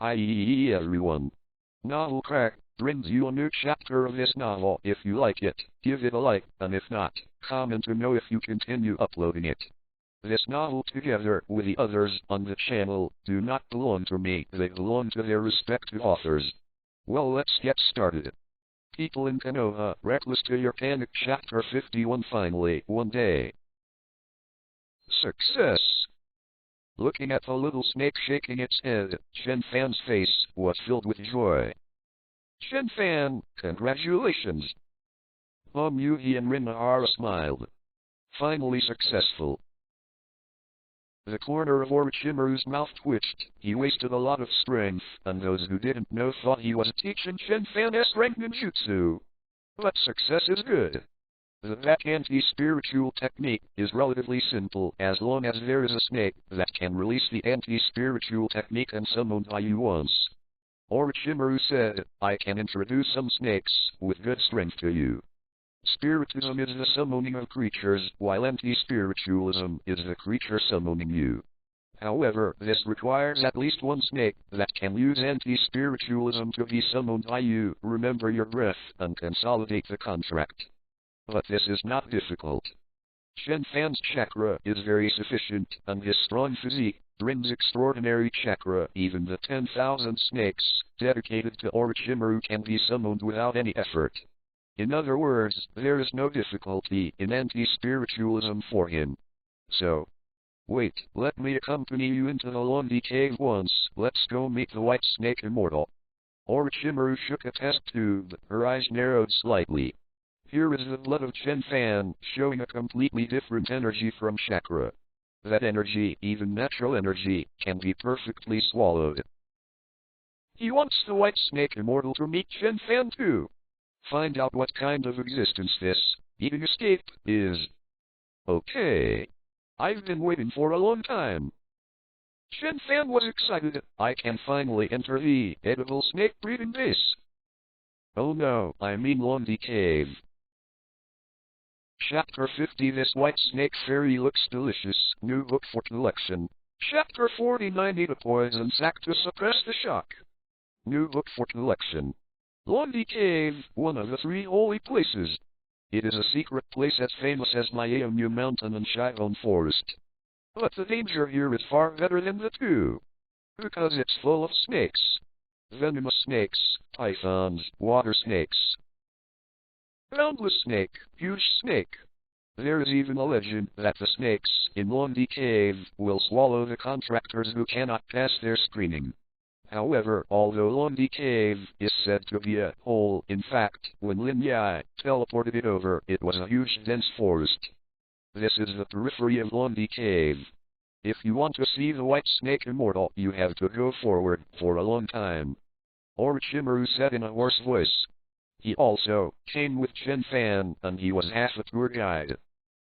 Hi everyone. Novel Crack brings you a new chapter of this novel. If you like it, give it a like, and if not, comment to know if you continue uploading it. This novel, together with the others on the channel, do not belong to me, they belong to their respective authors. Well, let's get started. People in Konoha Reckless to your panic. Chapter 51. Finally, one day. Success! Looking at the little snake shaking its head, Chen Fan's face was filled with joy. Chen Fan, congratulations! Yuhi and Rinahara smiled. Finally successful. The corner of Orochimaru's mouth twitched. He wasted a lot of strength, and those who didn't know thought he was teaching Chen Fan's rank ninjutsu. But success is good. That anti-spiritual technique is relatively simple as long as there is a snake that can release the anti-spiritual technique and summon by you once. Orochimaru said, I can introduce some snakes with good strength to you. Spiritism is the summoning of creatures, while anti-spiritualism is the creature summoning you. However, this requires at least one snake that can use anti-spiritualism to be summoned by you. Remember your breath and consolidate the contract. But this is not difficult. Chen Fan's chakra is very sufficient, and his strong physique brings extraordinary chakra. Even the 10,000 snakes dedicated to Orochimaru can be summoned without any effort. In other words, there is no difficulty in anti-spiritualism for him. So, wait, let me accompany you into the Lonely Cave once. Let's go meet the White Snake Immortal. Orochimaru shook a test tube, her eyes narrowed slightly. Here is the blood of Chen Fan, showing a completely different energy from chakra. That energy, even natural energy, can be perfectly swallowed. He wants the White Snake Immortal to meet Chen Fan too. Find out what kind of existence this eating escape is. Okay. I've been waiting for a long time. Chen Fan was excited. I can finally enter the edible snake breeding base. Oh no, I mean Lonely Cave. Chapter 50. This white snake fairy looks delicious. New book for collection. Chapter 49. Eat a poison sac to suppress the shock. New book for collection. Lonely Cave, one of the 3 holy places. It is a secret place as famous as Miamu Mountain and Shivon Forest. But the danger here is far better than the 2. Because it's full of snakes. Venomous snakes, pythons, water snakes. Boundless snake, huge snake. There is even a legend that the snakes in Lonely Cave will swallow the contractors who cannot pass their screening. However, although Lonely Cave is said to be a hole, in fact, when Lin Yai teleported it over, it was a huge dense forest. This is the periphery of Lonely Cave. If you want to see the White Snake Immortal, you have to go forward for a long time. Orochimaru said in a hoarse voice. He also came with Chen Fan, and he was half a tour guide.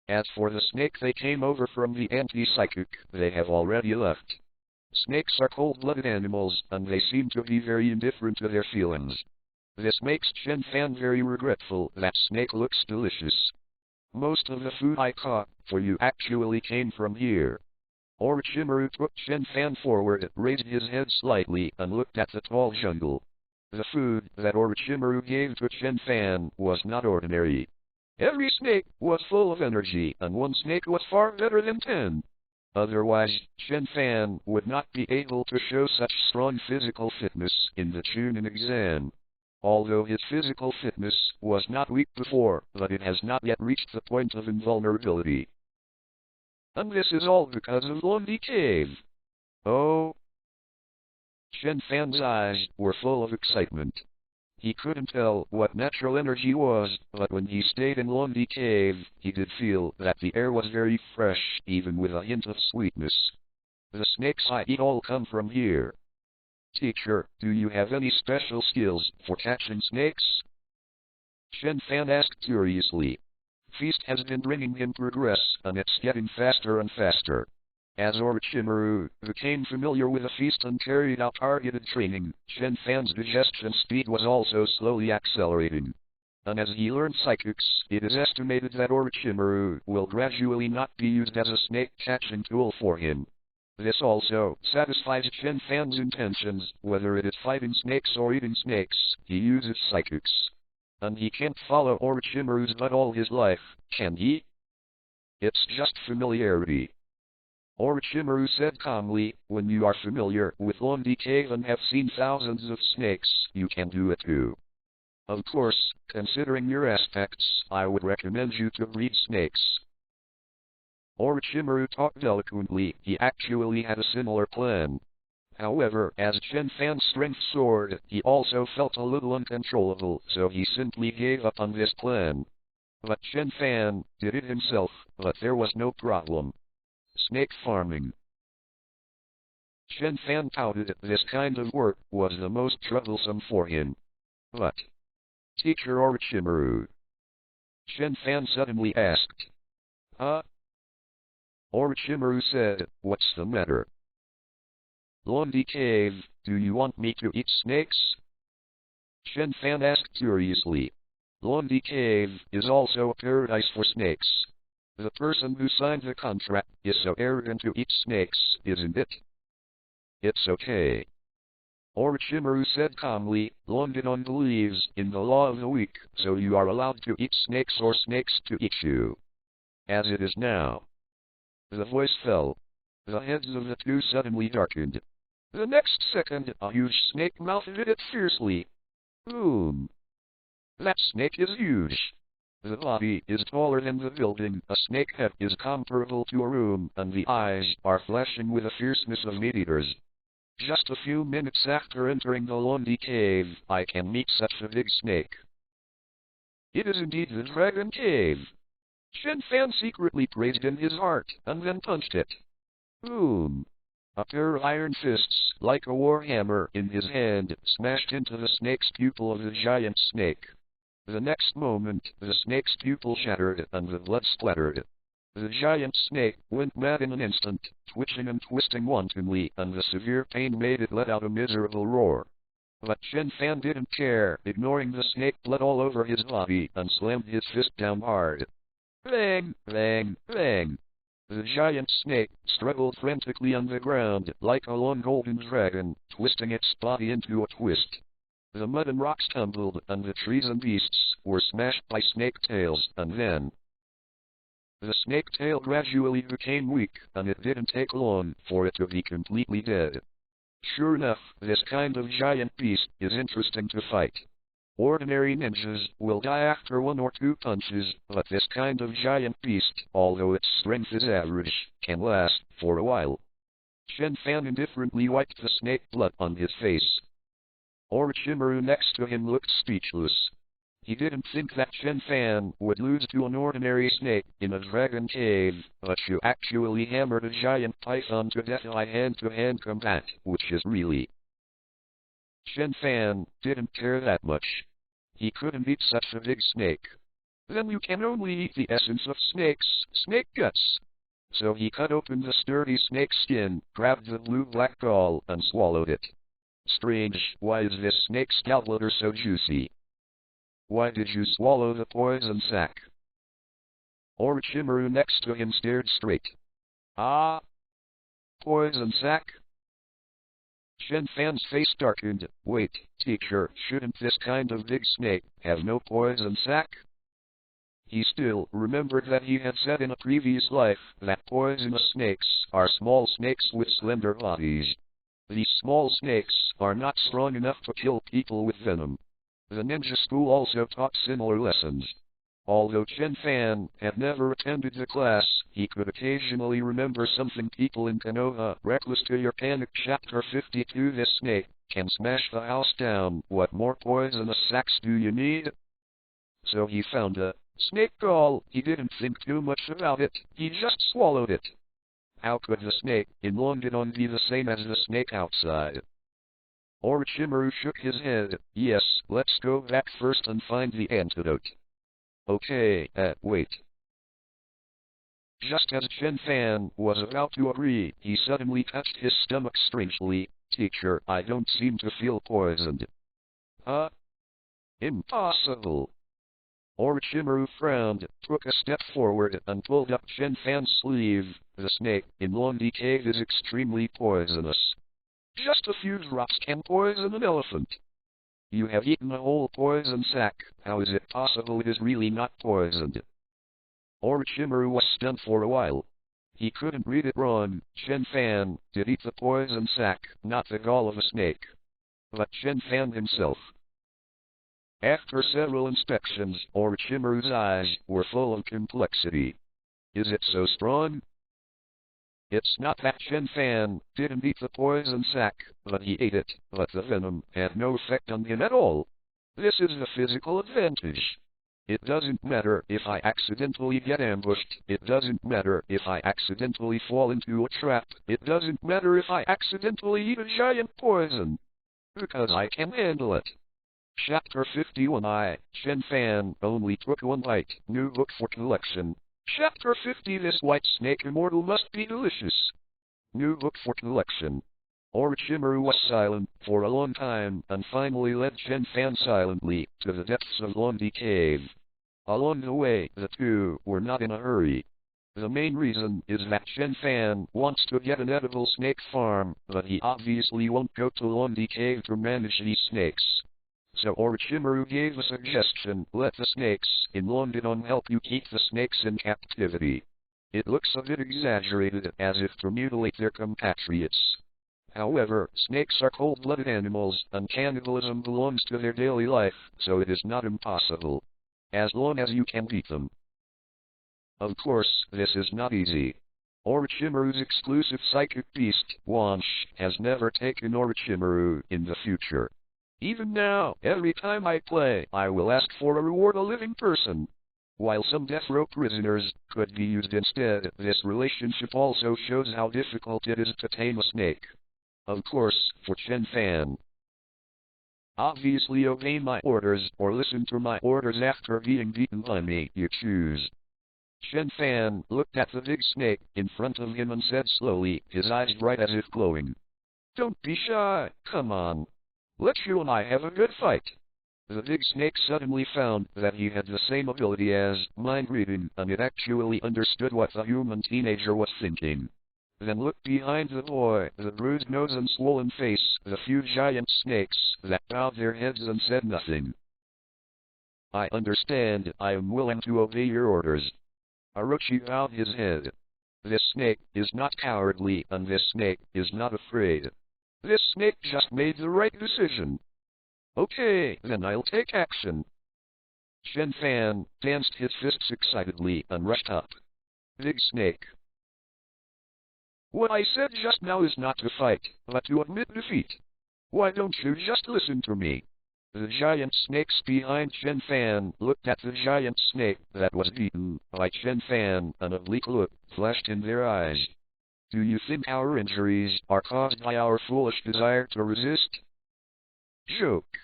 As for the snake they came over from the anti-psychic, they have already left. Snakes are cold-blooded animals, and they seem to be very indifferent to their feelings. This makes Chen Fan very regretful. That snake looks delicious. Most of the food I caught for you actually came from here. Orochimaru took Chen Fan forward, raised his head slightly, and looked at the tall jungle. The food that Orochimaru gave to Chen Fan was not ordinary. Every snake was full of energy, and one snake was far better than 10. Otherwise, Chen Fan would not be able to show such strong physical fitness in the Chunin exam. Although his physical fitness was not weak before, but it has not yet reached the point of invulnerability. And this is all because of Lonely Cave. Oh. Chen Fan's eyes were full of excitement. He couldn't tell what natural energy was, but when he stayed in Lonely Cave, he did feel that the air was very fresh, even with a hint of sweetness. The snakes I eat all come from here. Teacher, do you have any special skills for catching snakes? Chen Fan asked curiously. Feast has been bringing him progress, and it's getting faster and faster. As Orochimaru became familiar with the feast and carried out targeted training, Chen Fan's digestion speed was also slowly accelerating. And as he learned psychics, it is estimated that Orochimaru will gradually not be used as a snake catching tool for him. This also satisfies Chen Fan's intentions, whether it is fighting snakes or eating snakes, he uses psychics. And he can't follow Orochimaru's butt all his life, can he? It's just familiarity. Orochimaru said calmly, when you are familiar with Lonely Cave and have seen thousands of snakes, you can do it too. Of course, considering your aspects, I would recommend you to breed snakes. Orochimaru talked eloquently, he actually had a similar plan. However, as Chen Fan's strength soared, he also felt a little uncontrollable, so he simply gave up on this plan. But Chen Fan did it himself, but there was no problem. Snake farming. Chen Fan touted this kind of work was the most troublesome for him. But Teacher Orochimaru, Chen Fan suddenly asked. Huh? Orochimaru said, what's the matter? Lonely Cave, do you want me to eat snakes? Chen Fan asked curiously. Lonely Cave is also a paradise for snakes. The person who signed the contract is so arrogant to eat snakes, isn't it? It's okay. Orochimaru said calmly, London believes in the law of the weak, so you are allowed to eat snakes or snakes to eat you. As it is now. The voice fell. The heads of the two suddenly darkened. The next second, a huge snake mouthed at it fiercely. Boom! That snake is huge. The body is taller than the building, a snake head is comparable to a room, and the eyes are flashing with the fierceness of meat-eaters. Just a few minutes after entering the Lonely Cave, I can meet such a big snake. It is indeed the Dragon Cave. Chen Fan secretly praised in his heart, and then punched it. Boom! A pair of iron fists, like a war hammer in his hand, smashed into the snake's pupil of the giant snake. The next moment, the snake's pupil shattered, and the blood splattered. The giant snake went mad in an instant, twitching and twisting wantonly, and the severe pain made it let out a miserable roar. But Chen Fan didn't care, ignoring the snake blood all over his body, and slammed his fist down hard. Bang! Bang! Bang! The giant snake struggled frantically on the ground, like a long golden dragon, twisting its body into a twist. The mud and rocks tumbled, and the trees and beasts were smashed by snake tails, and then the snake tail gradually became weak, and it didn't take long for it to be completely dead. Sure enough, this kind of giant beast is interesting to fight. Ordinary ninjas will die after one or two punches, but this kind of giant beast, although its strength is average, can last for a while. Chen Fan indifferently wiped the snake blood on his face. Orochimaru next to him looked speechless. He didn't think that Chen Fan would lose to an ordinary snake in a dragon cave, but you actually hammered a giant python to death by hand-to-hand combat, which is really... Chen Fan didn't care that much. He couldn't eat such a big snake. Then you can only eat the essence of snakes, snake guts. So he cut open the sturdy snake skin, grabbed the blue-black gall, and swallowed it. Strange, why is this snake's gallbladder so juicy? Why did you swallow the poison sac? Orochimaru next to him stared straight. Ah? Poison sac? Chen Fan's face darkened. Wait, teacher, shouldn't this kind of big snake have no poison sac? He still remembered that he had said in a previous life that poisonous snakes are small snakes with slender bodies. These small snakes are not strong enough to kill people with venom. The ninja school also taught similar lessons. Although Chen Fan had never attended the class, he could occasionally remember something people in Konoha Reckless to Your Panic Chapter 52. This snake can smash the house down. What more poisonous sacs do you need? So he found a snake gall. He didn't think too much about it, he just swallowed it. How could the snake in London be the same as the snake outside? Orochimaru shook his head. Yes, let's go back first and find the antidote. Okay, wait. Just as Chen Fan was about to agree, he suddenly touched his stomach strangely. Teacher, I don't seem to feel poisoned. Huh? Impossible. Orochimaru frowned, took a step forward, and pulled up Chen Fan's sleeve. The snake in Lonely Cave is extremely poisonous. Just a few drops can poison an elephant. You have eaten a whole poison sack. How is it possible it is really not poisoned? Orochimaru was stunned for a while. He couldn't read it wrong. Chen Fan did eat the poison sack, not the gall of a snake, but Chen Fan himself. After several inspections, Orochimaru's eyes were full of complexity. Is it so strong? It's not that Chen Fan didn't eat the poison sack, but he ate it, but the venom had no effect on him at all. This is the physical advantage. It doesn't matter if I accidentally get ambushed, it doesn't matter if I accidentally fall into a trap, it doesn't matter if I accidentally eat a giant poison, because I can handle it. Chapter 51 Chen Fan only took one bite, new book for collection. Chapter 50 This white snake immortal must be delicious. New book for collection. Orochimaru was silent for a long time, and finally led Chen Fan silently to the depths of Lonely Cave. Along the way, the two were not in a hurry. The main reason is that Chen Fan wants to get an edible snake farm, but he obviously won't go to Lonely Cave to manage these snakes. So Orochimaru gave a suggestion: let the snakes in London help you keep the snakes in captivity. It looks a bit exaggerated, as if to mutilate their compatriots. However, snakes are cold-blooded animals, and cannibalism belongs to their daily life, so it is not impossible, as long as you can beat them. Of course, this is not easy. Orochimaru's exclusive psychic beast, Wansh, has never taken Orochimaru in the future. Even now, every time I play, I will ask for a reward, a living person. While some death row prisoners could be used instead, this relationship also shows how difficult it is to tame a snake. Of course, for Chen Fan. Obviously obey my orders, or listen to my orders after being beaten by me, you choose. Chen Fan looked at the big snake in front of him and said slowly, his eyes bright as if glowing. Don't be shy, come on. Let's you and I have a good fight. The big snake suddenly found that he had the same ability as mind reading, and it actually understood what the human teenager was thinking. Then looked behind the boy, the bruised nose and swollen face, the few giant snakes that bowed their heads and said nothing. I understand, I am willing to obey your orders. Orochi bowed his head. This snake is not cowardly, and this snake is not afraid. This snake just made the right decision. Okay, then I'll take action. Chen Fan danced his fists excitedly and rushed up. Big snake. What I said just now is not to fight, but to admit defeat. Why don't you just listen to me? The giant snakes behind Chen Fan looked at the giant snake that was beaten by Chen Fan, and a bleak look flashed in their eyes. Do you think our injuries are caused by our foolish desire to resist? Joke.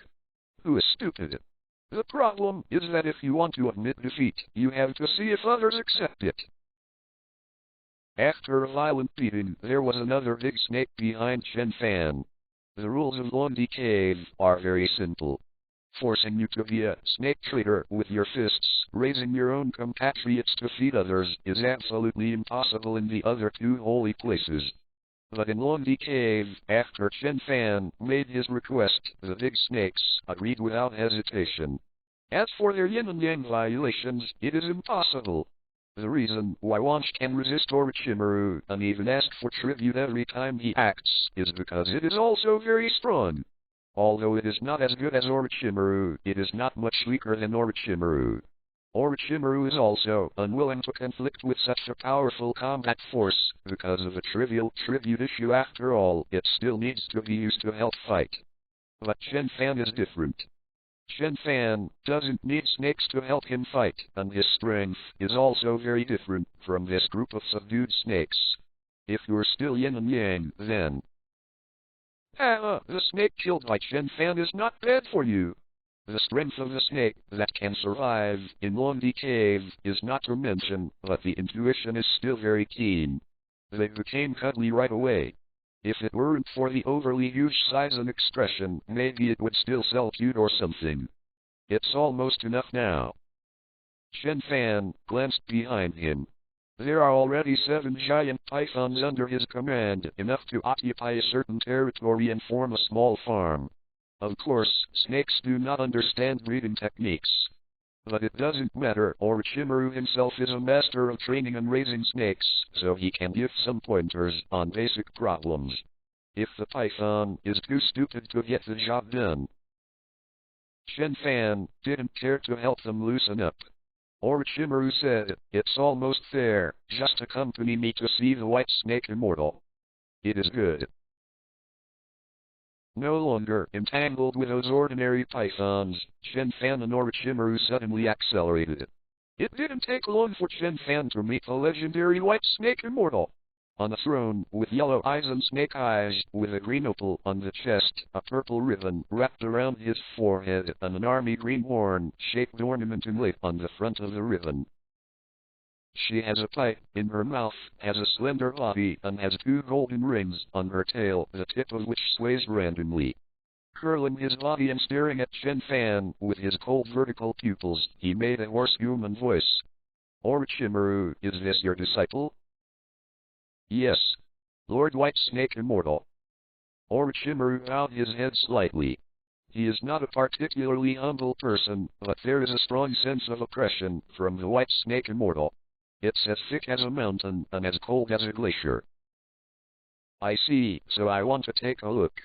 Who is stupid? The problem is that if you want to admit defeat, you have to see if others accept it. After a violent beating, there was another big snake behind Chen Fan. The rules of Lonely Cave are very simple. Forcing you to be a snake trader with your fists, raising your own compatriots to feed others, is absolutely impossible in the other two holy places. But in Lonely Cave, after Chen Fan made his request, the big snakes agreed without hesitation. As for their yin and yang violations, it is impossible. The reason why Wansh can resist Orochimaru and even ask for tribute every time he acts is because it is also very strong. Although it is not as good as Orochimaru, it is not much weaker than Orochimaru. Orochimaru is also unwilling to conflict with such a powerful combat force, because of a trivial tribute issue. After all, it still needs to be used to help fight. But Chen Fan is different. Chen Fan doesn't need snakes to help him fight, and his strength is also very different from this group of subdued snakes. If you're still yin and yang, then the snake killed by Chen Fan is not bad for you. The strength of the snake that can survive in Lonely Cave is not to mention, but the intuition is still very keen. They became cuddly right away. If it weren't for the overly huge size and expression, maybe it would still sell cute or something. It's almost enough now. Chen Fan glanced behind him. There are already 7 giant pythons under his command, enough to occupy a certain territory and form a small farm. Of course, snakes do not understand breeding techniques. But it doesn't matter, Orochimaru himself is a master of training and raising snakes, so he can give some pointers on basic problems. If the python is too stupid to get the job done, Chen Fan didn't care to help them loosen up. Orochimaru said, "It's almost there, just accompany me to see the White Snake Immortal." "It is good." No longer entangled with those ordinary pythons, Chen Fan and Orochimaru suddenly accelerated. It didn't take long for Chen Fan to meet the legendary White Snake Immortal. On a throne, with yellow eyes and snake eyes, with a green opal on the chest, a purple ribbon wrapped around his forehead, and an army green horn-shaped ornament inlaid on the front of the ribbon. She has a pipe in her mouth, has a slender body, and has 2 golden rings on her tail, the tip of which sways randomly. Curling his body and staring at Chen Fan with his cold vertical pupils, he made a hoarse human voice. "Orochimaru, is this your disciple?" "Yes, Lord White Snake Immortal." Orochimaru bowed his head slightly. He is not a particularly humble person, but there is a strong sense of oppression from the White Snake Immortal. It's as thick as a mountain and as cold as a glacier. "I see, so I want to take a look."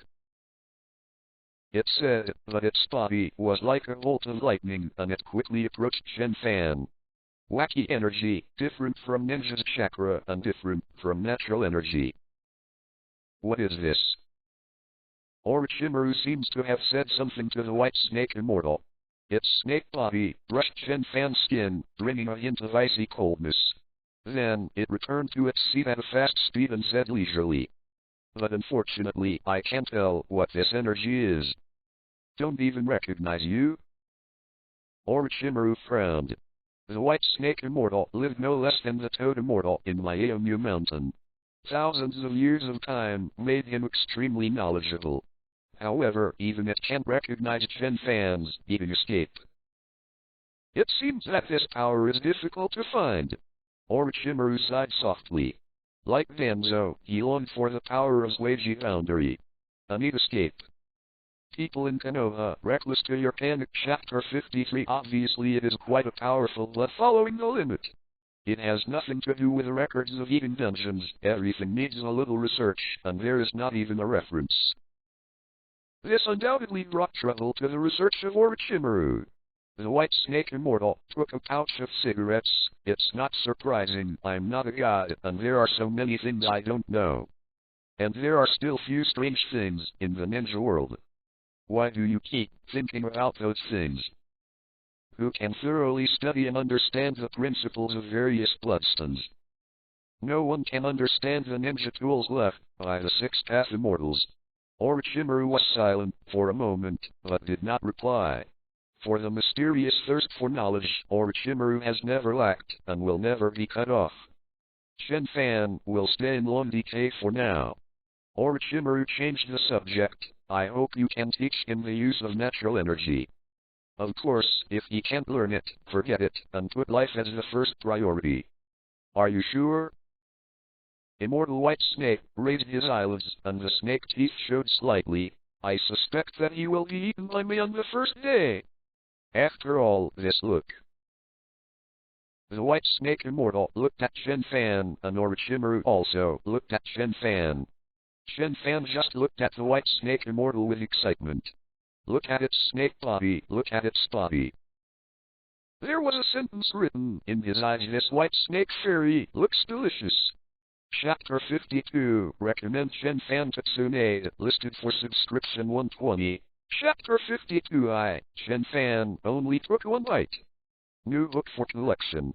It said that its body was like a bolt of lightning, and it quickly approached Chen Fan. Wacky energy, different from ninja's chakra and different from natural energy. "What is this?" Orochimaru seems to have said something to the White Snake Immortal. Its snake body brushed Chen Fan's skin, bringing a hint of icy coldness. Then, it returned to its seat at a fast speed and said leisurely, "But unfortunately, I can't tell what this energy is." "Don't even recognize you?" Orochimaru frowned. The White Snake Immortal lived no less than the Toad Immortal in Myeomu Mountain. Thousands of years of time made him extremely knowledgeable. However, even it can't recognize Chen Fan's eating escape. "It seems that this power is difficult to find." Orochimaru sighed softly. Like Danzo, he longed for the power of Zuiji Boundary. A neat escape. People in Konoha Reckless to your panic Chapter 53. Obviously it is quite a powerful but following the limit. It has nothing to do with the records of Eden dungeons, everything needs a little research, and there is not even a reference. This undoubtedly brought trouble to the research of Orochimaru. The White Snake Immortal took a pouch of cigarettes. "It's not surprising, I'm not a god, and there are so many things I don't know. And there are still few strange things in the ninja world. Why do you keep thinking about those things? Who can thoroughly study and understand the principles of various bloodstones? No one can understand the ninja tools left by the 6 Path Immortals." Orochimaru was silent for a moment, but did not reply. For the mysterious thirst for knowledge, Orochimaru has never lacked, and will never be cut off. Chen Fan will stay in Long Decay for now. Orochimaru changed the subject. "I hope you can teach him the use of natural energy. Of course, if he can't learn it, forget it, and put life as the first priority." "Are you sure?" Immortal White Snake raised his eyelids, and the snake teeth showed slightly. "I suspect that he will be eaten by me on the first day. After all, this look." The White Snake Immortal looked at Chen Fan, and Orochimaru also looked at Chen Fan. Chen Fan just looked at the White Snake Immortal with excitement. "Look at its snake body, look at its body." There was a sentence written in his eyes. "This white snake fairy looks delicious." Chapter 52, Recommend Chen Fan Tatsune, listed for subscription 120. Chapter 52 Chen Fan only took 1 bite. New book for collection.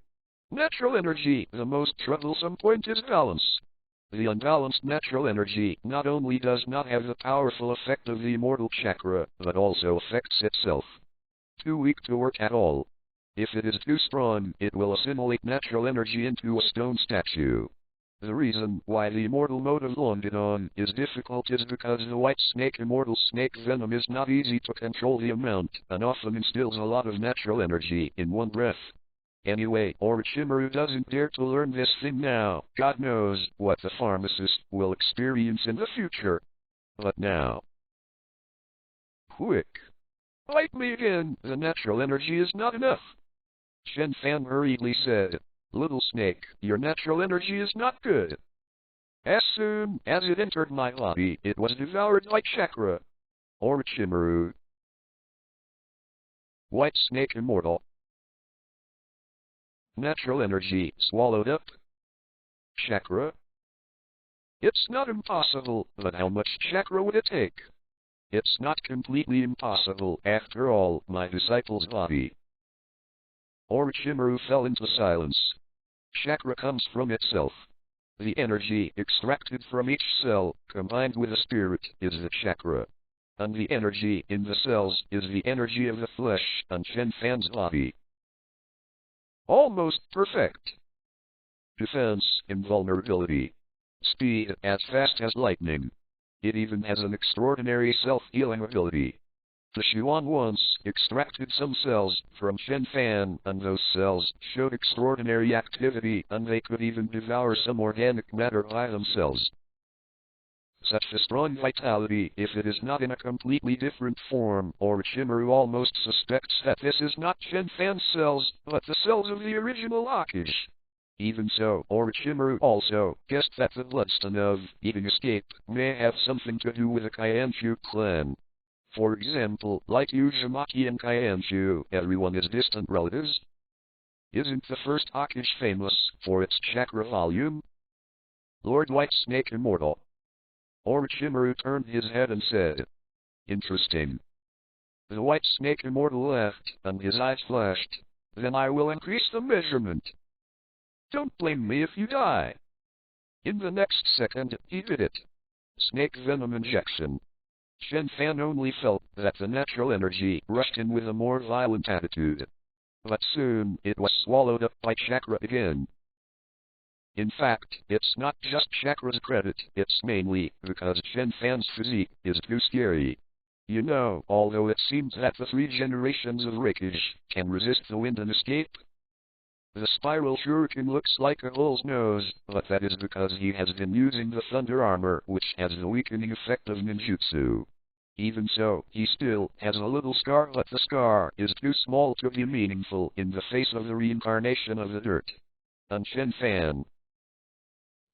Natural energy. The most troublesome point is balance. The unbalanced natural energy not only does not have the powerful effect of the immortal chakra, but also affects itself. Too weak to work at all. If it is too strong, it will assimilate natural energy into a stone statue. The reason why the immortal mode of Longedon is difficult is because the White Snake Immortal snake venom is not easy to control the amount, and often instills a lot of natural energy in one breath. Anyway, Orochimaru doesn't dare to learn this thing now. God knows what the pharmacist will experience in the future. But now... Quick! Bite me again! The natural energy is not enough! Chen Fan hurriedly said. Little snake, your natural energy is not good. As soon as it entered my body, it was devoured like chakra. Orochimaru. White Snake Immortal. Natural energy swallowed up. Chakra. It's not impossible, but how much chakra would it take? It's not completely impossible, after all, my disciple's body. Orochimaru fell into silence. Chakra comes from itself. The energy extracted from each cell, combined with the spirit, is the chakra. And the energy in the cells is the energy of the flesh and Chen Fan's body. Almost perfect. Defense, invulnerability. Speed, as fast as lightning. It even has an extraordinary self-healing ability. The Xuan once extracted some cells from Chen Fan, and those cells showed extraordinary activity, and they could even devour some organic matter by themselves. Such a strong vitality, if it is not in a completely different form, Orochimaru almost suspects that this is not Chen Fan's cells, but the cells of the original Hokage. Even so, Orochimaru also guessed that the bloodstone of Eating Escape may have something to do with the Kaienshu clan. For example, like Uzumaki and Kaienshu, everyone is distant relatives. Isn't the first Hokage famous for its chakra volume? Lord White Snake Immortal. Orochimaru turned his head and said, Interesting. The White Snake Immortal laughed, and his eyes flashed. Then I will increase the measurement. Don't blame me if you die. In the next second, he did it. Snake venom injection. Chen Fan only felt that the natural energy rushed in with a more violent attitude. But soon, it was swallowed up by chakra again. In fact, it's not just chakra's credit, it's mainly because Chen Fan's physique is too scary. You know, although it seems that the 3 generations of Hokage can resist the wind and escape, the spiral shuriken looks like a bull's nose, but that is because he has been using the thunder armor, which has the weakening effect of ninjutsu. Even so, he still has a little scar, but the scar is too small to be meaningful in the face of the reincarnation of the dirt. And Chen Fan.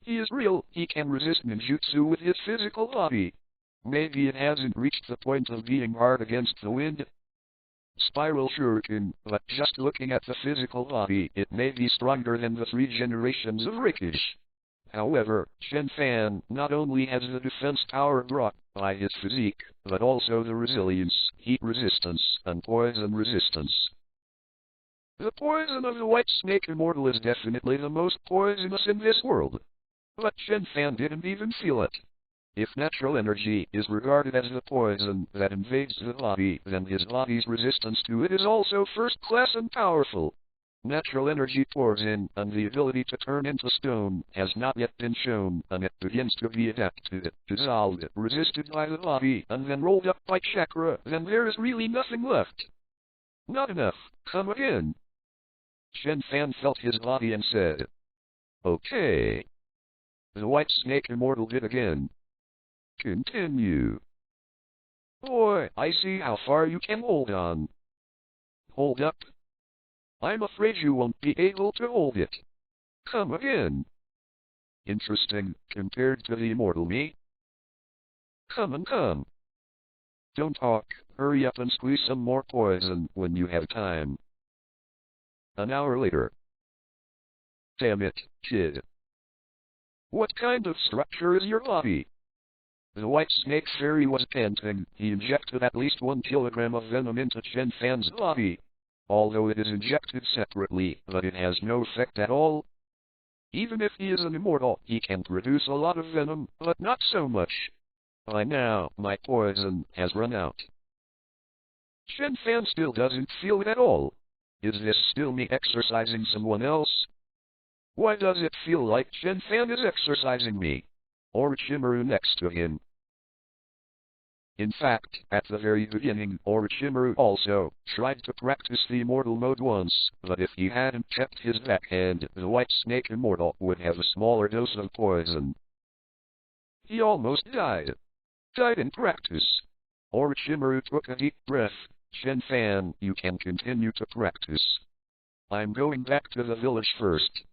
He is real, he can resist ninjutsu with his physical body. Maybe it hasn't reached the point of being hard against the wind. Spiral shuriken, but just looking at the physical body, it may be stronger than the 3 generations of Hokage. However, Chen Fan not only has the defense power brought by his physique, but also the resilience, heat resistance, and poison resistance. The poison of the White Snake Immortal is definitely the most poisonous in this world. But Chen Fan didn't even feel it. If natural energy is regarded as the poison that invades the body, then his body's resistance to it is also first class and powerful. Natural energy pours in, and the ability to turn into stone has not yet been shown, and it begins to be adapted, dissolved, resisted by the body, and then rolled up by chakra, then there is really nothing left. Not enough. Come again. Chen Fan felt his body and said, Okay. The White Snake Immortal did again. Continue. Boy, I see how far you can hold on. Hold up. I'm afraid you won't be able to hold it. Come again. Interesting, compared to the immortal me. Come. Don't talk, hurry up and squeeze some more poison when you have time. An hour later. Damn it, kid. What kind of structure is your body? The White Snake Fairy was panting. He injected at least 1 kilogram of venom into Chen Fan's body. Although it is injected separately, but it has no effect at all. Even if he is an immortal, he can produce a lot of venom, but not so much. By now, my poison has run out. Chen Fan still doesn't feel it at all. Is this still me exercising someone else? Why does it feel like Chen Fan is exercising me? Orochimaru next to him. In fact, at the very beginning, Orochimaru also tried to practice the immortal mode once, but if he hadn't kept his backhand, the White Snake Immortal would have a smaller dose of poison. He almost died. Died in practice. Orochimaru took a deep breath. Chen Fan, you can continue to practice. I'm going back to the village first.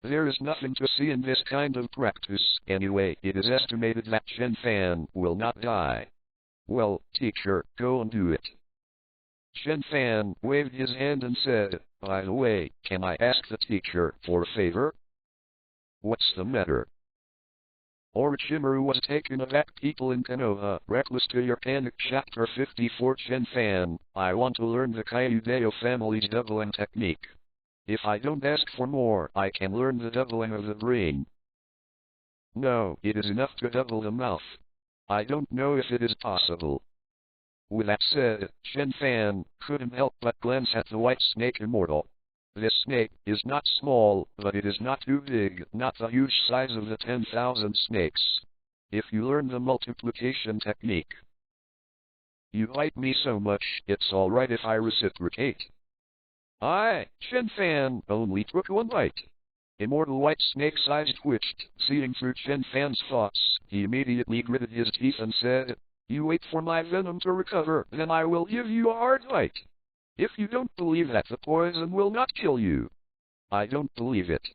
There is nothing to see in this kind of practice. Anyway, it is estimated that Chen Fan will not die. Well, teacher, go and do it. Chen Fan waved his hand and said, by the way, can I ask the teacher for a favor? What's the matter? Orochimaru was taken aback. People in Konoha Reckless to your panic. Chapter 54. Chen Fan, I want to learn the Kyudeo family's doubling technique. If I don't ask for more, I can learn the doubling of the brain. No, it is enough to double the mouth. I don't know if it is possible. With that said, Chen Fan couldn't help but glance at the White Snake Immortal. This snake is not small, but it is not too big, not the huge size of the 10,000 snakes. If you learn the multiplication technique. You like me so much, it's alright if I reciprocate. Chen Fan only took one bite. Immortal White Snake's eyes twitched. Seeing through Chen Fan's thoughts, he immediately gritted his teeth and said, you wait for my venom to recover, then I will give you a hard bite. If you don't believe that the poison will not kill you. I don't believe it.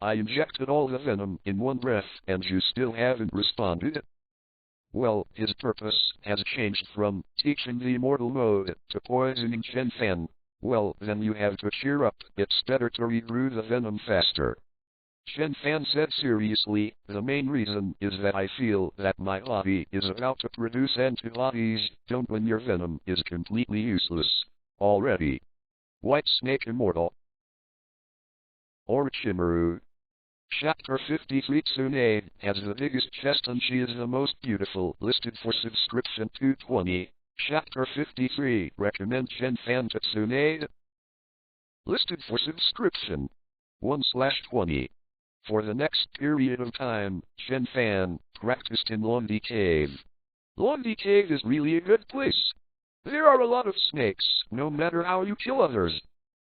I injected all the venom in one breath and you still haven't responded. Well, his purpose has changed from teaching the immortal mode to poisoning Chen Fan. Well, then you have to cheer up, it's better to rebrew the venom faster. Chen Fan said seriously, the main reason is that I feel that my body is about to produce antibodies, don't when your venom is completely useless. Already. White Snake Immortal. Orochimaru. Chapter 53. Tsunade has the biggest chest and she is the most beautiful. Listed for subscription 220. Chapter 53. Recommend Chen Fan to Tsunade. Listed for subscription 1/20. For the next period of time, Chen Fan practiced in Lonely Cave. Lonely Cave is really a good place. There are a lot of snakes, no matter how you kill others.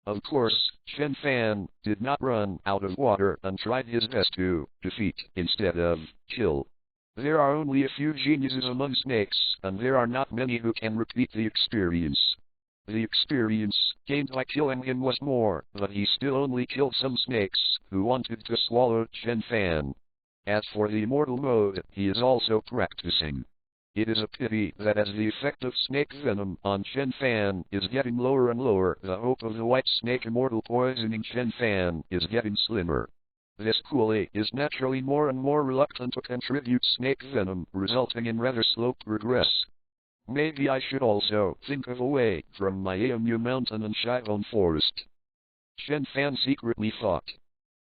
Of course, Chen Fan did not run out of water and tried his best to defeat instead of kill. There are only a few geniuses among snakes, and there are not many who can repeat the experience. The experience gained by killing him was more, but he still only killed some snakes who wanted to swallow Chen Fan. As for the immortal mode, he is also practicing. It is a pity that as the effect of snake venom on Chen Fan is getting lower and lower, the hope of the White Snake Immortal poisoning Chen Fan is getting slimmer. This coolie is naturally more and more reluctant to contribute snake venom, resulting in rather slow progress. Maybe I should also think of a way from my Amu Mountain and Shibone Forest. Chen Fan secretly thought.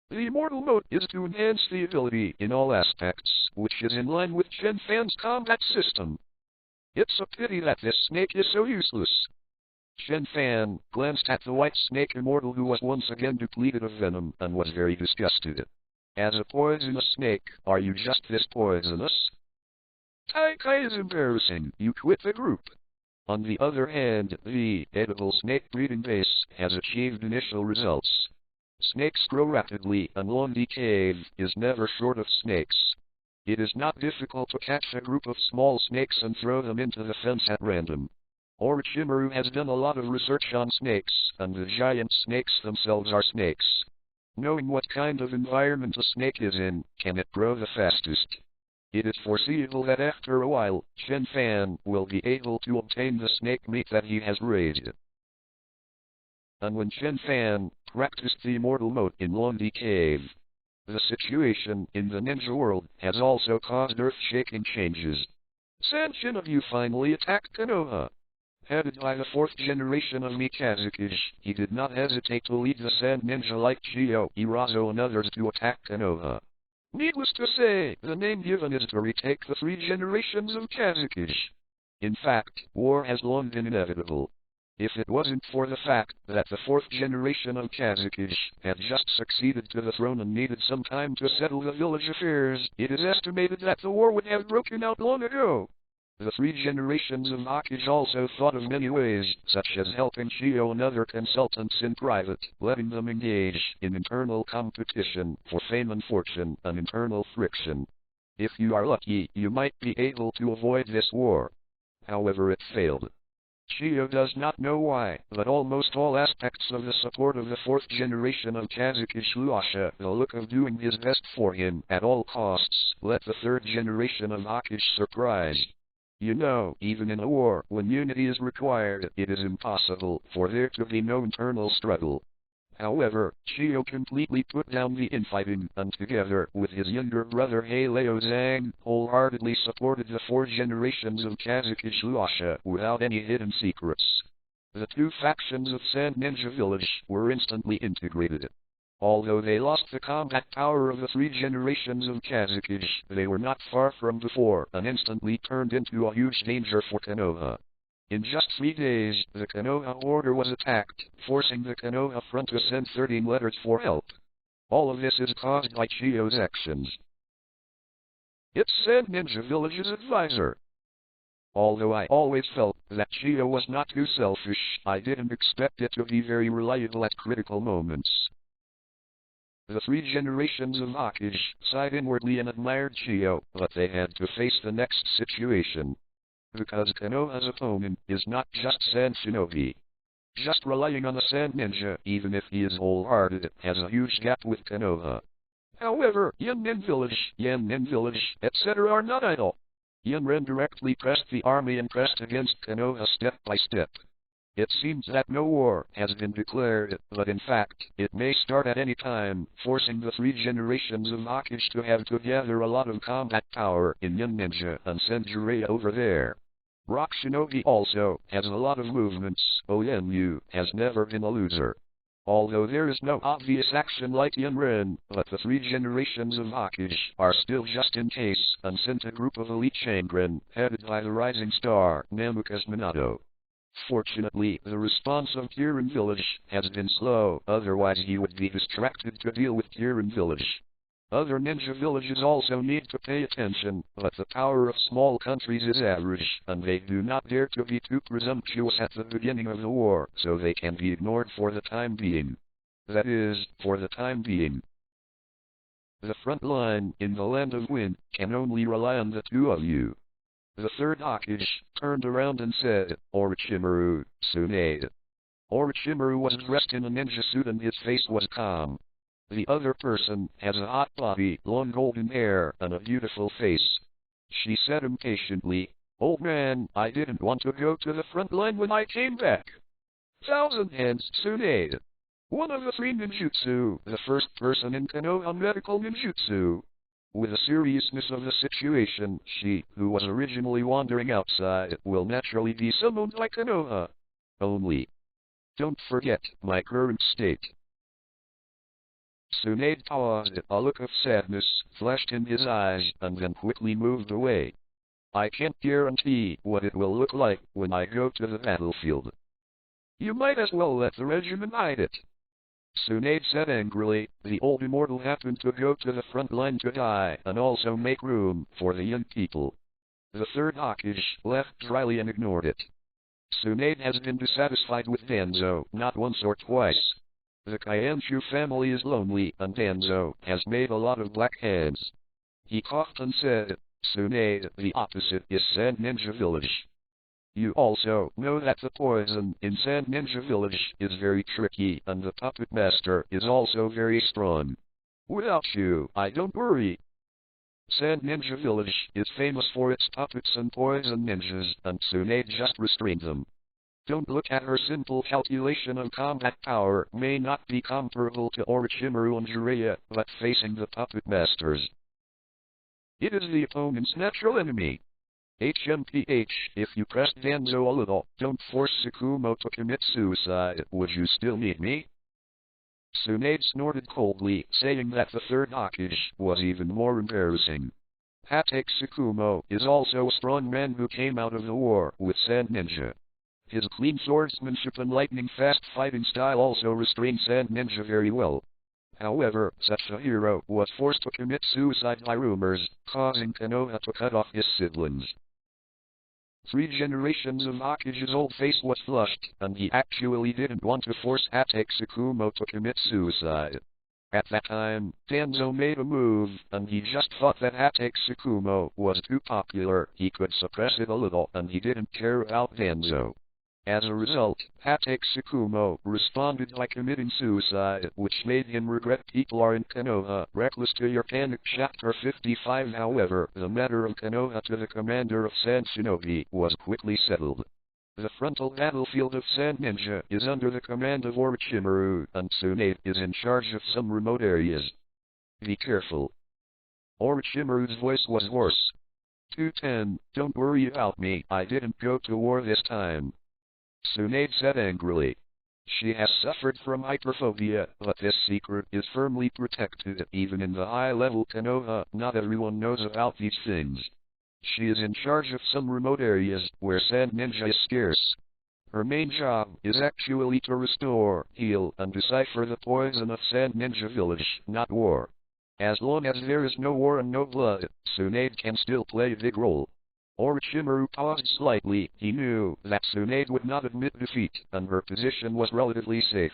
The immortal mode is to enhance the ability in all aspects, which is in line with Chen Fan's combat system. It's a pity that this snake is so useless. Chen Fan glanced at the White Snake Immortal who was once again depleted of venom and was very disgusted. As a poisonous snake, are you just this poisonous? Kai is embarrassing, you quit the group. On the other hand, the edible snake breeding base has achieved initial results. Snakes grow rapidly, and Lonely Cave is never short of snakes. It is not difficult to catch a group of small snakes and throw them into the fence at random. Orochimaru has done a lot of research on snakes, and the giant snakes themselves are snakes. Knowing what kind of environment a snake is in, can it grow the fastest? It is foreseeable that after a while, Chen Fan will be able to obtain the snake meat that he has raised. And when Chen Fan practiced the immortal mode in Lonely Cave, the situation in the ninja world has also caused earth-shaking changes. San Shinobu finally attacked Konoha. Headed by the fourth generation of Mikazaki, he did not hesitate to lead the sand ninja like Chio, Irazo and others to attack Konoha. Needless to say, the name given is to retake the 3 generations of Kazaki. In fact, war has long been inevitable. If it wasn't for the fact that the 4th generation of Kazaki had just succeeded to the throne and needed some time to settle the village affairs, it is estimated that the war would have broken out long ago. The three generations of Hokage also thought of many ways, such as helping Chiyo and other consultants in private, letting them engage in internal competition for fame and fortune and internal friction. If you are lucky, you might be able to avoid this war. However, it failed. Chiyo does not know why, but almost all aspects of the support of the fourth generation of Kazuki Shuasha, the look of doing his best for him at all costs, let the third generation of Hokage surprised. You know, even in a war, when unity is required, it is impossible for there to be no internal struggle. However, Chiyo completely put down the infighting, and together with his younger brother Haleo Zhang, wholeheartedly supported the four generations of Kazuki Shuasha without any hidden secrets. The two factions of Sand Ninja Village were instantly integrated. Although they lost the combat power of the three generations of Kazuki, they were not far from before and instantly turned into a huge danger for Konoha. In just 3 days, the Konoha Order was attacked, forcing the Konoha front to send 13 letters for help. All of this is caused by Chiyo's actions. It's Sand Ninja Village's advisor. Although I always felt that Chiyo was not too selfish, I didn't expect it to be very reliable at critical moments. The three generations of Hokage sighed inwardly and admired Chiyo, but they had to face the next situation. Because Konoha's opponent is not just Sand Shinobi. Just relying on the Sand Ninja, even if he is wholehearted, has a huge gap with Konoha. However, Yannin Village, etc. are not idle. Yanren directly pressed the army and pressed against Konoha step by step. It seems that no war has been declared, but in fact, it may start at any time, forcing the three generations of Hokage to have to gather a lot of combat power in Yin Ninja and send Jiraiya over there. Rock Shinobi also has a lot of movements. Oyenmu has never been a loser. Although there is no obvious action like Yanren, but the three generations of Hokage are still just in case and sent a group of elite Shangren, headed by the rising star, Namuka's Minato. Fortunately, the response of Kirin Village has been slow, otherwise he would be distracted to deal with Kirin Village. Other ninja villages also need to pay attention, but the power of small countries is average, and they do not dare to be too presumptuous at the beginning of the war, so they can be ignored for the time being. That is, for the time being. The front line, in the Land of Wind, can only rely on the two of you. The third Hokage turned around and said, Orochimaru, Tsunade. Orochimaru was dressed in a ninja suit and his face was calm. The other person has a hot body, long golden hair, and a beautiful face. She said impatiently, Old man, I didn't want to go to the front line when I came back. Thousand Hands Tsunade. One of the three ninjutsu, the first person in Konoha medical ninjutsu. With the seriousness of the situation, she, who was originally wandering outside, will naturally be summoned by Konoha. Only, don't forget my current state. Tsunade paused, a look of sadness flashed in his eyes, and then quickly moved away. I can't guarantee what it will look like when I go to the battlefield. You might as well let the regiment hide it. Tsunade said angrily. The old immortal happened to go to the front line to die, and also make room for the young people. The third Hokage left dryly and ignored it. Tsunade has been dissatisfied with Danzo, not once or twice. The Kyanshu family is lonely, and Danzo has made a lot of black hands. He coughed and said, Tsunade, the opposite is Sand Ninja Village. You also know that the poison in Sand Ninja Village is very tricky, and the puppet master is also very strong. Without you, I don't worry. Sand Ninja Village is famous for its puppets and poison ninjas, and Tsunade just restrained them. Don't look at her simple calculation of combat power may not be comparable to Orochimaru and Jiraiya, but facing the puppet masters. It is the opponent's natural enemy. HMPH, if you pressed Danzo a little, don't force Tsukumo to commit suicide, would you still need me? Tsunade snorted coldly, saying that the third Hokage was even more embarrassing. Hatake Tsukumo is also a strong man who came out of the war with Sand Ninja. His clean swordsmanship and lightning-fast fighting style also restrained Sand Ninja very well. However, such a hero was forced to commit suicide by rumors, causing Konoha to cut off his siblings. 3 generations of Hokage's old face was flushed, and he actually didn't want to force Hatake Tsukumo to commit suicide. At that time, Danzo made a move, and he just thought that Hatake Tsukumo was too popular, he could suppress it a little, and he didn't care about Danzo. As a result, Hatake Tsukumo responded by committing suicide, which made him regret people are in Konoha Reckless to your panic. Chapter 55. However, the matter of Konoha to the commander of Sand Shinobi was quickly settled. The frontal battlefield of Sand Ninja is under the command of Orochimaru, and Tsunade is in charge of some remote areas. Be careful. Orochimaru's voice was hoarse. 210, don't worry about me, I didn't go to war this time. Tsunade said angrily. She has suffered from hyperphobia, but this secret is firmly protected. Even in the high-level Konoha, not everyone knows about these things. She is in charge of some remote areas where Sand Ninja is scarce. Her main job is actually to restore, heal, and decipher the poison of Sand Ninja Village, not war. As long as there is no war and no blood, Tsunade can still play a big role. Orochimaru paused slightly. He knew that Tsunade would not admit defeat, and her position was relatively safe.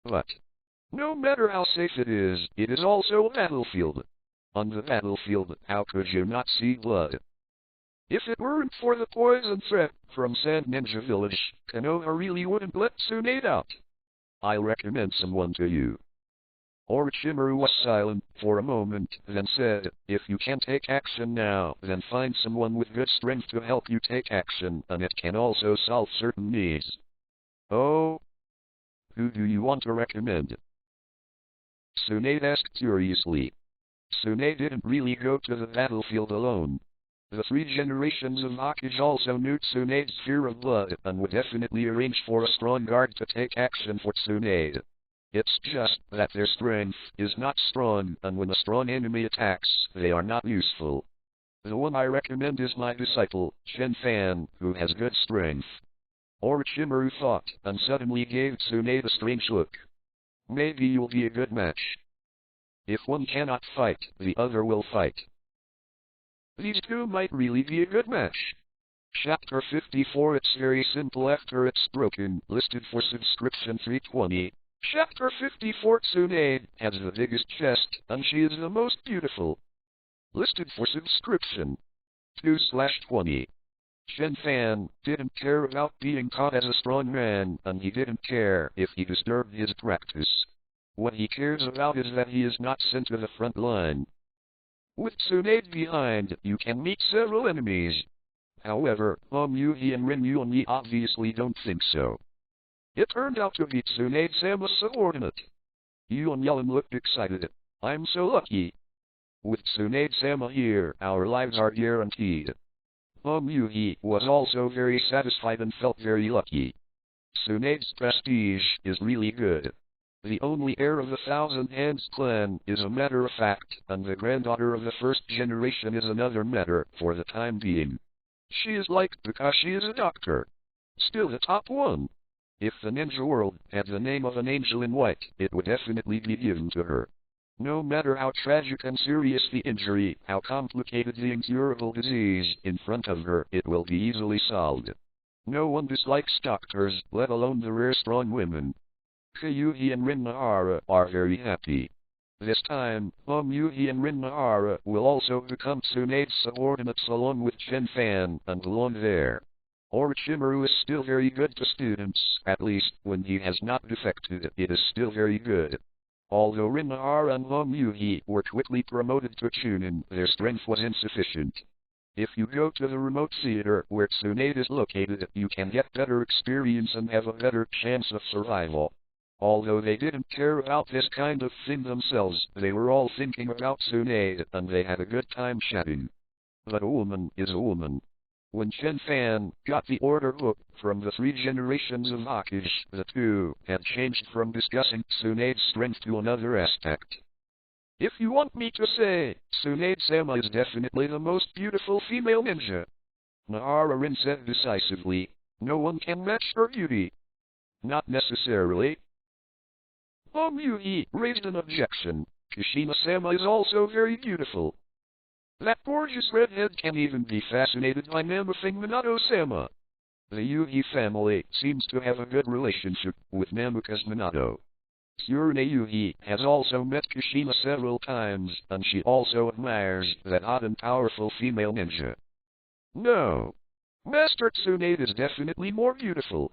But no matter how safe it is also a battlefield. On the battlefield, how could you not see blood? If it weren't for the poison threat from Sand Ninja Village, Konoha really wouldn't let Tsunade out. I'll recommend someone to you. Orochimaru was silent for a moment, then said, if you can't take action now, then find someone with good strength to help you take action, and it can also solve certain needs. Oh? Who do you want to recommend? Tsunade asked curiously. Tsunade didn't really go to the battlefield alone. The 3 generations of Hokage also knew Tsunade's fear of blood, and would definitely arrange for a strong guard to take action for Tsunade. It's just that their strength is not strong, and when a strong enemy attacks, they are not useful. The one I recommend is my disciple, Chen Fan, who has good strength. Orochimaru thought, and suddenly gave Tsunade a strange look. Maybe you'll be a good match. If one cannot fight, the other will fight. These two might really be a good match. Chapter 54. It's very simple after it's broken, listed for subscription 320. Chapter 54. Tsunade has the biggest chest, and she is the most beautiful. Listed for subscription 2/20. Chen Fan didn't care about being caught as a strong man, and he didn't care if he disturbed his practice. What he cares about is that he is not sent to the front line. With Tsunade behind, you can meet several enemies. However, Yuhi and Rin Yuni obviously don't think so. It turned out to be Tsunade-sama's subordinate. Yuan Yellen looked excited. I'm so lucky. With Tsunade-sama here, our lives are guaranteed. Yuhi was also very satisfied and felt very lucky. Tsunade's prestige is really good. The only heir of the Thousand Hands clan is a matter of fact, and the granddaughter of the first generation is another matter for the time being. She is liked because she is a doctor. Still the top one. If the ninja world had the name of an angel in white, it would definitely be given to her. No matter how tragic and serious the injury, how complicated the incurable disease in front of her, it will be easily solved. No one dislikes doctors, let alone the rare strong women. Yuhi and Rin Nahara are very happy. This time, Yuhi and Rin Nahara will also become Tsunade's subordinates along with Chen Fan and belong there. Orochimaru is still very good to students, at least when he has not defected, it is still very good. Although Rin Nahara and Yuhi were quickly promoted to Chunin, their strength was insufficient. If you go to the remote theater where Tsunade is located, you can get better experience and have a better chance of survival. Although they didn't care about this kind of thing themselves, they were all thinking about Tsunade, and they had a good time chatting. But a woman is a woman. When Chen Fan got the order book from the 3 generations of Hokage, the two had changed from discussing Tsunade's strength to another aspect. If you want me to say, Tsunade-sama is definitely the most beautiful female ninja. Nahara Rin said decisively. No one can match her beauty. Not necessarily. Yuhi raised an objection. Kushina-sama is also very beautiful. That gorgeous redhead can't even be fascinated by Namafing Minato-sama. The Yuhi family seems to have a good relationship with Namuka's Minato. Tsurune Yuhi has also met Kushina several times, and she also admires that hot and powerful female ninja. No. Master Tsunade is definitely more beautiful.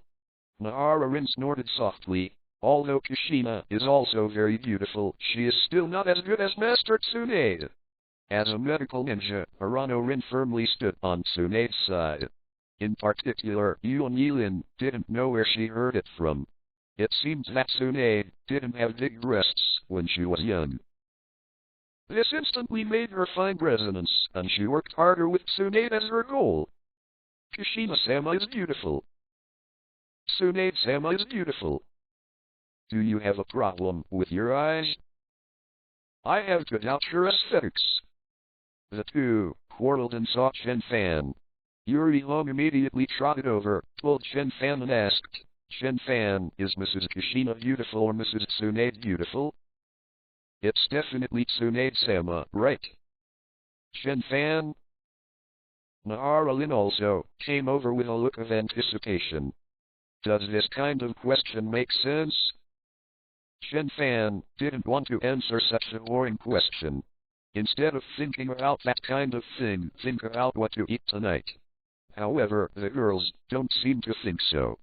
Naara snorted softly. Although Kushina is also very beautiful, she is still not as good as Master Tsunade. As a medical ninja, Arano Rin firmly stood on Tsunade's side. In particular, Yuan Yilin didn't know where she heard it from. It seems that Tsunade didn't have big breasts when she was young. This instantly made her find resonance, and she worked harder with Tsunade as her goal. Kushina-sama is beautiful. Tsunade-sama is beautiful. Do you have a problem with your eyes? I have to doubt your aesthetics. The two quarreled and saw Chen Fan. Yuri Long immediately trotted over, pulled Chen Fan and asked, Chen Fan, is Mrs. Kushina beautiful or Mrs. Tsunade beautiful? It's definitely Tsunade-sama, right? Chen Fan? Naara Lin also came over with a look of anticipation. Does this kind of question make sense? Chen Fan didn't want to answer such a boring question. Instead of thinking about that kind of thing, think about what to eat tonight. However, the girls don't seem to think so.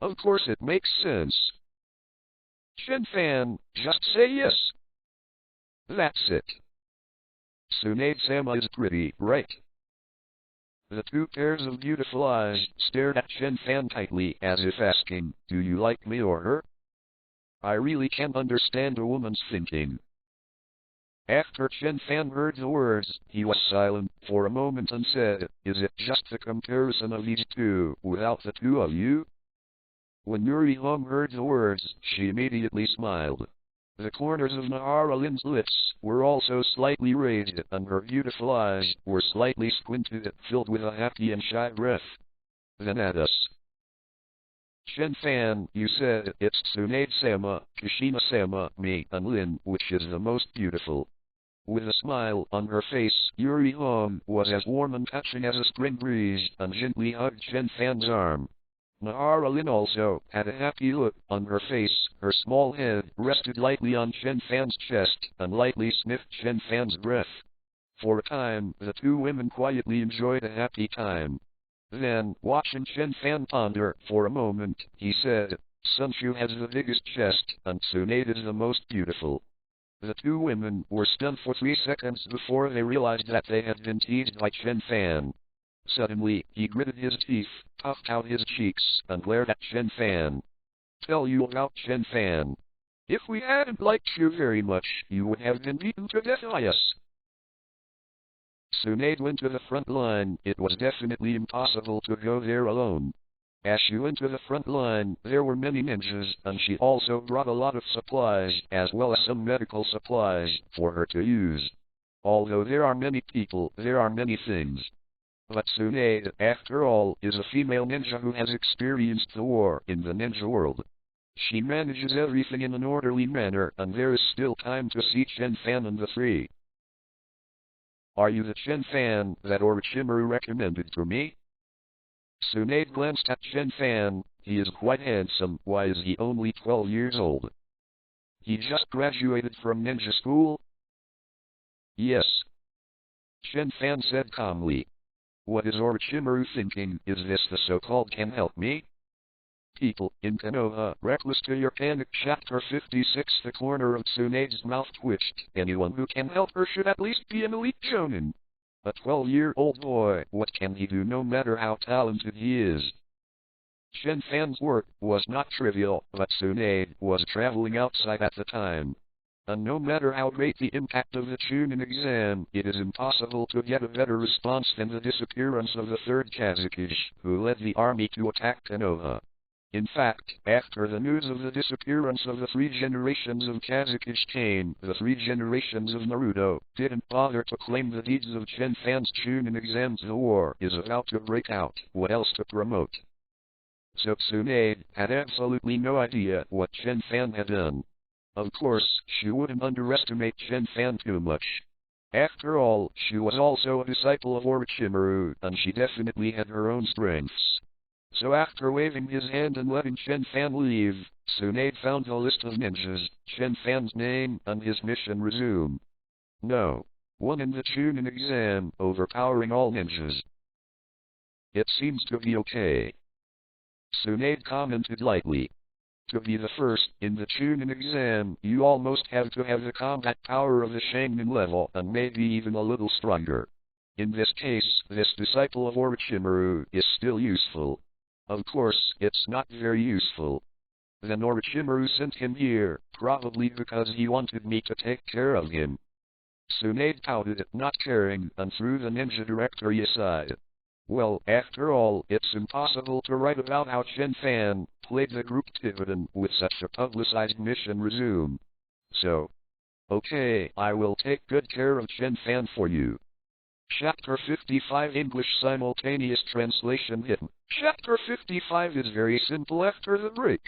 Of course it makes sense. Chen Fan, just say yes. That's it. Tsunade-sama is pretty, right? The two pairs of beautiful eyes stared at Chen Fan tightly as if asking, do you like me or her? I really can't understand a woman's thinking. After Chen Fan heard the words, he was silent for a moment and said, is it just the comparison of these two, without the two of you? When Yuri Long heard the words, she immediately smiled. The corners of Naara Lin's lips were also slightly raised, and her beautiful eyes were slightly squinted, filled with a happy and shy breath. Then at us. Chen Fan, you said it's Tsunade-sama, Kushina-sama, me, and Lin, which is the most beautiful. With a smile on her face, Yuri Long was as warm and touching as a spring breeze, and gently hugged Chen Fan's arm. Naara Lin also had a happy look on her face. Her small head rested lightly on Chen Fan's chest, and lightly sniffed Chen Fan's breath. For a time, the two women quietly enjoyed a happy time. Then, watching Chen Fan ponder for a moment, he said, Sunshu has the biggest chest, and Tsunade is the most beautiful. The two women were stunned for 3 seconds before they realized that they had been teased by Chen Fan. Suddenly, he gritted his teeth, puffed out his cheeks, and glared at Chen Fan. Tell you about Chen Fan. If we hadn't liked you very much, you would have been beaten to death by us. Tsunade went to the front line. It was definitely impossible to go there alone. As she went to the front line, there were many ninjas, and she also brought a lot of supplies, as well as some medical supplies, for her to use. Although there are many people, there are many things. But Tsunade, after all, is a female ninja who has experienced the war in the ninja world. She manages everything in an orderly manner, and there is still time to see Chen Fan and the three. Are you the Chen Fan that Orochimaru recommended to me? Tsunade glanced at Chen Fan. He is quite handsome. Why is he only 12 years old? He just graduated from ninja school? Yes. Chen Fan said calmly. What is Orochimaru thinking? Is this the so-called can help me? People in Konoha Reckless to your panic. Chapter 56. The corner of Tsunade's mouth twitched. Anyone who can help her should at least be an elite shonen. A 12-year-old boy, what can he do no matter how talented he is? Chen Fan's work was not trivial, but Tsunade was traveling outside at the time. And no matter how great the impact of the Chunin exam, it is impossible to get a better response than the disappearance of the third Kazekage, who led the army to attack Konoha. In fact, after the news of the disappearance of the 3 generations of Kazekage came, the 3 generations of Naruto didn't bother to claim the deeds of Chen Fan's Chunin exams. The war is about to break out. What else to promote? So Tsunade had absolutely no idea what Chen Fan had done. Of course, she wouldn't underestimate Chen Fan too much. After all, she was also a disciple of Orochimaru, and she definitely had her own strengths. So after waving his hand and letting Chen Fan leave, Tsunade found a list of ninjas, Chen Fan's name, and his mission resume. No. One in the Chunin exam, overpowering all ninjas. It seems to be okay. Tsunade commented lightly. To be the first in the Chunin exam, you almost have to have the combat power of the Shaman level, and maybe even a little stronger. In this case, this disciple of Orochimaru is still useful. Of course, it's not very useful. Then Orochimaru sent him here, probably because he wanted me to take care of him. Tsunade pouted at not caring and threw the ninja directory aside. Well, after all, it's impossible to write about how Chen Fan played the group dividend with such a publicized mission resume. So, okay, I will take good care of Chen Fan for you. Chapter 55 English Simultaneous Translation Hidden. Chapter 55 is very simple after the break.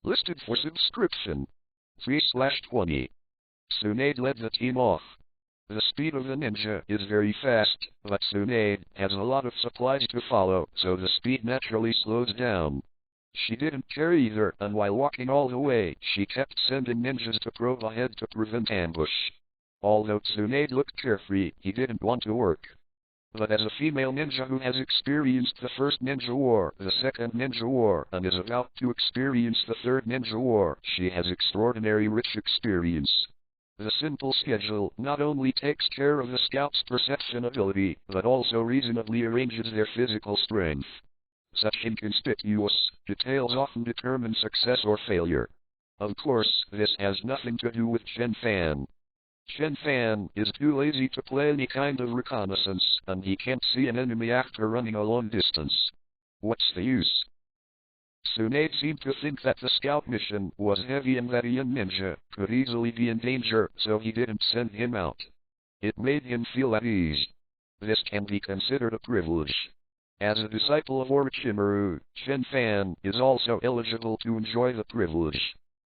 Listed for subscription. 3/20. Tsunade led the team off. The speed of the ninja is very fast, but Tsunade has a lot of supplies to follow, so the speed naturally slows down. She didn't care either, and while walking all the way, she kept sending ninjas to probe ahead to prevent ambush. Although Tsunade looked carefree, he didn't want to work. But as a female ninja who has experienced the first ninja war, the second ninja war, and is about to experience the third ninja war, she has extraordinary rich experience. The simple schedule not only takes care of the scout's perception ability, but also reasonably arranges their physical strength. Such inconspicuous details often determine success or failure. Of course, this has nothing to do with Chen Fan. Chen Fan is too lazy to play any kind of reconnaissance, and he can't see an enemy after running a long distance. What's the use? Tsunade seemed to think that the scout mission was heavy and that a young ninja could easily be in danger, so he didn't send him out. It made him feel at ease. This can be considered a privilege. As a disciple of Orochimaru, Chen Fan is also eligible to enjoy the privilege.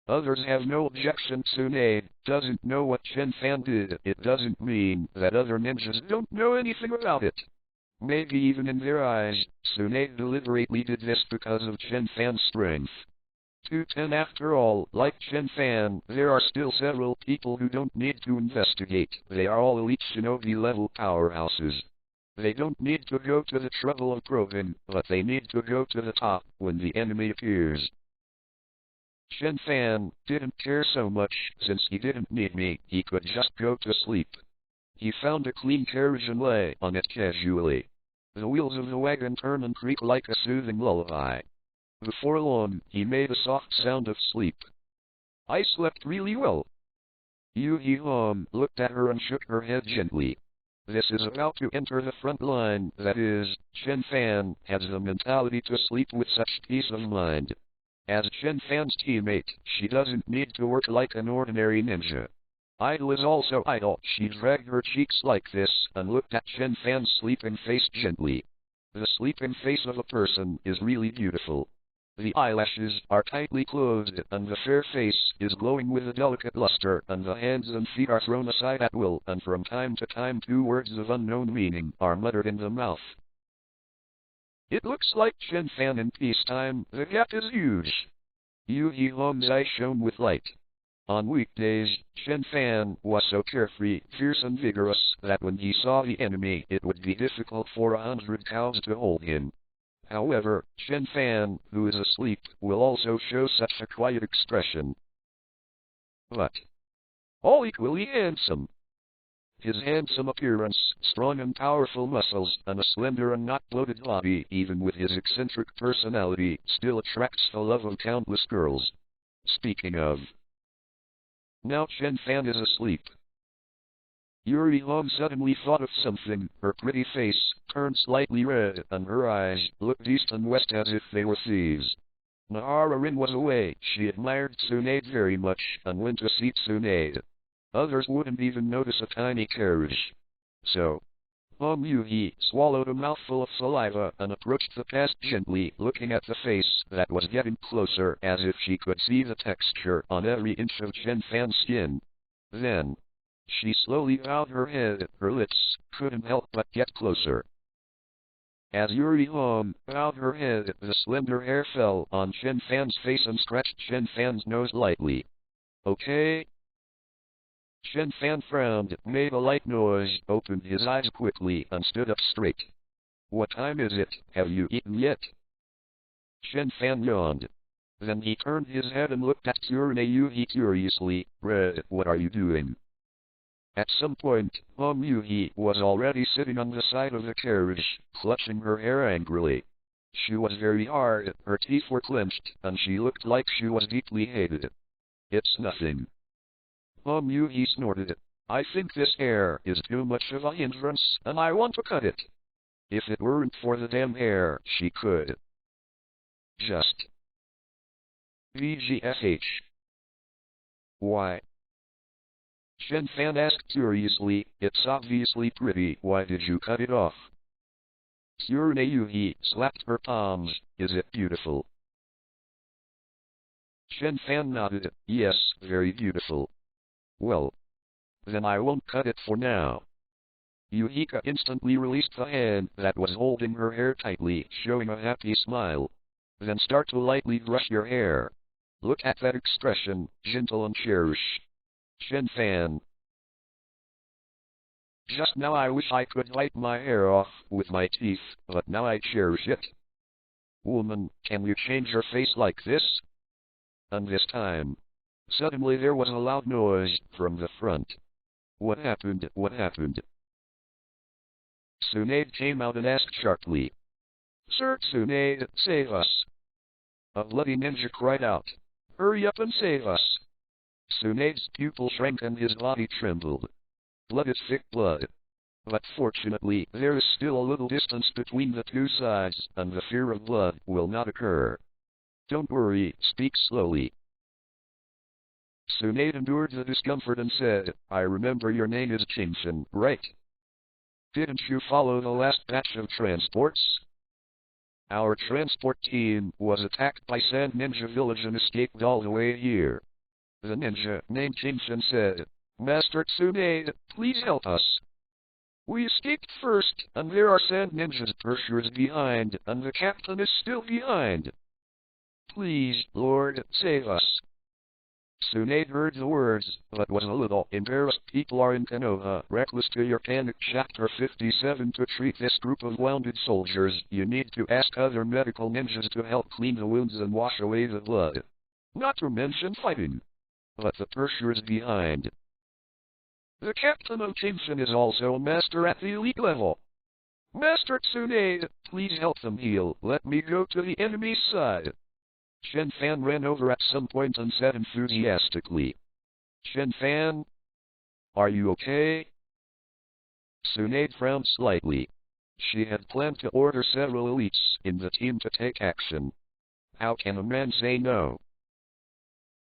Others have no objection. Tsunade doesn't know what Chen Fan did. It doesn't mean that other ninjas don't know anything about it. Maybe even in their eyes, Tsunade deliberately did this because of Chen Fan's strength. 210 After all, like Chen Fan, there are still several people who don't need to investigate. They are all elite shinobi-level powerhouses. They don't need to go to the trouble of probing, but they need to go to the top when the enemy appears. Chen Fan didn't care so much, since he didn't need me, he could just go to sleep. He found a clean carriage and lay on it casually. The wheels of the wagon turn and creak like a soothing lullaby. Before long, he made a soft sound of sleep. I slept really well. Yu-Hi-Hong looked at her and shook her head gently. This is about to enter the front line, that is, Chen Fan has the mentality to sleep with such peace of mind. As Chen Fan's teammate, she doesn't need to work like an ordinary ninja. Idle is also idle. She dragged her cheeks like this, and looked at Chen Fan's sleeping face gently. The sleeping face of a person is really beautiful. The eyelashes are tightly closed, and the fair face is glowing with a delicate luster, and the hands and feet are thrown aside at will, and from time to time 2 words of unknown meaning are muttered in the mouth. It looks like Chen Fan in peacetime. The gap is huge. Yu-Hi-Hong's eyes shone with light. On weekdays, Chen Fan was so carefree, fierce and vigorous, that when he saw the enemy it would be difficult for 100 cows to hold him. However, Chen Fan, who is asleep, will also show such a quiet expression. But all equally handsome. His handsome appearance, strong and powerful muscles, and a slender and not bloated body, even with his eccentric personality, still attracts the love of countless girls. Speaking of, now Chen Fan is asleep. Yu-Hi-Hong suddenly thought of something. Her pretty face turned slightly red, and her eyes looked east and west as if they were thieves. Nahara Rin was away. She admired Tsunade very much, and went to see Tsunade. Others wouldn't even notice a tiny carriage. So, Hong Yu-Hi swallowed a mouthful of saliva and approached the past gently, looking at the face that was getting closer as if she could see the texture on every inch of Chen Fan's skin. Then, She slowly bowed her head, her lips couldn't help but get closer. As Yuri Hong bowed her head, the slender hair fell on Chen Fan's face and scratched Chen Fan's nose lightly. Okay? Chen Fan frowned, made a light noise, opened his eyes quickly, and stood up straight. What time is it? Have you eaten yet? Chen Fan yawned. Then he turned his head and looked at Yuhi curiously. Red, what are you doing? At some point, Hong Yuhi was already sitting on the side of the carriage, clutching her hair angrily. She was very hard, her teeth were clenched, and she looked like she was deeply hated. It's nothing. Hong Yuhi snorted. I think this hair is too much of a hindrance, and I want to cut it. If it weren't for the damn hair, she could. Just. VGFH. Why? Chen Fan asked curiously, it's obviously pretty, why did you cut it off? Yuhi slapped her palms, is it beautiful? Chen Fan nodded, yes, very beautiful. Well, then I won't cut it for now. Yuhika instantly released the hand that was holding her hair tightly, showing a happy smile. Then start to lightly brush your hair. Look at that expression, gentle and cherish. Chen Fan. Just now I wish I could wipe my hair off with my teeth, but now I cherish it. Woman, can you change your face like this? And this time. Suddenly there was a loud noise from the front. What happened? What happened? Tsunade came out and asked sharply. Sir Tsunade, save us. A bloody ninja cried out. Hurry up and save us. Tsunade's pupil shrank and his body trembled. Blood is thick blood. But fortunately, there is still a little distance between the two sides, and the fear of blood will not occur. Don't worry, speak slowly. Tsunade endured the discomfort and said, I remember your name is Chen Fan, right? Didn't you follow the last batch of transports? Our transport team was attacked by Sand Ninja Village and escaped all the way here. The ninja, named Chen Fan, said, Master Tsunade, please help us. We escaped first, and there are Sand Ninja's pursuers behind, and the captain is still behind. Please, Lord, save us. Tsunade heard the words, but was a little embarrassed. People are in Konoha Reckless to your panic. Chapter 57. To treat this group of wounded soldiers, you need to ask other medical ninjas to help clean the wounds and wash away the blood. Not to mention fighting. But the pursuers behind. The captain of Chen Fan is also a master at the elite level. Master Tsunade, please help them heal. Let me go to the enemy's side. Chen Fan ran over at some point and said enthusiastically. Chen Fan? Are you okay? Tsunade frowned slightly. She had planned to order several elites in the team to take action. How can a man say no?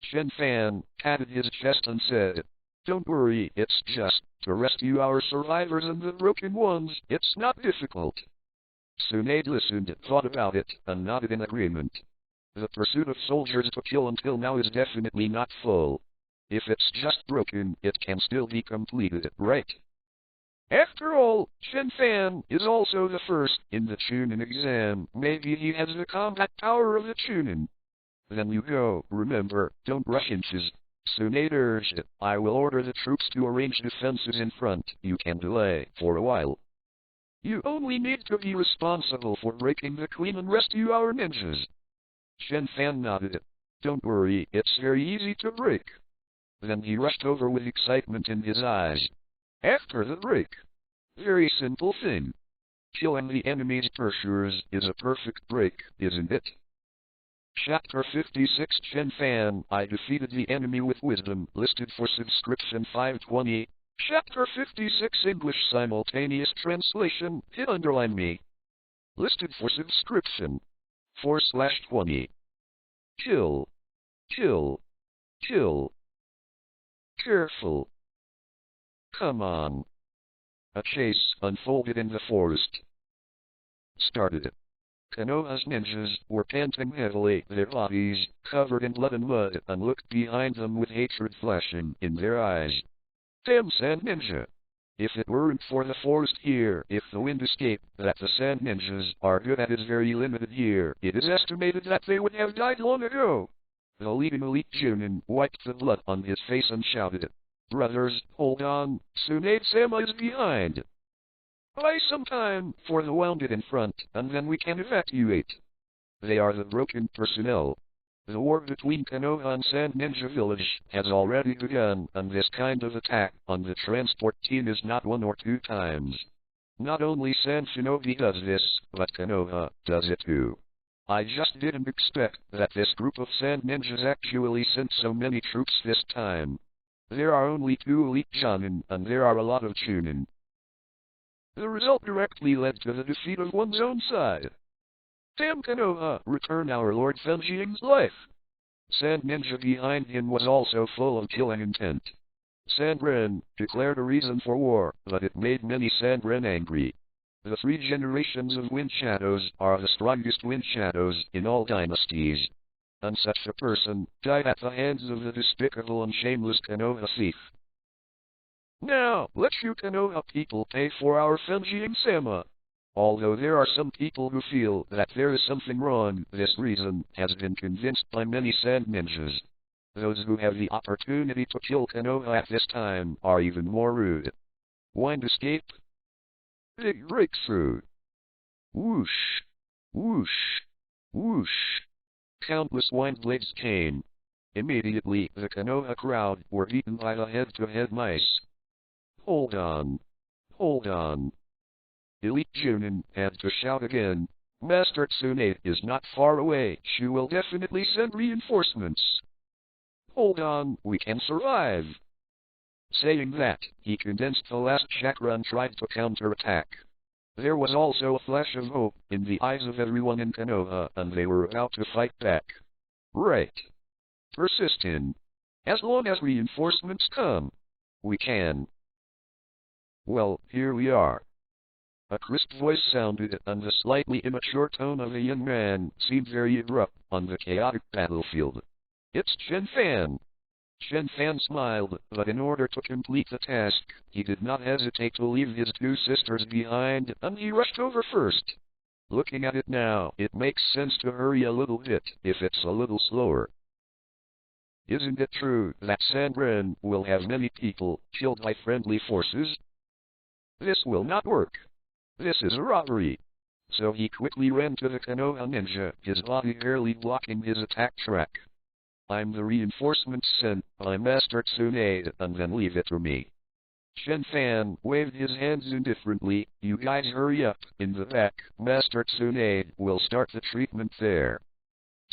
Chen Fan patted his chest and said, Don't worry, it's just to rescue our survivors and the broken ones. It's not difficult. Tsunade listened, thought about it, and nodded in agreement. The pursuit of soldiers to kill until now is definitely not full. If it's just broken, it can still be completed, right? After all, Chen Fan is also the first in the Chunin exam. Maybe he has the combat power of the Chunin. Then you go, remember, don't rush inches. Tsunade urged, I will order the troops to arrange defenses in front. You can delay for a while. You only need to be responsible for breaking the queen and rescue our ninjas. Chen Fan nodded. Don't worry, it's very easy to break. Then he rushed over with excitement in his eyes. After the break. Very simple thing. Killing the enemy's pursuers is a perfect break, isn't it? Chapter 56. Chen Fan, I defeated the enemy with wisdom, listed for subscription 520. Chapter 56. English simultaneous translation, hit underline me. Listed for subscription 4/20. Kill. Kill. Kill. Careful. Come on. A chase unfolded in the forest. Started. Konoha's ninjas were panting heavily, their bodies covered in blood and mud, and looked behind them with hatred flashing in their eyes. Damn Sand Ninja. If it weren't for the forest here, if the wind escape that the Sand Ninjas are good at is very limited here, it is estimated that they would have died long ago. The leading elite Junin wiped the blood on his face and shouted, "Brothers, hold on, Tsunade-sama is behind. Buy some time for the wounded in front, and then we can evacuate." They are the broken personnel. The war between Konoha and Sand Ninja Village has already begun, and this kind of attack on the transport team is not one or two times. Not only Sand Shinobi does this, but Konoha does it too. I just didn't expect that this group of Sand Ninjas actually sent so many troops this time. There are only 2 elite Jonin, and there are a lot of Chunin. The result directly led to the defeat of one's own side. Damn Konoha, return our Lord Fenjing's life. Sand Ninja behind him was also full of killing intent. Sandren declared a reason for war, but it made many Sandren angry. The 3 generations of Wind Shadows are the strongest Wind Shadows in all dynasties. And such a person died at the hands of the despicable and shameless Konoha thief. Now, let you Konoha people pay for our Fenjing-sama. Although there are some people who feel that there is something wrong, this reason has been convinced by many Sand Ninjas. Those who have the opportunity to kill Konoha at this time are even more rude. Wind escape. Big breakthrough. Whoosh. Whoosh. Whoosh. Countless wind blades came. Immediately, the Konoha crowd were beaten by the head-to-head mice. Hold on. Hold on. Elite Junin had to shout again. Master Tsunade is not far away. She will definitely send reinforcements. Hold on, we can survive. Saying that, he condensed the last chakra and tried to counterattack. There was also a flash of hope in the eyes of everyone in Konoha, and they were about to fight back. Right. Persist in. As long as reinforcements come, we can. Well, here we are. A crisp voice sounded, and the slightly immature tone of a young man seemed very abrupt on the chaotic battlefield. It's Chen Fan. Chen Fan smiled, but in order to complete the task, he did not hesitate to leave his 2 sisters behind, and he rushed over first. Looking at it now, it makes sense to hurry a little bit, if it's a little slower. Isn't it true that Sandren will have many people killed by friendly forces? This will not work. This is a robbery. So he quickly ran to the Konoha ninja, his body barely blocking his attack track. I'm the reinforcements sent by Master Tsunade, and then leave it to me. Chen Fan waved his hands indifferently. You guys hurry up, in the back. Master Tsunade will start the treatment there.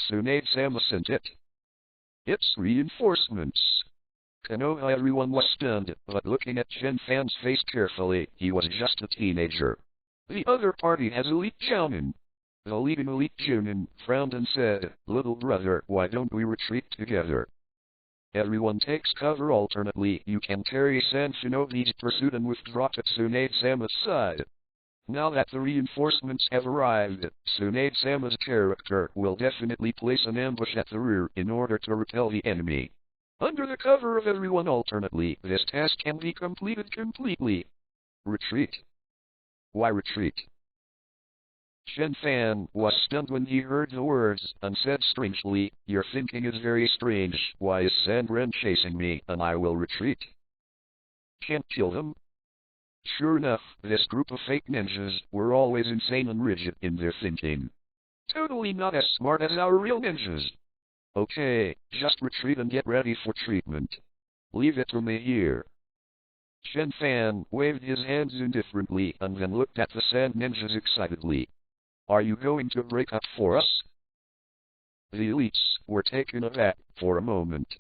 Tsunade-sama sent it. It's reinforcements. Konoha everyone was stunned, but looking at Chen Fan's face carefully, he was just a teenager. The other party has elite Jounin. The leading elite Junin frowned and said, Little brother, why don't we retreat together? Everyone takes cover alternately. You can carry Sand Shinobi's pursuit and withdraw to Tsunade-sama's side. Now that the reinforcements have arrived, Tsunade-sama's character will definitely place an ambush at the rear in order to repel the enemy. Under the cover of everyone alternately, this task can be completed completely. Retreat. Why retreat? Chen Fan was stunned when he heard the words, and said strangely, Your thinking is very strange. Why is Sandren chasing me, and I will retreat? Can't kill them? Sure enough, this group of fake ninjas were always insane and rigid in their thinking. Totally not as smart as our real ninjas. Okay, just retreat and get ready for treatment. Leave it to me here. Chen Fan waved his hands indifferently and then looked at the Sand Ninjas excitedly. Are you going to break up for us? The elites were taken aback for a moment.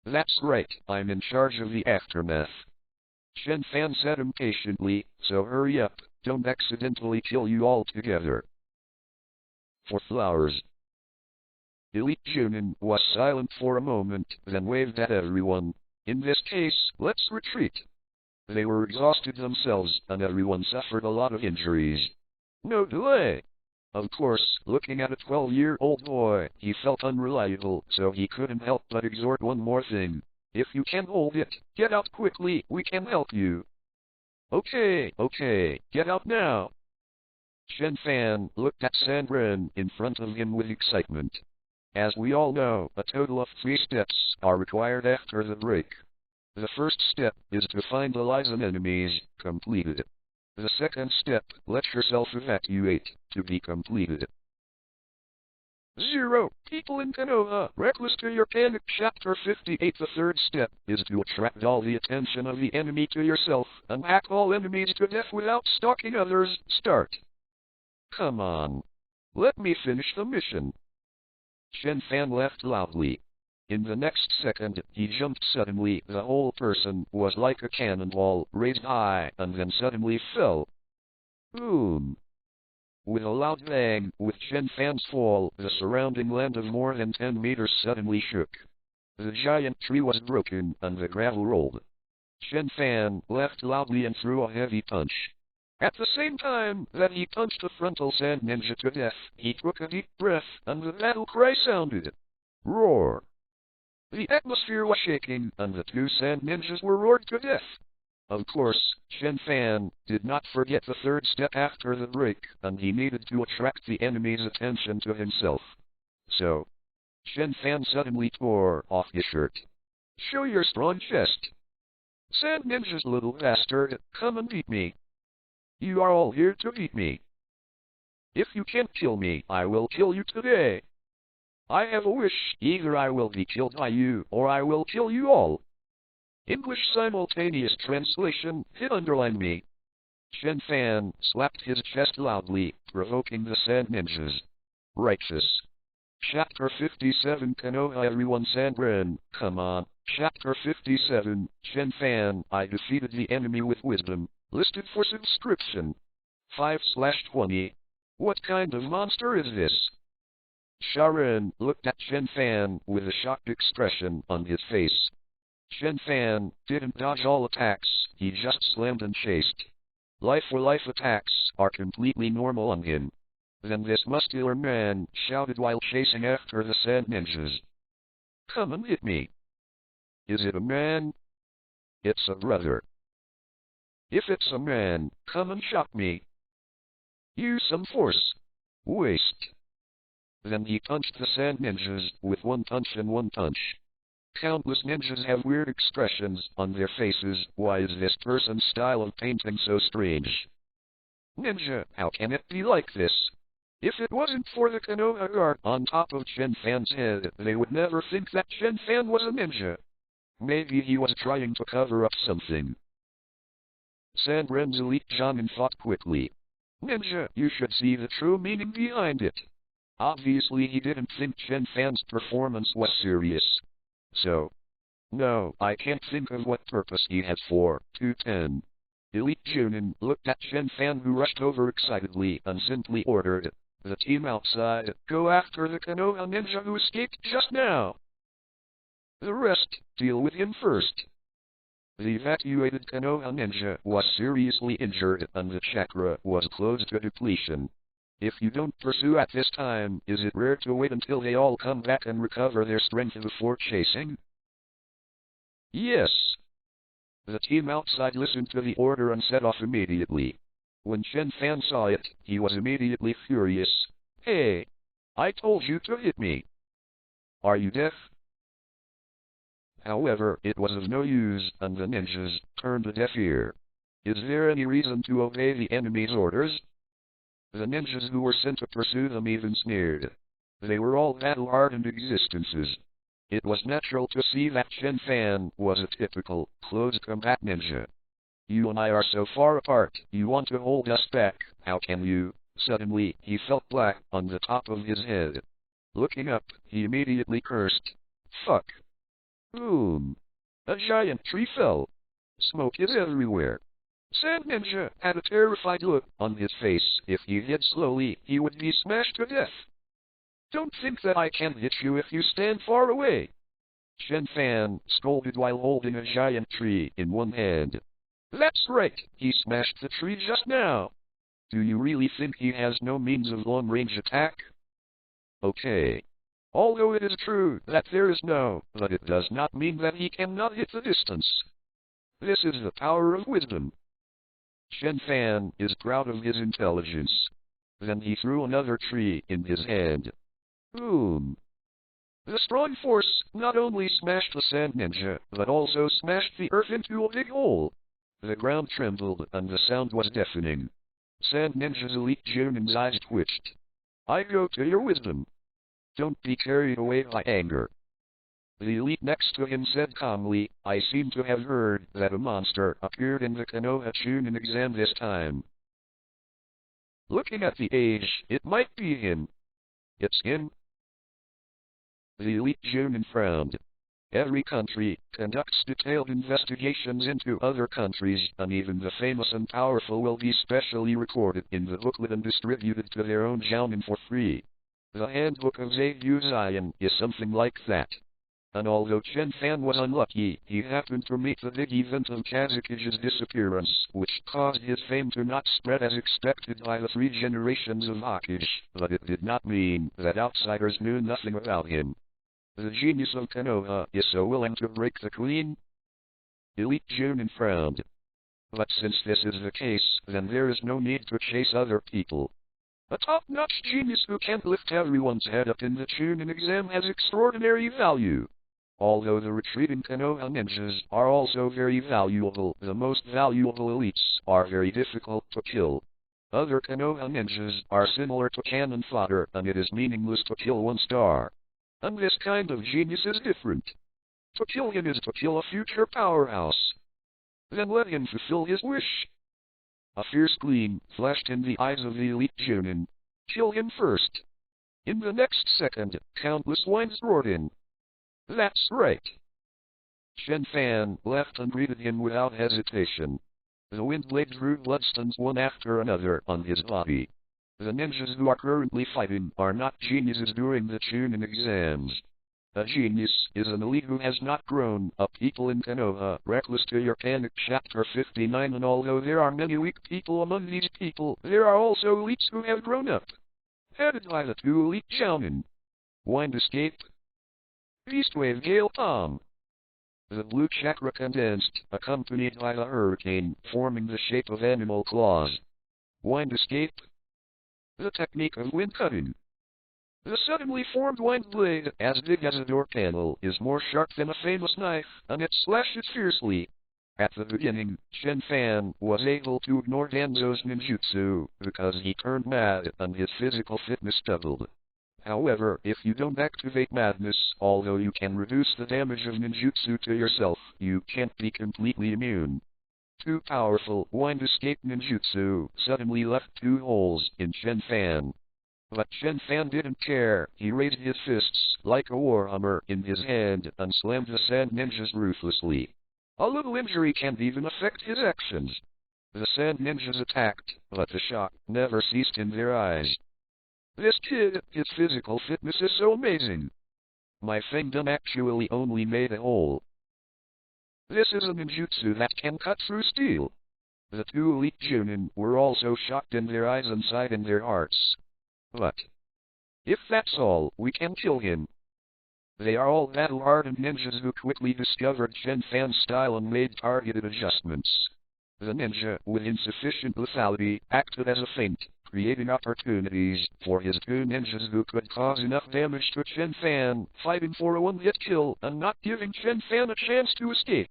That's right, I'm in charge of the aftermath. Chen Fan said impatiently, so hurry up, don't accidentally kill you all together. For flowers. Elite Junin was silent for a moment, then waved at everyone. In this case, let's retreat. They were exhausted themselves, and everyone suffered a lot of injuries. No delay. Of course, looking at a 12-year-old boy, he felt unreliable, so he couldn't help but exhort one more thing. If you can hold it, get out quickly, we can help you. Okay, get out now. Chen Fan looked at Sandren in front of him with excitement. As we all know, a total of 3 steps are required after the break. The first step is to find allies and enemies, completed. The second step, let yourself evacuate, to be completed. 0. People in Konoha Reckless to your panic. Chapter 58. The third step is to attract all the attention of the enemy to yourself, and hack all enemies to death without stalking others. Start. Come on. Let me finish the mission. Chen Fan laughed loudly. In the next second, he jumped suddenly. The whole person was like a cannonball, raised high, and then suddenly fell. Boom. With a loud bang, with Chen Fan's fall, the surrounding land of more than 10 meters suddenly shook. The giant tree was broken, and the gravel rolled. Chen Fan laughed loudly and threw a heavy punch. At the same time that he punched the frontal sand ninja to death, he took a deep breath, and the battle cry sounded. Roar! The atmosphere was shaking, and the 2 sand ninjas were roared to death. Of course, Chen Fan did not forget the third step after the break, and he needed to attract the enemy's attention to himself. So, Chen Fan suddenly tore off his shirt. Show your strong chest. Sand ninjas, little bastard, come and beat me. You are all here to beat me. If you can't kill me, I will kill you today. I have a wish, either I will be killed by you, or I will kill you all. English simultaneous translation, hit underline me. Chen Fan slapped his chest loudly, provoking the sand ninjas. Righteous. Chapter 57. Konoha everyone Sandren, come on. Chapter 57. Chen Fan, I defeated the enemy with wisdom. Listed for subscription. 5/20. What kind of monster is this? Sharon looked at Chen Fan with a shocked expression on his face. Chen Fan didn't dodge all attacks, he just slammed and chased. Life-for-life attacks are completely normal on him. Then this muscular man shouted while chasing after the sand ninjas. Come and hit me. Is it a man? It's a brother. If it's a man, come and shock me. Use some force. Waste. Then he punched the sand ninjas with one punch and one punch. Countless ninjas have weird expressions on their faces. Why is this person's style of painting so strange? Ninja, how can it be like this? If it wasn't for the Konoha guard on top of Chen Fan's head, they would never think that Chen Fan was a ninja. Maybe he was trying to cover up something. Sandren's elite shaman thought quickly. Ninja, you should see the true meaning behind it. Obviously he didn't think Chen Fan's performance was serious. So, no, I can't think of what purpose he has for. 210. Elite Junin looked at Chen Fan, who rushed over excitedly and simply ordered, the team outside, go after the Konoha ninja who escaped just now. The rest, deal with him first. The evacuated Konoha ninja was seriously injured and the chakra was close to depletion. If you don't pursue at this time, is it rare to wait until they all come back and recover their strength before chasing? Yes. The team outside listened to the order and set off immediately. When Chen Fan saw it, he was immediately furious. Hey! I told you to hit me. Are you deaf? However, it was of no use, and the ninjas turned a deaf ear. Is there any reason to obey the enemy's orders? The ninjas who were sent to pursue them even sneered. They were all battle-hardened existences. It was natural to see that Chen Fan was a typical, close combat ninja. You and I are so far apart, you want to hold us back, how can you? Suddenly, he felt black on the top of his head. Looking up, he immediately cursed. Fuck. Boom. A giant tree fell. Smoke is everywhere. Sand Ninja had a terrified look on his face. If he hit slowly, he would be smashed to death. Don't think that I can hit you if you stand far away. Chen Fan scolded while holding a giant tree in one hand. That's right, he smashed the tree just now. Do you really think he has no means of long-range attack? Okay. Although it is true that there is no, but it does not mean that he cannot hit the distance. This is the power of wisdom. Chen Fan is proud of his intelligence. Then he threw another tree in his hand. Boom! The strong force not only smashed the sand ninja, but also smashed the earth into a big hole. The ground trembled and the sound was deafening. Sand Ninja's elite Junin's eyes twitched. I go to your wisdom. Don't be carried away by anger. The elite next to him said calmly, I seem to have heard that a monster appeared in the Konoha Chunin exam this time. Looking at the age, it might be him. It's him. The elite Junin frowned. Every country conducts detailed investigations into other countries, and even the famous and powerful will be specially recorded in the booklet and distributed to their own jounin for free. The Handbook of Zayu Zion is something like that. And although Chen Fan was unlucky, he happened to meet the big event of Kazuki's disappearance, which caused his fame to not spread as expected by the 3 generations of Hokage, but it did not mean that outsiders knew nothing about him. The genius of Konoha is so willing to break the queen? Elite Junin frowned. But since this is the case, then there is no need to chase other people. A top-notch genius who can lift everyone's head up in the Chunin exam has extraordinary value. Although the retreating Konoha ninjas are also very valuable, the most valuable elites are very difficult to kill. Other Konoha ninjas are similar to cannon fodder, and it is meaningless to kill 1 star. And this kind of genius is different. To kill him is to kill a future powerhouse. Then let him fulfill his wish. A fierce gleam flashed in the eyes of the elite Junin. Kill him first. In the next second, countless lines roared in. That's right. Chen Fan laughed and greeted him without hesitation. The wind blade drew bloodstones one after another on his body. The ninjas who are currently fighting are not geniuses during the Chunin exams. A genius is an elite who has not grown up. People in Konoha Reckless to your panic chapter 59. And although there are many weak people among these people, there are also elites who have grown up. Headed by the 2 elite Jounin. Wind escape. Beastwave Gale Palm. The blue chakra condensed, accompanied by a hurricane, forming the shape of animal claws. Wind escape. The technique of wind cutting. The suddenly formed wind blade, as big as a door panel, is more sharp than a famous knife, and it slashes fiercely. At the beginning, Chen Fan was able to ignore Danzo's ninjutsu, because he turned mad and his physical fitness doubled. However, if you don't activate madness, although you can reduce the damage of ninjutsu to yourself, you can't be completely immune. 2 powerful wind escape ninjutsu suddenly left 2 holes in Chen Fan. But Chen Fan didn't care. He raised his fists like a warhammer in his hand and slammed the sand ninjas ruthlessly. A little injury can't even affect his actions. The sand ninjas attacked, but the shock never ceased in their eyes. This kid, his physical fitness is so amazing. My Fengdom actually only made a hole. This is a ninjutsu that can cut through steel. The 2 elite Junin were also shocked in their eyes and sighed in their hearts. But if that's all, we can kill him. They are all battle-hardened ninjas who quickly discovered Chen Fan's style and made targeted adjustments. The ninja, with insufficient lethality, acted as a feint, creating opportunities for his 2 ninjas who could cause enough damage to Chen Fan, fighting for a 1-hit kill and not giving Chen Fan a chance to escape.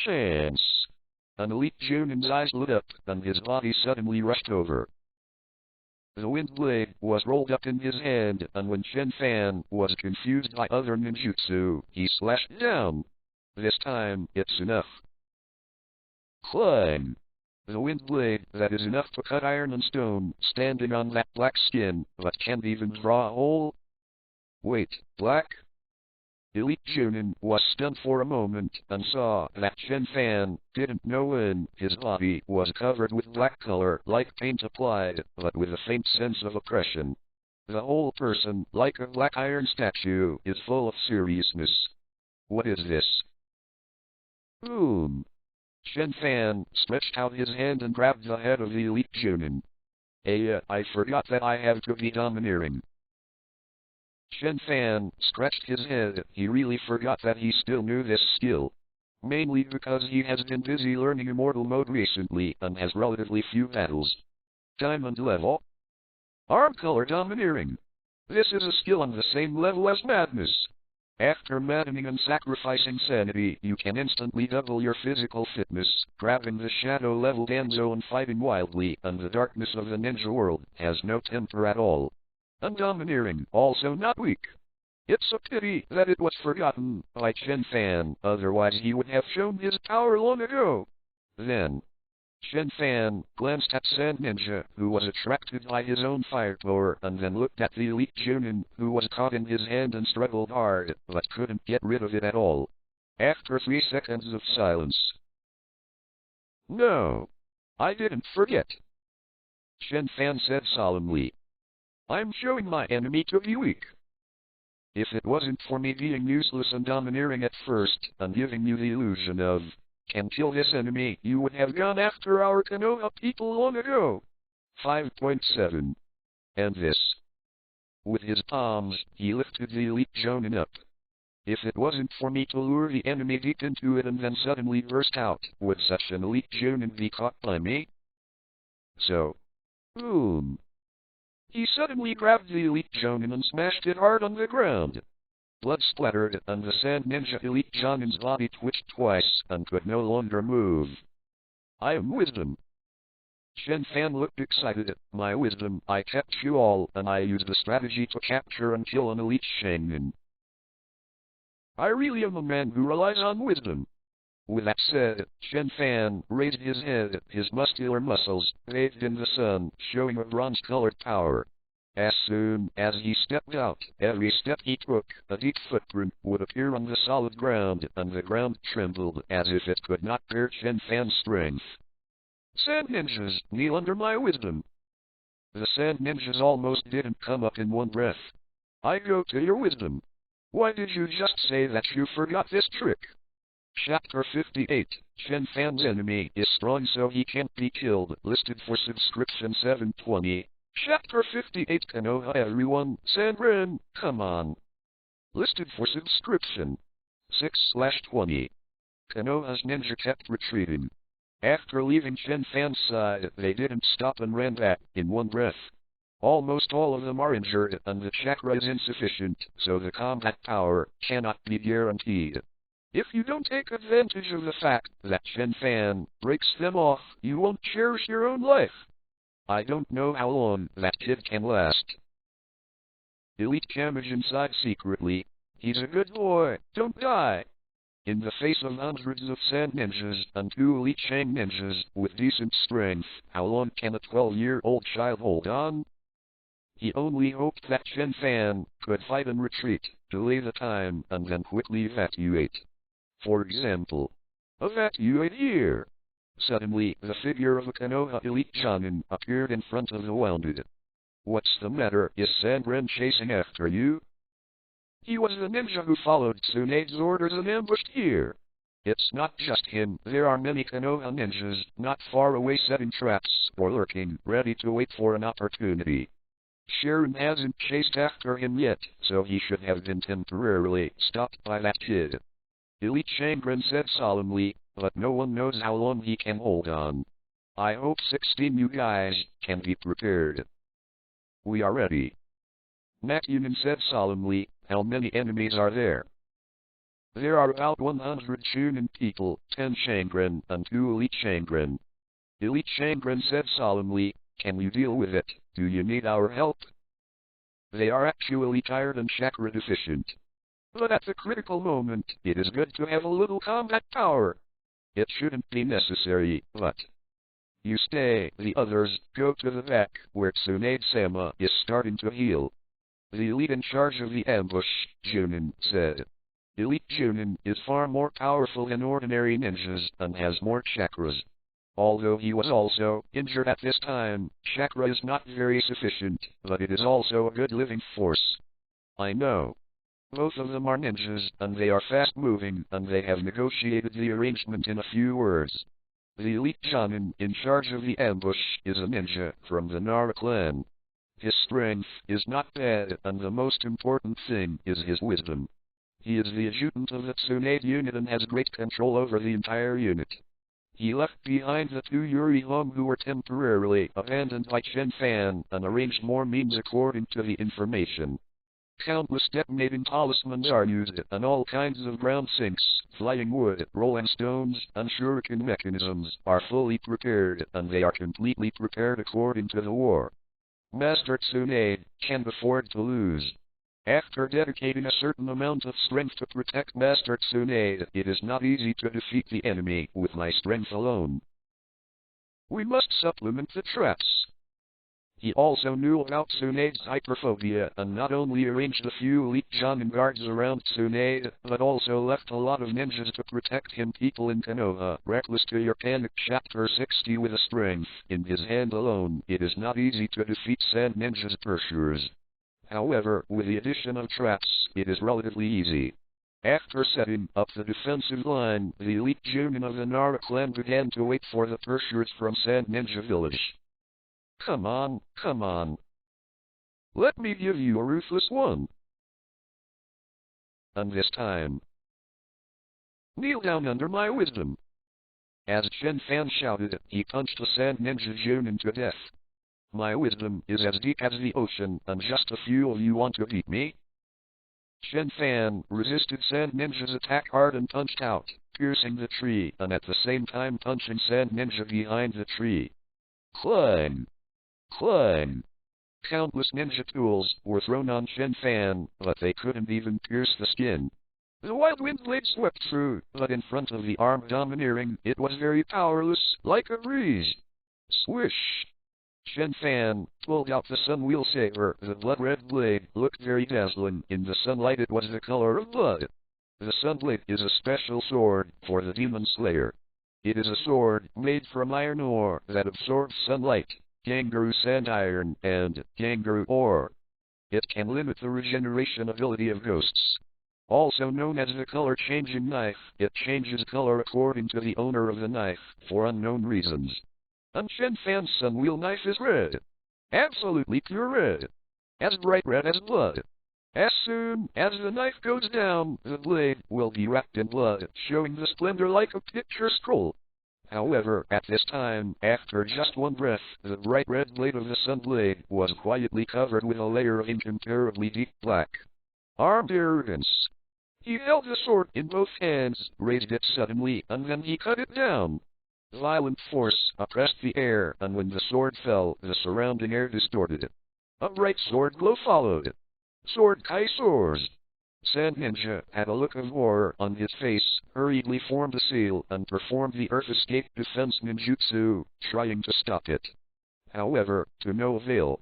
Chance. An elite Junin's eyes lit up, and his body suddenly rushed over. The wind blade was rolled up in his hand, and when Chen Fan was confused by other ninjutsu, he slashed down. This time, it's enough. Climb. The wind blade that is enough to cut iron and stone, standing on that black skin, but can't even draw a hole. Wait, black? Elite Junin was stunned for a moment and saw that Chen Fan didn't know when his body was covered with black color like paint applied, but with a faint sense of oppression. The whole person, like a black iron statue, is full of seriousness. What is this? Boom. Chen Fan stretched out his hand and grabbed the head of the elite Junin. I forgot that I have to be domineering. Chen Fan scratched his head. He really forgot that he still knew this skill. Mainly because he has been busy learning Immortal Mode recently and has relatively few battles. Diamond level. Arm color domineering. This is a skill on the same level as madness. After maddening and sacrificing sanity, you can instantly double your physical fitness, grabbing the shadow level Danzo and fighting wildly, and the darkness of the ninja world has no temper at all. And domineering, also not weak. It's a pity that it was forgotten by Chen Fan, otherwise he would have shown his power long ago. Then, Chen Fan glanced at Sand Ninja, who was attracted by his own fire power, and then looked at the elite Junin, who was caught in his hand and struggled hard, but couldn't get rid of it at all. After 3 seconds of silence. No, I didn't forget, Chen Fan said solemnly. I'm showing my enemy to be weak. If it wasn't for me being useless and domineering at first, and giving you the illusion of, can kill this enemy, you would have gone after our Konoha people long ago. 5.7. And this. With his palms, he lifted the elite Jonin up. If it wasn't for me to lure the enemy deep into it and then suddenly burst out, would such an elite Jonin be caught by me? So. Boom. He suddenly grabbed the elite Jonin and smashed it hard on the ground. Blood splattered, and the Sand Ninja Elite Jonin's body twitched twice, and could no longer move. I am wisdom. Chen Fan looked excited. My wisdom, I kept you all, and I used the strategy to capture and kill an elite Shaman. I really am a man who relies on wisdom. With that said, Chen Fan raised his head, his muscular muscles bathed in the sun, showing a bronze-colored power. As soon as he stepped out, every step he took, a deep footprint would appear on the solid ground, and the ground trembled as if it could not bear Chen Fan's strength. Sand Ninjas, kneel under my wisdom. The Sand Ninjas almost didn't come up in one breath. I go to your wisdom. Why did you just say that you forgot this trick? Chapter 58, Chen Fan's enemy is strong so he can't be killed, listed for subscription 720. Chapter 58 Konoha everyone, Sandren, come on. Listed for subscription. 6/20. Konoha's ninja kept retreating. After leaving Chen Fan's side, they didn't stop and ran back, in one breath. Almost all of them are injured, and the chakra is insufficient, so the combat power cannot be guaranteed. If you don't take advantage of the fact that Chen Fan breaks them off, you won't cherish your own life. I don't know how long that kid can last. Elite Kamage inside secretly. He's a good boy, don't die. In the face of hundreds of Sand Ninjas and 2 elite Shang Ninjas with decent strength, how long can a 12-year-old child hold on? He only hoped that Chen Fan could fight and retreat, delay the time, and then quickly evacuate. For example, evacuate here. Suddenly, the figure of a Konoha elite Jonin appeared in front of the wounded. What's the matter? Is Sandren chasing after you? He was the ninja who followed Tsunade's orders and ambushed here. It's not just him, there are many Konoha ninjas not far away setting traps or lurking, ready to wait for an opportunity. Sharon hasn't chased after him yet, so he should have been temporarily stopped by that kid. Elite Shangren said solemnly, but no one knows how long he can hold on. I hope 16 you guys can be prepared. We are ready. Makunin said solemnly, how many enemies are there? There are about 100 Chunin people, 10 Shangren and 2 Elite Shangren. Elite Shangren said solemnly, can you deal with it? Do you need our help? They are actually tired and chakra deficient. But at the critical moment, it is good to have a little combat power. It shouldn't be necessary, but... You stay, the others go to the back, where Tsunade-sama is starting to heal. The elite in charge of the ambush, Junin, said. Elite Junin is far more powerful than ordinary ninjas and has more chakras. Although he was also injured at this time, chakra is not very sufficient, but it is also a good living force. I know. Both of them are ninjas, and they are fast-moving, and they have negotiated the arrangement in a few words. The elite Jonin in charge of the ambush is a ninja from the Nara clan. His strength is not bad, and the most important thing is his wisdom. He is the adjutant of the Tsunade unit and has great control over the entire unit. He left behind the two Yuri Home who were temporarily abandoned by Chen Fan and arranged more means according to the information. Countless detonating talismans are used, and all kinds of ground sinks, flying wood, rolling stones, and shuriken mechanisms are fully prepared, and they are completely prepared according to the war. Master Tsunade can't afford to lose. After dedicating a certain amount of strength to protect Master Tsunade, it is not easy to defeat the enemy with my strength alone. We must supplement the traps. He also knew about Tsunade's hyperphobia and not only arranged a few elite Jonin guards around Tsunade, but also left a lot of ninjas to protect him. People in Konoha Reckless to your panic. Chapter 60. With a strength in his hand alone, it is not easy to defeat Sand Ninja's pursuers. However, with the addition of traps, it is relatively easy. After setting up the defensive line, the elite Jonin of the Nara clan began to wait for the pursuers from Sand Ninja village. Come on, come on. Let me give you a ruthless one. And this time, kneel down under my wisdom. As Chen Fan shouted, he punched the Sand Ninja Jonin to death. My wisdom is as deep as the ocean, and just a few of you want to beat me? Chen Fan resisted Sand Ninja's attack hard and punched out, piercing the tree, and at the same time punching Sand Ninja behind the tree. Climb! Climb! Countless ninja tools were thrown on Chen Fan, but they couldn't even pierce the skin. The wild wind blade swept through, but in front of the arm domineering, it was very powerless, like a breeze. Swish! Chen Fan pulled out the sun wheel saber. The blood-red blade looked very dazzling. In the sunlight it was the color of blood. The sunblade is a special sword for the demon slayer. It is a sword made from iron ore that absorbs sunlight, kangaroo sand iron, and kangaroo ore. It can limit the regeneration ability of ghosts. Also known as the color-changing knife, it changes color according to the owner of the knife, for unknown reasons. And Chen Fan's sun wheel knife is red. Absolutely pure red. As bright red as blood. As soon as the knife goes down, the blade will be wrapped in blood, showing the splendor like a picture scroll. However, at this time, after just one breath, the bright red blade of the sun blade was quietly covered with a layer of incomparably deep black. Armed arrogance. He held the sword in both hands, raised it suddenly, and then he cut it down. Violent force oppressed the air, and when the sword fell, the surrounding air distorted it. A bright sword glow followed it. Sword Kai soars. Sand Ninja had a look of horror on his face, hurriedly formed a seal, and performed the Earth Escape Defense Ninjutsu, trying to stop it. However, to no avail.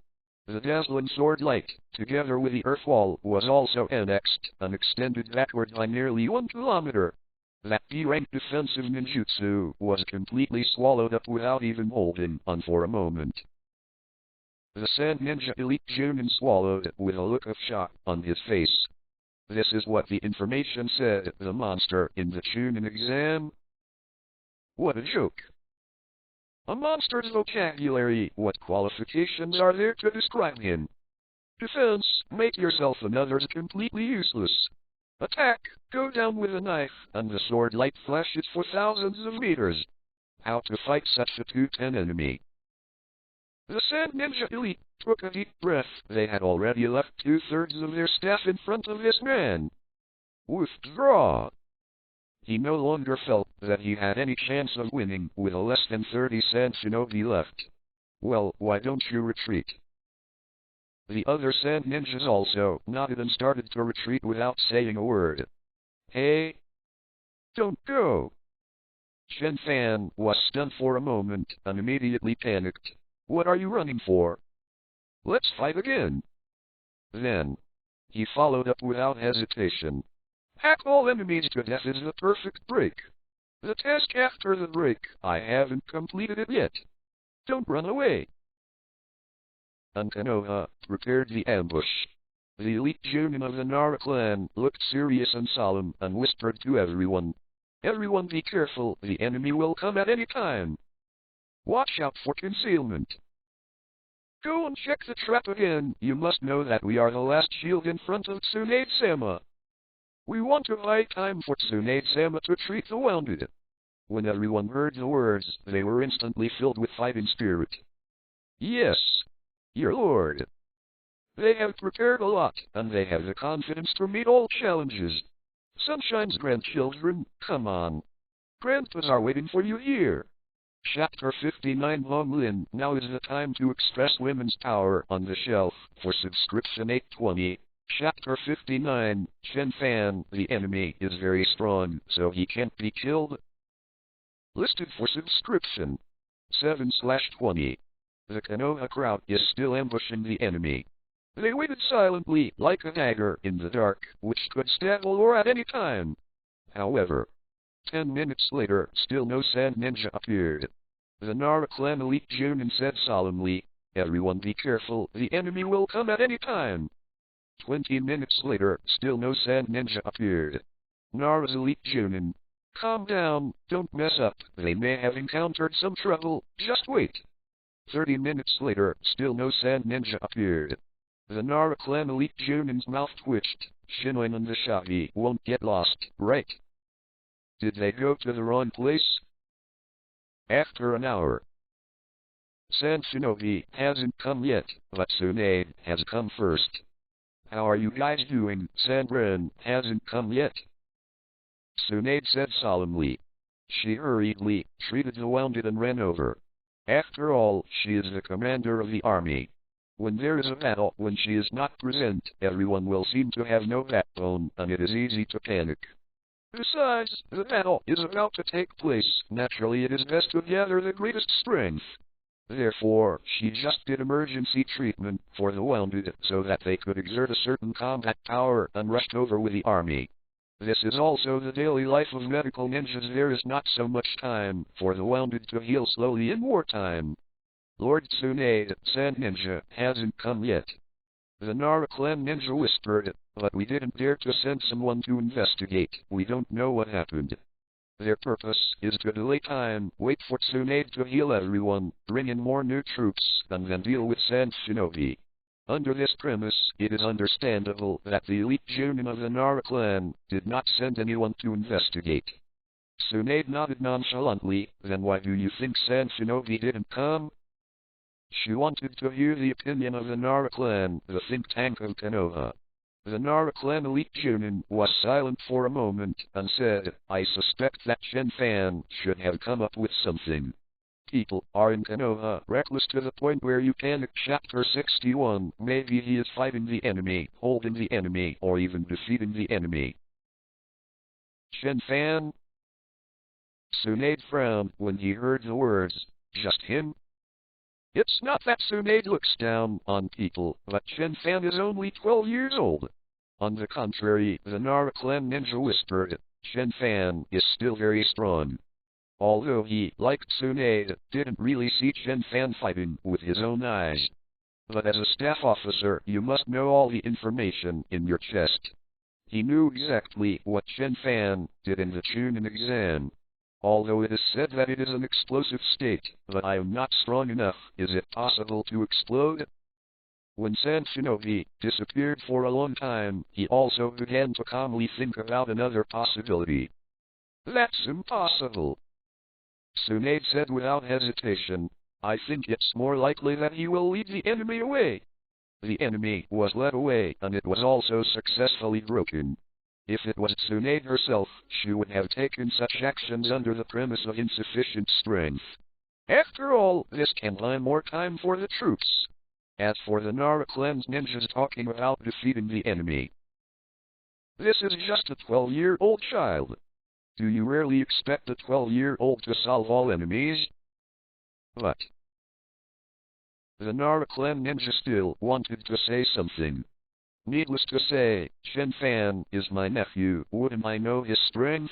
The dazzling sword light, together with the Earth Wall, was also annexed, and extended backward by nearly 1 kilometer. That B-rank defensive ninjutsu was completely swallowed up without even holding on for a moment. The Sand Ninja Elite Jonin swallowed it with a look of shock on his face. This is what the information said, the monster in the Chunin exam. What a joke. A monster's vocabulary, what qualifications are there to describe him? Defense, make yourself and others completely useless. Attack, go down with a knife, and the sword light flashes for thousands of meters. How to fight such a 2-10 enemy? The Sand Ninja Elite took a deep breath. They had already left 2/3 of their staff in front of this man. Withdraw! He no longer felt that he had any chance of winning with a less than 30 Sand Shinobi left. Well, why don't you retreat? The other Sand Ninjas also nodded and started to retreat without saying a word. Hey! Don't go! Chen Fan was stunned for a moment and immediately panicked. What are you running for? Let's fight again. Then, he followed up without hesitation. Hack all enemies to death is the perfect break. The task after the break, I haven't completed it yet. Don't run away. And Konoha prepared the ambush. The elite Jonin of the Nara clan looked serious and solemn and whispered to everyone. Everyone be careful, the enemy will come at any time. Watch out for concealment. Go and check the trap again. You must know that we are the last shield in front of Tsunade-sama. We want to buy time for Tsunade-sama to treat the wounded. When everyone heard the words, they were instantly filled with fighting spirit. Yes, your lord. They have prepared a lot, and they have the confidence to meet all challenges. Sunshine's grandchildren, come on. Grandpas are waiting for you here. Chapter 59 Lin. Now is the time to express women's power on the shelf for subscription 820. Chapter 59 Chen Fan. The enemy is very strong, so he can't be killed. Listed for subscription 7/20. The Konoha crowd is still ambushing the enemy. They waited silently, like a dagger in the dark, which could stab or at any time. However, 10 minutes later, still no Sand Ninja appeared. The Nara clan elite Junin said solemnly, "Everyone be careful, the enemy will come at any time." 20 minutes later, still no Sand Ninja appeared. Nara's elite Junin, "Calm down, don't mess up, they may have encountered some trouble, just wait." 30 minutes later, still no Sand Ninja appeared. The Nara clan elite Junin's mouth twitched. Shinlin and the Shaggy won't get lost, right? Did they go to the wrong place? After an hour. Sand Shinobi hasn't come yet, but Tsunade has come first. How are you guys doing? Sandren hasn't come yet. Tsunade said solemnly. She hurriedly treated the wounded and ran over. After all, she is the commander of the army. When there is a battle, when she is not present, everyone will seem to have no backbone, and it is easy to panic. Besides, the battle is about to take place. Naturally, it is best to gather the greatest strength. Therefore, she just did emergency treatment for the wounded so that they could exert a certain combat power and rushed over with the army. This is also the daily life of medical ninjas. There is not so much time for the wounded to heal slowly in wartime. Lord Tsunade, Sand Ninja, hasn't come yet. The Nara clan ninja whispered, but we didn't dare to send someone to investigate. We don't know what happened. Their purpose is to delay time, wait for Tsunade to heal everyone, bring in more new troops, and then deal with Sand Shinobi. Under this premise, it is understandable that the elite Junin of the Nara clan did not send anyone to investigate. Tsunade nodded nonchalantly. Then why do you think Sand Shinobi didn't come? She wanted to hear the opinion of the Nara clan, the think tank of Konoha. The Nara clan elite Junin was silent for a moment and said, I suspect that Chen Fan should have come up with something. People are in Konoha reckless to the point where you panic. Chapter 61. Maybe he is fighting the enemy, holding the enemy, or even defeating the enemy. Chen Fan? Tsunade frowned when he heard the words. Just him? It's not that Tsunade looks down on people, but Chen Fan is only 12 years old. On the contrary, the Nara clan ninja whispered, Chen Fan is still very strong. Although he, like Tsunade, didn't really see Chen Fan fighting with his own eyes. But as a staff officer, you must know all the information in your chest. He knew exactly what Chen Fan did in the Chunin exam. Although it is said that it is an explosive state, but I am not strong enough. Is it possible to explode? When Sand Shinobi disappeared for a long time, he also began to calmly think about another possibility. That's impossible. Tsunade said without hesitation, I think it's more likely that he will lead the enemy away. The enemy was led away, and it was also successfully broken. If it was Tsunade herself, she would have taken such actions under the premise of insufficient strength. After all, this can buy more time for the troops. As for the Nara clan's ninjas talking about defeating the enemy, this is just a 12-year-old child. Do you really expect a 12-year-old to solve all enemies? But the Nara clan ninja still wanted to say something. Needless to say, Chen Fan is my nephew. Wouldn't I know his strength?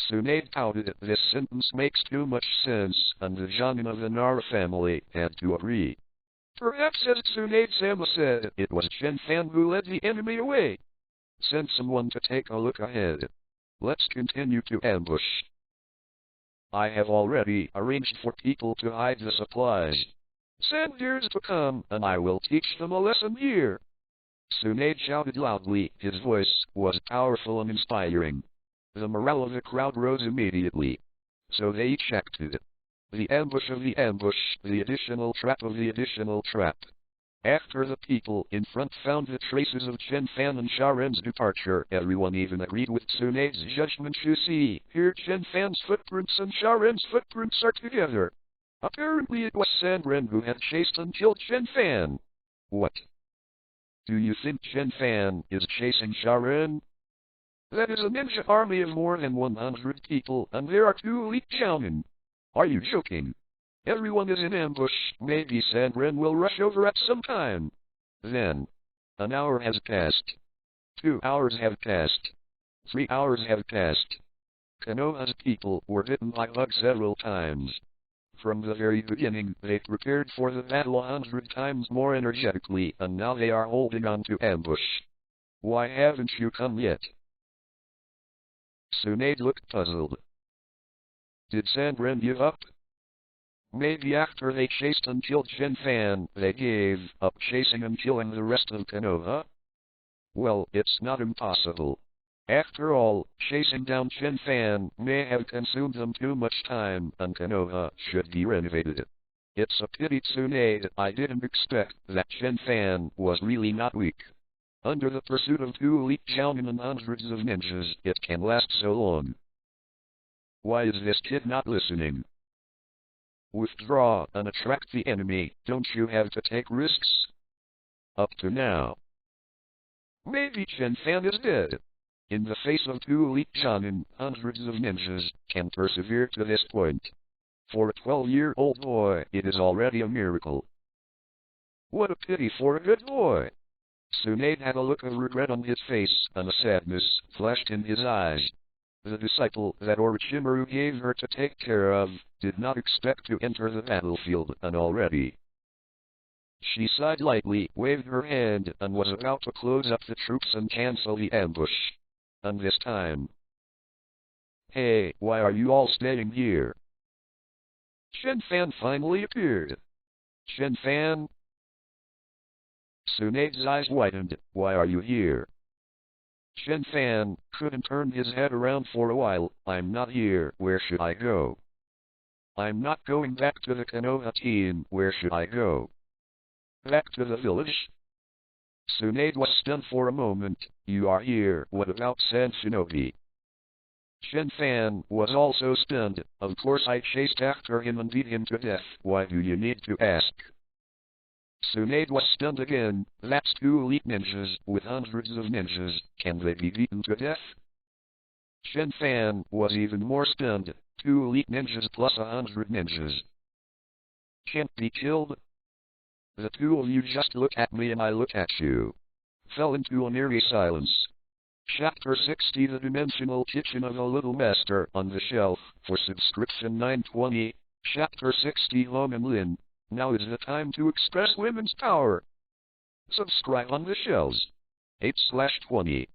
Tsunade pouted. This sentence makes too much sense, and the Jonin of the Nara family had to agree. Perhaps, as Tsunade-sama said, it was Chen Fan who led the enemy away. Send someone to take a look ahead. Let's continue to ambush. I have already arranged for people to hide the supplies. Send years to come, and I will teach them a lesson here. Tsunade shouted loudly. His voice was powerful and inspiring. The morale of the crowd rose immediately. So they each acted. The ambush of the ambush, the additional trap of the additional trap. After the people in front found the traces of Chen Fan and Sharen's departure, everyone even agreed with Tsunade's judgment. You see, here Chen Fan's footprints and Sharen's footprints are together. Apparently it was Sandren who had chased and killed Chen Fan. What? Do you think Chen Fan is chasing Sharen? That is a ninja army of more than 100 people, and there are 2 elite Jounin. Are you joking? Everyone is in ambush. Maybe Sandren will rush over at some time. Then, an hour has passed. 2 hours have passed. 3 hours have passed. Konoha's people were bitten by bugs several times. From the very beginning, they prepared for the battle 100 times more energetically, and now they are holding on to ambush. Why haven't you come yet? Tsunade looked puzzled. Did Sandren give up? Maybe after they chased and killed Chen Fan, they gave up chasing and killing the rest of Konoha? Well, it's not impossible. After all, chasing down Chen Fan may have consumed them too much time, and Konoha should be renovated. It's a pity, Tsunade. I didn't expect that Chen Fan was really not weak. Under the pursuit of 2 elite Jounin and hundreds of ninjas, it can last so long. Why is this kid not listening? Withdraw and attract the enemy. Don't you have to take risks? Up to now. Maybe Chen Fan is dead. In the face of 2 elite Jounin, hundreds of ninjas can persevere to this point. For a 12-year-old boy, it is already a miracle. What a pity for a good boy. Tsunade had a look of regret on his face, and a sadness flashed in his eyes. The disciple that Orochimaru gave her to take care of did not expect to enter the battlefield, and already. She sighed lightly, waved her hand, and was about to close up the troops and cancel the ambush. And this time. Hey, why are you all staying here? Chen Fan finally appeared. Chen Fan? Tsunade's eyes widened. Why are you here? Chen Fan couldn't turn his head around for a while. I'm not here. Where should I go? I'm not going back to the Konoha team. Where should I go? Back to the village? Tsunade was stunned for a moment. You are here. What about San Shinobi? Chen Fan was also stunned. Of course I chased after him and beat him to death. Why do you need to ask? Tsunade was stunned again. That's 2 elite ninjas, with hundreds of ninjas. Can they be beaten to death? Chen Fan was even more stunned. 2 elite ninjas plus 100 ninjas. Can't be killed? The 2 of you just look at me and I look at you. Fell into an eerie silence. Chapter 60 The Dimensional Kitchen of a Little Master on the Shelf, for subscription $9.20. Chapter 60 Hong and Lin. Now is the time to express women's power. Subscribe on the shelves. 8/20.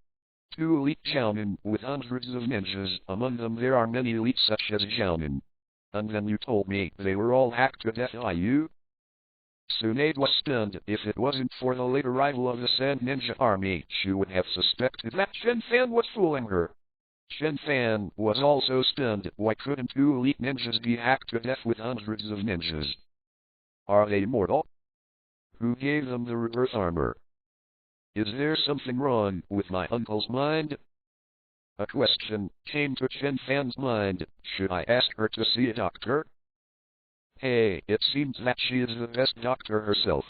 2 elite Jounin with hundreds of ninjas. Among them there are many elites such as Jounin. And then you told me they were all hacked to death. Are you? Tsunade was stunned. If it wasn't for the late arrival of the Sand Ninja Army, she would have suspected that Chen Fan was fooling her. Chen Fan was also stunned. Why couldn't 2 elite ninjas be hacked to death with hundreds of ninjas? Are they mortal? Who gave them the rebirth armor? Is there something wrong with my uncle's mind? A question came to Chen Fan's mind. Should I ask her to see a doctor? Hey, it seems that she is the best doctor herself.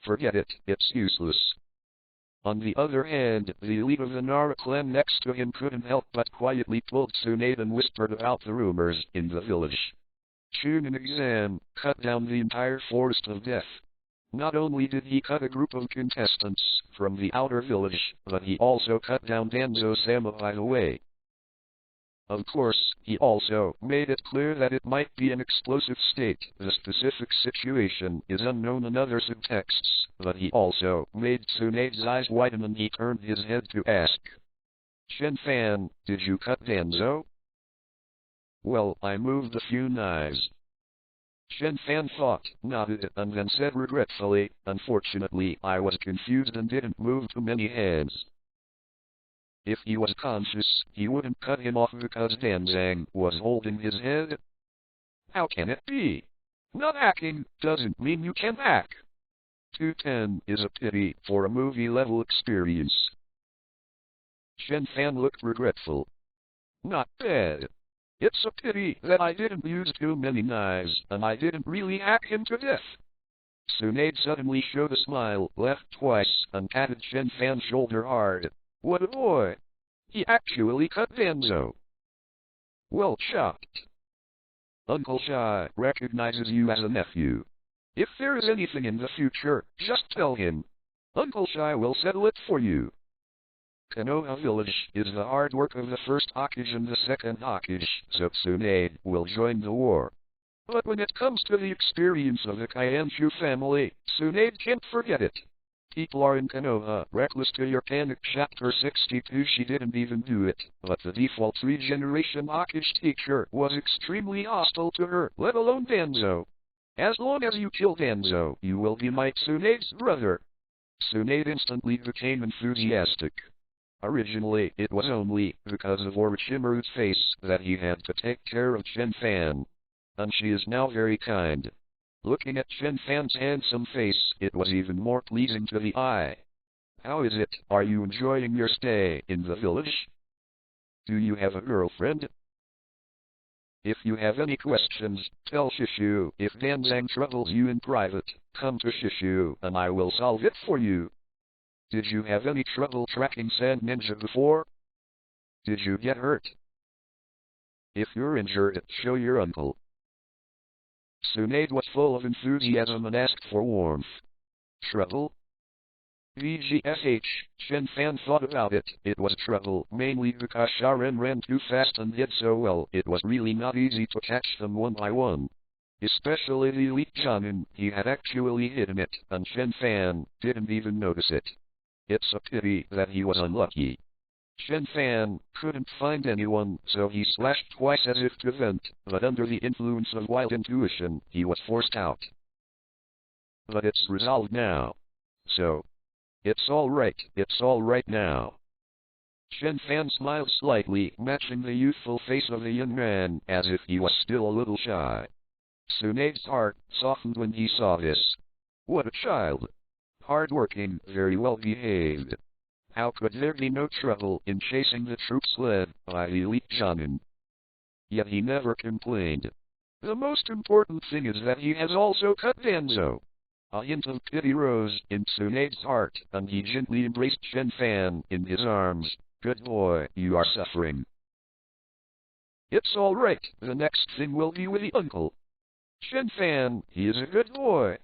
Forget it, it's useless. On the other hand, the elite of the Nara clan next to him couldn't help but quietly pulled Tsunade and whispered about the rumors in the village. Chunin exam cut down the entire forest of death. Not only did he cut a group of contestants from the outer village, but he also cut down Danzo-sama by the way. Of course, he also made it clear that it might be an explosive state. The specific situation is unknown in other subtexts, but he also made Tsunade's eyes widen and he turned his head to ask. Chen Fan, did you cut Danzo? Well, I moved a few knives. Chen Fan thought, nodded, and then said regretfully, "Unfortunately, I was confused and didn't move too many hands." If he was conscious, he wouldn't cut him off because Danzang was holding his head. How can it be? Not hacking doesn't mean you can hack. 210 is a pity for a movie-level experience. Chen Fan looked regretful. Not bad. It's a pity that I didn't use too many knives, and I didn't really hack him to death. Tsunade suddenly showed a smile, laughed twice, and patted Chen Fan's shoulder hard. What a boy! He actually cut Danzo. Well chopped. Uncle Shai recognizes you as a nephew. If there is anything in the future, just tell him. Uncle Shai will settle it for you. Konoha Village is the hard work of the first Hokage and the second Hokage, so Tsunade will join the war. But when it comes to the experience of the Kyanshu family, Tsunade can't forget it. People are in Konoha Reckless to your panic chapter 62. She didn't even do it, but the default 3-generation Hokage teacher was extremely hostile to her, let alone Danzo. As long as you kill Danzo, you will be my Tsunade's brother. Tsunade instantly became enthusiastic. Originally, it was only because of Orochimaru's face that he had to take care of Chen Fan. And she is now very kind. Looking at Chen Fan's handsome face, it was even more pleasing to the eye. How is it? Are you enjoying your stay in the village? Do you have a girlfriend? If you have any questions, tell Shishu. If Danzang troubles you in private, come to Shishu, and I will solve it for you. Did you have any trouble tracking Sand Ninja before? Did you get hurt? If you're injured, show your uncle. Tsunade was full of enthusiasm and asked for warmth. Trouble? VGFH, Chen Fan thought about it. It was trouble, mainly because Sharen ran too fast and hid so well, it was really not easy to catch them one by one. Especially the elite Jonin, he had actually hidden it, and Chen Fan didn't even notice it. It's a pity that he was unlucky. Chen Fan couldn't find anyone, so he slashed twice as if to vent, but under the influence of wild intuition, he was forced out. But it's resolved now. So, it's all right now. Chen Fan smiled slightly, matching the youthful face of the young man, as if he was still a little shy. Tsunade's heart softened when he saw this. What a child! Hard-working, very well behaved. How could there be no trouble in chasing the troops led by the elite Jonin? Yet he never complained. The most important thing is that he has also cut Danzo. A hint of pity rose in Tsunade's heart, and he gently embraced Chen Fan in his arms. Good boy, you are suffering. It's all right, the next thing will be with the uncle. Chen Fan, he is a good boy.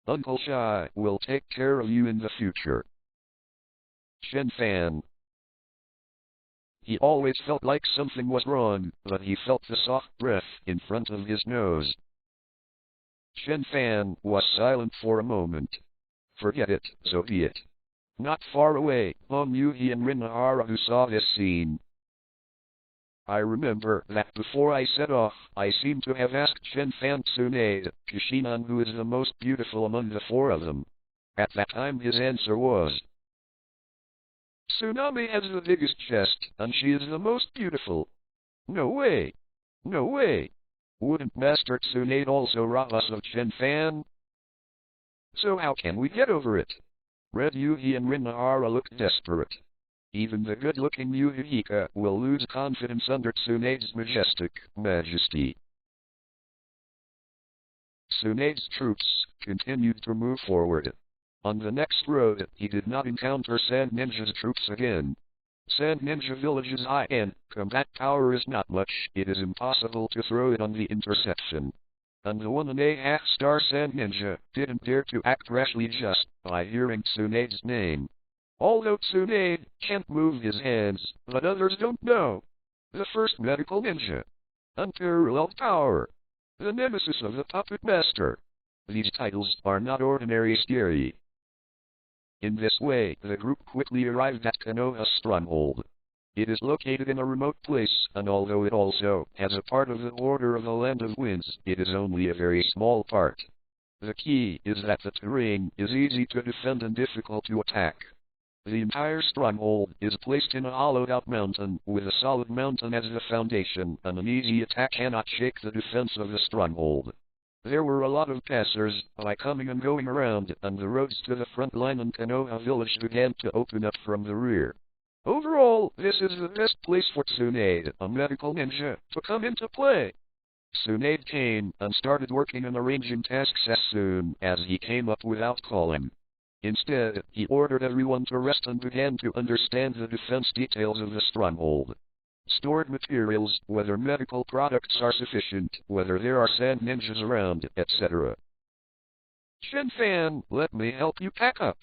Uncle Shai will take care of you in the future. Chen Fan. He always felt like something was wrong, but he felt the soft breath in front of his nose. Chen Fan was silent for a moment. Forget it, so be it. Not far away, Hong Yuhi and Rin Nahara who saw this scene. I remember that before I set off, I seem to have asked Chen Fan Tsunade, Kishinan who is the most beautiful among the four of them. At that time his answer was, Tsunami has the biggest chest, and she is the most beautiful. No way. No way. Wouldn't Master Tsunade also rob us of Chen Fan? So how can we get over it? Red Yuhi and Rin Nahara looked desperate. Even the good-looking Yuhika will lose confidence under Tsunade's majestic majesty. Tsunade's troops continued to move forward. On the next road, he did not encounter Sand Ninja's troops again. Sand Ninja Village's IN combat power is not much, it is impossible to throw it on the intersection. And the 1.5-star Sand Ninja didn't dare to act rashly just by hearing Tsunade's name. Although Tsunade can't move his hands, but others don't know. The first medical ninja. Unparalleled power. The nemesis of the puppet master. These titles are not ordinary scary. In this way, the group quickly arrived at Konoha's stronghold. It is located in a remote place, and although it also has a part of the border of the Land of Winds, it is only a very small part. The key is that the terrain is easy to defend and difficult to attack. The entire stronghold is placed in a hollowed-out mountain, with a solid mountain as the foundation, and an easy attack cannot shake the defense of the stronghold. There were a lot of passers-by coming and going around, and the roads to the front line in Konoha village began to open up from the rear. Overall, this is the best place for Tsunade, a medical ninja, to come into play. Tsunade came and started working on arranging tasks as soon as he came up without calling. Instead, he ordered everyone to rest and began to understand the defense details of the stronghold. Stored materials, whether medical products are sufficient, whether there are sand ninjas around, etc. Chen Fan, let me help you pack up.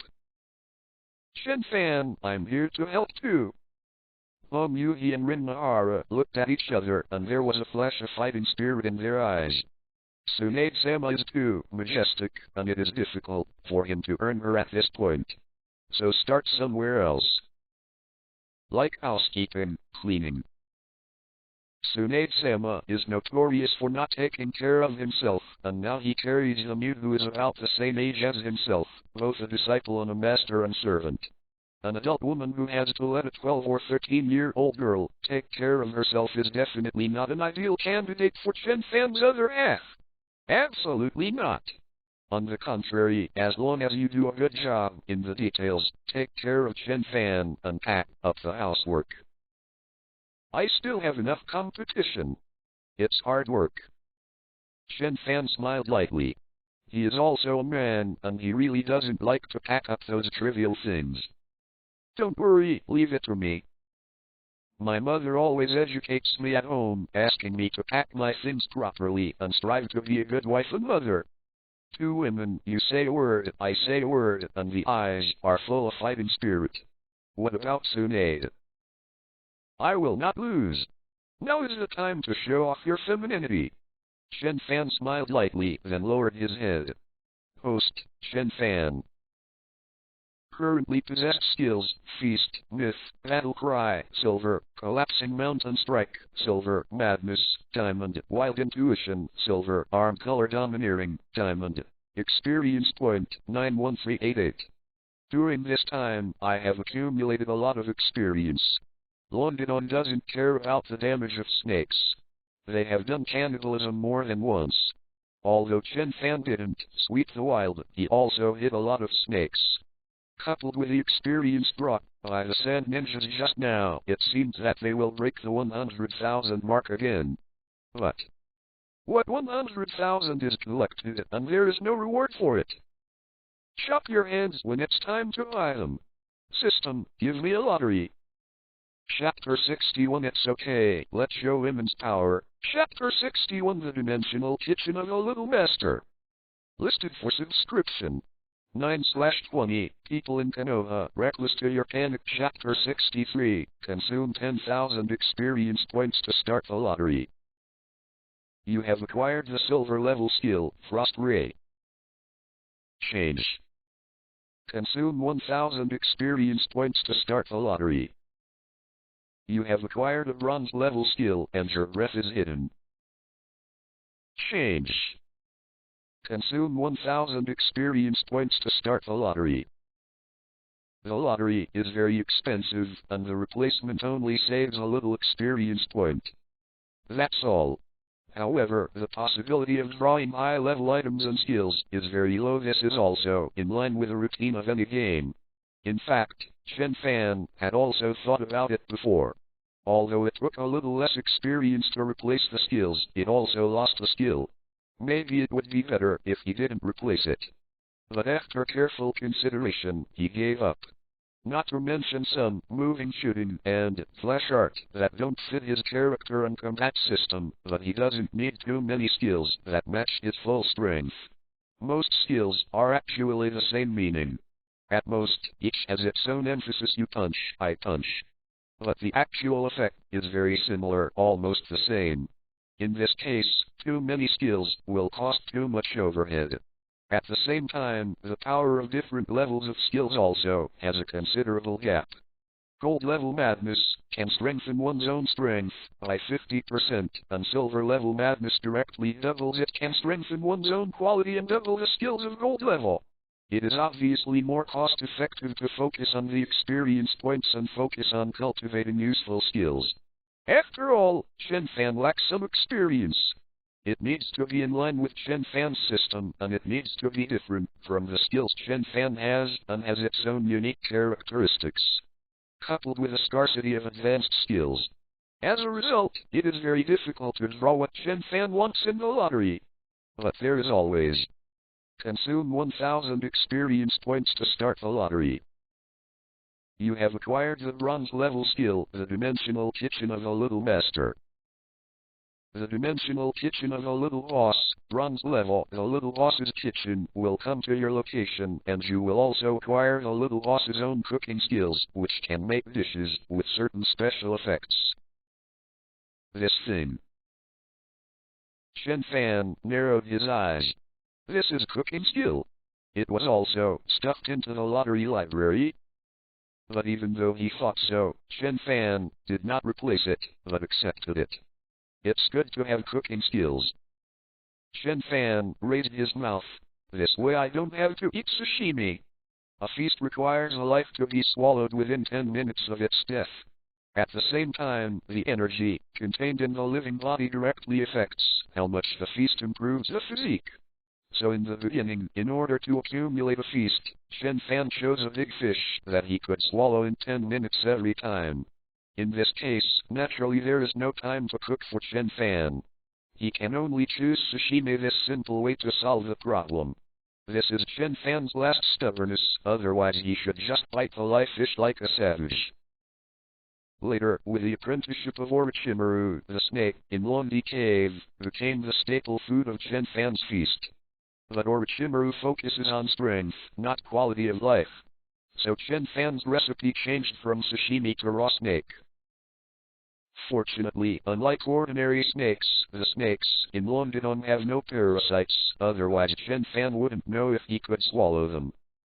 Chen Fan, I'm here to help too. Yuhi and Rin Nahara looked at each other, and there was a flash of fighting spirit in their eyes. Tsunade-sama is too majestic, and it is difficult for him to earn her at this point. So start somewhere else. Like housekeeping, cleaning. Tsunade-sama is notorious for not taking care of himself, and now he carries a mute who is about the same age as himself, both a disciple and a master and servant. An adult woman who has to let a 12 or 13-year-old girl take care of herself is definitely not an ideal candidate for Chen Fan's other half. Absolutely not. On the contrary, as long as you do a good job in the details, take care of Chen Fan and pack up the housework. I still have enough competition. It's hard work. Chen Fan smiled lightly. He is also a man, and he really doesn't like to pack up those trivial things. Don't worry, leave it to me. My mother always educates me at home, asking me to pack my things properly and strive to be a good wife and mother. Two women, you say a word, I say a word, and the eyes are full of fighting spirit. What about Tsunade? I will not lose. Now is the time to show off your femininity. Chen Fan smiled lightly, then lowered his head. Host, Chen Fan. Currently possessed skills: Feast, Myth, Battle Cry, Silver, Collapsing Mountain Strike, Silver, Madness, Diamond, Wild Intuition, Silver, Arm Color Domineering, Diamond. Experience point, 91388. During this time, I have accumulated a lot of experience. London doesn't care about the damage of snakes. They have done cannibalism more than once. Although Chen Fan didn't sweep the wild, he also hit a lot of snakes. Coupled with the experience brought by the sand ninjas just now, it seems that they will break the 100,000 mark again. But what 100,000 is collected, and there is no reward for it? Chop your hands when it's time to buy them. System, give me a lottery. Chapter 61. It's okay, let's show women's power. Chapter 61. The Dimensional Kitchen of a Little Master. Listed for subscription. 9/20, people in Konoha, Reckless to your panic. Chapter 63, consume 10,000 experience points to start the lottery. You have acquired the silver level skill, Frost Ray. Change. Consume 1,000 experience points to start the lottery. You have acquired a bronze level skill, and your breath is hidden. Change. Consume 1,000 experience points to start the lottery. The lottery is very expensive, and the replacement only saves a little experience point. That's all. However, the possibility of drawing high-level items and skills is very low. This is also in line with the routine of any game. In fact, Chen Fan had also thought about it before. Although it took a little less experience to replace the skills, it also lost the skill. Maybe it would be better if he didn't replace it. But after careful consideration, he gave up. Not to mention some moving shooting and flash art that don't fit his character and combat system, but he doesn't need too many skills that match his full strength. Most skills are actually the same meaning. At most, each has its own emphasis. You punch, I punch. But the actual effect is very similar, almost the same. In this case, too many skills will cost too much overhead. At the same time, the power of different levels of skills also has a considerable gap. Gold level madness can strengthen one's own strength by 50%, and silver level madness directly doubles it, can strengthen one's own quality and double the skills of gold level. It is obviously more cost effective to focus on the experience points and focus on cultivating useful skills. After all, Chen Fan lacks some experience. It needs to be in line with Chen Fan's system, and it needs to be different from the skills Chen Fan has, and has its own unique characteristics, coupled with a scarcity of advanced skills. As a result, it is very difficult to draw what Chen Fan wants in the lottery. But there is always. Consume 1000 experience points to start the lottery. You have acquired the bronze level skill, the Dimensional Kitchen of a Little Master. The Dimensional Kitchen of a Little Boss, bronze level. The Little Boss's kitchen will come to your location, and you will also acquire the Little Boss's own cooking skills, which can make dishes with certain special effects. This thing. Chen Fan narrowed his eyes. This is cooking skill. It was also stuffed into the lottery library. But even though he thought so, Chen Fan did not replace it, but accepted it. It's good to have cooking skills. Chen Fan raised his mouth. This way I don't have to eat sashimi. A feast requires a life to be swallowed within 10 minutes of its death. At the same time, the energy contained in the living body directly affects how much the feast improves the physique. So in the beginning, in order to accumulate a feast, Chen Fan chose a big fish that he could swallow in 10 minutes every time. In this case, naturally there is no time to cook for Chen Fan. He can only choose sashimi, this simple way to solve the problem. This is Chen Fan's last stubbornness, otherwise he should just bite the live fish like a savage. Later, with the apprenticeship of Orochimaru, the snake, in Lonely Cave, became the staple food of Chen Fan's feast. But Orochimaru focuses on strength, not quality of life. So Chen Fan's recipe changed from sashimi to raw snake. Fortunately, unlike ordinary snakes, the snakes in London have no parasites, otherwise Chen Fan wouldn't know if he could swallow them.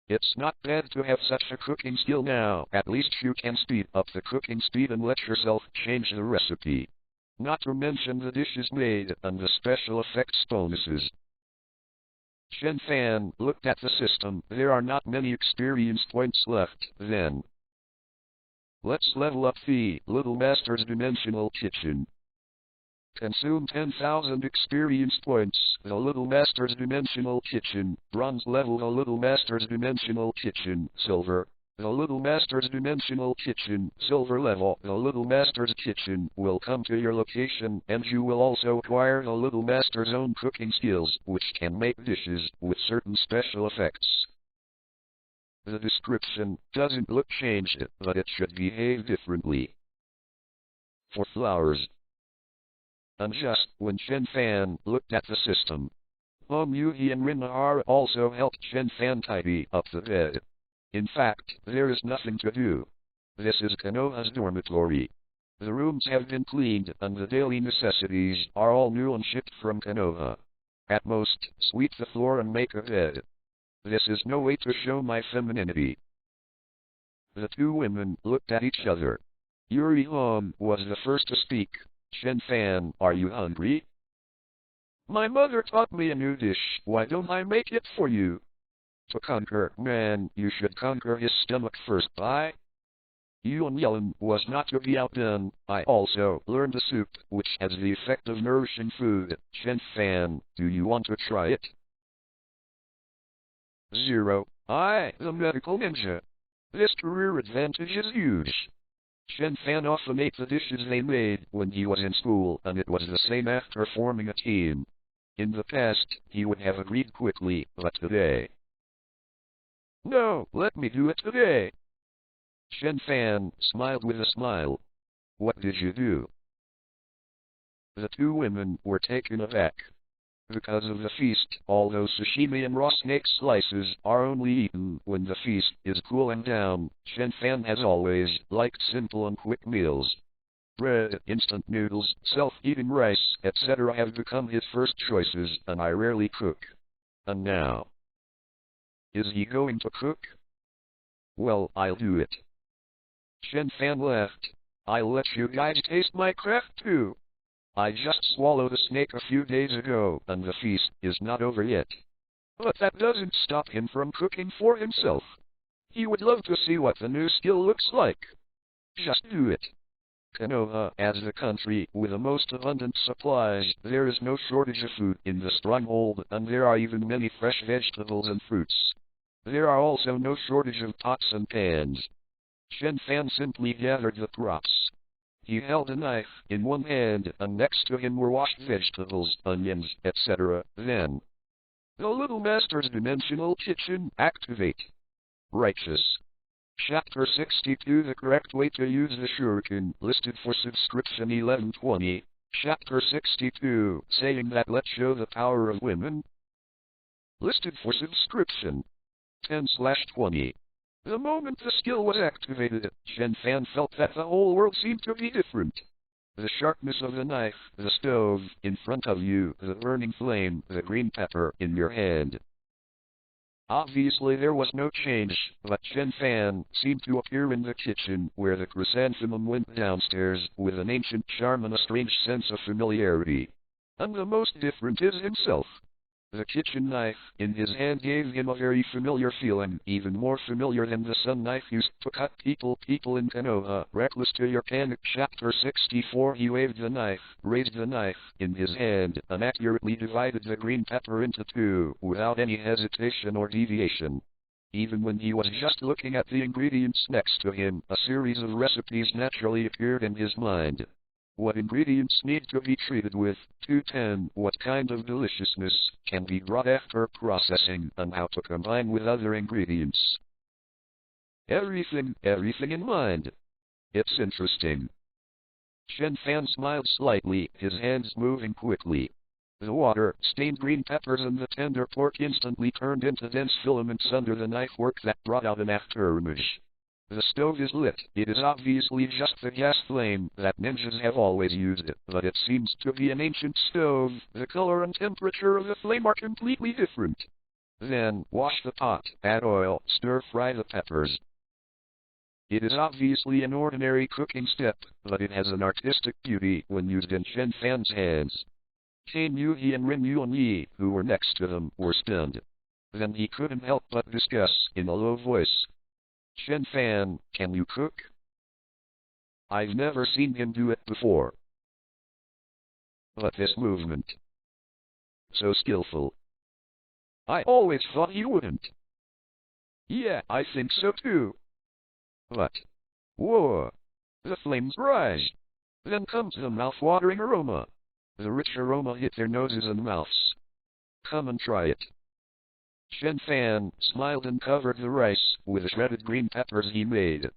It's not bad to have such a cooking skill now, at least you can speed up the cooking speed and let yourself change the recipe. Not to mention the dishes made, and the special effects bonuses. Chen Fan looked at the system. There are not many experience points left, then. Let's level up the Little Master's Dimensional Kitchen. Consume 10,000 experience points. The Little Master's Dimensional Kitchen, bronze level. The Little Master's Dimensional Kitchen, silver. The Little Master's Dimensional Kitchen, silver level. The Little Master's Kitchen will come to your location, and you will also acquire the Little Master's own cooking skills, which can make dishes with certain special effects. The description doesn't look changed, but it should behave differently. For flowers. And just when Chen Fan looked at the system, Hong Yuhi and Rinahara also helped Chen Fan tidy up the bed. In fact, there is nothing to do. This is Konoha's dormitory. The rooms have been cleaned, and the daily necessities are all new and shipped from Konoha. At most, sweep the floor and make a bed. This is no way to show my femininity. The two women looked at each other. Yuri Hong was the first to speak. Chen Fan, are you hungry? My mother taught me a new dish, why don't I make it for you? To conquer man, you should conquer his stomach first. Yuan Yellen was not to be outdone. I also learned a soup, which has the effect of nourishing food. Chen Fan, do you want to try it? 0. The medical ninja. This career advantage is huge. Chen Fan often ate the dishes they made when he was in school, and it was the same after forming a team. In the past, he would have agreed quickly, but today... No, let me do it today. Chen Fan smiled with a smile. What did you do? The two women were taken aback. Because of the feast, although sashimi and raw snake slices are only eaten when the feast is cooling down, Chen Fan has always liked simple and quick meals. Bread, instant noodles, self-eating rice, etc. have become his first choices, and I rarely cook. And now... Is he going to cook? Well, I'll do it. Chen Fan laughed. I'll let you guys taste my craft too. I just swallowed a snake a few days ago, and the feast is not over yet. But that doesn't stop him from cooking for himself. He would love to see what the new skill looks like. Just do it. Konoha, as the country with the most abundant supplies, there is no shortage of food in the stronghold, and there are even many fresh vegetables and fruits. There are also no shortage of pots and pans. Chen Fan simply gathered the props. He held a knife in one hand, and next to him were washed vegetables, onions, etc. Then, the Little Master's Dimensional Kitchen activate. Righteous. Chapter 62 The correct way to use the shuriken, listed for subscription 1120. Chapter 62 Saying that let's show the power of women, listed for subscription 10/20. The moment the skill was activated, Chen Fan felt that the whole world seemed to be different. The sharpness of the knife, the stove in front of you, the burning flame, the green pepper in your hand. Obviously there was no change, but Chen Fan seemed to appear in the kitchen, where the chrysanthemum went downstairs, with an ancient charm and a strange sense of familiarity. And the most different is himself. The kitchen knife in his hand gave him a very familiar feeling, even more familiar than the sun knife used to cut people in Konoha Reckless to your panic. Chapter 64 He waved the knife, raised the knife in his hand, and accurately divided the green pepper into two, without any hesitation or deviation. Even when he was just looking at the ingredients next to him, a series of recipes naturally appeared in his mind. What ingredients need to be treated with, 210, what kind of deliciousness can be brought after processing, and how to combine with other ingredients. Everything in mind. It's interesting. Chen Fan smiled slightly, his hands moving quickly. The water-stained green peppers and the tender pork instantly turned into dense filaments under the knife work that brought out an afterimage. The stove is lit. It is obviously just the gas flame that ninjas have always used, but it seems to be an ancient stove. The color and temperature of the flame are completely different. Then, wash the pot, add oil, stir-fry the peppers. It is obviously an ordinary cooking step, but it has an artistic beauty when used in Chen Fan's hands. Chain Yu-He and Rin Yuan-Yi, who were next to them, were stunned. Then he couldn't help but discuss, in a low voice. Chen Fan, can you cook? I've never seen him do it before. But this movement. So skillful. I always thought he wouldn't. Yeah, I think so too. But, whoa, the flames rise. Then comes the mouth-watering aroma. The rich aroma hit their noses and mouths. Come and try it. Chen Fan smiled and covered the rice with the shredded green peppers he made.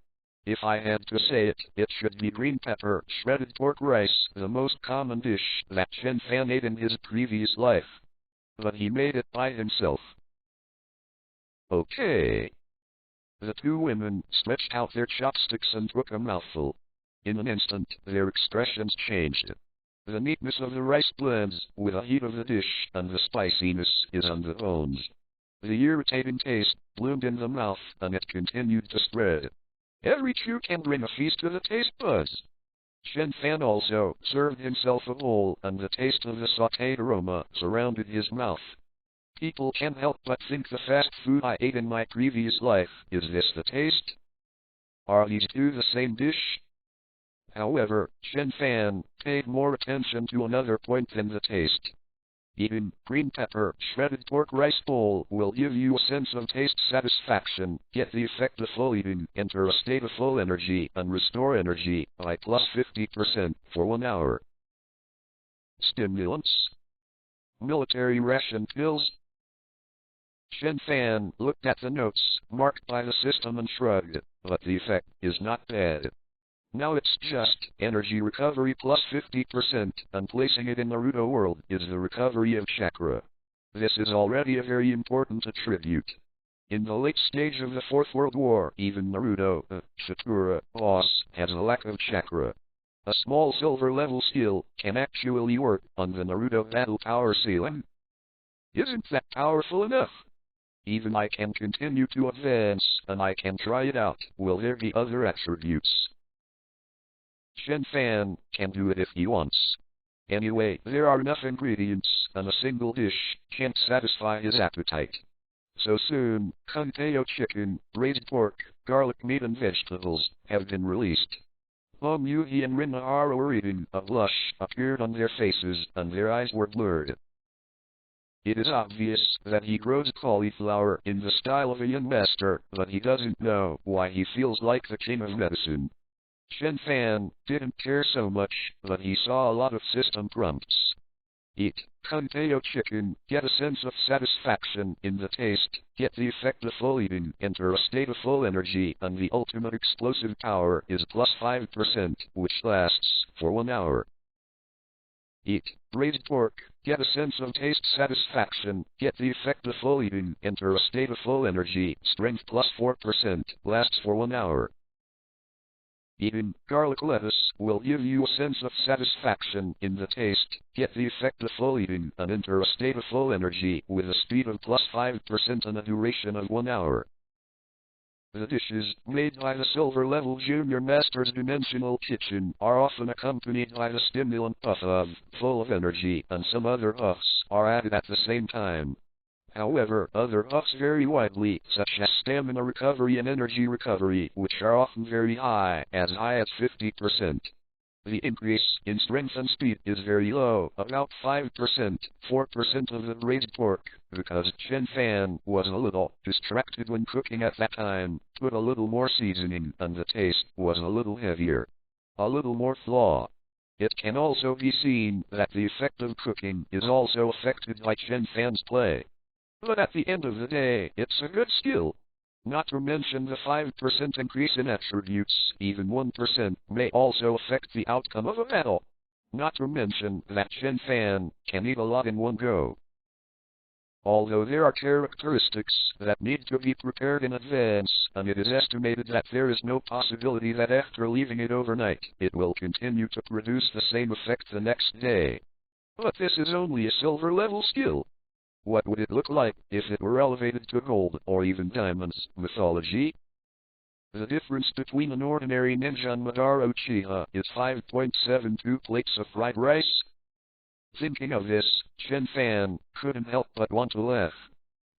If I had to say it, it should be green pepper, shredded pork rice, the most common dish that Chen Fan ate in his previous life. But he made it by himself. Okay. The two women stretched out their chopsticks and took a mouthful. In an instant, their expressions changed. The neatness of the rice blends with the heat of the dish, and the spiciness is on the bones. The irritating taste bloomed in the mouth, and it continued to spread. Every chew can bring a feast to the taste buds. Chen Fan also served himself a bowl, and the taste of the sautéed aroma surrounded his mouth. People can't help but think the fast food I ate in my previous life. Is this the taste? Are these two the same dish? However, Chen Fan paid more attention to another point than the taste. Even green pepper, shredded pork rice bowl will give you a sense of taste satisfaction, get the effect of full eating, enter a state of full energy, and restore energy by plus 50% for 1 hour. Stimulants. Military ration pills. Chen Fan looked at the notes marked by the system and shrugged, but the effect is not bad. Now it's just energy recovery plus 50%, and placing it in Naruto world is the recovery of chakra. This is already a very important attribute. In the late stage of the Fourth World War, even Naruto, Satura, boss, has a lack of chakra. A small silver level skill can actually work on the Naruto battle power ceiling. Isn't that powerful enough? Even I can continue to advance, and I can try it out. Will there be other attributes? Chen Fan can do it if he wants. Anyway, there are enough ingredients, and a single dish can't satisfy his appetite. So soon, Konoha chicken, braised pork, garlic meat and vegetables have been released. Hong Yuhi and Rin Nahara were eating. A blush appeared on their faces, and their eyes were blurred. It is obvious that he grows cauliflower in the style of a young master, but he doesn't know why he feels like the king of medicine. Chen Fan didn't care so much, but he saw a lot of system prompts. Eat Konoha chicken, get a sense of satisfaction in the taste, get the effect of full eating, enter a state of full energy, and the ultimate explosive power is plus 5%, which lasts for 1 hour. Eat braised pork, get a sense of taste satisfaction, get the effect of full eating, enter a state of full energy, strength plus 4%, lasts for 1 hour. Eating garlic lettuce will give you a sense of satisfaction in the taste, get the effect of full eating, and enter a state of full energy with a speed of plus 5% and a duration of 1 hour. The dishes made by the silver level junior master's dimensional kitchen are often accompanied by the stimulant puff of full of energy, and some other puffs are added at the same time. However, other buffs vary widely, such as stamina recovery and energy recovery, which are often very high as 50%. The increase in strength and speed is very low, about 5%, 4% of the braised pork, because Chen Fan was a little distracted when cooking at that time, put a little more seasoning, and the taste was a little heavier. A little more flaw. It can also be seen that the effect of cooking is also affected by Chen Fan's play. But at the end of the day, it's a good skill. Not to mention the 5% increase in attributes, even 1% may also affect the outcome of a battle. Not to mention that Chen Fan can eat a lot in one go. Although there are characteristics that need to be prepared in advance, and it is estimated that there is no possibility that after leaving it overnight, it will continue to produce the same effect the next day. But this is only a silver level skill. What would it look like if it were elevated to gold or even diamonds mythology? The difference between an ordinary ninja and Madara Uchiha is 5.72 plates of fried rice. Thinking of this, Chen Fan couldn't help but want to laugh.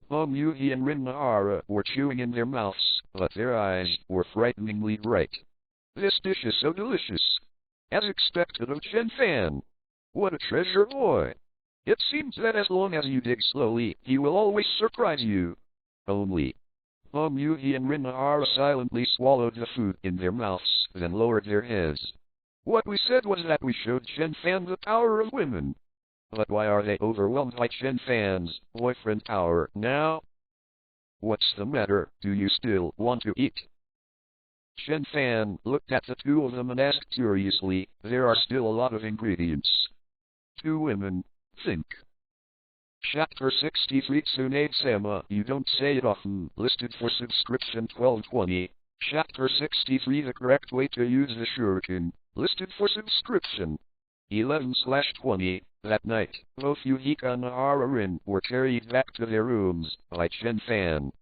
Hong Yuhi and Rin Nahara were chewing in their mouths, but their eyes were frighteningly bright. This dish is so delicious. As expected of Chen Fan. What a treasure boy. It seems that as long as you dig slowly, he will always surprise you. Only. Hong Yuhi and Rin Nahara silently swallowed the food in their mouths, then lowered their heads. What we said was that we showed Chen Fan the power of women. But why are they overwhelmed by Chen Fan's boyfriend power now? What's the matter? Do you still want to eat? Chen Fan looked at the two of them and asked curiously, there are still a lot of ingredients. Two women. Think. Chapter 63 Tsunade-sama, you don't say it often, listed for subscription 1220. Chapter 63 The correct way to use the shuriken, listed for subscription 11/20. That night, both Yuhika and Nahara-rin were carried back to their rooms by Chen Fan.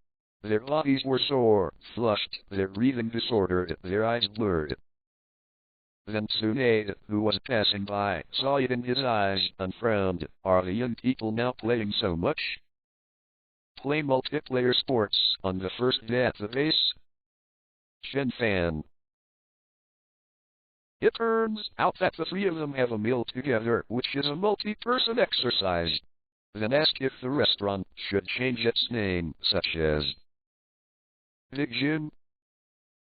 Their bodies were sore, flushed, their breathing disordered, their eyes blurred. Then Tsunade, who was passing by, saw it in his eyes, and frowned. Are the young people now playing so much? Play multiplayer sports on the first day at the base? Chen Fan. It turns out that the three of them have a meal together, which is a multi-person exercise. Then ask if the restaurant should change its name, such as Big Jim.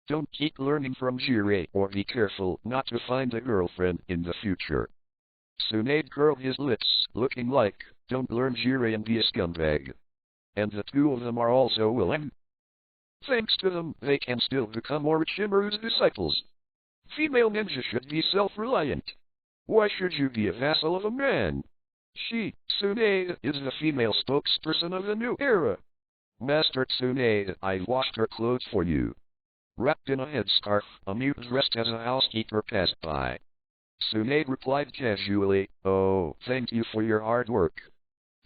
Don't keep learning from Jirei, or be careful not to find a girlfriend in the future. Tsunade curled his lips, looking like, don't learn Jirei and be a scumbag. And the two of them are also willing. Thanks to them, they can still become Orochimaru's disciples. Female ninja should be self-reliant. Why should you be a vassal of a man? She, Tsunade, is the female spokesperson of the new era. Master Tsunade, I've washed her clothes for you. Wrapped in a headscarf, a mute dressed as a housekeeper passed by. Tsunade replied casually, oh, thank you for your hard work.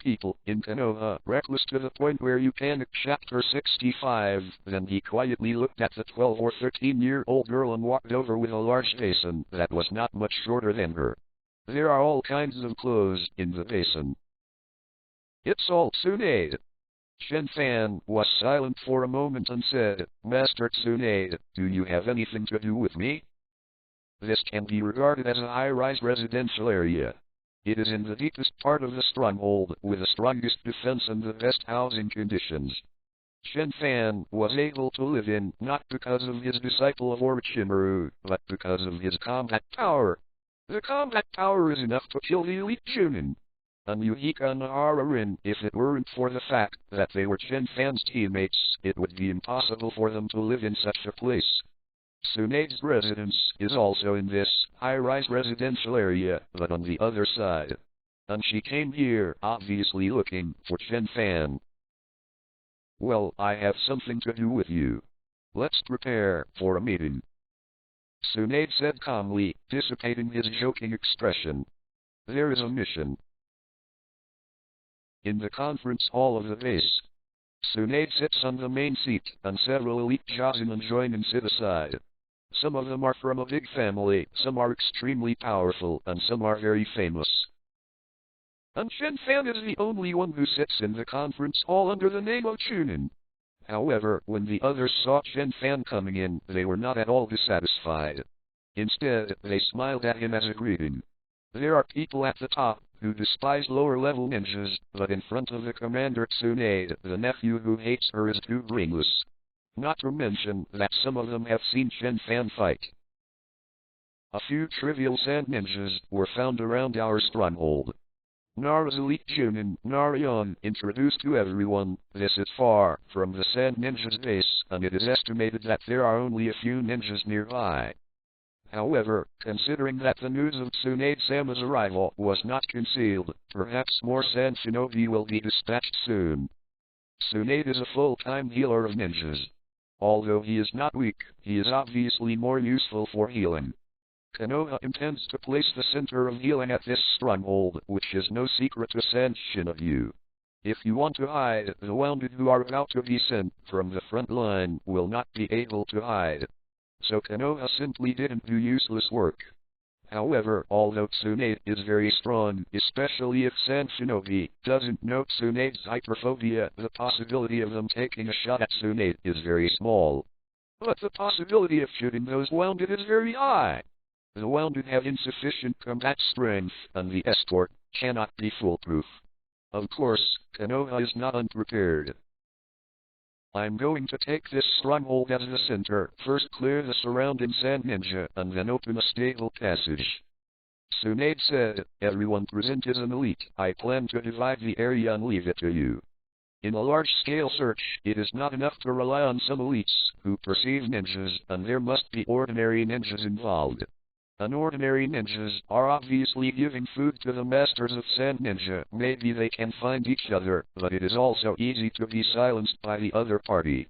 people in Konoha Reckless to the point where you panic. Chapter 65. Then he quietly looked at the 12 or 13-year-old girl and walked over with a large basin that was not much shorter than her. There are all kinds of clothes in the basin. It's all Tsunade. Chen Fan was silent for a moment and said, Master Tsunade, do you have anything to do with me? This can be regarded as a high-rise residential area. It is in the deepest part of the stronghold, with the strongest defense and the best housing conditions. Chen Fan was able to live in, not because of his disciple of Orochimaru, but because of his combat power. The combat power is enough to kill the elite Chunin. And Yuhika and Nahara-rin, if it weren't for the fact that they were Chen Fan's teammates, it would be impossible for them to live in such a place. Tsunade's residence is also in this high-rise residential area, but on the other side. And she came here, obviously looking for Chen Fan. Well, I have something to do with you. Let's prepare for a meeting. Tsunade said calmly, dissipating his joking expression. There is a mission. In the conference hall of the base, Tsunade sits on the main seat, and several elite Jozunin join and sit aside. Some of them are from a big family, some are extremely powerful, and some are very famous. And Chen Fan is the only one who sits in the conference hall under the name of Chunin. However, when the others saw Chen Fan coming in, they were not at all dissatisfied. Instead, they smiled at him as a greeting. There are people at the top who despise lower-level ninjas, but in front of the commander Tsunade, the nephew who hates her is too brainless. Not to mention that some of them have seen Chen Fan fight. A few trivial sand ninjas were found around our stronghold. Nara's elite Chunin, Narayan, introduced to everyone, this is far from the sand ninja's base, and it is estimated that there are only a few ninjas nearby. However, considering that the news of Tsunade-sama's arrival was not concealed, perhaps more sand shinobi will be dispatched soon. Tsunade is a full-time healer of ninjas. Although he is not weak, he is obviously more useful for healing. Konoha intends to place the center of healing at this stronghold, which is no secret to sand shinobi. If you want to hide, the wounded who are about to be sent from the front line will not be able to hide. So Konoha simply didn't do useless work. However, although Tsunade is very strong, especially if Sand Shinobi doesn't know Tsunade's hyperphobia, the possibility of them taking a shot at Tsunade is very small. But the possibility of shooting those wounded is very high. The wounded have insufficient combat strength, and the escort cannot be foolproof. Of course, Konoha is not unprepared. I'm going to take this stronghold as the center, first clear the surrounding sand ninja, and then open a stable passage. Tsunade said, everyone present is an elite. I plan to divide the area and leave it to you. In a large-scale search, it is not enough to rely on some elites who perceive ninjas, and there must be ordinary ninjas involved. Unordinary ninjas are obviously giving food to the masters of Sand Ninja. Maybe they can find each other, but it is also easy to be silenced by the other party.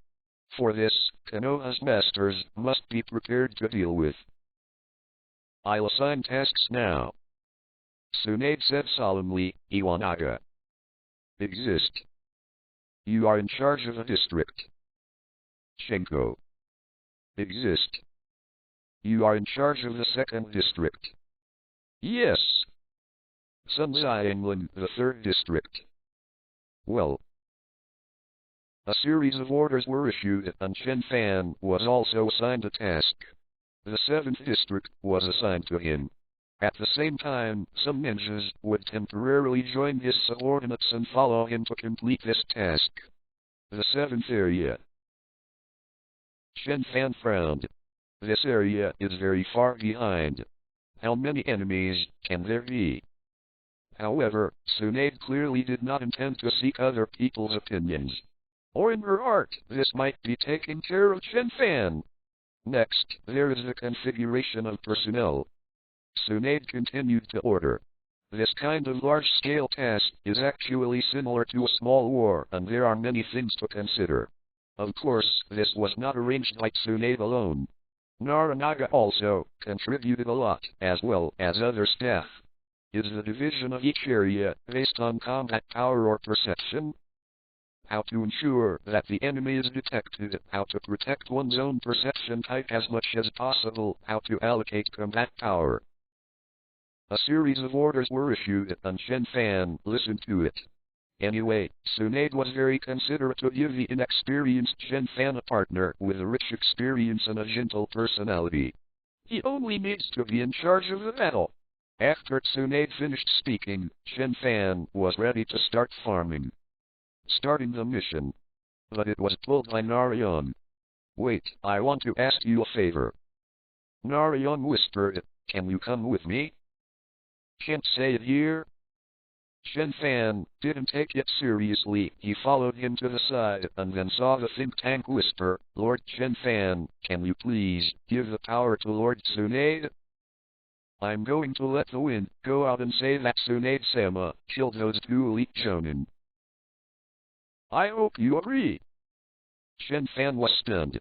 For this, Konoha's masters must be prepared to deal with. I'll assign tasks now. Tsunade said solemnly, Iwanaga. Exist. You are in charge of a district. Shinko. Exist. You are in charge of the second district. Yes. Sunzai England, the third district. Well. A series of orders were issued, and Chen Fan was also assigned a task. The seventh district was assigned to him. At the same time, some ninjas would temporarily join his subordinates and follow him to complete this task. The seventh area. Chen Fan frowned. This area is very far behind. How many enemies can there be? However, Tsunade clearly did not intend to seek other people's opinions. Or in her heart, this might be taking care of Chen Fan. Next, there is the configuration of personnel. Tsunade continued to order. This kind of large-scale task is actually similar to a small war, and there are many things to consider. Of course, this was not arranged by Tsunade alone. Naranaga also contributed a lot, as well as other staff. is the division of each area based on combat power or perception. How to ensure that the enemy is detected, how to protect one's own perception type as much as possible, how to allocate combat power. A series of orders were issued, and Chen Fan listened to it. Anyway, Tsunade was very considerate to give the inexperienced Chen Fan a partner with a rich experience and a gentle personality. He only needs to be in charge of the battle. After Tsunade finished speaking, Chen Fan was ready to start farming. Starting the mission. But it was pulled by Narayan. Wait, I want to ask you a favor. Narayan whispered, can you come with me? Can't say it here. Chen Fan didn't take it seriously. He followed him to the side and then saw the think tank whisper, Lord Chen Fan, can you please give the power to Lord Tsunade? I'm going to let the wind go out and say that Tsunade-sama killed those 2 elite shonen. I hope you agree. Chen Fan was stunned.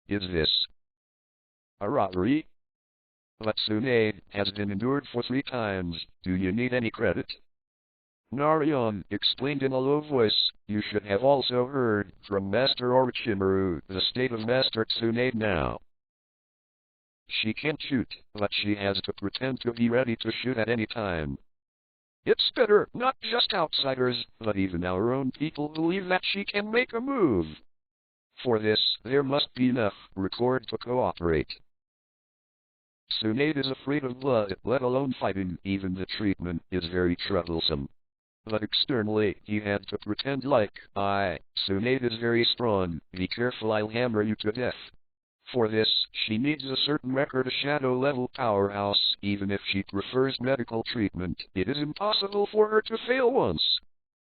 Is this a robbery? But Tsunade has been endured for 3 times. Do you need any credit? Narayan explained in a low voice, you should have also heard from Master Orochimaru the state of Master Tsunade now. She can't shoot, but she has to pretend to be ready to shoot at any time. It's better not just outsiders, but even our own people believe that she can make a move. For this, there must be enough record to cooperate. Tsunade is afraid of blood, let alone fighting. Even the treatment is very troublesome. But externally, he had to pretend like, Tsunade is very strong, be careful, I'll hammer you to death. For this, she needs a certain record, a shadow-level powerhouse. Even if she prefers medical treatment, it is impossible for her to fail once.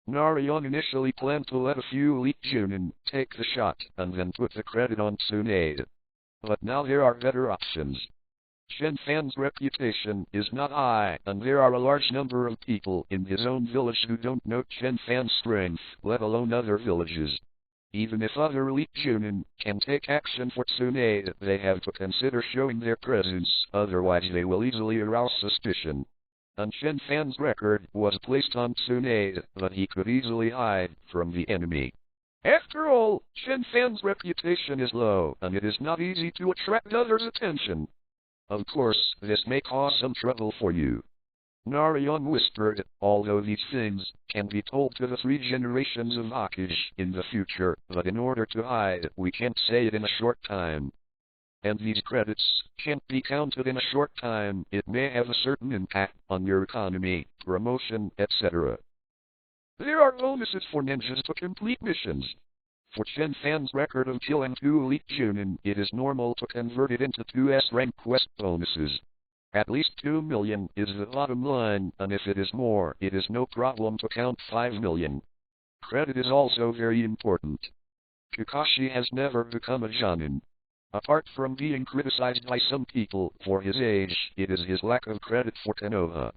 Narayan initially planned to let a few elite Chunin take the shot, and then put the credit on Tsunade. But now there are better options. Chen Fan's reputation is not high, and there are a large number of people in his own village who don't know Chen Fan's strength, let alone other villages. Even if other elite Chunin can take action for Tsunade, they have to consider showing their presence, otherwise they will easily arouse suspicion. And Chen Fan's record was placed on Tsunade, but he could easily hide from the enemy. After all, Chen Fan's reputation is low, and it is not easy to attract others' attention. Of course, this may cause some trouble for you. Narayan whispered, although these things can be told to the 3 generations of Hokage in the future, but in order to hide, we can't say it in a short time. And these credits can't be counted in a short time. It may have a certain impact on your economy, promotion, etc. There are bonuses for ninjas to complete missions. For Chen Fan's record of killing 2 elite Chunin, it is normal to convert it into 2 S-rank quest bonuses. At least 2 million is the bottom line, and if it is more, it is no problem to count 5 million. Credit is also very important. Kakashi has never become a Jonin. Apart from being criticized by some people for his age, it is his lack of credit for Konoha.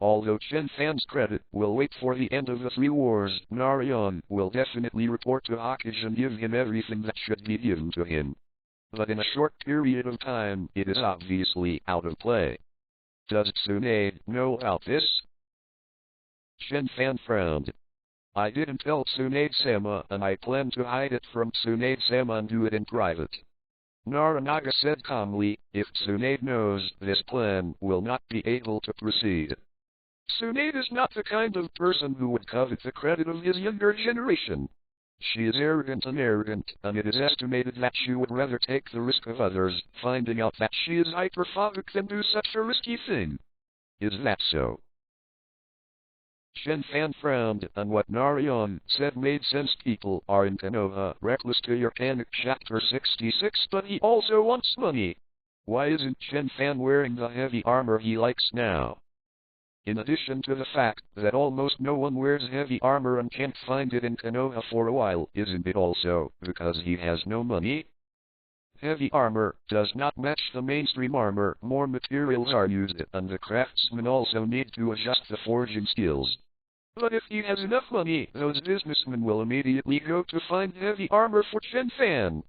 Although Chen Fan's credit will wait for the end of the 3 wars, Narayan will definitely report to Hokage and give him everything that should be given to him. But in a short period of time, it is obviously out of play. Does Tsunade know about this? Chen Fan frowned. I didn't tell Tsunade-sama, and I plan to hide it from Tsunade-sama and do it in private. Naranaga said calmly, if Tsunade knows, this plan will not be able to proceed. Tsunade is not the kind of person who would covet the credit of his younger generation. She is arrogant, and it is estimated that she would rather take the risk of others finding out that she is hyperphobic than do such a risky thing. Is that so? Chen Fan frowned, and what Narayan said made sense. People are in Konoha Reckless to your panic chapter 66, but he also wants money. Why isn't Chen Fan wearing the heavy armor he likes now? In addition to the fact that almost no one wears heavy armor and can't find it in Konoha for a while, isn't it also because he has no money? Heavy armor does not match the mainstream armor, more materials are used, and the craftsmen also need to adjust the forging skills. But if he has enough money, those businessmen will immediately go to find heavy armor for Chen Fan.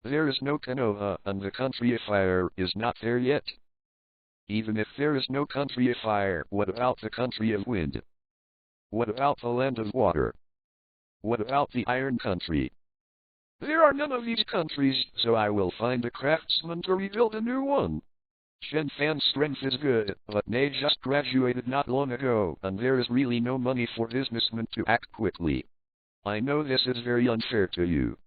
There is no Konoha, and the country fire is not there yet. Even if there is no country of fire, what about the country of wind? What about the land of water? What about the iron country? There are none of these countries, so I will find a craftsman to rebuild a new one. Chen Fan's strength is good, but Nei just graduated not long ago, and there is really no money for businessmen to act quickly. I know this is very unfair to you.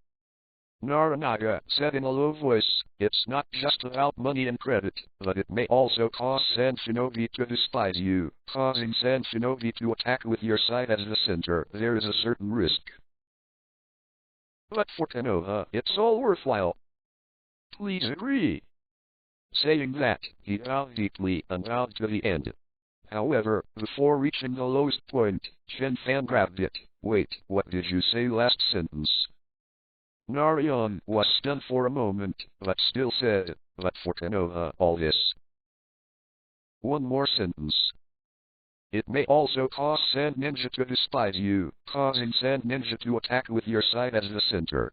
Naranaga said in a low voice, it's not just about money and credit, but it may also cause San Shinobi to despise you, causing San Shinobi to attack with your side as the center. There is a certain risk. But for Konoha, it's all worthwhile. Please agree. Saying that, he bowed deeply and bowed to the end. However, before reaching the lowest point, Chen Fan grabbed it. Wait, what did you say last sentence? Narayan was stunned for a moment, but still said, but for Konoha, all this. One more sentence. It may also cause Sand Ninja to despise you, causing Sand Ninja to attack with your side as the center.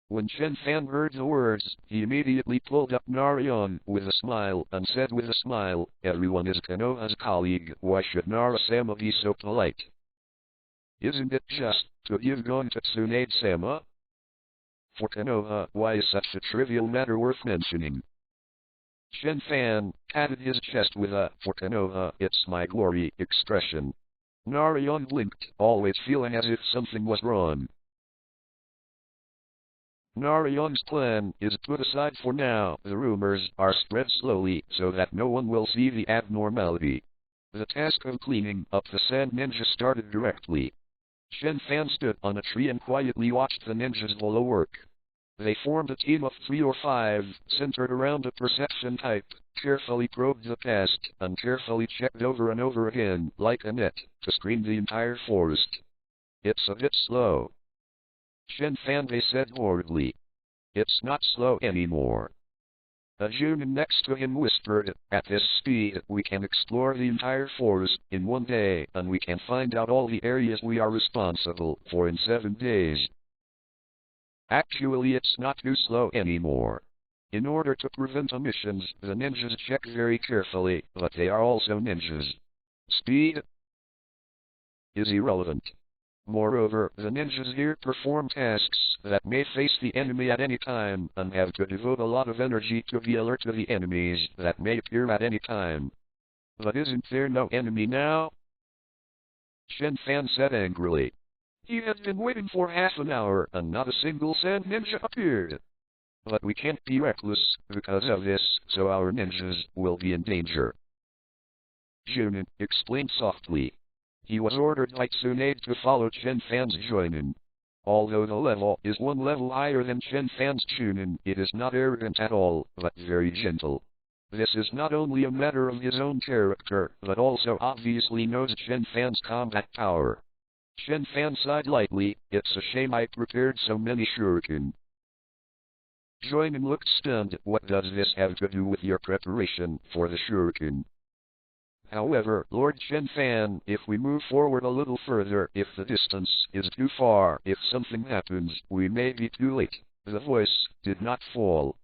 When Chen Fan heard the words, he immediately pulled up Narayan with a smile and said with a smile, everyone is Konoha's colleague, why should Nara-sama be so polite? Isn't it just to give gon to Tsunade-sama? For Konoha, why is such a trivial matter worth mentioning? Chen Fan patted his chest with a, for Konoha, it's my glory, expression. Narayan blinked, always feeling as if something was wrong. Narayan's plan is put aside for now. The rumors are spread slowly so that no one will see the abnormality. The task of cleaning up the Sand Ninja started directly. Chen Fan stood on a tree and quietly watched the ninjas below work. They formed a team of 3 or 5, centered around a perception type, carefully probed the past, and carefully checked over and over again, like a net, to screen the entire forest. It's a bit slow. Chen Fan said boredly. It's not slow anymore. A Junin next to him whispered, at this speed we can explore the entire forest in 1 day, and we can find out all the areas we are responsible for in 7 days. Actually, it's not too slow anymore. In order to prevent omissions, the ninjas check very carefully, but they are also ninjas. Speed is irrelevant. Moreover, the ninjas here perform tasks that may face the enemy at any time, and have to devote a lot of energy to be alert to the enemies that may appear at any time. But isn't there no enemy now? Chen Fan said angrily. He had been waiting for half an hour, and not a single Sand Ninja appeared. But we can't be reckless because of this, so our ninjas will be in danger. Junin explained softly. He was ordered by Tsunade to follow Chen Fan's Joinin. Although the level is 1 level higher than Chen Fan's Chunin, it is not arrogant at all, but very gentle. This is not only a matter of his own character, but also obviously knows Chen Fan's combat power. Chen Fan sighed lightly, it's a shame I prepared so many shuriken. Joinin looked stunned, what does this have to do with your preparation for the shuriken? However, Lord Chen Fan, if we move forward a little further, if the distance is too far, if something happens, we may be too late. The voice did not fall.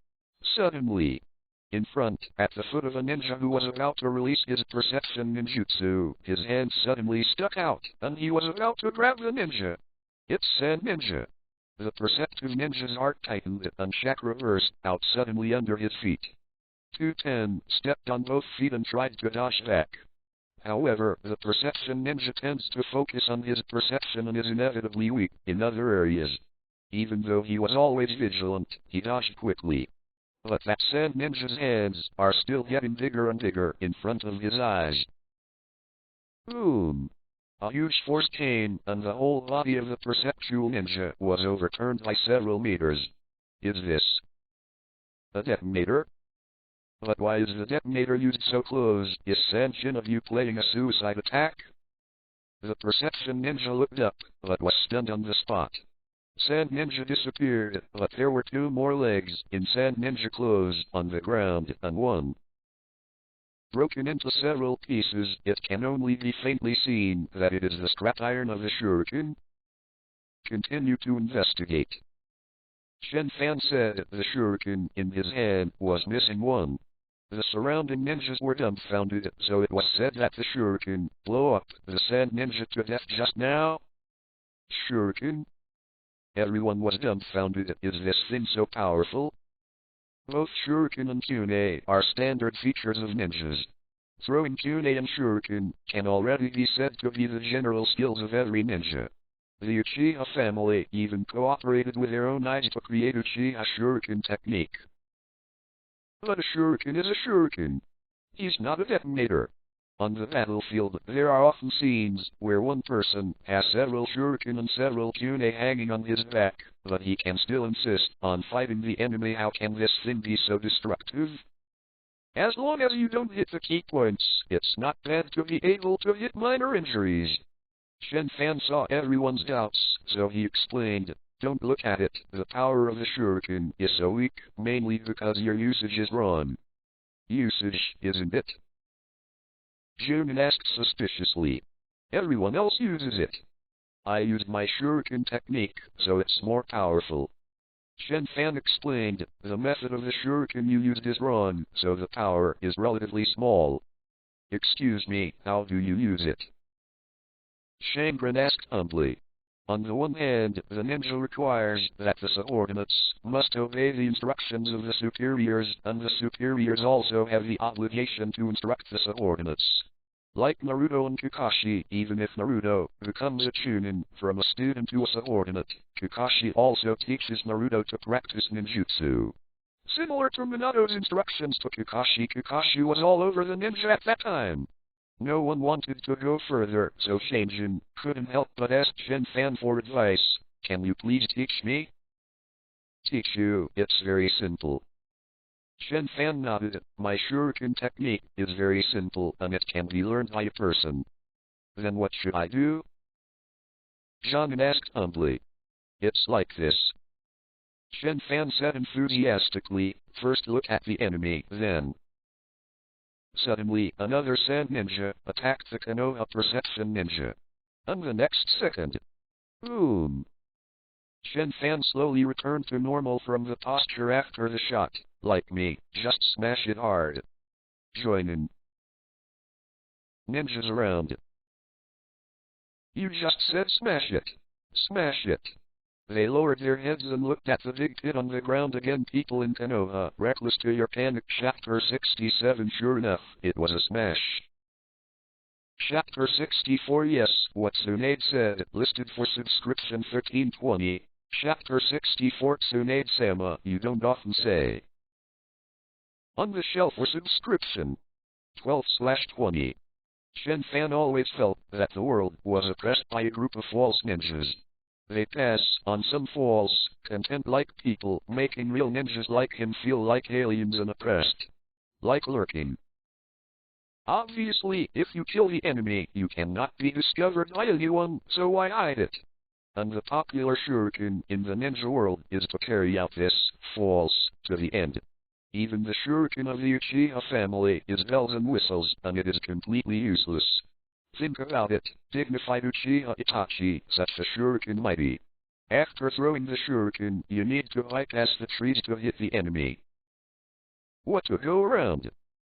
Suddenly, in front, at the foot of a ninja who was about to release his perception ninjutsu, his hand suddenly stuck out, and he was about to grab the ninja. It's Sand Ninja. The perceptive ninja's heart tightened, and chakra burst out suddenly under his feet. 210 stepped on both feet and tried to dodge back. However, the perception ninja tends to focus on his perception and is inevitably weak in other areas. Even though he was always vigilant, he dodged quickly. But that Sand Ninja's hands are still getting bigger and bigger in front of his eyes. Boom! A huge force came, and the whole body of the perceptual ninja was overturned by several meters. Is this a detonator? But why is the detonator used so close? Is San Shinobu playing a suicide attack? The perception ninja looked up, but was stunned on the spot. Sand Ninja disappeared, but there were 2 more legs in Sand Ninja clothes on the ground, and one broken into several pieces. It can only be faintly seen that it is the scrap iron of the shuriken. Continue to investigate. Chen Fan said the shuriken in his hand was missing one. The surrounding ninjas were dumbfounded, so it was said that the shuriken blow up the sand ninja to death just now. Shuriken? Everyone was dumbfounded. Is this thing so powerful? Both shuriken and kyune are standard features of ninjas. Throwing kyune and shuriken can already be said to be the general skills of every ninja. The Uchiha family even cooperated with their own eyes to create Uchiha shuriken technique. But a shuriken is a shuriken. He's not a detonator. On the battlefield, there are often scenes where one person has several shuriken and several kyune hanging on his back, but he can still insist on fighting the enemy. How can this thing be so destructive? As long as you don't hit the key points, it's not bad to be able to hit minor injuries. Chen Fan saw everyone's doubts, so he explained, "Don't look at it, the power of the shuriken is so weak, mainly because your usage is wrong." Usage, isn't it? Junin asked suspiciously. "Everyone else uses it. I used my shuriken technique, so it's more powerful." Chen Fan explained, "The method of the shuriken you used is wrong, so the power is relatively small." "Excuse me, how do you use it?" Shangren asked humbly. On the one hand, the ninja requires that the subordinates must obey the instructions of the superiors, and the superiors also have the obligation to instruct the subordinates. Like Naruto and Kakashi, even if Naruto becomes a chunin from a student to a subordinate, Kakashi also teaches Naruto to practice ninjutsu. Similar to Minato's instructions to Kakashi, Kakashi was all over the ninja at that time. No one wanted to go further, so Shanjin couldn't help but ask Chen Fan for advice. "Can you please teach me?" "Teach you, it's very simple." Chen Fan nodded. "My shuriken technique is very simple and it can be learned by a person." "Then what should I do?" Jonin asked humbly. "It's like this." Chen Fan said enthusiastically, "First look at the enemy, then." Suddenly, another sand ninja attacked the Konoha perception ninja. And the next second, boom! Chen Fan slowly returned to normal from the posture after the shot. "Like me, just smash it hard." Joinin. Ninjas around. "You just said smash it. Smash it." They lowered their heads and looked at the big pit on the ground again. "People in Konoha, reckless to your panic." Chapter 67. Sure enough, it was a smash. Chapter 64. Yes, what Tsunade said, listed for subscription 1320. Chapter 64. Tsunade-sama, you don't often say. On the shelf for subscription 12/20. Chen Fan always felt that the world was oppressed by a group of false ninjas. They pass on some false content like people, making real ninjas like him feel like aliens and oppressed. Like lurking. Obviously, if you kill the enemy, you cannot be discovered by anyone, so why hide it? And the popular shuriken in the ninja world is to carry out this false to the end. Even the shuriken of the Uchiha family is bells and whistles, and it is completely useless. Think about it, dignified Uchiha Itachi, such a shuriken mighty. After throwing the shuriken, you need to bypass the trees to hit the enemy. What to go around?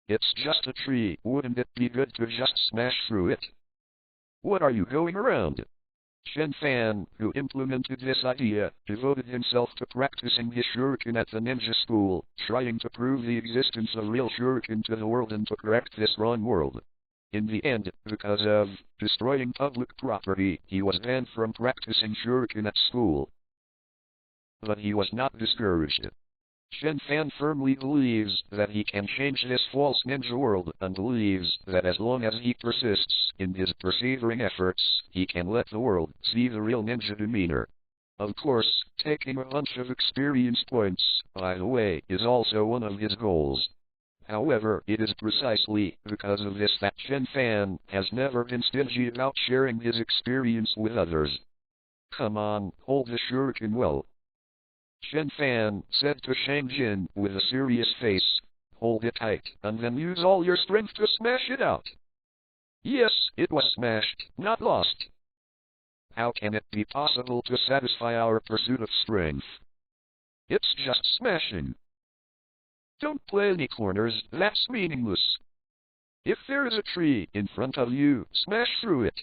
It's just a tree, wouldn't it be good to just smash through it? What are you going around? Chen Fan, who implemented this idea, devoted himself to practicing his shuriken at the ninja school, trying to prove the existence of real shuriken to the world and to correct this wrong world. In the end, because of destroying public property, he was banned from practicing shuriken at school. But he was not discouraged. Chen Fan firmly believes that he can change this false ninja world, and believes that as long as he persists in his persevering efforts, he can let the world see the real ninja demeanor. Of course, taking a bunch of experience points, by the way, is also one of his goals. However, it is precisely because of this that Chen Fan has never been stingy about sharing his experience with others. "Come on, hold the shuriken well." Chen Fan said to Shang Jin with a serious face. "Hold it tight, and then use all your strength to smash it out." Yes, it was smashed, not lost. How can it be possible to satisfy our pursuit of strength? It's just smashing. Don't play any corners, that's meaningless. If there is a tree in front of you, smash through it.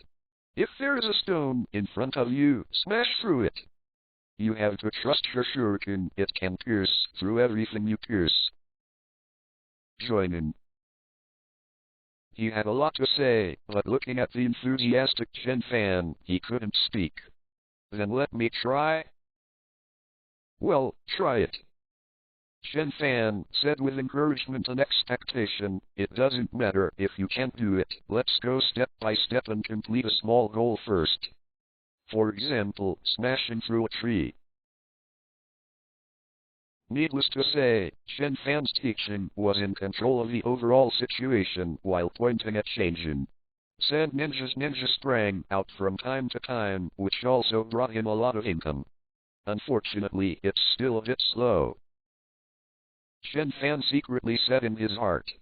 If there is a stone in front of you, smash through it. You have to trust your shuriken, it can pierce through everything you pierce. Join in. He had a lot to say, but looking at the enthusiastic Chen Fan, he couldn't speak. Then let me try. Well, try it. Chen Fan said with encouragement and expectation, it doesn't matter if you can't do it, let's go step by step and complete a small goal first. For example, smashing through a tree. Needless to say, Chen Fan's teaching was in control of the overall situation while pointing at Shanjin. Sand ninja sprang out from time to time, which also brought him a lot of income. Unfortunately, it's still a bit slow. Chen Fan secretly said in his heart.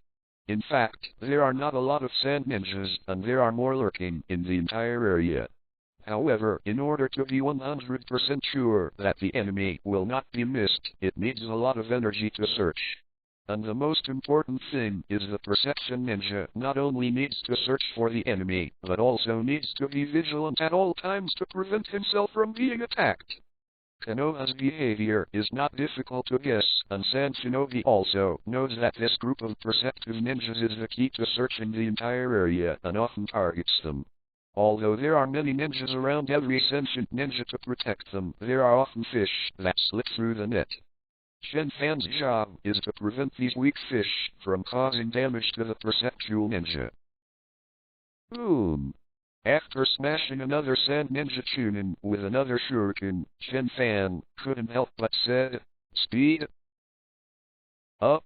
In fact, there are not a lot of sand ninjas, and there are more lurking in the entire area. However, in order to be 100% sure that the enemy will not be missed, it needs a lot of energy to search. And the most important thing is the perception ninja not only needs to search for the enemy, but also needs to be vigilant at all times to prevent himself from being attacked. Konoha's behavior is not difficult to guess, and Sand Shinobi also knows that this group of perceptive ninjas is the key to searching the entire area and often targets them. Although there are many ninjas around every sentient ninja to protect them, there are often fish that slip through the net. Chen Fan's job is to prevent these weak fish from causing damage to the perceptual ninja. Boom! After smashing another sand ninja Chunin with another shuriken, Chen Fan couldn't help but said, "Speed up.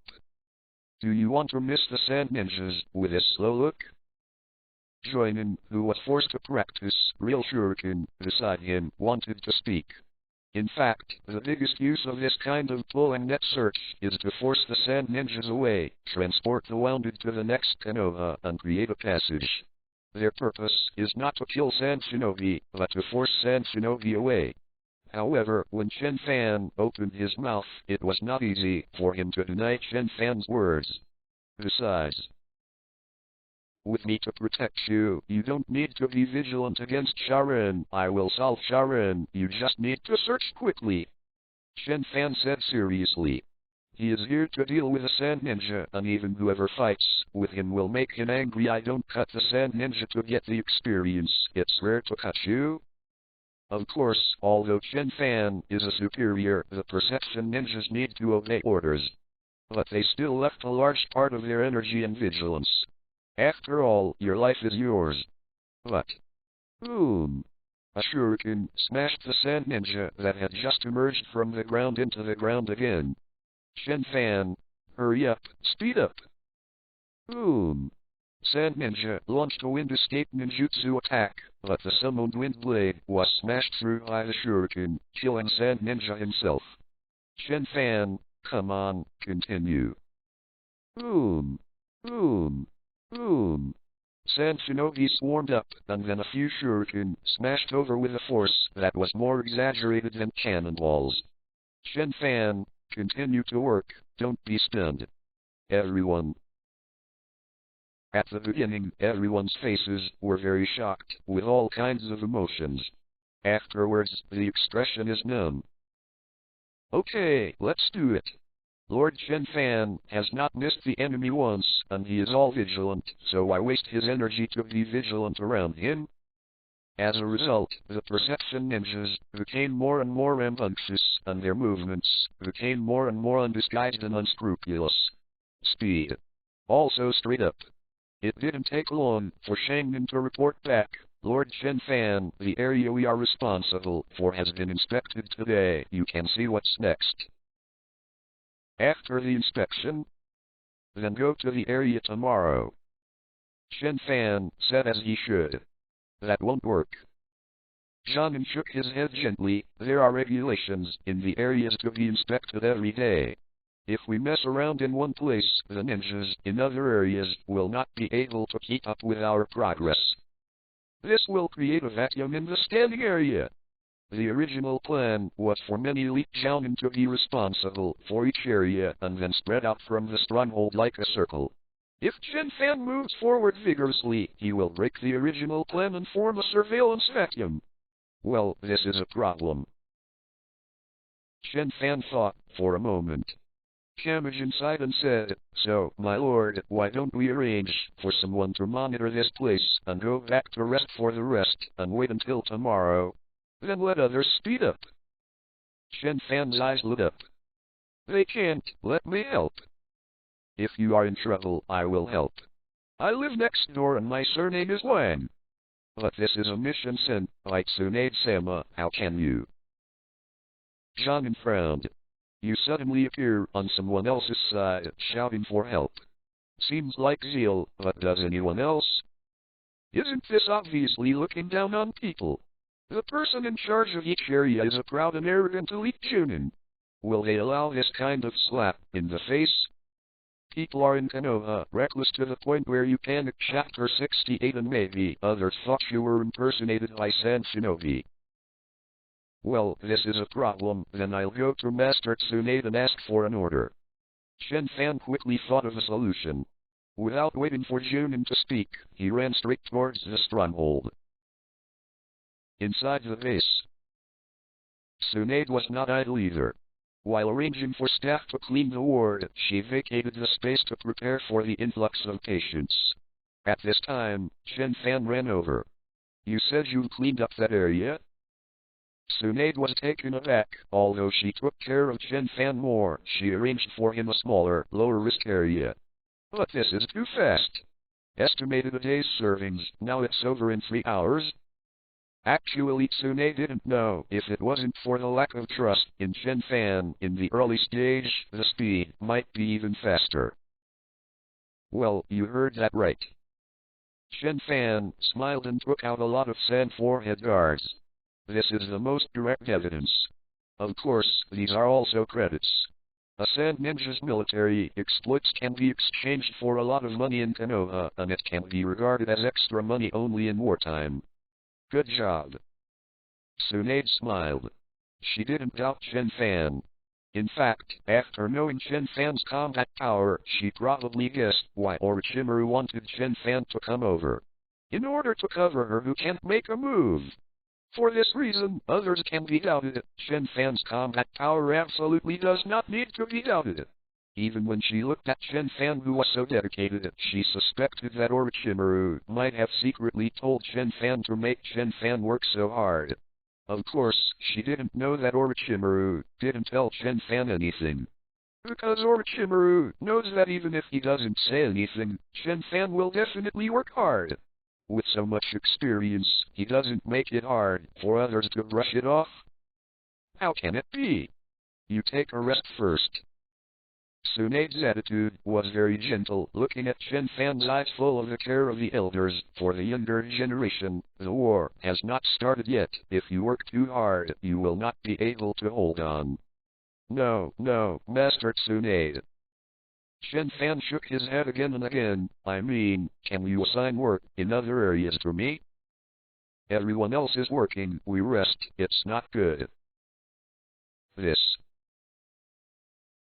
Do you want to miss the sand ninjas with a slow look?" Joinin, who was forced to practice real shuriken beside him, wanted to speak. In fact, the biggest use of this kind of pull and net search is to force the sand ninjas away, transport the wounded to the next Konoha, and create a passage. Their purpose is not to kill Sand Shinobi, but to force Sand Shinobi away. However, when Chen Fan opened his mouth, it was not easy for him to deny Chen Fan's words. Besides, with me to protect you, you don't need to be vigilant against Sharin. I will solve Sharin, you just need to search quickly. Chen Fan said seriously. He is here to deal with a sand ninja, and even whoever fights with him will make him angry. I don't cut the sand ninja to get the experience, it's rare to cut you. Of course, although Chen Fan is a superior, the perception ninjas need to obey orders. But they still left a large part of their energy and vigilance. After all, your life is yours. But, boom! A shuriken smashed the sand ninja that had just emerged from the ground into the ground again. Chen Fan, hurry up, speed up! Boom! Sand ninja launched a wind escape ninjutsu attack, but the summoned wind blade was smashed through by the shuriken, killing Sand ninja himself. Chen Fan, come on, continue. Boom! Boom! Boom! Sand Shinobi swarmed up, and then a few shuriken smashed over with a force that was more exaggerated than cannonballs. Chen Fan, continue to work, don't be stunned. Everyone. At the beginning, everyone's faces were very shocked, with all kinds of emotions. Afterwards, the expression is numb. Okay, let's do it. Lord Chen Fan has not missed the enemy once, and he is all vigilant, so why waste his energy to be vigilant around him? As a result, the perception ninjas became more and more rambunctious, and their movements became more and more undisguised and unscrupulous. Speed. Also straight up. It didn't take long for Shangnin to report back. Lord Chen Fan, the area we are responsible for has been inspected today. You can see what's next. After the inspection, then go to the area tomorrow. Chen Fan said as he should. That won't work. Jonin shook his head gently. There are regulations in the areas to be inspected every day. If we mess around in one place, the ninjas in other areas will not be able to keep up with our progress. This will create a vacuum in the scanning area. The original plan was for many elite Jounin to be responsible for each area and then spread out from the stronghold like a circle. If Chen Fan moves forward vigorously, he will break the original plan and form a surveillance vacuum. Well, this is a problem. Chen Fan thought for a moment. Hokage sighed and said, "So, my lord, why don't we arrange for someone to monitor this place and go back to rest for the rest and wait until tomorrow? Then let others speed up." Chen Fan's eyes lit up. "They can't let me help. If you are in trouble, I will help. I live next door and my surname is Wang. But this is a mission sent by Tsunade-sama, how can you?" Jounin frowned. "You suddenly appear on someone else's side, shouting for help. Seems like zeal, but does anyone else? Isn't this obviously looking down on people? The person in charge of each area is a proud and arrogant elite Chunin. Will they allow this kind of slap in the face? People are in Konoha reckless to the point where you panic." Chapter 68. And maybe others thought you were impersonated by San Shinobi. Well, this is a problem, then I'll go to Master Tsunade and ask for an order. Chen Fan quickly thought of a solution. Without waiting for Jounin to speak, he ran straight towards the stronghold. Inside the base, Tsunade was not idle either. While arranging for staff to clean the ward, she vacated the space to prepare for the influx of patients. At this time, Chen Fan ran over. "You said you cleaned up that area?" Tsunade was taken aback. Although she took care of Chen Fan more, she arranged for him a smaller, lower-risk area. "But this is too fast. Estimated a day's servings, now it's over in 3 hours. Actually, Tsunade didn't know. If it wasn't for the lack of trust in Chen Fan in the early stage, the speed might be even faster." "Well, you heard that right." Chen Fan smiled and took out a lot of sand forehead guards. "This is the most direct evidence. Of course, these are also credits. A sand ninja's military exploits can be exchanged for a lot of money in Konoha, and it can be regarded as extra money only in wartime. Good job." Tsunade smiled. She didn't doubt Chen Fan. In fact, after knowing Chen Fan's combat power, she probably guessed why Orochimaru wanted Chen Fan to come over. In order to cover her who can't make a move. For this reason, others can be doubted. Chen Fan's combat power absolutely does not need to be doubted. Even when she looked at Chen Fan who was so dedicated, she suspected that Orochimaru might have secretly told Chen Fan to make Chen Fan work so hard. Of course, she didn't know that Orochimaru didn't tell Chen Fan anything. Because Orochimaru knows that even if he doesn't say anything, Chen Fan will definitely work hard. With so much experience, he doesn't make it hard for others to brush it off. How can it be? You take a rest first. Tsunade's attitude was very gentle, looking at Chen Fan's eyes full of the care of the elders. For the younger generation, the war has not started yet. If you work too hard, you will not be able to hold on. No, Master Tsunade. Chen Fan shook his head again and again. "I mean, can you assign work in other areas to me? Everyone else is working, we rest, it's not good." This.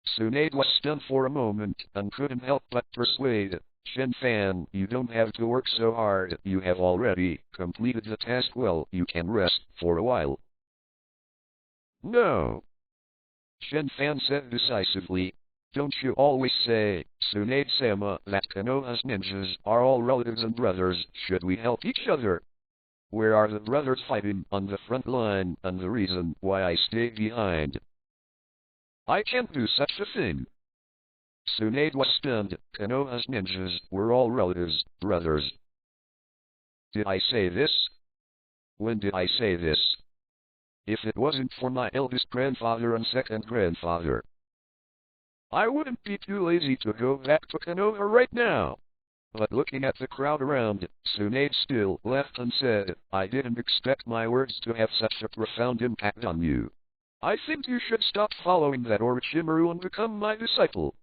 Tsunade was stunned for a moment, and couldn't help but persuade. "Chen Fan, you don't have to work so hard, you have already completed the task well, you can rest for a while." "No," Chen Fan said decisively. "Don't you always say, Tsunade-sama, that Konoha's ninjas are all relatives and brothers? Should we help each other? Where are the brothers fighting on the front line, and the reason why I stay behind? I can't do such a thing." Tsunade was stunned. Konoha's ninjas were all relatives, brothers. Did I say this? When did I say this? If it wasn't for my eldest grandfather and second grandfather, I wouldn't be too lazy to go back to Konoha right now. But looking at the crowd around, Tsunade still laughed and said, "I didn't expect my words to have such a profound impact on you. I think you should stop following that Orochimaru and become my disciple."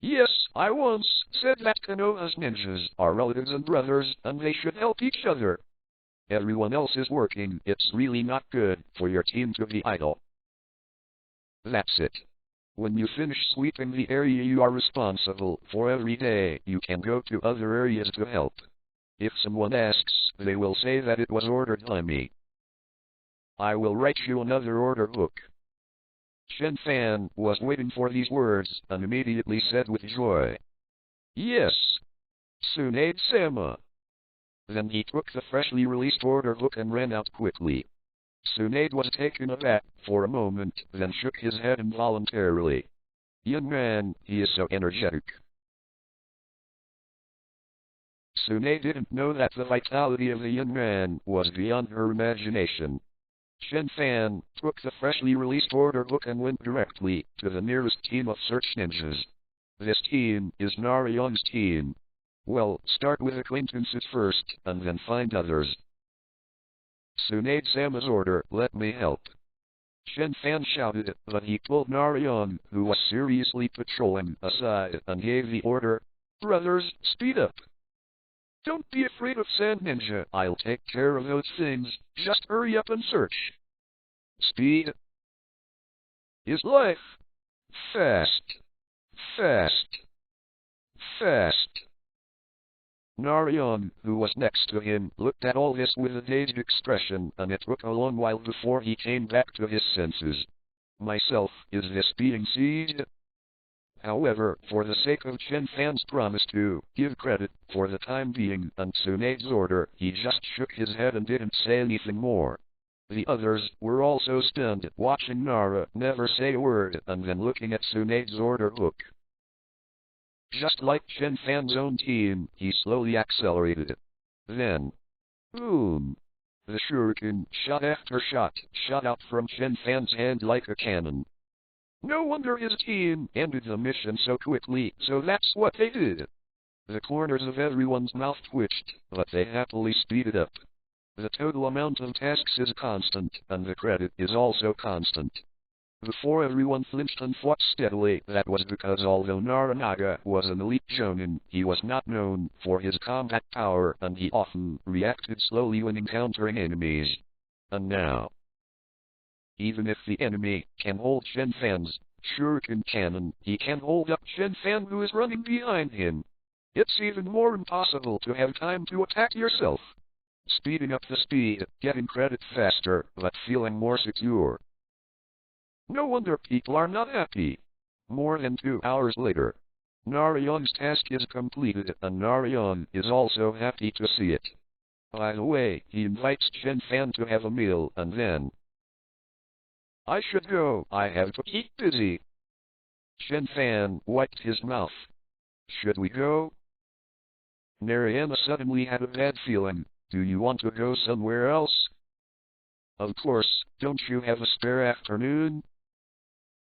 "Yes, I once said that Konoha's ninjas are relatives and brothers, and they should help each other. Everyone else is working. It's really not good for your team to be idle. That's it. When you finish sweeping the area you are responsible for every day, you can go to other areas to help. If someone asks, they will say that it was ordered by me. I will write you another order book. Chen Fan was waiting for these words and immediately said with joy, "Yes, Tsunade-sama." Then he took the freshly released order book and ran out quickly. Tsunade was taken aback for a moment, then shook his head involuntarily. Young man, he is so energetic. Tsunade didn't know that the vitality of the young man was beyond her imagination. Chen Fan took the freshly released order book and went directly to the nearest team of search ninjas. This team is Narion's team. Well, start with acquaintances first, and then find others. Tsunade-sama's order, let me help. Chen Fan shouted, but he pulled Narion, who was seriously patrolling, aside and gave the order, "Brothers, speed up. Don't be afraid of Sand Ninja, I'll take care of those things, just hurry up and search. Speed is life. Fast, fast, fast." Narion, who was next to him, looked at all this with a dazed expression, and it took a long while before he came back to his senses. Myself, is this being sieged? However, for the sake of Chen Fan's promise to give credit for the time being and Tsunade's order, he just shook his head and didn't say anything more. The others were also stunned, watching Nara never say a word and then looking at Tsunade's order book. Just like Chen Fan's own team, he slowly accelerated. Then, boom! The shuriken, shot after shot, shot out from Chen Fan's hand like a cannon. No wonder his team ended the mission so quickly, so that's what they did. The corners of everyone's mouth twitched, but they happily speeded up. The total amount of tasks is constant, and the credit is also constant. Before everyone flinched and fought steadily, that was because although Naranaga was an elite shonen, he was not known for his combat power and he often reacted slowly when encountering enemies. And now, even if the enemy can hold Chen Fan's shuriken cannon, he can hold up Chen Fan who is running behind him. It's even more impossible to have time to attack yourself. Speeding up the speed, getting credit faster, but feeling more secure. No wonder people are not happy. More than 2 hours later, Narion's task is completed and Narion is also happy to see it. By the way, he invites Chen Fan to have a meal and then, "I should go, I have to keep busy." Chen Fan wiped his mouth. "Should we go?" Nariana suddenly had a bad feeling. "Do you want to go somewhere else?" "Of course, don't you have a spare afternoon?"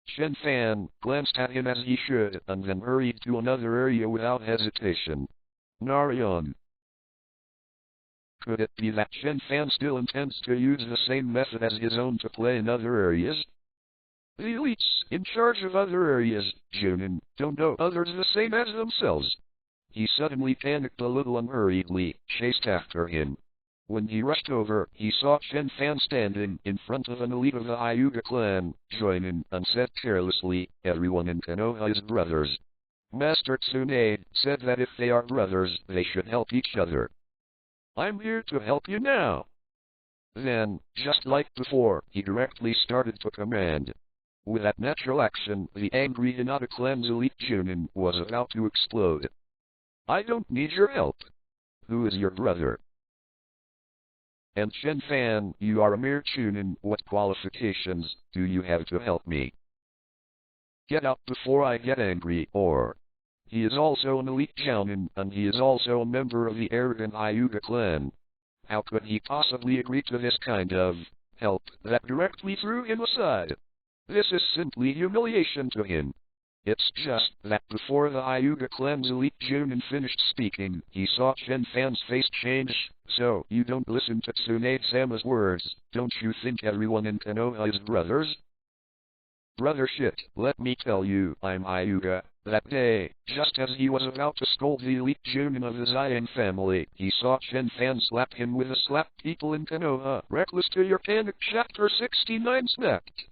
Chen Fan glanced at him as he should, and then hurried to another area without hesitation. Narion. Could it be that Chen Fan still intends to use the same method as his own to play in other areas? The elites, in charge of other areas, Junin, don't know others the same as themselves. He suddenly panicked a little and hurriedly chased after him. When he rushed over, he saw Chen Fan standing in front of an elite of the Hyuga clan, joining, and said carelessly, "Everyone in Konoha is brothers. Master Tsunade said that if they are brothers, they should help each other. I'm here to help you now." Then, just like before, he directly started to command. With that natural action, the angry Hinata clan's elite Junin was about to explode. "I don't need your help. Who is your brother?" "And Chen Fan, you are a mere Chunin, what qualifications do you have to help me? Get out before I get angry, or..." He is also an elite Jounin, and he is also a member of the arrogant Hyuga clan. How could he possibly agree to this kind of help that directly threw him aside? This is simply humiliation to him. It's just that before the Hyuga clan's elite Junin finished speaking, he saw Chen Fan's face change. "So, you don't listen to Tsunade-sama's words, don't you think everyone in Konoha is brothers?" "Brother shit, let me tell you, I'm Hyuga, That day, just as he was about to scold the elite Junin of the Zion family, he saw Chen Fan slap him with a slap people in Konoha Reckless to your panic chapter 69 snapped.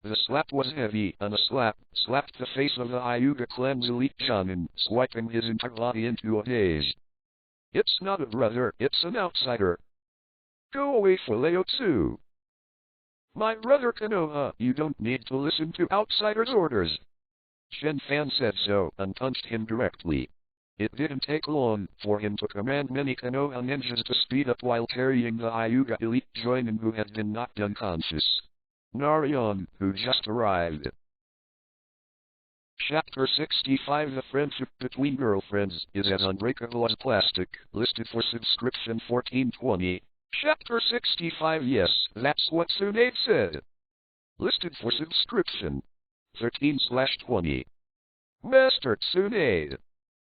The slap was heavy, and a slap slapped the face of the Hyuga clan's elite Jonin, swiping his entire body into a daze. It's not a brother, it's an outsider. Go away for Leotsu. My brother Konoha, you don't need to listen to outsiders' orders. Chen Fan said so, and punched him directly. It didn't take long for him to command many Konoha ninjas to speed up while carrying the Hyuga elite Jonin who had been knocked unconscious. Narayan, who just arrived. Chapter 65 The friendship between girlfriends is as unbreakable as plastic, listed for subscription $14.20. Chapter 65 Yes, that's what Tsunade said. Listed for subscription $13/20. Master Tsunade,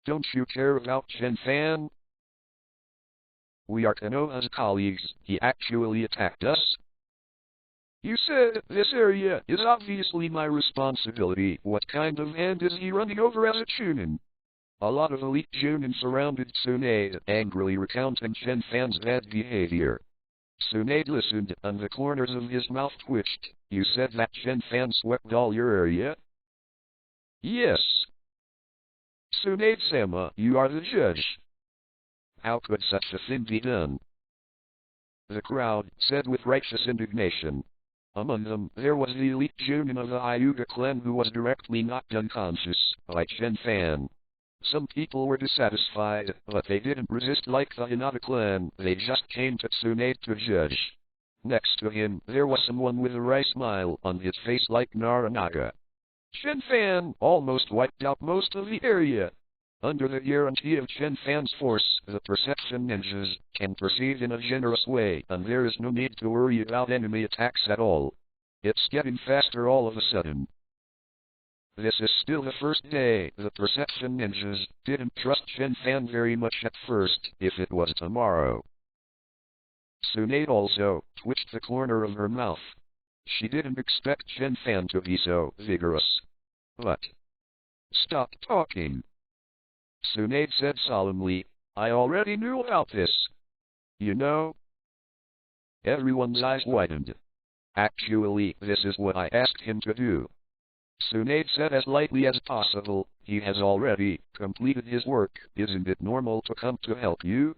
don't you care about Chen Fan? We are Konoha's colleagues, he actually attacked us. You said this area is obviously my responsibility. What kind of hand is he running over as a Chunin? A lot of elite Chunin surrounded Tsunade, angrily recounting Chen Fan's bad behavior. Tsunade listened, and the corners of his mouth twitched. You said that Chen Fan swept all your area? Yes. Tsunade-sama, you are the judge. How could such a thing be done? The crowd said with righteous indignation. Among them, there was the elite Chunin of the Hyuga clan who was directly knocked unconscious by Chen Fan. Some people were dissatisfied, but they didn't resist like the Hinata clan, they just came to Tsunade to judge. Next to him, there was someone with a wry smile on his face like Naranaga. Chen Fan almost wiped out most of the area. Under the guarantee of Chen Fan's force, the perception ninjas can perceive in a generous way, and there is no need to worry about enemy attacks at all. It's getting faster all of a sudden. This is still the first day. The perception ninjas didn't trust Chen Fan very much at first, if it was tomorrow. Tsunade also twitched the corner of her mouth. She didn't expect Chen Fan to be so vigorous. But stop talking. Tsunade said solemnly, I already knew about this. You know? Everyone's eyes widened. Actually, this is what I asked him to do. Tsunade said as lightly as possible, he has already completed his work. Isn't it normal to come to help you?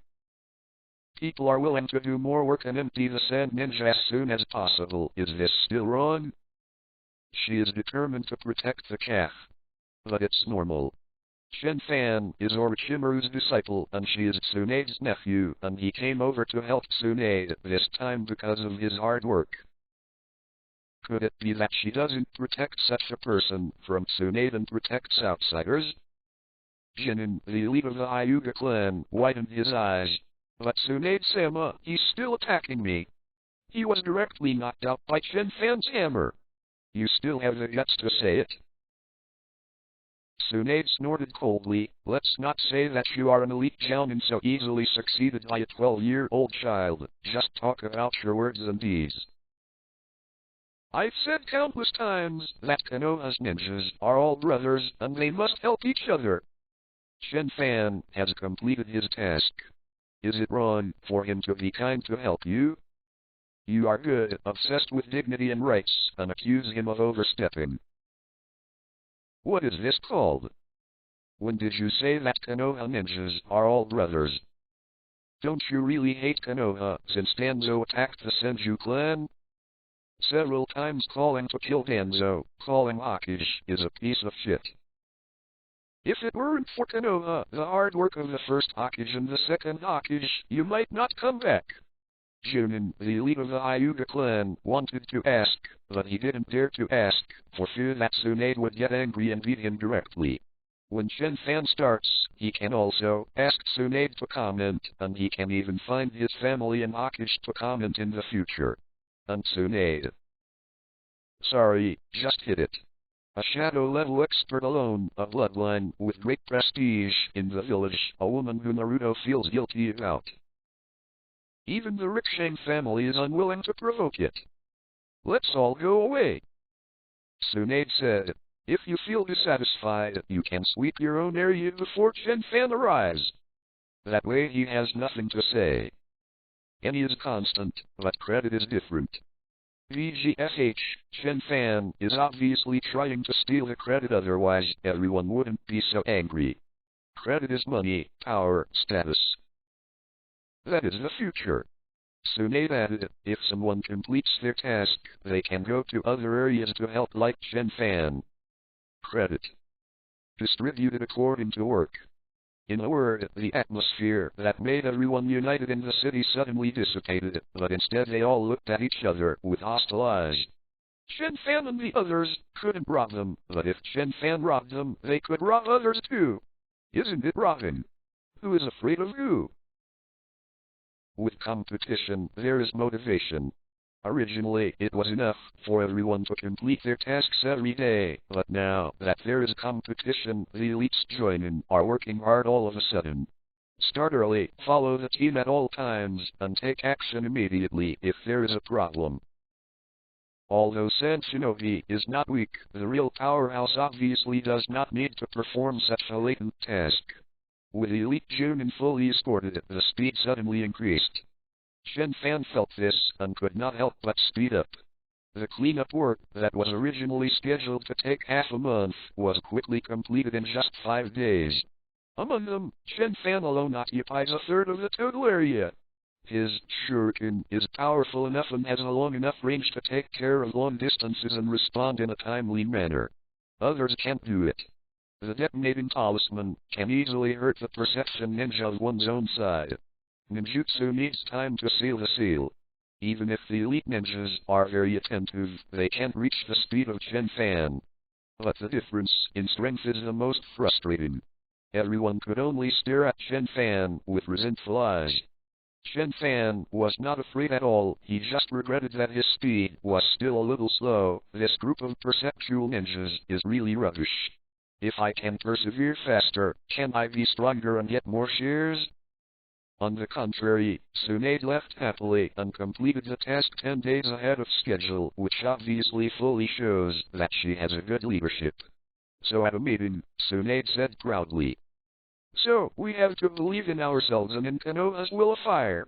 People are willing to do more work and empty the sand ninja as soon as possible. Is this still wrong? She is determined to protect the calf. But it's normal. Chen Fan is Orochimaru's disciple, and she is Tsunade's nephew, and he came over to help Tsunade this time because of his hard work. Could it be that she doesn't protect such a person from Tsunade and protects outsiders? Jinin, the elite of the Hyuga clan, widened his eyes. But Tsunade-sama, he's still attacking me. He was directly knocked out by Chen Fan's hammer. You still have the guts to say it? Tsunade snorted coldly. Let's not say that you are an elite jounin so easily succeeded by a 12-year-old child. Just talk about your words and deeds. I've said countless times that Konoha's ninjas are all brothers and they must help each other. Chen Fan has completed his task. Is it wrong for him to be kind to help you? You are good, obsessed with dignity and rights, and accuse him of overstepping. What is this called? When did you say that Konoha ninjas are all brothers? Don't you really hate Konoha since Danzo attacked the Senju clan? Several times calling to kill Danzo, calling Hokage, is a piece of shit. If it weren't for Konoha, the hard work of the first Hokage and the second Hokage, you might not come back. Junin, the elite of the Hyuga clan, wanted to ask, but he didn't dare to ask, for fear that Tsunade would get angry and beat him directly. When Chen Fan starts, he can also ask Tsunade to comment, and he can even find his family and Hokage to comment in the future. And Tsunade. Sorry, just hit it. A shadow-level expert alone, a bloodline with great prestige in the village, a woman who Naruto feels guilty about. Even the Rickshang family is unwilling to provoke it. Let's all go away. Tsunade said. If you feel dissatisfied, you can sweep your own area before Chen Fan arrives. That way he has nothing to say. Any is constant, but credit is different. VGFH, Chen Fan is obviously trying to steal the credit, otherwise everyone wouldn't be so angry. Credit is money, power, status. That is the future. Tsunade added, if someone completes their task, they can go to other areas to help like Chen Fan. Credit. Distributed according to work. In a word, the atmosphere that made everyone united in the city suddenly dissipated, but instead they all looked at each other with hostile eyes. Chen Fan and the others couldn't rob them, but if Chen Fan robbed them, they could rob others too. Isn't it robbing? Who is afraid of you? With competition, there is motivation. Originally, it was enough for everyone to complete their tasks every day, but now that there is competition, the elites joining are working hard all of a sudden. Start early, follow the team at all times, and take action immediately if there is a problem. Although San Shinobi is not weak, the real powerhouse obviously does not need to perform such a latent task. With Elite Junin fully escorted, the speed suddenly increased. Chen Fan felt this, and could not help but speed up. The cleanup work that was originally scheduled to take half a month was quickly completed in just 5 days. Among them, Chen Fan alone occupies a third of the total area. His shuriken is powerful enough and has a long enough range to take care of long distances and respond in a timely manner. Others can't do it. The detonating talisman can easily hurt the perception ninja of one's own side. Ninjutsu needs time to seal the seal. Even if the elite ninjas are very attentive, they can't reach the speed of Chen Fan. But the difference in strength is the most frustrating. Everyone could only stare at Chen Fan with resentful eyes. Chen Fan was not afraid at all, he just regretted that his speed was still a little slow. This group of perceptual ninjas is really rubbish. If I can persevere faster, can I be stronger and get more shares? On the contrary, Tsunade left happily and completed the task 10 days ahead of schedule, which obviously fully shows that she has a good leadership. So at a meeting, Tsunade said proudly, "So, we have to believe in ourselves and in Konoha's will of fire.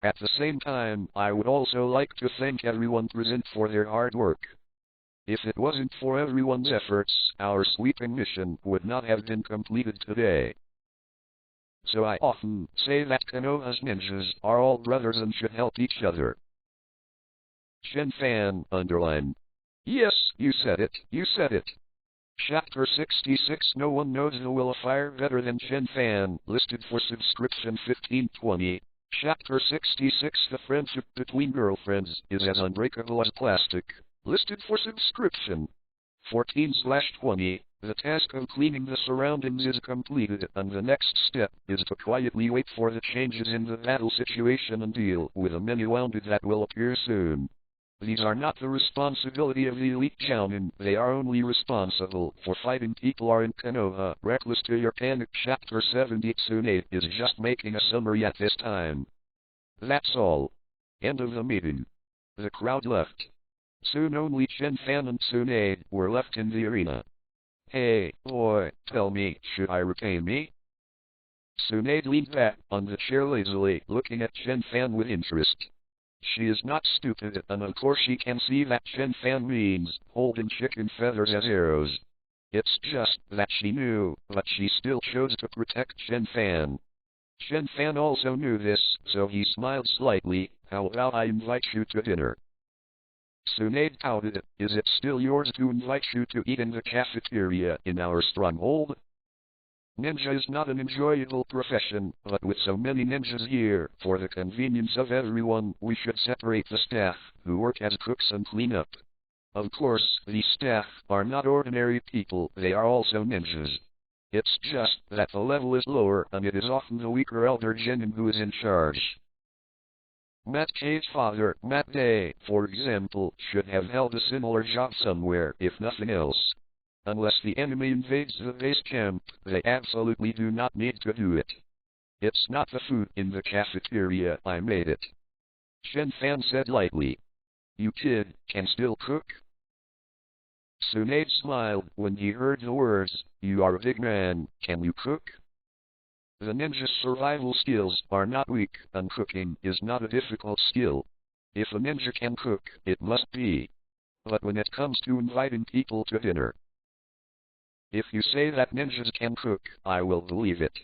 At the same time, I would also like to thank everyone present for their hard work. If it wasn't for everyone's efforts, our sweeping mission would not have been completed today. So I often say that Konoha's ninjas are all brothers and should help each other." Chen Fan, underline. Yes, you said it, you said it. Chapter 66. No one knows the will of fire better than Chen Fan, listed for subscription 1520. Chapter 66. The friendship between girlfriends is as unbreakable as plastic, listed for subscription 14/20. The task of cleaning the surroundings is completed, and the next step is to quietly wait for the changes in the battle situation and deal with the many wounded that will appear soon. These are not the responsibility of the elite Jounin, they are only responsible for fighting people are in Konoha Reckless to your panic. Chapter 70. Tsunade is just making a summary at this time. That's all. End of the meeting. The crowd left. Soon only Chen Fan and Tsunade were left in the arena. "Hey, boy, tell me, should I retain me?" Tsunade leaned back on the chair lazily, looking at Chen Fan with interest. She is not stupid, and of course she can see that Chen Fan means holding chicken feathers as arrows. It's just that she knew, but she still chose to protect Chen Fan. Chen Fan also knew this, so he smiled slightly. "How about I invite you to dinner?" Tsunade pouted. "Is it still yours to invite you to eat in the cafeteria in our stronghold?" Ninja is not an enjoyable profession, but with so many ninjas here, for the convenience of everyone, we should separate the staff, who work as cooks and clean up. Of course, these staff are not ordinary people, they are also ninjas. It's just that the level is lower, and it is often the weaker elder genin who is in charge. Matt K's father, Matt Day, for example, should have held a similar job somewhere, if nothing else. Unless the enemy invades the base camp, they absolutely do not need to do it. It's not the food in the cafeteria, I made it. Chen Fan said lightly. "You kid, can still cook?" Tsunade smiled when he heard the words, "You are a big man, can you cook?" The ninja's survival skills are not weak, and cooking is not a difficult skill. If a ninja can cook, it must be. But when it comes to inviting people to dinner, if you say that ninjas can cook, I will believe it.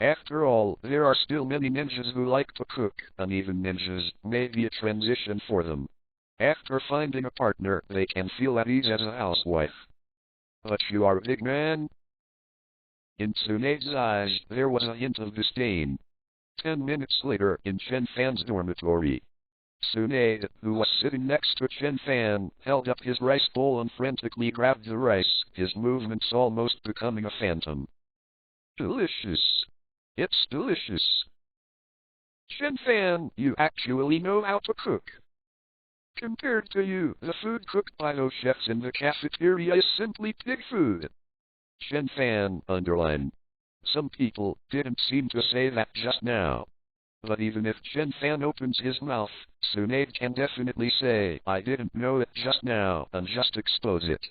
After all, there are still many ninjas who like to cook, and even ninjas may be a transition for them. After finding a partner, they can feel at ease as a housewife. But you are a big man? In Tsunade's eyes, there was a hint of disdain. 10 minutes later, in Chen Fan's dormitory, Tsunade, who was sitting next to Chen Fan, held up his rice bowl and frantically grabbed the rice, his movements almost becoming a phantom. Delicious. It's delicious. Chen Fan, you actually know how to cook. Compared to you, the food cooked by those chefs in the cafeteria is simply pig food. Chen Fan, underline. Some people didn't seem to say that just now. But even if Chen Fan opens his mouth, Tsunade can definitely say, "I didn't know it just now," and just expose it.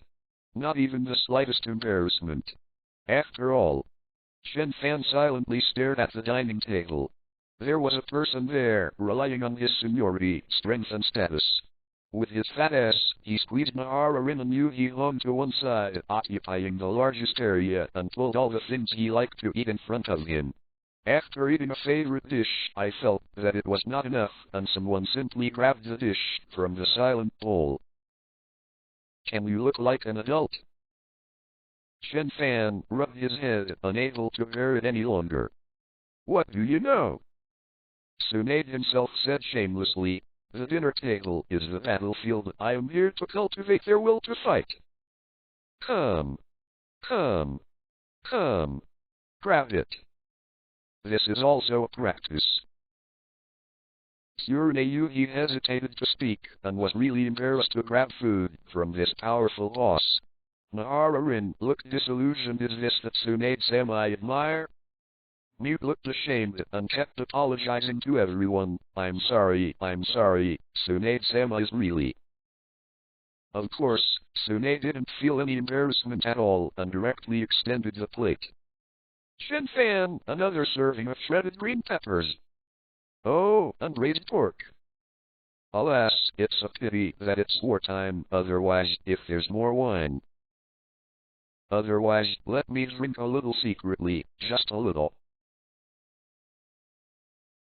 Not even the slightest embarrassment. After all, Chen Fan silently stared at the dining table. There was a person there, relying on his seniority, strength and status. With his fat ass, he squeezed Nahara in and Yuhi hung to one side, occupying the largest area, and pulled all the things he liked to eat in front of him. After eating a favorite dish, I felt that it was not enough, and someone simply grabbed the dish from the silent bowl. Can you look like an adult? Chen Fan rubbed his head, unable to bear it any longer. What do you know? Tsunade himself said shamelessly, "The dinner table is the battlefield. I am here to cultivate their will to fight." Come. Come. Come. Grab it. This is also a practice. Yuhi hesitated to speak, and was really embarrassed to grab food from this powerful boss. Nahara looked disillusioned. Is this the Tsunade-sama I admire? Mute looked ashamed, and kept apologizing to everyone. I'm sorry, Tsunade-sama is really... Of course, Tsunade didn't feel any embarrassment at all, and directly extended the plate. Chen Fan, another serving of shredded green peppers. Oh, and braised pork. Alas, it's a pity that it's wartime, otherwise, if there's more wine. Otherwise, let me drink a little secretly, just a little.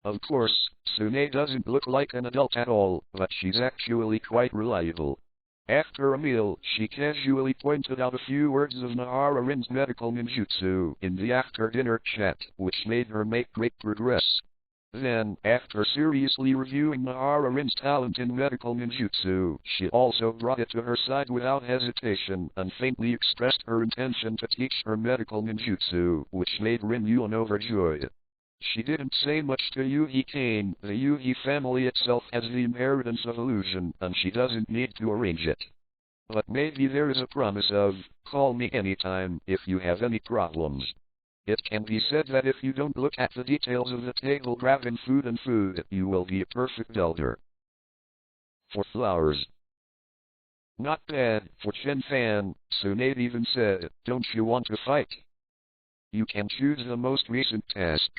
Of course, Tsunade doesn't look like an adult at all, but she's actually quite reliable. After a meal, she casually pointed out a few words of Nahara-rin's medical ninjutsu in the after-dinner chat, which made her make great progress. Then, after seriously reviewing Nahara-rin's talent in medical ninjutsu, she also brought it to her side without hesitation, and faintly expressed her intention to teach her medical ninjutsu, which made Rin Yuan overjoyed. She didn't say much to Yuhi Kane. The Yuhi family itself has the inheritance of illusion, and she doesn't need to arrange it. But maybe there is a promise of, call me anytime if you have any problems. It can be said that if you don't look at the details of the table grabbing food, you will be a perfect elder. For flowers. Not bad, for Chen Fan. Tsunade even said, don't you want to fight? You can choose the most recent task.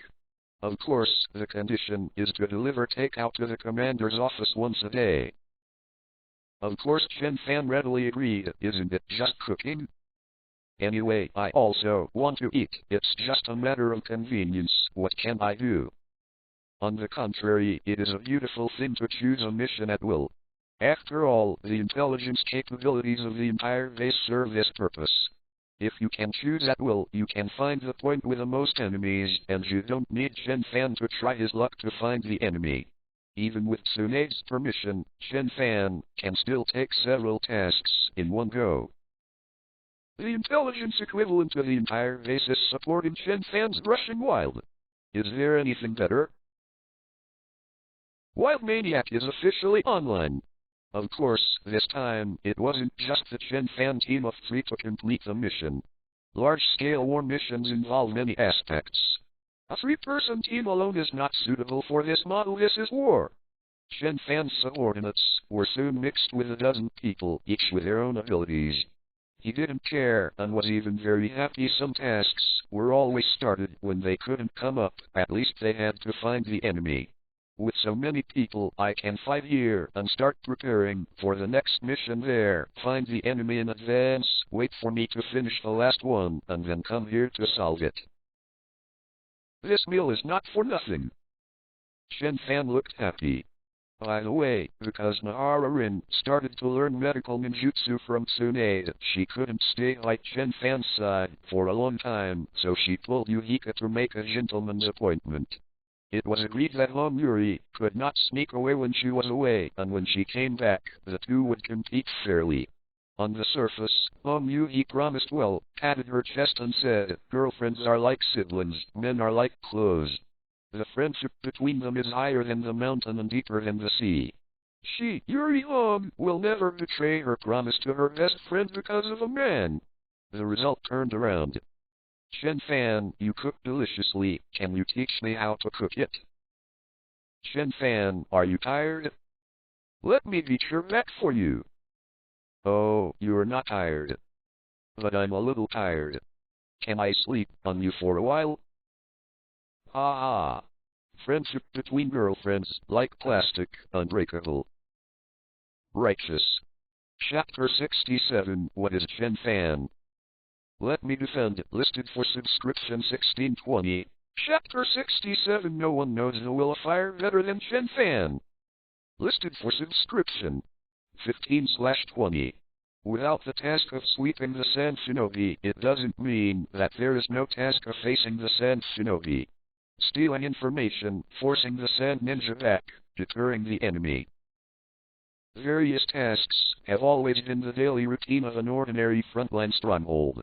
Of course, the condition is to deliver takeout to the commander's office once a day. Of course, Chen Fan readily agreed. Isn't it just cooking? Anyway, I also want to eat. It's just a matter of convenience. What can I do? On the contrary, it is a beautiful thing to choose a mission at will. After all, the intelligence capabilities of the entire base serve this purpose. If you can choose at will, you can find the point with the most enemies, and you don't need Chen Fan to try his luck to find the enemy. Even with Tsunade's permission, Chen Fan can still take several tasks in one go. The intelligence equivalent to the entire base is supporting Chen Fan's rushing wild. Is there anything better? Wild Maniac is officially online. Of course, this time, it wasn't just the Chen Fan team of 3 to complete the mission. Large-scale war missions involve many aspects. A 3-person team alone is not suitable for this model. This is war. Chen Fan's subordinates were soon mixed with a dozen people, each with their own abilities. He didn't care and was even very happy some tasks were always started when they couldn't come up, at least they had to find the enemy. With so many people I can fight here and start preparing for the next mission there, find the enemy in advance, wait for me to finish the last one, and then come here to solve it. This meal is not for nothing. Chen Fan looked happy. By the way, because Nahara-rin started to learn medical ninjutsu from Tsunade, she couldn't stay by Chen Fan's side for a long time, so she told Yuhika to make a gentleman's appointment. It was agreed that Homuri could not sneak away when she was away, and when she came back, the two would compete fairly. On the surface, Yuhi promised well, patted her chest and said, girlfriends are like siblings, men are like clothes. The friendship between them is higher than the mountain and deeper than the sea. She, Yuri Hong, will never betray her promise to her best friend because of a man. The result turned around. Chen Fan, you cook deliciously, can you teach me how to cook it? Chen Fan, are you tired? Let me beat your back for you. Oh, you're not tired. But I'm a little tired. Can I sleep on you for a while? Ah. Friendship between girlfriends, like plastic, unbreakable. Righteous. Chapter 67, What is Chen Fan? Let me defend, listed for subscription 1620. Chapter 67, No one knows the will of fire better than Chen Fan. Listed for subscription 15/20. Without the task of sweeping the Sand Shinobi, it doesn't mean that there is no task of facing the Sand Shinobi. Stealing information, forcing the Sand Ninja back, deterring the enemy. Various tasks have always been the daily routine of an ordinary frontline stronghold.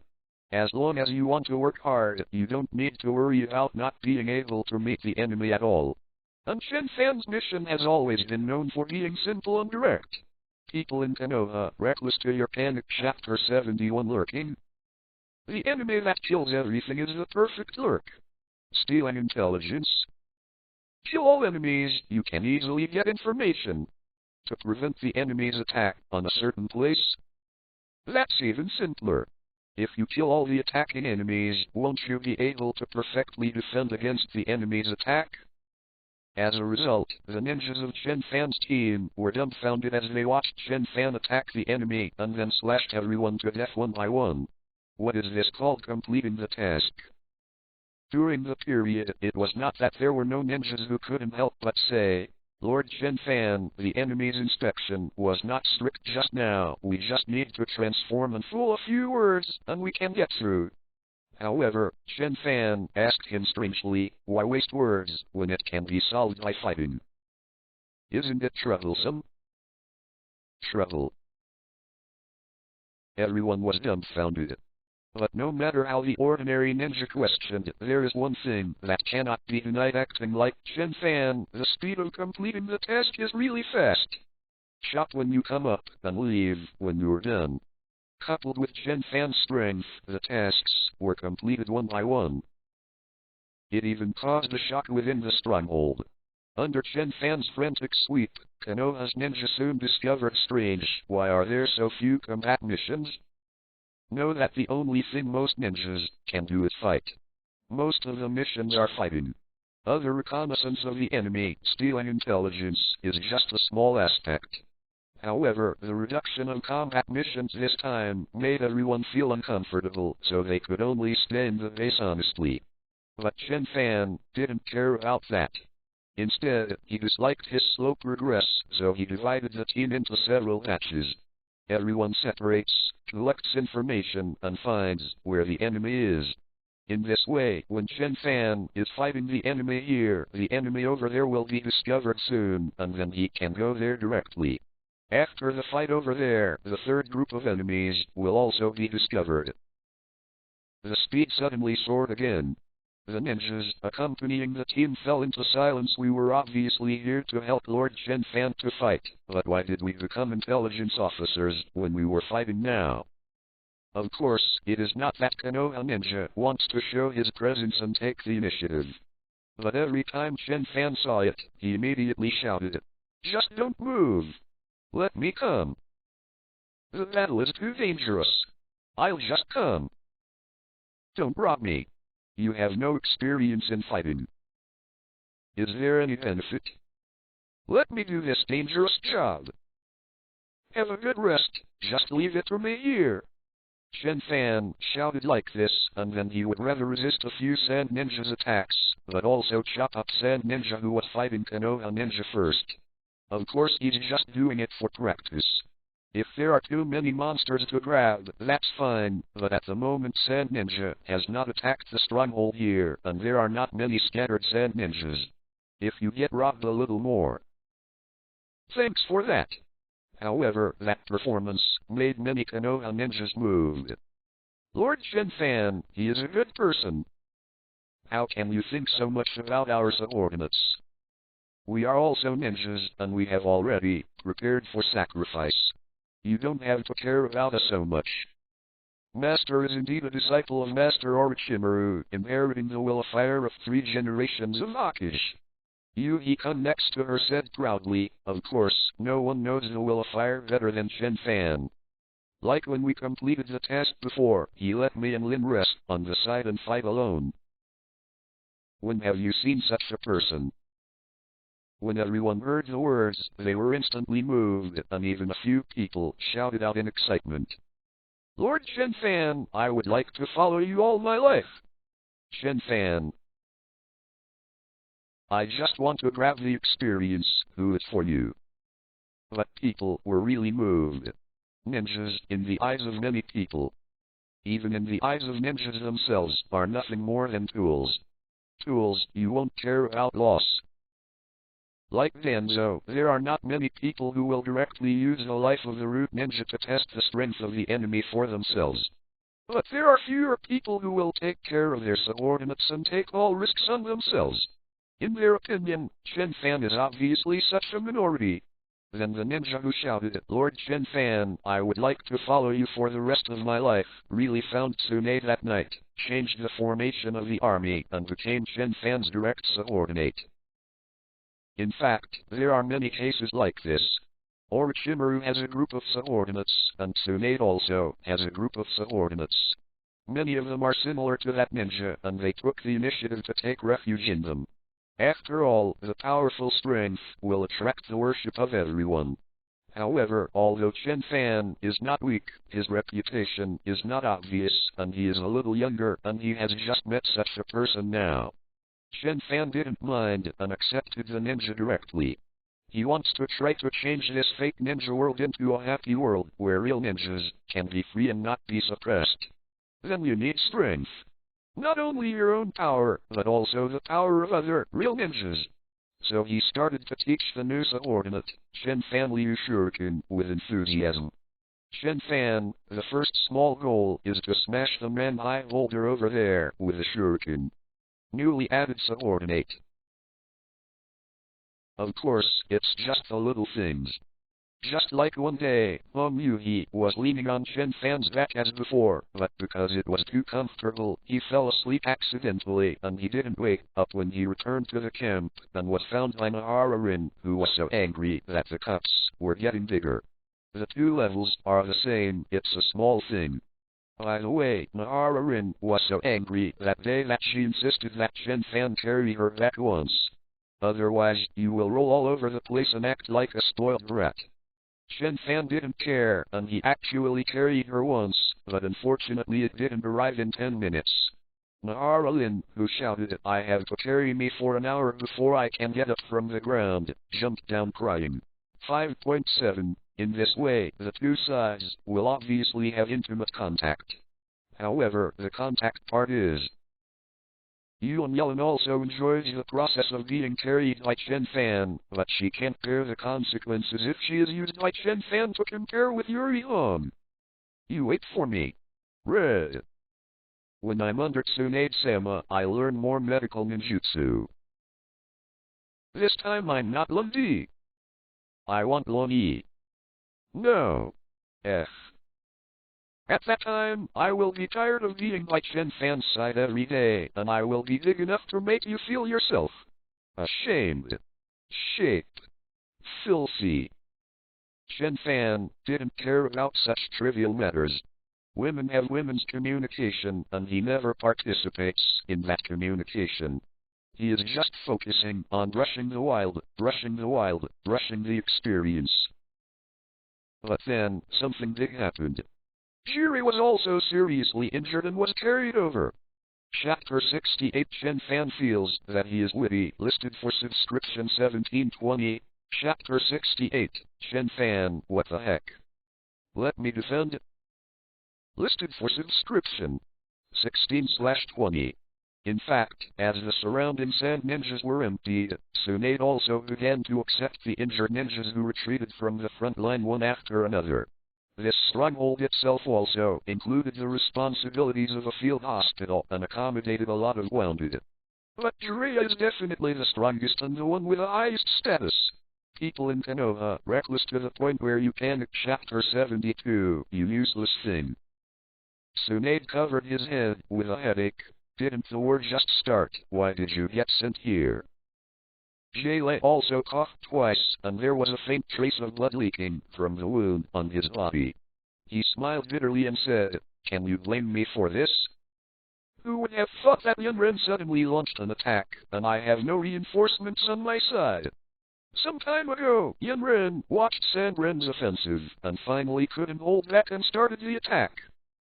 As long as you want to work hard, you don't need to worry about not being able to meet the enemy at all. And Chen Fan's mission has always been known for being simple and direct. People in Konoha Reckless to your panic Chapter 71 Lurking. The enemy that kills everything is the perfect lurk. Stealing intelligence. Kill all enemies, you can easily get information. To prevent the enemy's attack on a certain place. That's even simpler. If you kill all the attacking enemies, won't you be able to perfectly defend against the enemy's attack? As a result, the ninjas of Chen Fan's team were dumbfounded as they watched Chen Fan attack the enemy and then slashed everyone to death one by one. What is this called completing the task? During the period, it was not that there were no ninjas who couldn't help but say, Lord Chen Fan, the enemy's inspection was not strict just now, we just need to transform and fool a few words, and we can get through. However, Chen Fan asked him strangely, why waste words when it can be solved by fighting? Isn't it troublesome? Trouble. Everyone was dumbfounded. But no matter how the ordinary ninja questioned, there is one thing that cannot be denied: acting like Chen Fan, the speed of completing the task is really fast. Shot when you come up, and leave when you're done. Coupled with Chen Fan's strength, the tasks were completed one by one. It even caused a shock within the stronghold. Under Chen Fan's frantic sweep, Konoha's ninja soon discovered strange, why are there so few combat missions? Know that the only thing most ninjas can do is fight. Most of the missions are fighting. Other reconnaissance of the enemy, stealing intelligence, is just a small aspect. However, the reduction of combat missions this time made everyone feel uncomfortable, so they could only stay in the base honestly. But Chen Fan didn't care about that. Instead, he disliked his slow progress, so he divided the team into several batches. Everyone separates, collects information, and finds where the enemy is. In this way, when Chen Fan is fighting the enemy here, the enemy over there will be discovered soon, and then he can go there directly. After the fight over there, the third group of enemies will also be discovered. The speed suddenly soared again. The ninjas accompanying the team fell into silence. We were obviously here to help Lord Chen Fan to fight, but why did we become intelligence officers when we were fighting now? Of course, it is not that Konoha Ninja wants to show his presence and take the initiative. But every time Chen Fan saw it, he immediately shouted, "Just don't move! Let me come! The battle is too dangerous! I'll just come. Don't rob me. You have no experience in fighting. Is there any benefit? Let me do this dangerous job. Have a good rest, just leave it to me here. Chen Fan shouted like this, and then he would rather resist a few Sand Ninja's attacks, but also chop up Sand Ninja who was fighting Konoha Ninja first. Of course he's just doing it for practice. If there are too many monsters to grab, that's fine, but at the moment Sand Ninja has not attacked the stronghold here, and there are not many scattered Sand Ninjas. If you get robbed a little more. Thanks for that. However, that performance made many Konoha ninjas moved. Lord Chen Fan, he is a good person. How can you think so much about our subordinates? We are also ninjas, and we have already prepared for sacrifice. You don't have to care about us so much. Master is indeed a disciple of Master Orochimaru, inheriting the will of fire of 3 generations of Hokage. Yu-He-kun next to her said proudly, of course, no one knows the will of fire better than Chen Fan. Like when we completed the task before, he let me and Lin rest on the side and fight alone. When have you seen such a person? When everyone heard the words, they were instantly moved, and even a few people shouted out in excitement. Lord Chen Fan, I would like to follow you all my life. Chen Fan. I just want to grab the experience, who is for you. But people were really moved. Ninjas, in the eyes of many people, even in the eyes of ninjas themselves, are nothing more than tools. Tools you won't care about loss. Like Danzo, there are not many people who will directly use the life of the root ninja to test the strength of the enemy for themselves. But there are fewer people who will take care of their subordinates and take all risks on themselves. In their opinion, Chen Fan is obviously such a minority. Then the ninja who shouted, Lord Chen Fan, I would like to follow you for the rest of my life, really found Tsunade that night, changed the formation of the army, and became Chen Fan's direct subordinate. In fact, there are many cases like this. Orochimaru has a group of subordinates, and Tsunade also has a group of subordinates. Many of them are similar to that ninja, and they took the initiative to take refuge in them. After all, the powerful strength will attract the worship of everyone. However, although Chen Fan is not weak, his reputation is not obvious, and he is a little younger, and he has just met such a person now. Chen Fan didn't mind, and accepted the ninja directly. He wants to try to change this fake ninja world into a happy world, where real ninjas can be free and not be suppressed. Then you need strength. Not only your own power, but also the power of other, real ninjas. So he started to teach the new subordinate, Chen Fan Liu Shuriken, with enthusiasm. Chen Fan, the first small goal is to smash the man-high boulder over there, with a shuriken. Newly added subordinate. Of course, it's just the little things. Just like one day, Yuhi was leaning on Chen Fan's back as before, but because it was too comfortable, he fell asleep accidentally, and he didn't wake up when he returned to the camp, and was found by Nahara-rin, who was so angry that the cuts were getting bigger. The 2 levels are the same, it's a small thing. By the way, Nahara-rin was so angry that day that she insisted that Chen Fan carry her back once. Otherwise, you will roll all over the place and act like a spoiled brat. Chen Fan didn't care, and he actually carried her once, but unfortunately it didn't arrive in 10 minutes. Nahara-rin, who shouted, I have to carry me for an hour before I can get up from the ground, jumped down crying. 5.7. In this way, the 2 sides will obviously have intimate contact. However, the contact part is. Yuen also enjoys the process of being carried by Chen Fan, but she can't bear the consequences if she is used by Chen Fan to compare with Yuri Hong. You wait for me. Red. When I'm under Tsunade-sama, I learn more medical ninjutsu. This time I'm not Lun Di. I want Lun Yi. No. F. At that time, I will be tired of being by Chen Fan's side every day, and I will be big enough to make you feel yourself ashamed, shaped, filthy. Chen Fan didn't care about such trivial matters. Women have women's communication, and he never participates in that communication. He is just focusing on brushing the wild, brushing the experience. But then, something big happened. Shiri was also seriously injured and was carried over. Chapter 68 Chen Fan feels that he is witty, listed for subscription 1720. Chapter 68 Chen Fan, what the heck? Let me defend. Listed for subscription 16/20. In fact, as the surrounding sand ninjas were emptied, Tsunade also began to accept the injured ninjas who retreated from the front line one after another. This stronghold itself also included the responsibilities of a field hospital and accommodated a lot of wounded. But Jiraiya is definitely the strongest and the one with the highest status. People in Konoha Reckless to the point where you panic. Chapter 72, you useless thing. Tsunade covered his head with a headache. Didn't the war just start? Why did you get sent here? Jayla also coughed twice, and there was a faint trace of blood leaking from the wound on his body. He smiled bitterly and said, "Can you blame me for this? Who would have thought that Yunren suddenly launched an attack, and I have no reinforcements on my side? Some time ago, Yunren watched Sandren's offensive, and finally couldn't hold back and started the attack.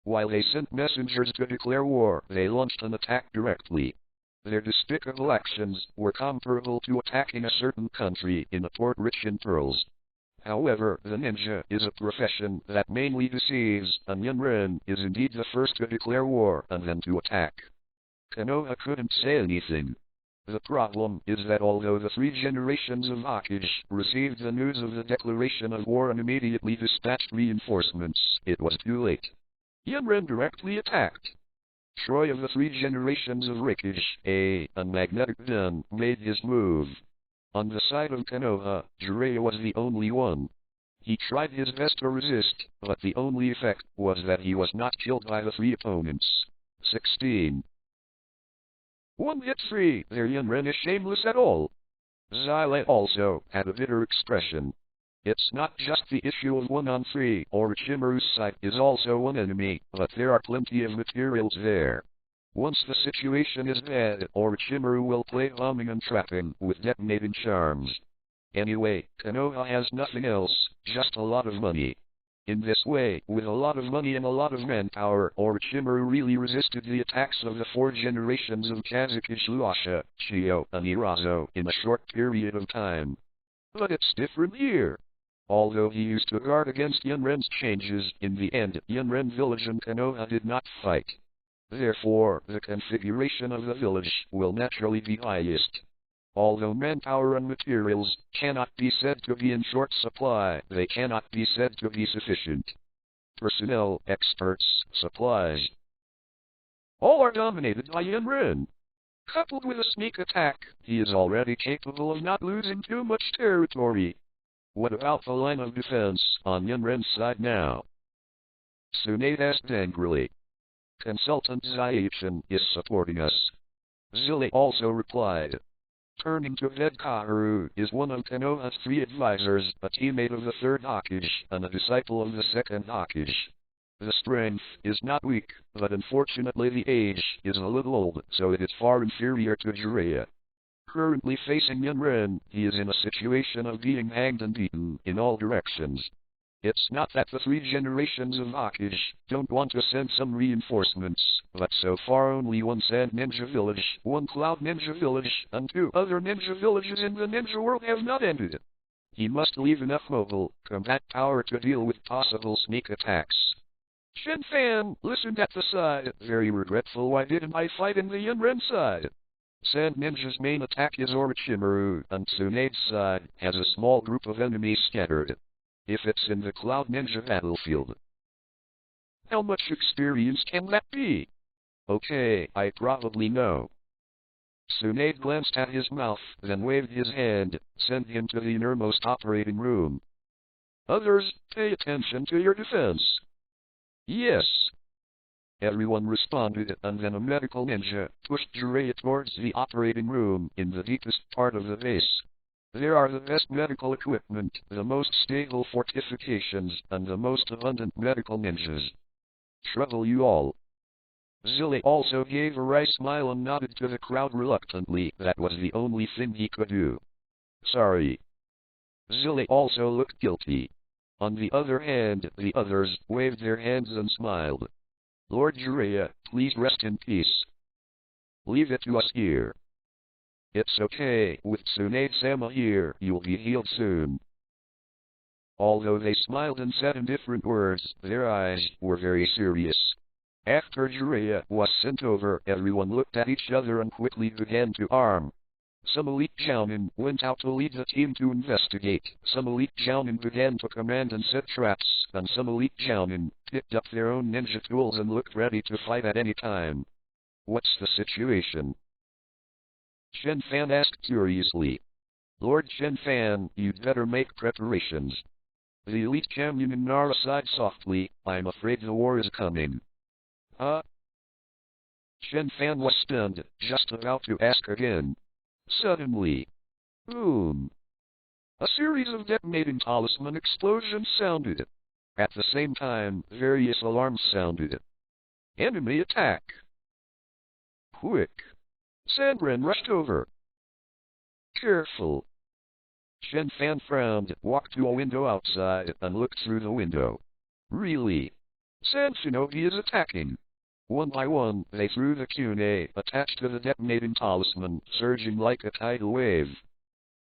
While they sent messengers to declare war, they launched an attack directly. Their despicable actions were comparable to attacking a certain country in a port rich in pearls. However, the ninja is a profession that mainly deceives, and Yunren is indeed the first to declare war and then to attack." Konoha couldn't say anything. The problem is that although the 3 generations of Hokage received the news of the declaration of war and immediately dispatched reinforcements, it was too late. Yunren directly attacked. Troy of the 3 generations of Rikage, and Magnetic Den, made his move. On the side of Konoha, Jiraiya was the only one. He tried his best to resist, but the only effect was that he was not killed by the 3 opponents. 16. One hit free, their Yunren is shameless at all. Xyla also had a bitter expression. It's not just the issue of 1-on-3, Orochimaru's side is also one enemy, but there are plenty of materials there. Once the situation is bad, Orochimaru will play bombing and trapping with detonating charms. Anyway, Konoha has nothing else, just a lot of money. In this way, with a lot of money and a lot of manpower, Orochimaru really resisted the attacks of the 4 generations of Kazuki Shuasha, Chio, and Irazo in a short period of time. But it's different here. Although he used to guard against Yunren's changes, in the end, Yunren village and Konoha did not fight. Therefore, the configuration of the village will naturally be highest. Although manpower and materials cannot be said to be in short supply, they cannot be said to be sufficient. Personnel, experts, supplies. All are dominated by Yunren. Coupled with a sneak attack, he is already capable of not losing too much territory. What about the line of defense on Yunren's side now? Tsunade asked angrily. Consultant Zaichin is supporting us. Zille also replied. Turning to Vedkaharu is one of Konoha's 3 advisors, a teammate of the 3rd Hokage, and a disciple of the 2nd Hokage. The strength is not weak, but unfortunately the age is a little old, so it is far inferior to Jiraiya. Currently facing Yunren, he is in a situation of being hanged and beaten in all directions. It's not that the 3 generations of Hokage don't want to send some reinforcements, but so far only 1 Sand Ninja Village, 1 Cloud Ninja Village, and 2 other ninja villages in the ninja world have not ended. He must leave enough mobile combat power to deal with possible sneak attacks. Chen Fan listened at the side, very regretful. Why didn't I fight in the Yunren side? Sand Ninja's main attack is Orochimaru, and Tsunade's side has a small group of enemies scattered. If it's in the Cloud Ninja battlefield. How much experience can that be? Okay, I probably know. Tsunade glanced at his mouth, then waved his hand, sent him to the innermost operating room. Others, pay attention to your defense. Yes. Everyone responded, and then a medical ninja pushed Jiraiya towards the operating room in the deepest part of the base. There are the best medical equipment, the most stable fortifications, and the most abundant medical ninjas. Trouble you all. Zille also gave a wry smile and nodded to the crowd reluctantly. That was the only thing he could do. Sorry. Zille also looked guilty. On the other hand, the others waved their hands and smiled. Lord Jiraiya, please rest in peace. Leave it to us here. It's okay, with Tsunade-sama here, you'll be healed soon. Although they smiled and said in different words, their eyes were very serious. After Jiraiya was sent over, everyone looked at each other and quickly began to arm. Some elite Jounin went out to lead the team to investigate, some elite Jounin began to command and set traps, and some elite Jounin picked up their own ninja tools and looked ready to fight at any time. What's the situation? Chen Fan asked curiously. Lord Chen Fan, you'd better make preparations. The elite champion in Nara sighed softly. I'm afraid the war is coming. Huh? Chen Fan was stunned, just about to ask again. Suddenly, boom! A series of detonating talisman explosions sounded. At the same time, various alarms sounded. Enemy attack! Quick! Sandren rushed over. Careful! Chen Fan frowned, walked to a window outside, and looked through the window. Really? Sand Shinobi is attacking. One by one, they threw the Kune attached to the detonating talisman, surging like a tidal wave.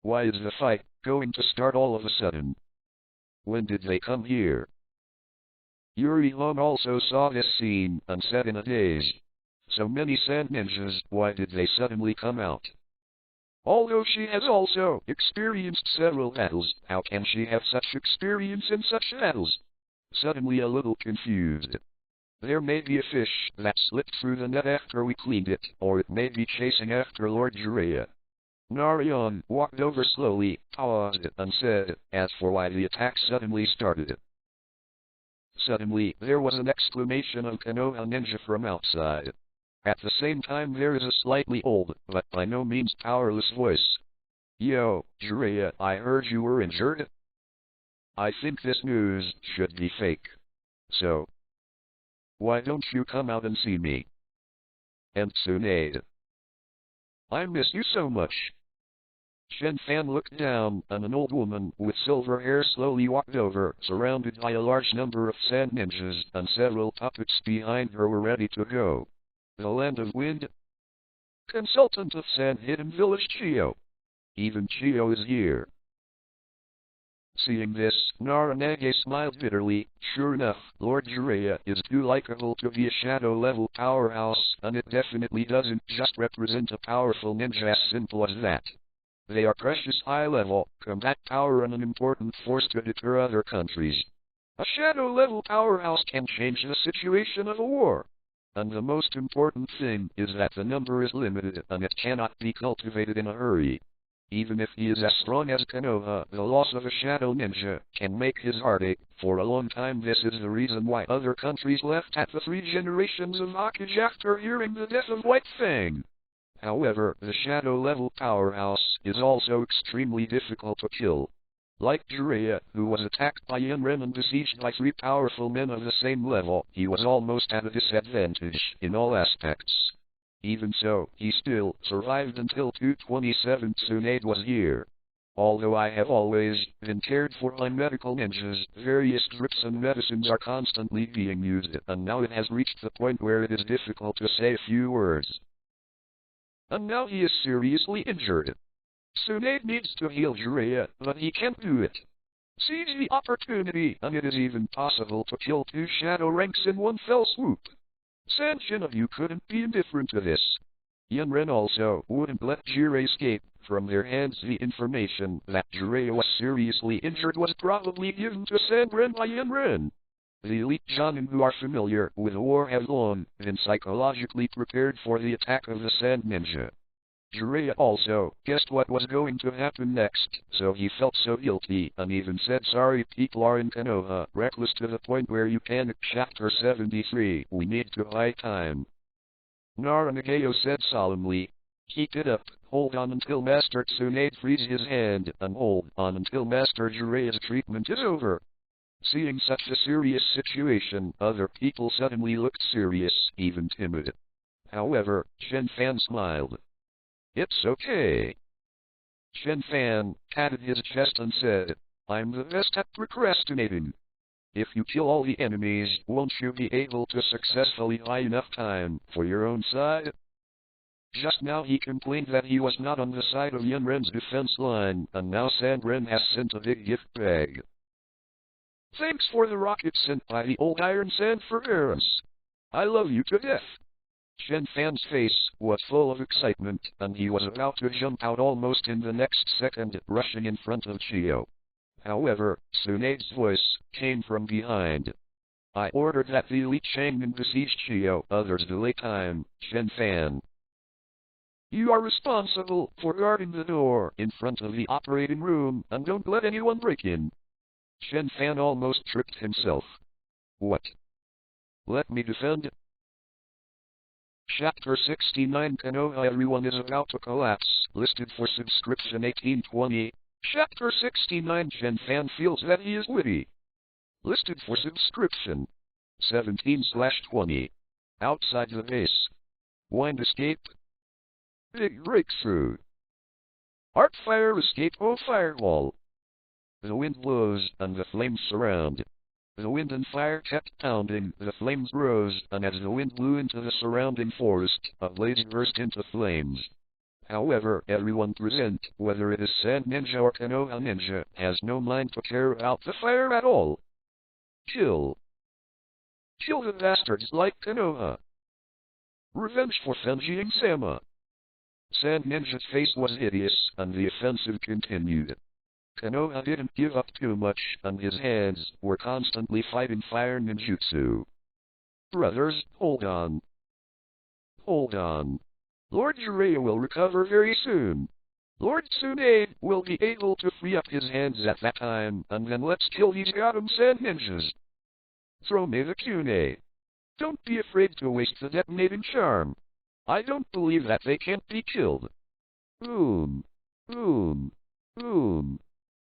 Why is the fight going to start all of a sudden? When did they come here? Yuri Lon also saw this scene, and said in a daze. So many sand ninjas, why did they suddenly come out? Although she has also experienced several battles, how can she have such experience in such battles? Suddenly a little confused. There may be a fish that slipped through the net after we cleaned it, or it may be chasing after Lord Jiraiya. Narayan walked over slowly, paused, and said, as for why the attack suddenly started. Suddenly, there was an exclamation of Konoha ninja from outside. At the same time there is a slightly old, but by no means powerless voice. Yo, Jiraiya, I heard you were injured? I think this news should be fake. So, why don't you come out and see me? And Tsunade. I miss you so much. Chen Fan looked down, and an old woman with silver hair slowly walked over, surrounded by a large number of sand ninjas, and several puppets behind her were ready to go. The Land of Wind? Consultant of Sand Hidden Village Chio. Even Chio is here. Seeing this, Naranage smiled bitterly. Sure enough, Lord Jiraiya is too likable to be a shadow-level powerhouse, and it definitely doesn't just represent a powerful ninja as simple as that. They are precious high-level, combat power and an important force to deter other countries. A shadow-level powerhouse can change the situation of a war. And the most important thing is that the number is limited and it cannot be cultivated in a hurry. Even if he is as strong as Konoha, the loss of a shadow ninja can make his heart ache. For a long time this is the reason why other countries left at the 3 generations of Hokage after hearing the death of White Fang. However, the shadow-level powerhouse is also extremely difficult to kill. Like Jiraiya, who was attacked by Yanren and besieged by 3 powerful men of the same level, he was almost at a disadvantage in all aspects. Even so, he still survived until 227 Tsunade was here. Although I have always been cared for by medical ninjas, various drips and medicines are constantly being used, and now it has reached the point where it is difficult to say a few words. And now he is seriously injured. Tsunade needs to heal Jiraiya, but he can't do it. Seize the opportunity, and it is even possible to kill 2 shadow ranks in one fell swoop. Sand Shinobi couldn't be indifferent to this. Yanren also wouldn't let Jiraiya escape from their hands. The information that Jiraiya was seriously injured was probably given to Sandren by Yanren. The elite Jounin who are familiar with the war have long been psychologically prepared for the attack of the Sand Ninja. Jiraiya also guessed what was going to happen next, so he felt so guilty and even said sorry. People are in Konoha Reckless to the point where you panic. Chapter 73. We need to buy time. Naranageo said solemnly. Keep it up, hold on until Master Tsunade frees his hand, and hold on until Master Jiraiya's treatment is over. Seeing such a serious situation, other people suddenly looked serious, even timid. However, Chen Fan smiled. It's okay. Chen Fan patted his chest and said, I'm the best at procrastinating. If you kill all the enemies, won't you be able to successfully buy enough time for your own side? Just now he complained that he was not on the side of Yunren's defense line, and now Sandren has sent a big gift bag. Thanks for the rocket sent by the old Iron Sand forbearance. I love you to death. Chen Fan's face was full of excitement, and he was about to jump out almost in the next second, rushing in front of Chio. However, Tsunade's voice came from behind. I ordered that the elite Changmen besiege Chio, others delay time, Chen Fan. You are responsible for guarding the door in front of the operating room, and don't let anyone break in. Chen Fan almost tripped himself. What? Let me defend? Chapter 69 Konoha Everyone is about to collapse, listed for subscription 1820. Chapter 69 Chen Fan feels that he is witty. Listed for subscription 17/20. Outside the base. Wind escape. Big breakthrough. Art fire escape oh firewall. The wind blows, and the flames surround. The wind and fire kept pounding, the flames rose, and as the wind blew into the surrounding forest, a blaze burst into flames. However, everyone present, whether it is Sand Ninja or Konoha Ninja, has no mind to care about the fire at all. Kill. Kill the bastards like Konoha. Revenge for Fenjiing Sama. Sand Ninja's face was hideous, and the offensive continued. Konoha didn't give up too much, and his hands were constantly fighting fire ninjutsu. Brothers, hold on. Hold on. Lord Jiraiya will recover very soon. Lord Tsunade will be able to free up his hands at that time, and then let's kill these goddamn Sand Ninjas. Throw me the Kune. Don't be afraid to waste the detonating charm. I don't believe that they can't be killed. Boom. Boom. Boom.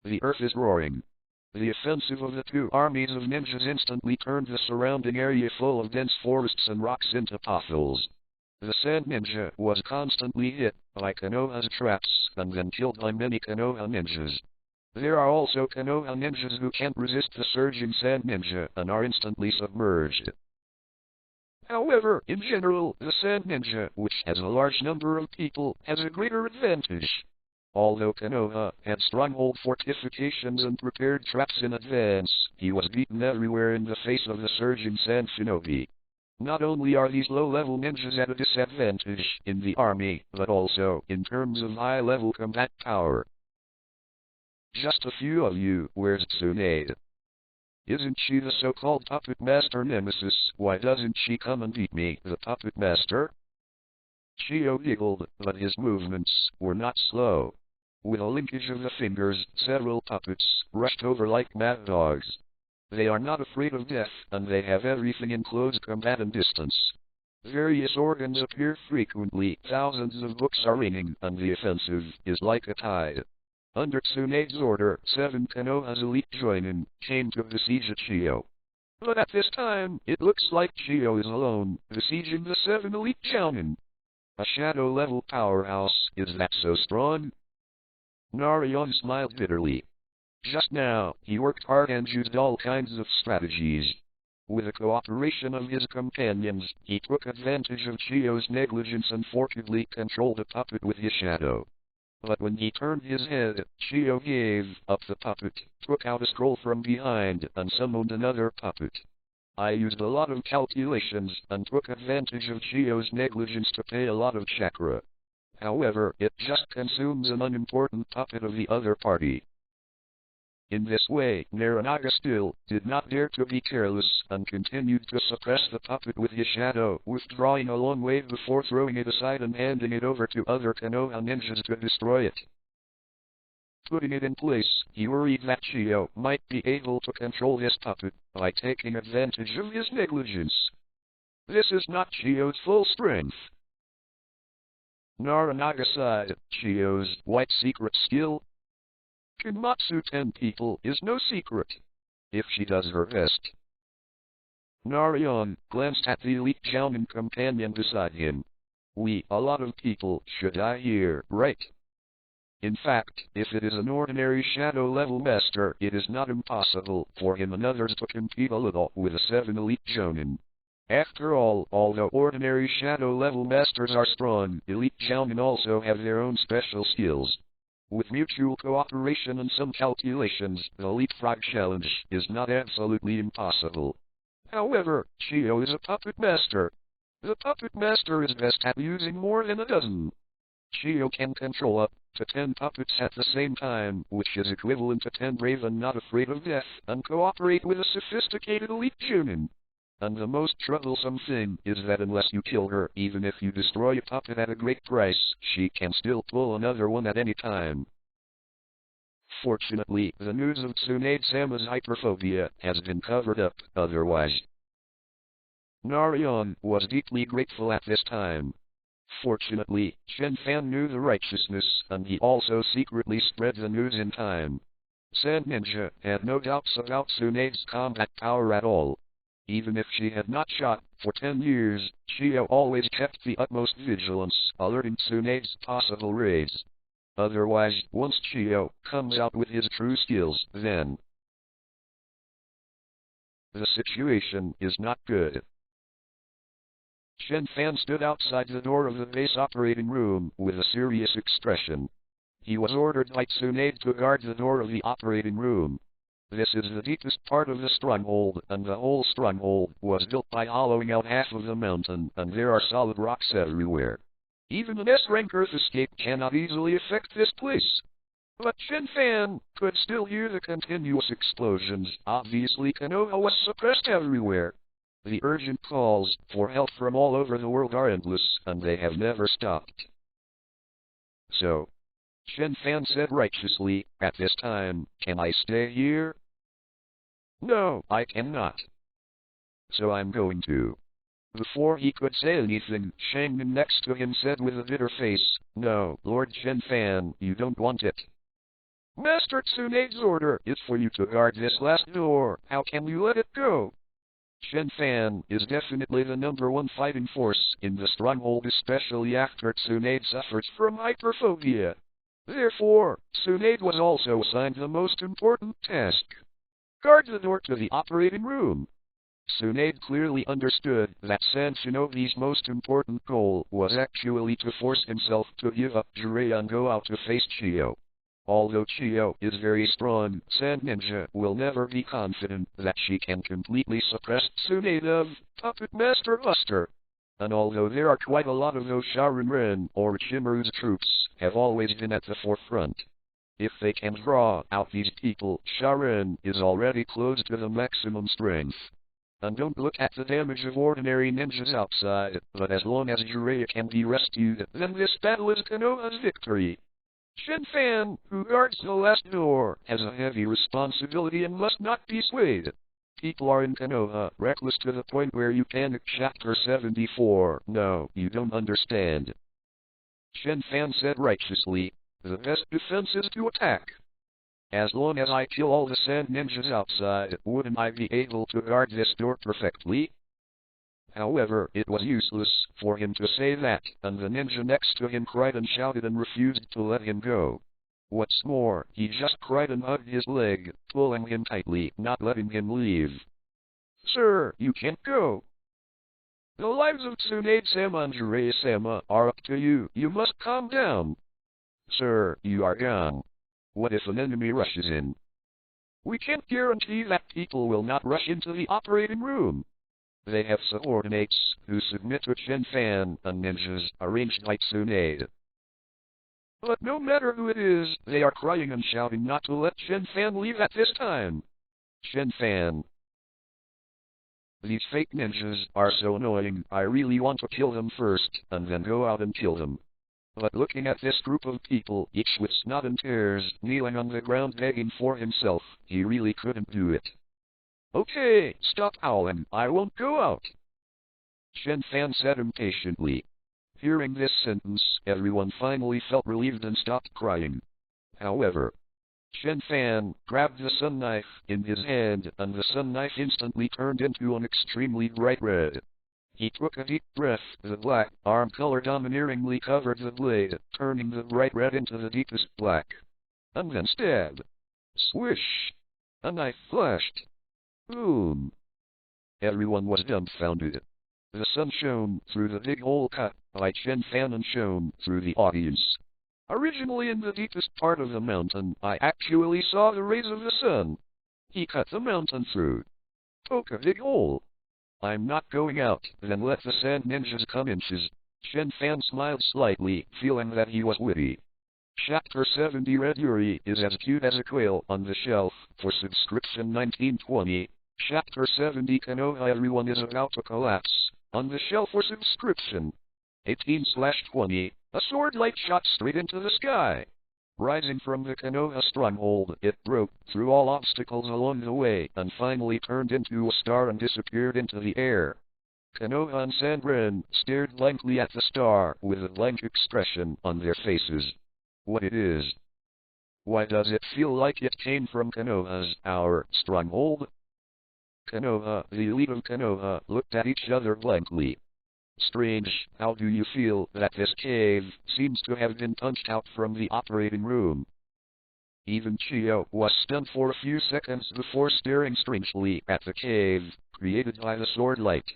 The earth is roaring. The offensive of the two armies of ninjas instantly turned the surrounding area full of dense forests and rocks into potholes. The Sand Ninja was constantly hit by Konoha's traps, and then killed by many Konoha ninjas. There are also Konoha ninjas who can't resist the surging Sand Ninja, and are instantly submerged. However, in general, the Sand Ninja, which has a large number of people, has a greater advantage. Although Konoha had stronghold fortifications and prepared traps in advance, he was beaten everywhere in the face of the surging Sand Shinobi. Not only are these low-level ninjas at a disadvantage in the army, but also in terms of high-level combat power. Just a few of you, where's Tsunade? Isn't she the so-called Puppet Master Nemesis? Why doesn't she come and beat me, the Puppet Master? Chio giggled, but his movements were not slow. With a linkage of the fingers, several puppets rushed over like mad dogs. They are not afraid of death, and they have everything in close combat and distance. Various organs appear frequently, thousands of books are raining, and the offensive is like a tide. Under Tsunade's order, 7 Konoha's elite joinin came to besiege Chio. But at this time, it looks like Chio is alone, besieging the 7 elite Jounin. A shadow-level powerhouse, is that so strong? Narayan smiled bitterly. Just now, he worked hard and used all kinds of strategies. With the cooperation of his companions, he took advantage of Chio's negligence and forcibly controlled the puppet with his shadow. But when he turned his head, Chio gave up the puppet, took out a scroll from behind, and summoned another puppet. I used a lot of calculations, and took advantage of Chio's negligence to pay a lot of chakra. However, it just consumes an unimportant puppet of the other party. In this way, Naranaga still did not dare to be careless, and continued to suppress the puppet with his shadow, withdrawing a long way before throwing it aside and handing it over to other Konoha ninjas to destroy it. Putting it in place, he worried that Chio might be able to control his puppet by taking advantage of his negligence. This is not Chio's full strength. Naranaga sighed. Chio's white secret skill? Kinmatsu 10 people is no secret. if she does her best. Narayan glanced at the elite Jounin companion beside him. A lot of people should die here, right? In fact, if it is an ordinary shadow-level master, it is not impossible for him and others to compete a little with the 7 elite Jounin. After all, although ordinary shadow-level masters are strong, elite Jounin also have their own special skills. With mutual cooperation and some calculations, the leapfrog challenge is not absolutely impossible. However, Chiyo is a puppet master. The puppet master is best at using more than a dozen. Chiyo can control up to 10 puppets at the same time, which is equivalent to 10 brave and not afraid of death, and cooperate with a sophisticated elite Jounin. And the most troublesome thing is that unless you kill her, even if you destroy a puppet at a great price, she can still pull another one at any time. Fortunately, the news of Tsunade-sama's hyperphobia has been covered up, otherwise. Narayan was deeply grateful at this time. Fortunately, Chen Fan knew the righteousness, and he also secretly spread the news in time. Sand Ninja had no doubts about Tsunade's combat power at all. Even if she had not shot for 10 years, Chiyo always kept the utmost vigilance, alerting Tsunade's possible raids. Otherwise, once Chiyo comes out with his true skills, then the situation is not good. Chen Fan stood outside the door of the base operating room with a serious expression. He was ordered by Tsunade to guard the door of the operating room. This is the deepest part of the stronghold, and the whole stronghold was built by hollowing out half of the mountain, and there are solid rocks everywhere. Even an S-rank Earth escape cannot easily affect this place. But Chen Fan could still hear the continuous explosions. Obviously Konoha was suppressed everywhere. The urgent calls for help from all over the world are endless, and they have never stopped. So, Chen Fan said righteously, at this time, can I stay here? No, I cannot. So I'm going to. Before he could say anything, Shangmin next to him said with a bitter face, no, Lord Chen Fan, you don't want it. Master Tsunade's order is for you to guard this last door, how can you let it go? Chen Fan is definitely the #1 fighting force in the stronghold, especially after Tsunade suffers from hyperphobia. Therefore, Tsunade was also assigned the most important task. Guard the door to the operating room. Tsunade clearly understood that Sand Shinobi's most important goal was actually to force himself to give up Jiraiya and go out to face Chiyo. Although Chiyo is very strong, Sand Ninja will never be confident that she can completely suppress Tsunade of Puppet Master Buster. And although there are quite a lot of those Sharinren or Chimaru's troops have always been at the forefront. If they can draw out these people, Sharin is already close to the maximum strength. And don't look at the damage of ordinary ninjas outside, but as long as Jiraiya can be rescued, then this battle is Konoha's victory. Chen Fan, who guards the last door, has a heavy responsibility and must not be swayed. People are in Konoha reckless to the point where you panic. Chapter 74. No, you don't understand. Chen Fan said righteously, the best defense is to attack. As long as I kill all the sand ninjas outside, wouldn't I be able to guard this door perfectly? However, it was useless for him to say that, and the ninja next to him cried and shouted and refused to let him go. What's more, he just cried and hugged his leg, pulling him tightly, not letting him leave. Sir, you can't go. The lives of Tsunade-sama and Jiraiya-sama are up to you. You must calm down. Sir, you are gone. What if an enemy rushes in? We can't guarantee that people will not rush into the operating room. They have subordinates who submit to Chen Fan and ninjas arranged by Tsunade. But no matter who it is, they are crying and shouting not to let Chen Fan leave at this time. Chen Fan. These fake ninjas are so annoying, I really want to kill them first, and then go out and kill them. But looking at this group of people, each with snot and tears, kneeling on the ground begging for himself, he really couldn't do it. Okay, stop howling, I won't go out. Chen Fan said impatiently. Hearing this sentence, everyone finally felt relieved and stopped crying. However, Chen Fan grabbed the sun knife in his hand, and the sun knife instantly turned into an extremely bright red. He took a deep breath. The black arm color domineeringly covered the blade, turning the bright red into the deepest black. And then stabbed. Swish! A knife flashed. Boom! Everyone was dumbfounded. The sun shone through the big hole cut by Chen Fan and shone through the audience. Originally in the deepest part of the mountain, I actually saw the rays of the sun. He cut the mountain through. Poke a big hole. I'm not going out, then let the sand ninjas come in. Chen Fan smiled slightly, feeling that he was witty. Chapter 70 Red Yuri is as cute as a quail on the shelf, for subscription 1920. Chapter 70 Konoha Everyone is about to collapse, on the shelf for subscription. 18/20, a sword light shot straight into the sky. Rising from the Konoha stronghold, it broke through all obstacles along the way, and finally turned into a star and disappeared into the air. Konoha and Sandren stared blankly at the star, with a blank expression on their faces. What it is? Why does it feel like it came from Konoha's, our stronghold? Konoha, the elite of Konoha, looked at each other blankly. Strange, how do you feel that this cave seems to have been punched out from the operating room? Even Chiyo was stunned for a few seconds before staring strangely at the cave created by the sword light.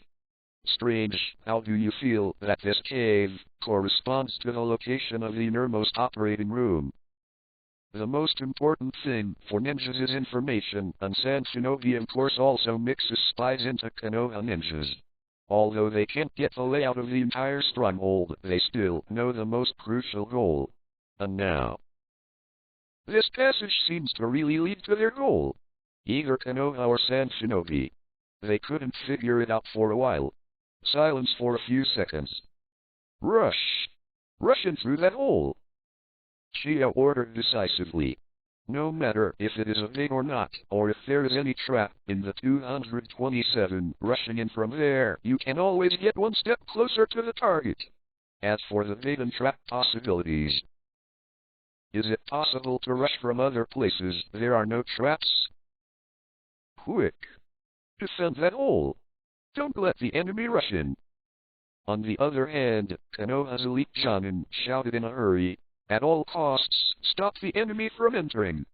Strange, how do you feel that this cave corresponds to the location of the innermost operating room? The most important thing for ninjas is information, and Sand Shinobi of course also mixes spies into Konoha ninjas. Although they can't get the layout of the entire stronghold, they still know the most crucial goal. And now, this passage seems to really lead to their goal. Either Konoha or Sand Shinobi. They couldn't figure it out for a while. Silence for a few seconds. Rush! Rush in through that hole! Chiyo ordered decisively. No matter if it is a bait or not, or if there is any trap in the 227 rushing in from there, you can always get one step closer to the target. As for the bait and trap possibilities, is it possible to rush from other places there are no traps? Quick! Defend that hole! Don't let the enemy rush in. On the other hand, Konoha's elite shonen shouted in a hurry, at all costs, stop the enemy from entering.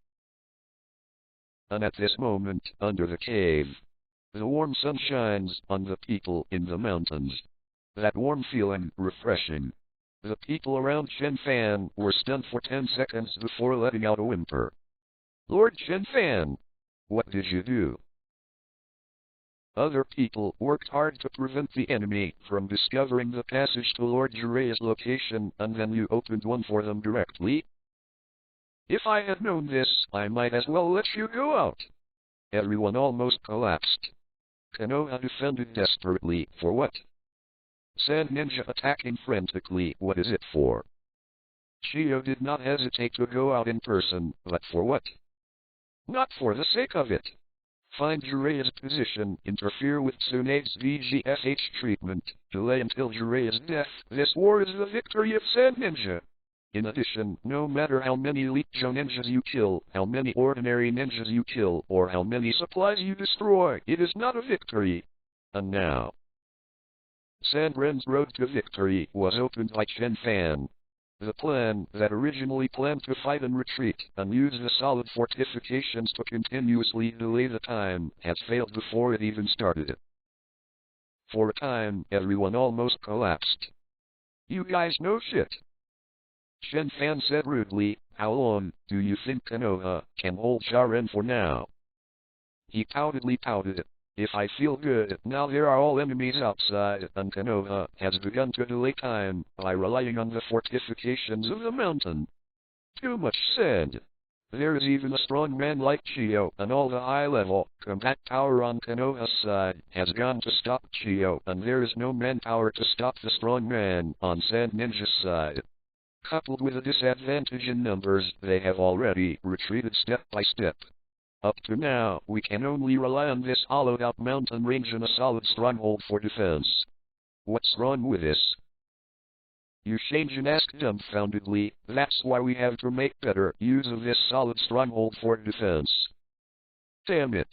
And at this moment, under the cave, the warm sun shines on the people in the mountains. That warm feeling, refreshing. The people around Chen Fan were stunned for 10 seconds before letting out a whimper. Lord Chen Fan, what did you do? Other people worked hard to prevent the enemy from discovering the passage to Lord Jiraiya's location, and then you opened one for them directly. If I had known this, I might as well let you go out. Everyone almost collapsed. Konoha defended desperately. For what? Sand Ninja attacking frantically. What is it for? Chiyo did not hesitate to go out in person, but for what? Not for the sake of it. Find Jiraiya's position, interfere with Tsunade's VGFH treatment, delay until Jiraiya's death. This war is the victory of Sand Ninja. In addition, no matter how many elite ninjas you kill, how many ordinary ninjas you kill, or how many supplies you destroy, it is not a victory. And now, Sandren's road to victory was opened by Chen Fan. The plan that originally planned to fight and retreat and use the solid fortifications to continuously delay the time has failed before it even started. For a time, everyone almost collapsed. You guys know shit. Chen Fan said rudely, how long do you think Konoha can hold Sharen for now? He poutedly pouted. If I feel good, now there are all enemies outside, and Konoha has begun to delay time by relying on the fortifications of the mountain. Too much said. There is even a strong man like Chiyo, and all the high-level combat power on Konoha's side has gone to stop Chiyo, and there is no manpower to stop the strong man on Sand Ninja's side. Coupled with a disadvantage in numbers, they have already retreated step by step. Up to now, we can only rely on this hollowed-out mountain range and a solid stronghold for defense. What's wrong with this? Yushanjin asked dumbfoundedly. That's why we have to make better use of this solid stronghold for defense. Damn it.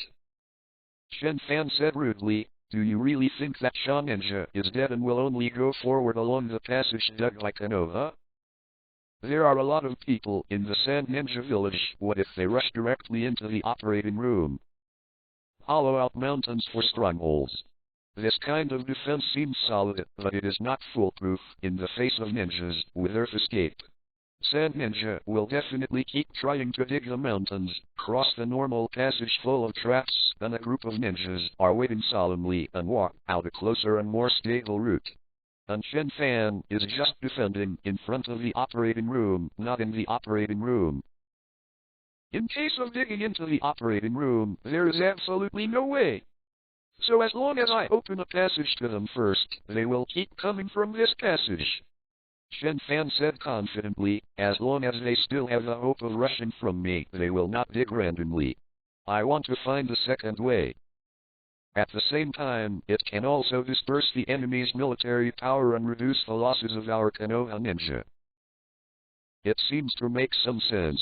Chen Fan said rudely. Do you really think that Sha Ninja is dead and will only go forward along the passage dug by Konoha? There are a lot of people in the Sand Ninja village. What if they rush directly into the operating room? Hollow out mountains for strongholds. This kind of defense seems solid, but it is not foolproof in the face of ninjas with earth escape. Sand Ninja will definitely keep trying to dig the mountains, cross the normal passage full of traps, and a group of ninjas are waiting solemnly and walk out a closer and more stable route. And Chen Fan is just defending in front of the operating room, not in the operating room. In case of digging into the operating room, there is absolutely no way. So as long as I open a passage to them first, they will keep coming from this passage. Chen Fan said confidently, as long as they still have the hope of rushing from me, they will not dig randomly. I want to find a second way. At the same time, it can also disperse the enemy's military power and reduce the losses of our Konoha ninja. It seems to make some sense.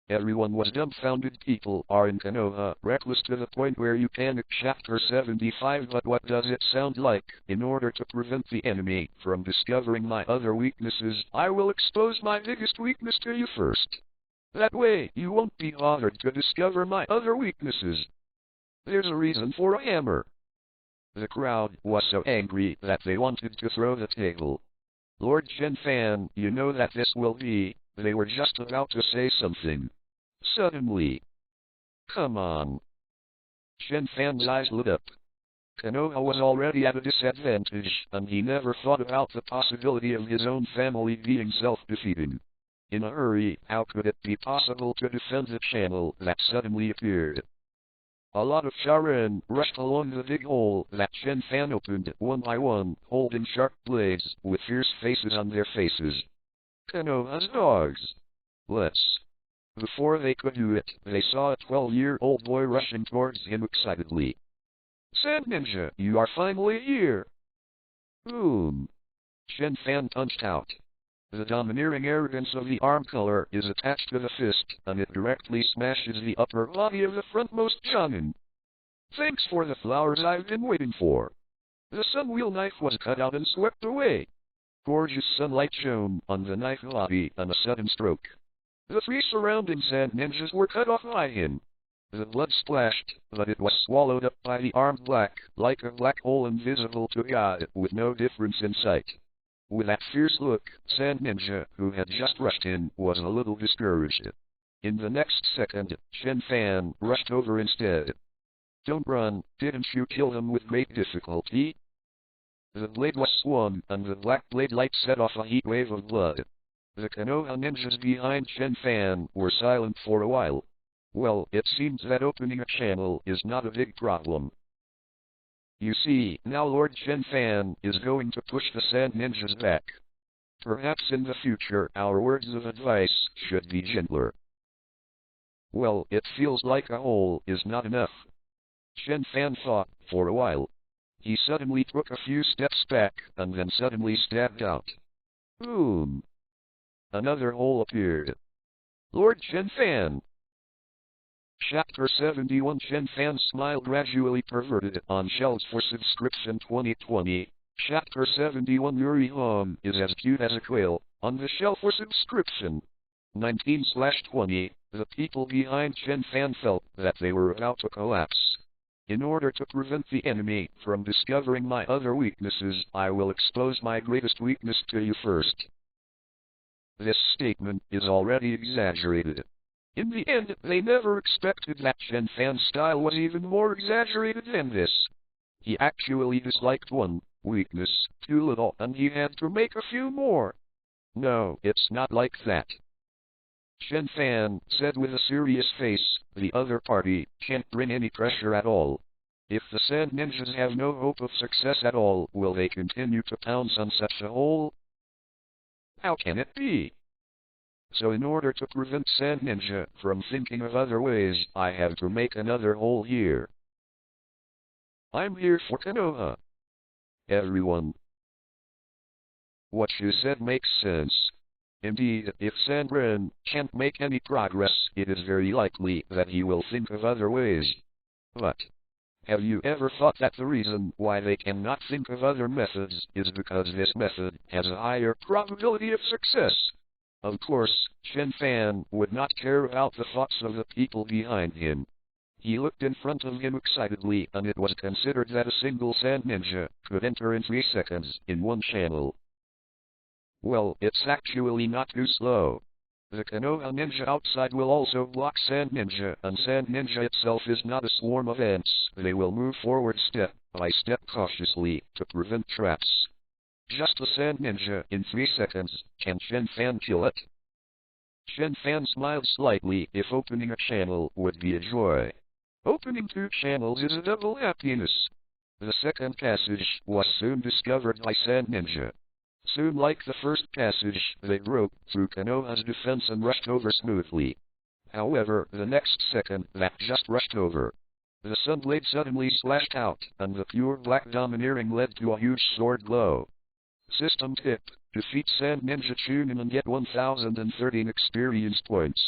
Everyone was dumbfounded. People are in Konoha Reckless to the point where you panic. Chapter 75. But what does it sound like? In order to prevent the enemy from discovering my other weaknesses, I will expose my biggest weakness to you first. That way, you won't be bothered to discover my other weaknesses. There's a reason for a hammer. The crowd was so angry that they wanted to throw the table. Lord Chen Fan, you know that this will be... They were just about to say something. Suddenly. Come on. Chen Fan's eyes lit up. Konoha was already at a disadvantage, and he never thought about the possibility of his own family being self-defeating. In a hurry, how could it be possible to defend the channel that suddenly appeared? A lot of Sharan rushed along the big hole that Chen Fan opened one by one, holding sharp blades, with fierce faces on their faces. Konoha's dogs. Let's. Before they could do it, they saw a 12-year-old boy rushing towards him excitedly. Sand Ninja, you are finally here! Boom! Chen Fan punched out. The domineering arrogance of the arm color is attached to the fist, and it directly smashes the upper body of the frontmost Jonin. Thanks for the flowers I've been waiting for. The sunwheel knife was cut out and swept away. Gorgeous sunlight shone on the knife body and a sudden stroke. The three surrounding Sand Ninjas were cut off by him. The blood splashed, but it was swallowed up by the armed black, like a black hole invisible to God, with no difference in sight. With that fierce look, Sand Ninja, who had just rushed in, was a little discouraged. In the next second, Chen Fan rushed over instead. Don't run, didn't you kill him with great difficulty? The blade was swung, and the black blade light set off a heat wave of blood. The Konoha ninjas behind Chen Fan were silent for a while. Well, it seems that opening a channel is not a big problem. You see, now Lord Chen Fan is going to push the Sand Ninjas back. Perhaps in the future our words of advice should be gentler. Well, it feels like a hole is not enough. Chen Fan thought for a while. He suddenly took a few steps back, and then suddenly stabbed out. Boom! Another hole appeared. Lord Chen Fan! Chapter 71. Chen Fan's smile gradually perverted on shelves for subscription 2020. Chapter 71. Yuri Hong is as cute as a quail, on the shelf for subscription. 19/20. The people behind Chen Fan felt that they were about to collapse. In order to prevent the enemy from discovering my other weaknesses, I will expose my greatest weakness to you first. This statement is already exaggerated. In the end, they never expected that Chen Fan's style was even more exaggerated than this. He actually disliked one weakness too little, and he had to make a few more. No, it's not like that. Chen Fan said with a serious face, the other party can't bring any pressure at all. If the Sand Ninjas have no hope of success at all, will they continue to pounce on such a hole? How can it be? So in order to prevent Sand Ninja from thinking of other ways, I have to make another hole here. I'm here for Konoha. Everyone. What you said makes sense. Indeed, if Sandren can't make any progress, it is very likely that he will think of other ways. But have you ever thought that the reason why they cannot think of other methods is because this method has a higher probability of success? Of course, Chen Fan would not care about the thoughts of the people behind him. He looked in front of him excitedly, and it was considered that a single sand ninja could enter in 3 seconds in one channel. Well, it's actually not too slow. The Konoha ninja outside will also block Sand Ninja, and Sand Ninja itself is not a swarm of ants. They will move forward step by step cautiously to prevent traps. Just the Sand Ninja in 3 seconds. Can Chen Fan kill it? Chen Fan smiled slightly. If opening a channel would be a joy. Opening 2 channels is a double happiness. The second passage was soon discovered by Sand Ninja. Soon, like the first passage, they broke through Konoha's defense and rushed over smoothly. However, the next second that just rushed over, the sunblade suddenly slashed out, and the pure black domineering led to a huge sword glow. System tip: defeat Sand Ninja Chunin and get 1013 experience points.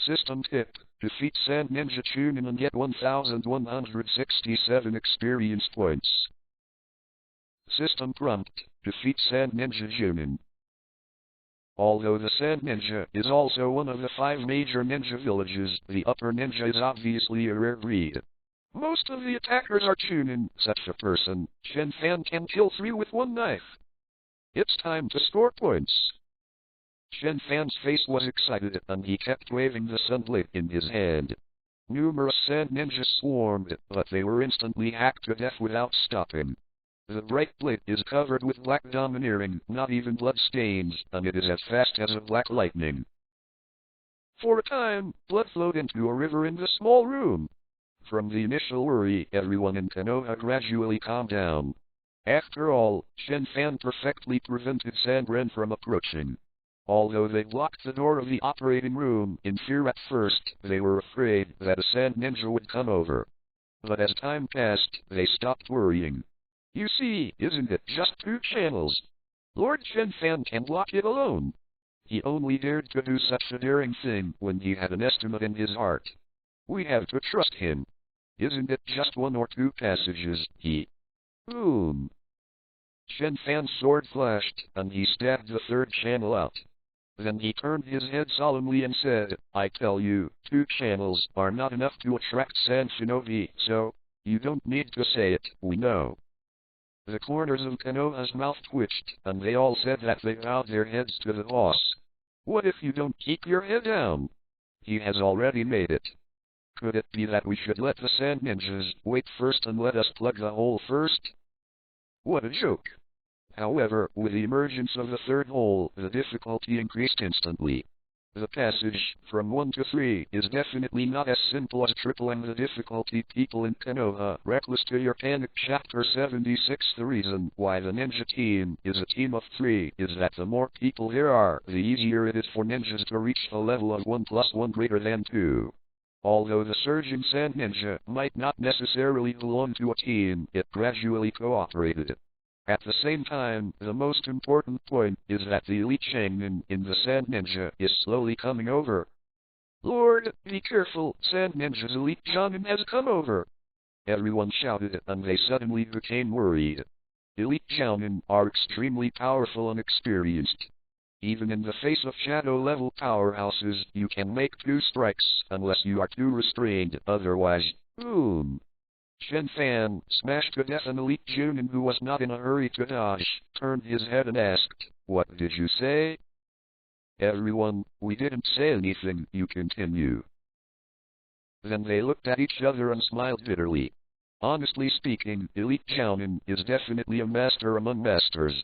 System tip: defeat Sand Ninja Chunin and get 1167 experience points. System prompt: defeat Sand Ninja Chunin. Although the Sand Ninja is also one of the 5 major ninja villages, the upper ninja is obviously a rare breed. Most of the attackers are Chunin. Such a person, Chen Fan, can kill 3 with 1 knife. It's time to score points. Chen Fan's face was excited, and he kept waving the sunblade in his hand. Numerous Sand Ninjas swarmed, but they were instantly hacked to death without stopping. The bright blade is covered with black domineering, not even blood stains, and it is as fast as a black lightning. For a time, blood flowed into a river in the small room. From the initial worry, everyone in Konoha gradually calmed down. After all, Chen Fan perfectly prevented Sandren from approaching. Although they blocked the door of the operating room in fear at first, they were afraid that a Sand Ninja would come over. But as time passed, they stopped worrying. You see, isn't it just 2 channels? Lord Chen Fan can block it alone. He only dared to do such a daring thing when he had an estimate in his heart. We have to trust him. Isn't it just 1 or 2 passages? Boom. Chen Fan's sword flashed, and he stabbed the 3rd channel out. Then he turned his head solemnly and said, I tell you, 2 channels are not enough to attract Sand Shinobi, so you don't need to say it, we know. The corners of Konoha's mouth twitched, and they all said that they bowed their heads to the boss. What if you don't keep your head down? He has already made it. Could it be that we should let the Sand Ninjas wait first and let us plug the hole first? What a joke. However, with the emergence of the 3rd hole, the difficulty increased instantly. The passage from 1 to 3 is definitely not as simple as tripling the difficulty. People in Konoha Reckless to Your Panic Chapter 76. The reason why the ninja team is a team of 3 is that the more people there are, the easier it is for ninjas to reach a level of 1 + 1 greater than 2. Although the surging Sand Ninja might not necessarily belong to a team, it gradually cooperated. At the same time, the most important point is that the elite Shaman in the Sand Ninja is slowly coming over. Lord, be careful, Sand Ninja's elite Shaman has come over. Everyone shouted, and they suddenly became worried. Elite Shaman are extremely powerful and experienced. Even in the face of shadow-level powerhouses, you can make 2 strikes, unless you are too restrained, otherwise, boom. Chen Fan, smashed to death an elite Chunin who was not in a hurry to dodge, turned his head and asked, What did you say? Everyone, we didn't say anything, you continue. Then they looked at each other and smiled bitterly. Honestly speaking, elite Chunin is definitely a master among masters.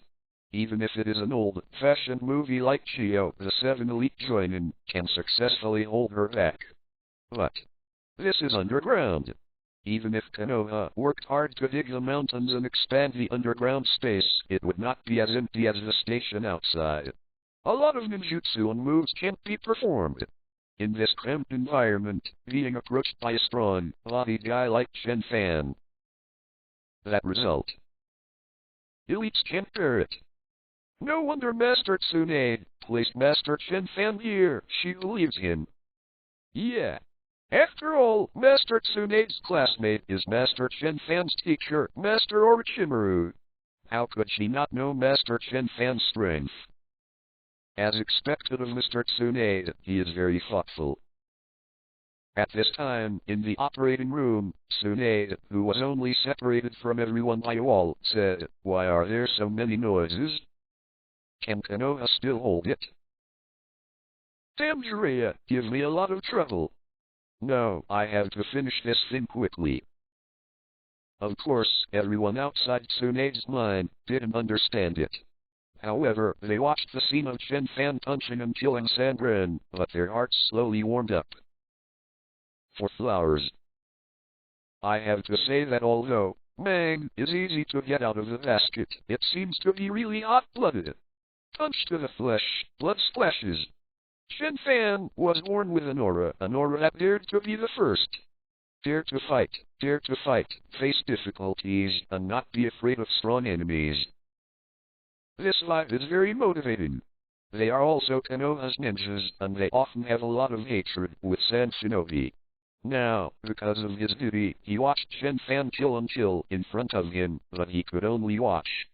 Even if it is an old-fashioned movie like Chio, the 7 elite Joinin can successfully hold her back. But this is underground. Even if Konoha worked hard to dig the mountains and expand the underground space, it would not be as empty as the station outside. A lot of ninjutsu and moves can't be performed. In this cramped environment, being approached by a strong-bodied guy like Chen Fan. That result. Elites can't bear it. No wonder Master Tsunade placed Master Chen Fan here. She believes him. Yeah. After all, Master Tsunade's classmate is Master Chen Fan's teacher, Master Orochimaru. How could she not know Master Chen Fan's strength? As expected of Mr. Tsunade, he is very thoughtful. At this time, in the operating room, Tsunade, who was only separated from everyone by a wall, said, "Why are there so many noises? Can Konoha still hold it?" "Damn Jiraiya, give me a lot of trouble. No, I have to finish this thing quickly." Of course, everyone outside Tsunade's mind didn't understand it. However, they watched the scene of Chen Fan punching and killing Sangren, but their hearts slowly warmed up. For flowers. I have to say that although Mang is easy to get out of the basket, it seems to be really hot-blooded. Punch to the flesh, blood splashes. Chen Fan was born with an aura that dared to be the first. Dare to fight, face difficulties, and not be afraid of strong enemies. This life is very motivating. They are also Konoha's ninjas, and they often have a lot of hatred with Sand Shinobi. Now, because of his duty, he watched Chen Fan kill and kill in front of him, but he could only watch.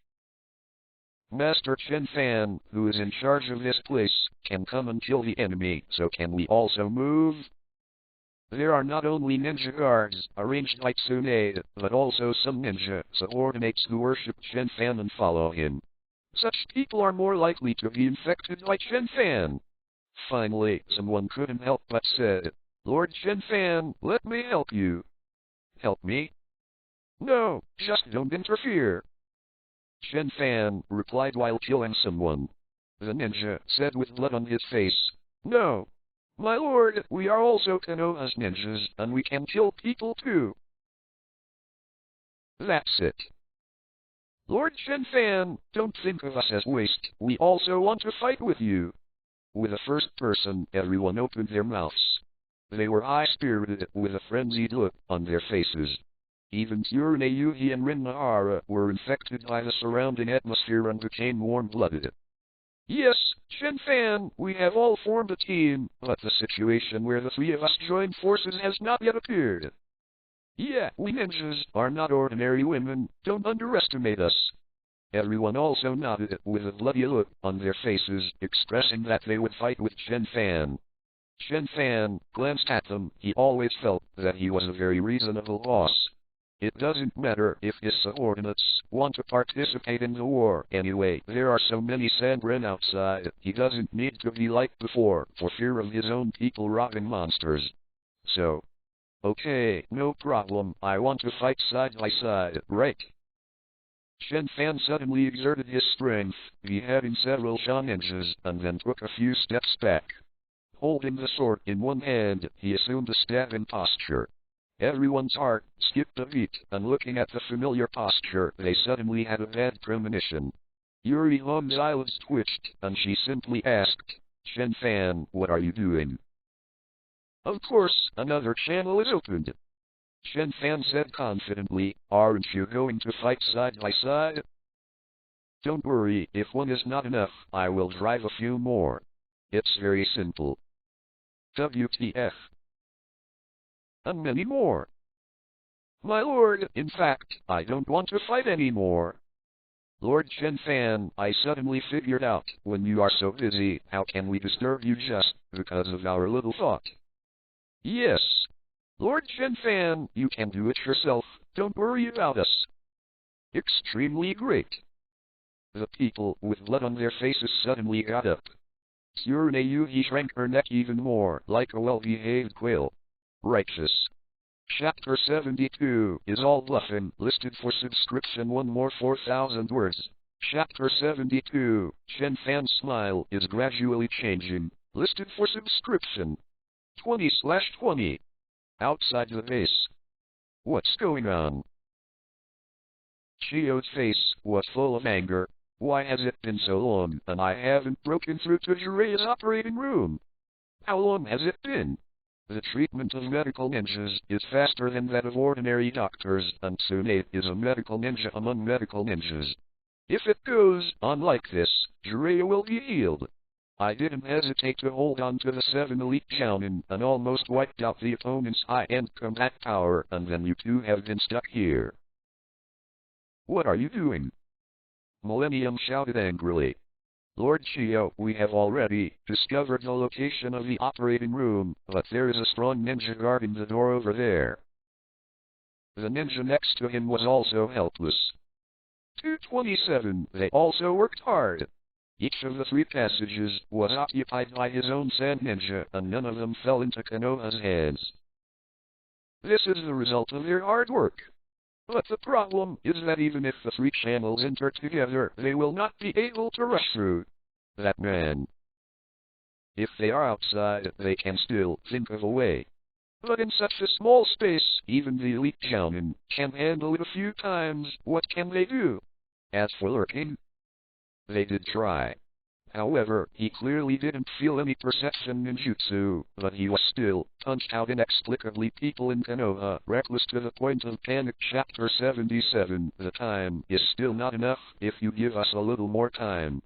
Master Chen Fan, who is in charge of this place, can come and kill the enemy, so can we also move? There are not only ninja guards, arranged by Tsunade, but also some ninja subordinates who worship Chen Fan and follow him. Such people are more likely to be infected by Chen Fan. Finally, someone couldn't help but said, "Lord Chen Fan, let me help you." "Help me?" "No, just don't interfere." Chen Fan replied while killing someone. The ninja said with blood on his face, "No. My lord, we are also Konoha's ninjas, and we can kill people too." That's it. "Lord Chen Fan, don't think of us as waste, we also want to fight with you." With the first person, everyone opened their mouths. They were high-spirited, with a frenzied look on their faces. Even Tsurune Yuhi and Rin Nahara were infected by the surrounding atmosphere and became warm-blooded. "Yes, Chen Fan, we have all formed a team, but the situation where the three of us joined forces has not yet appeared. Yeah, we ninjas are not ordinary women, don't underestimate us." Everyone also nodded with a bloody look on their faces, expressing that they would fight with Chen Fan. Chen Fan glanced at them. He always felt that he was a very reasonable boss. It doesn't matter if his subordinates want to participate in the war. Anyway, there are so many Sangren outside, he doesn't need to be like before, for fear of his own people robbing monsters. So, okay, no problem, I want to fight side by side, right? Chen Fan suddenly exerted his strength, beheading several Sha ninjas, and then took a few steps back. Holding the sword in one hand, he assumed a stabbing posture. Everyone's heart skipped a beat, and looking at the familiar posture, they suddenly had a bad premonition. Yuri Long's eyelids twitched, and she simply asked, "Chen Fan, what are you doing?" Of course, another channel is opened. Chen Fan said confidently, "Aren't you going to fight side by side?" "Don't worry, if one is not enough, I will drive a few more. It's very simple." WTF. And many more. "My lord, in fact, I don't want to fight anymore." "Lord Chen Fan, I suddenly figured out, when you are so busy, how can we disturb you just because of our little thought?" "Yes. Lord Chen Fan, you can do it yourself, don't worry about us." "Extremely great." The people with blood on their faces suddenly got up. Tsurune Yuhi shrank her neck even more, like a well-behaved quail. Righteous. Chapter 72 is all bluffing, listed for subscription, one more 4,000 words. Chapter 72, Chen Fan's smile is gradually changing, listed for subscription. 20/20. Outside the base. What's going on? Chio's face was full of anger. Why has it been so long, and I haven't broken through to Jiraiya's operating room? How long has it been? The treatment of medical ninjas is faster than that of ordinary doctors, and Tsunade is a medical ninja among medical ninjas. If it goes on like this, Jiraiya will be healed. I didn't hesitate to hold on to the 7 elite Jounin and almost wiped out the opponent's high-end combat power, and then you two have been stuck here. What are you doing? Millennium shouted angrily. Lord Chiyo, we have already discovered the location of the operating room, but there is a strong ninja guarding the door over there. The ninja next to him was also helpless. 227, they also worked hard. Each of the 3 passages was occupied by his own sand ninja, and none of them fell into Konoha's hands. This is the result of their hard work. But the problem is that even if the 3 channels enter together, they will not be able to rush through that man. If they are outside, they can still think of a way. But in such a small space, even the elite Jounin can handle it a few times. What can they do? As for lurking, they did try. However, he clearly didn't feel any perception ninjutsu, but he was still punched out inexplicably. People in Konoha Reckless to the point of panic. Chapter 77. The time is still not enough. If you give us a little more time.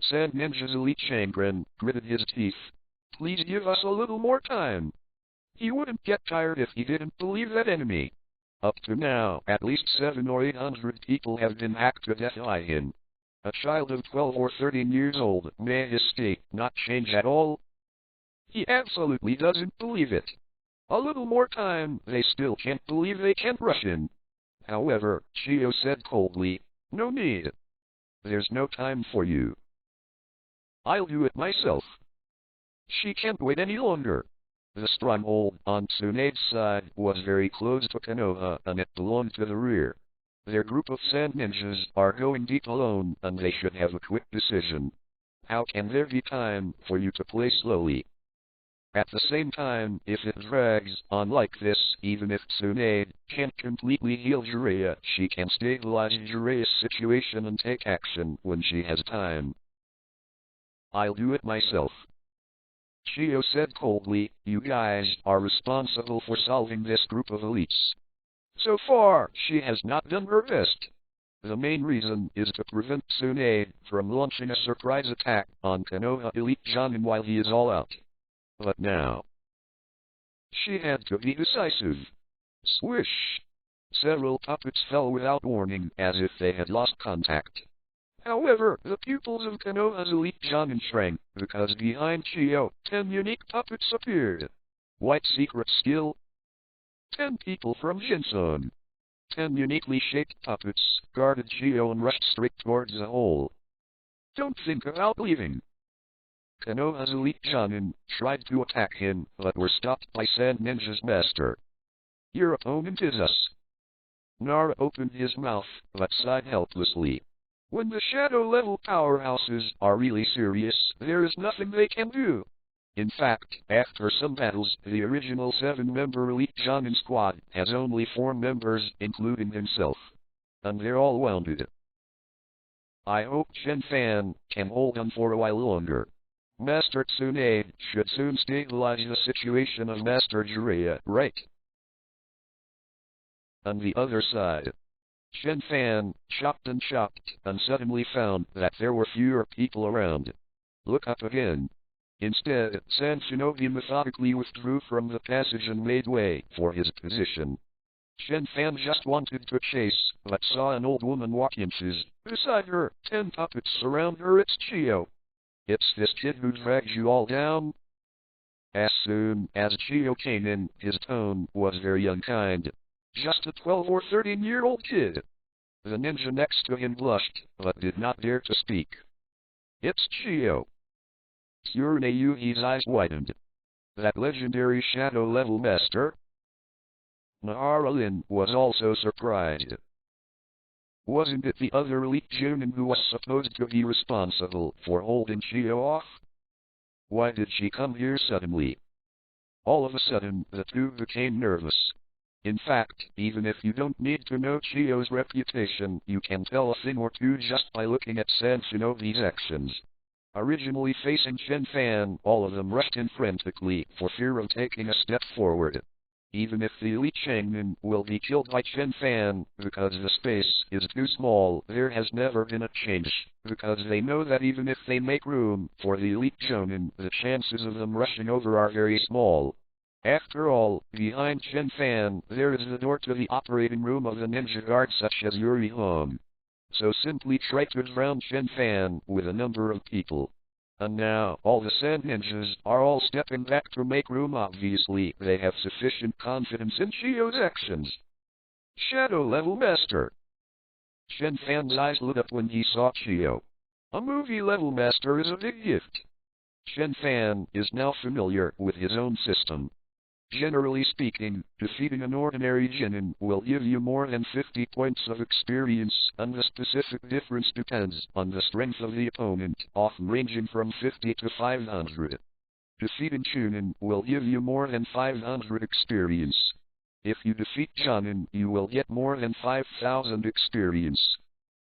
Sand Ninja's elite Shangren gritted his teeth. Please give us a little more time. He wouldn't get tired if he didn't believe that enemy. Up to now, at least 700 or 800 people have been hacked to death by him. A child of 12 or 13 years old, may his state not change at all? He absolutely doesn't believe it. A little more time, they still can't believe they can't rush in. However, Chiyo said coldly, no need. There's no time for you. I'll do it myself. She can't wait any longer. The stronghold on Tsunade's side was very close to Konoha, and it belonged to the rear. Their group of sand ninjas are going deep alone, and they should have a quick decision. How can there be time for you to play slowly? At the same time, if it drags on like this, even if Tsunade can't completely heal Jiraiya, she can stabilize Jiraiya's situation and take action when she has time. I'll do it myself. Chiyo said coldly, you guys are responsible for solving this group of elites. So far, she has not done her best. The main reason is to prevent Tsunade from launching a surprise attack on Konoha Elite Jounin while he is all out. But now, she had to be decisive. Swish! Several puppets fell without warning, as if they had lost contact. However, the pupils of Konoha's Elite Jounin shrank, because behind Chiyo, 10 unique puppets appeared. White secret skill. 10 people from Jinson. 10 uniquely shaped puppets guarded Chiyo and rushed straight towards the hole. Don't think about leaving. Konoha's Elite Jounin tried to attack him, but were stopped by Sand Ninja's master. Your opponent is us. Nara opened his mouth, but sighed helplessly. When the shadow-level powerhouses are really serious, there is nothing they can do. In fact, after some battles, the original 7-member Elite Jounin squad has only 4 members, including himself. And they're all wounded. I hope Chen Fan can hold on for a while longer. Master Tsunade should soon stabilize the situation of Master Jiraiya, right? On the other side, Chen Fan chopped and suddenly found that there were fewer people around. Look up again. Instead, San Shinobi methodically withdrew from the passage and made way for his position. Chen Fan just wanted to chase, but saw an old woman walk inches. Beside her, 10 puppets surround her. It's Chiyo. It's this kid who drags you all down? As soon as Chiyo came in, his tone was very unkind. Just a 12 or 13-year-old kid. The ninja next to him blushed, but did not dare to speak. It's Chiyo. Tsurune's eyes widened. That legendary shadow-level master? Nahara-Lin was also surprised. Wasn't it the other elite Jounin who was supposed to be responsible for holding Chiyo off? Why did she come here suddenly? All of a sudden, the two became nervous. In fact, even if you don't need to know Chiyo's reputation, you can tell a thing or two just by looking at San Shinobi's actions. Originally facing Chen Fan, all of them rushed in frantically, for fear of taking a step forward. Even if the elite Changmin will be killed by Chen Fan, because the space is too small, there has never been a change, because they know that even if they make room for the elite Jonin, the chances of them rushing over are very small. After all, behind Chen Fan, there is the door to the operating room of a ninja guard such as Yuri Hong. So simply try to drown Chen Fan with a number of people. And now, all the sand ninjas are all stepping back to make room. Obviously, they have sufficient confidence in Chio's actions. Shadow level master. Chen Fan's eyes lit up when he saw Chio. A movie level master is a big gift. Chen Fan is now familiar with his own system. Generally speaking, defeating an ordinary genin will give you more than 50 points of experience, and the specific difference depends on the strength of the opponent, often ranging from 50 to 500. Defeating chunin will give you more than 500 experience. If you defeat Jonin, you will get more than 5,000 experience.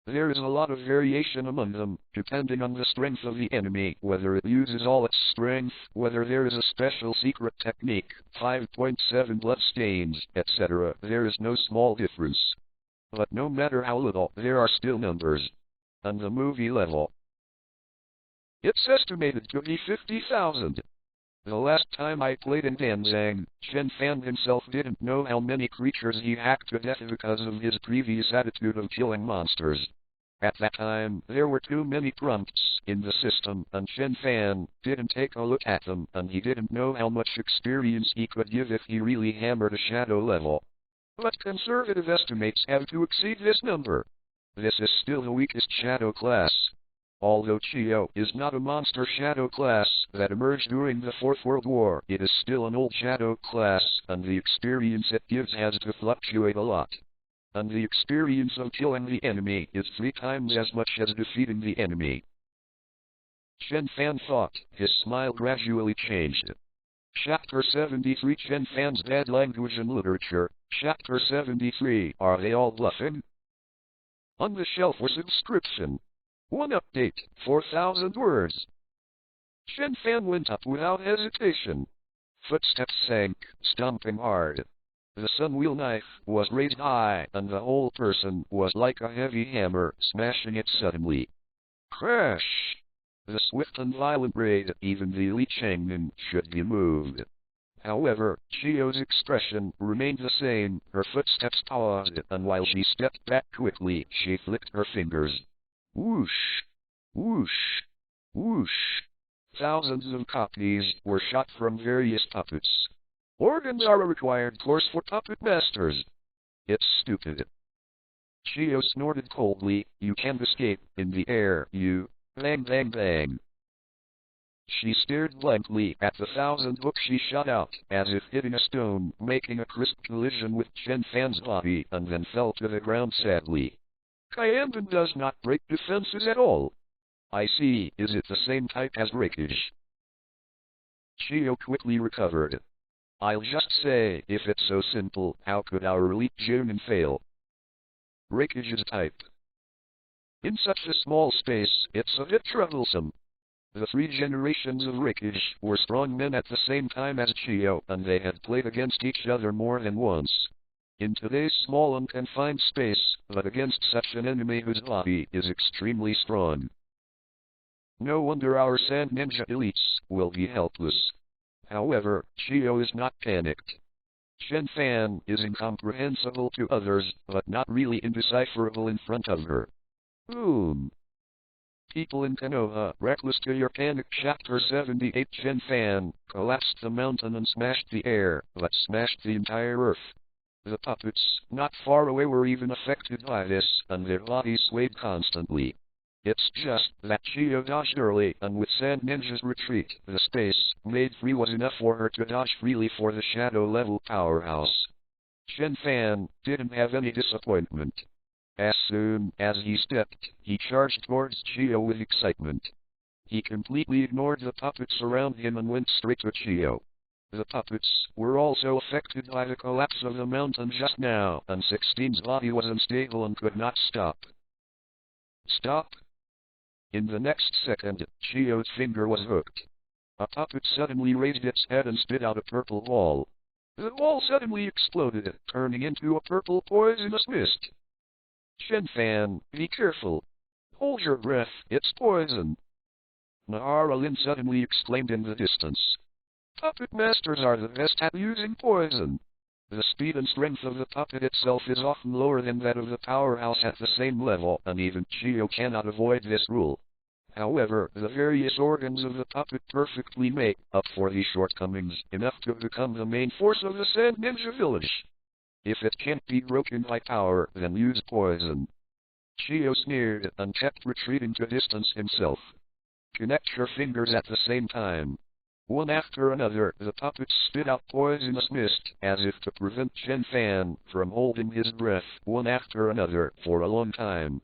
There is a lot of variation among them, depending on the strength of the enemy, whether it uses all its strength, whether there is a special secret technique, 5.7 bloodstains, etc. There is no small difference. But no matter how little, there are still numbers. And the movie level. It's estimated to be 50,000. The last time I played in Danzang, Chen Fan himself didn't know how many creatures he hacked to death because of his previous attitude of killing monsters. At that time, there were too many prompts in the system, and Chen Fan didn't take a look at them, and he didn't know how much experience he could give if he really hammered a shadow level. But conservative estimates have to exceed this number. This is still the weakest shadow class. Although Chio is not a monster shadow class that emerged during the Fourth World War, it is still an old shadow class, and the experience it gives has to fluctuate a lot. And the experience of killing the enemy is 3 times as much as defeating the enemy. Chen Fan thought. His smile gradually changed. Chapter 73 Chen Fan's Bad Language and Literature. Chapter 73 Are They All Bluffing? On the shelf was subscription. 1 update, 4,000 words. Chen Fan went up without hesitation. Footsteps sank, stomping hard. The sunwheel knife was raised high, and the whole person was like a heavy hammer, smashing it suddenly. Crash! The swift and violent raid, even the elite Changmin should be moved. However, Chio's expression remained the same. Her footsteps paused, and while she stepped back quickly, she flicked her fingers. Whoosh! Whoosh! Whoosh! Thousands of copies were shot from various puppets. Organs are a required course for puppet masters. It's stupid. Chio snorted coldly. You can't escape in the air, you. Bang bang bang. She stared blankly at the 1,000 hooks she shot out, as if hitting a stone, making a crisp collision with Chen Fan's body, and then fell to the ground sadly. Kyanban does not break defenses at all. I see. Is it the same type as breakage? Chio quickly recovered. I'll just say, if it's so simple, how could our elite Jonin fail? Breakage is type. In such a small space, it's a bit troublesome. The 3 generations of Breakage were strong men at the same time as Chio, and they had played against each other more than once. In today's small and confined space, but against such an enemy whose body is extremely strong. No wonder our sand ninja elites will be helpless. However, Chio is not panicked. Chen Fan is incomprehensible to others, but not really indecipherable in front of her. Boom! People in Konoha Reckless to your panic. Chapter 78 Chen Fan collapsed the mountain and smashed the air, but smashed the entire earth. The puppets, not far away, were even affected by this, and their bodies swayed constantly. It's just that Chio dodged early, and with Sand Ninja's retreat, the space made free was enough for her to dodge freely for the shadow level powerhouse. Chen Fan didn't have any disappointment. As soon as he stepped, he charged towards Chio with excitement. He completely ignored the puppets around him and went straight to Chio. The puppets were also affected by the collapse of the mountain just now, and 16's body was unstable and could not stop. Stop! In the next second, Chio's finger was hooked. A puppet suddenly raised its head and spit out a purple ball. The ball suddenly exploded, turning into a purple poisonous mist. Chen Fan, be careful. Hold your breath, it's poison. Nahara Lin suddenly exclaimed in the distance. Puppet masters are the best at using poison. The speed and strength of the puppet itself is often lower than that of the powerhouse at the same level, and even Chiyo cannot avoid this rule. However, the various organs of the puppet perfectly make up for these shortcomings, enough to become the main force of the Sand Ninja Village. If it can't be broken by power, then use poison. Chiyo sneered and kept retreating to distance himself. Connect your fingers at the same time. One after another, the puppets spit out poisonous mist, as if to prevent Chen Fan from holding his breath, one after another, for a long time.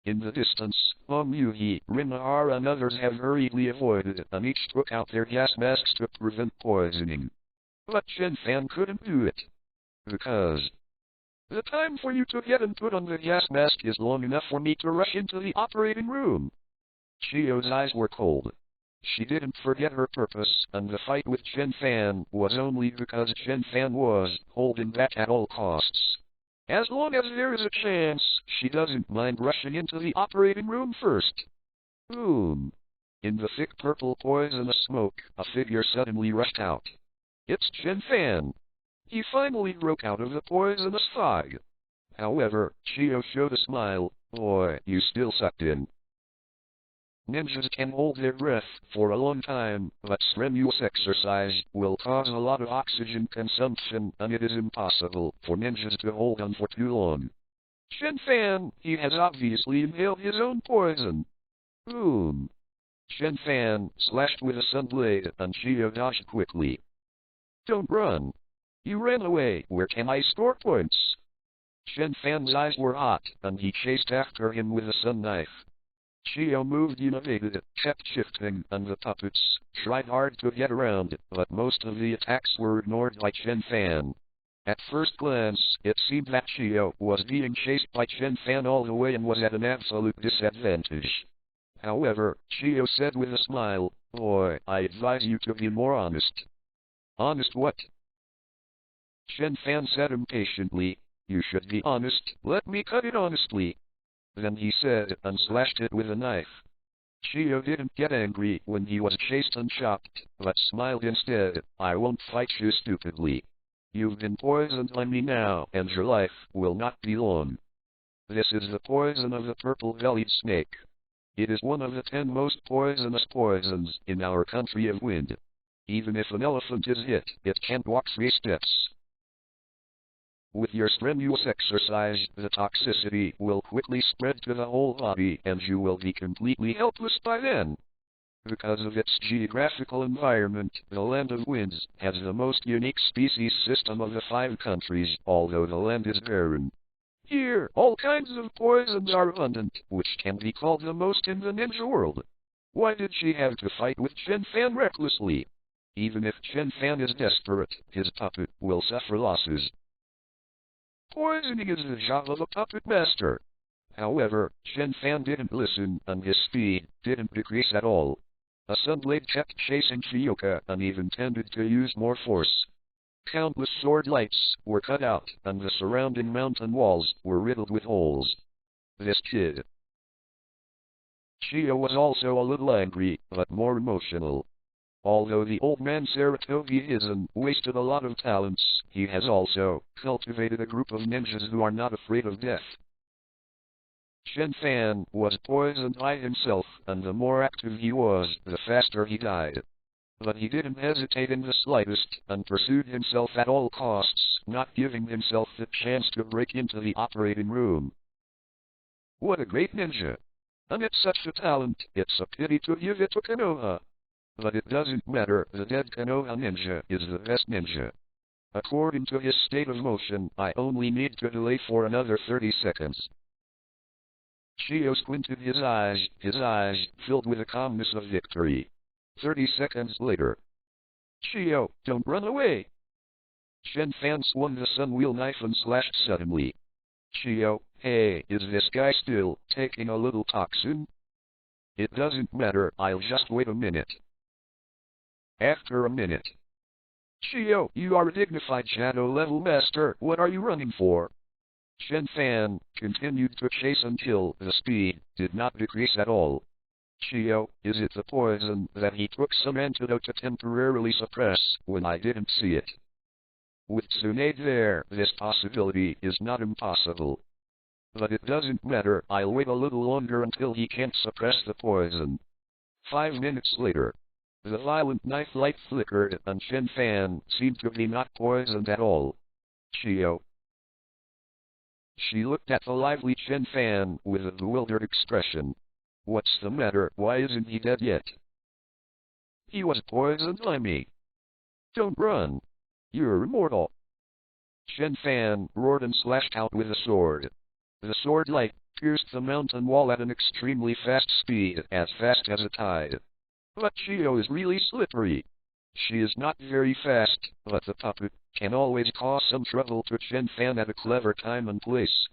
In the distance, Yuhi, Rinahara and others have hurriedly avoided, and each took out their gas masks to prevent poisoning. But Chen Fan couldn't do it. Because the time for you to get and put on the gas mask is long enough for me to rush into the operating room. Chiyo's eyes were cold. She didn't forget her purpose, and the fight with Chen Fan was only because Chen Fan was holding back at all costs. As long as there is a chance, she doesn't mind rushing into the operating room first. Boom! In the thick purple poisonous smoke, a figure suddenly rushed out. It's Chen Fan. He finally broke out of the poisonous fog. However, Chiyo showed a smile. Boy, you still sucked in. Ninjas can hold their breath for a long time, but strenuous exercise will cause a lot of oxygen consumption, and it is impossible for ninjas to hold on for too long. Chen Fan, he has obviously inhaled his own poison. Boom! Chen Fan slashed with a sunblade, and Chiyo dodged quickly. Don't run. You ran away. Where can I store points? Chen Fan's eyes were hot, and he chased after him with a sun knife. Chiyo moved, innovated, kept shifting, and the puppets tried hard to get around, but most of the attacks were ignored by Chen Fan. At first glance, it seemed that Chiyo was being chased by Chen Fan all the way and was at an absolute disadvantage. However, Chiyo said with a smile, Boy, I advise you to be more honest. Honest what? Chen Fan said impatiently, You should be honest, let me cut it honestly. Then he said, and slashed it with a knife. Chiyo didn't get angry when he was chased and chopped, but smiled instead. I won't fight you stupidly. You've been poisoned by me now, and your life will not be long. This is the poison of the purple-bellied snake. It is one of the 10 most poisonous poisons in our country of wind. Even if an elephant is hit, it can't walk 3 steps. With your strenuous exercise, the toxicity will quickly spread to the whole body, and you will be completely helpless by then. Because of its geographical environment, the Land of Winds has the most unique species system of the 5 countries, although the land is barren. Here, all kinds of poisons are abundant, which can be called the most in the ninja world. Why did she have to fight with Chen Fan recklessly? Even if Chen Fan is desperate, his puppet will suffer losses. Poisoning is the job of a puppet master. However, Chen Fan didn't listen, and his speed didn't decrease at all. A sunblade kept chasing Chiyoka, and even tended to use more force. Countless sword lights were cut out, and the surrounding mountain walls were riddled with holes. This kid. Chiyo was also a little angry, but more emotional. Although the old man Saratobi-Hisen wasted a lot of talents, he has also cultivated a group of ninjas who are not afraid of death. Chen Fan was poisoned by himself, and the more active he was, the faster he died. But he didn't hesitate in the slightest, and pursued himself at all costs, not giving himself the chance to break into the operating room. What a great ninja! And it's such a talent, it's a pity to give it to Konoha. But it doesn't matter, the dead Konoha ninja is the best ninja. According to his state of motion, I only need to delay for another 30 seconds. Chiyo squinted his eyes filled with the calmness of victory. 30 seconds later. Chiyo, don't run away! Chen Fan swung the sunwheel knife and slashed suddenly. Chiyo, hey, is this guy still taking a little toxin? It doesn't matter, I'll just wait a minute. After a minute. Chiyo, you are a dignified shadow-level master. What are you running for? Chen Fan continued to chase until the speed did not decrease at all. Chiyo, is it the poison that he took some antidote to temporarily suppress when I didn't see it? With Tsunade there, this possibility is not impossible. But it doesn't matter, I'll wait a little longer until he can't suppress the poison. 5 minutes later. The violent knife light flickered, and Chen Fan seemed to be not poisoned at all. Chiyo. She looked at the lively Chen Fan with a bewildered expression. What's the matter? Why isn't he dead yet? He was poisoned by me. Don't run. You're immortal. Chen Fan roared and slashed out with a sword. The sword light pierced the mountain wall at an extremely fast speed, as fast as a tide. But Chiyo is really slippery. She is not very fast, but the puppet can always cause some trouble to Chen Fan at a clever time and place.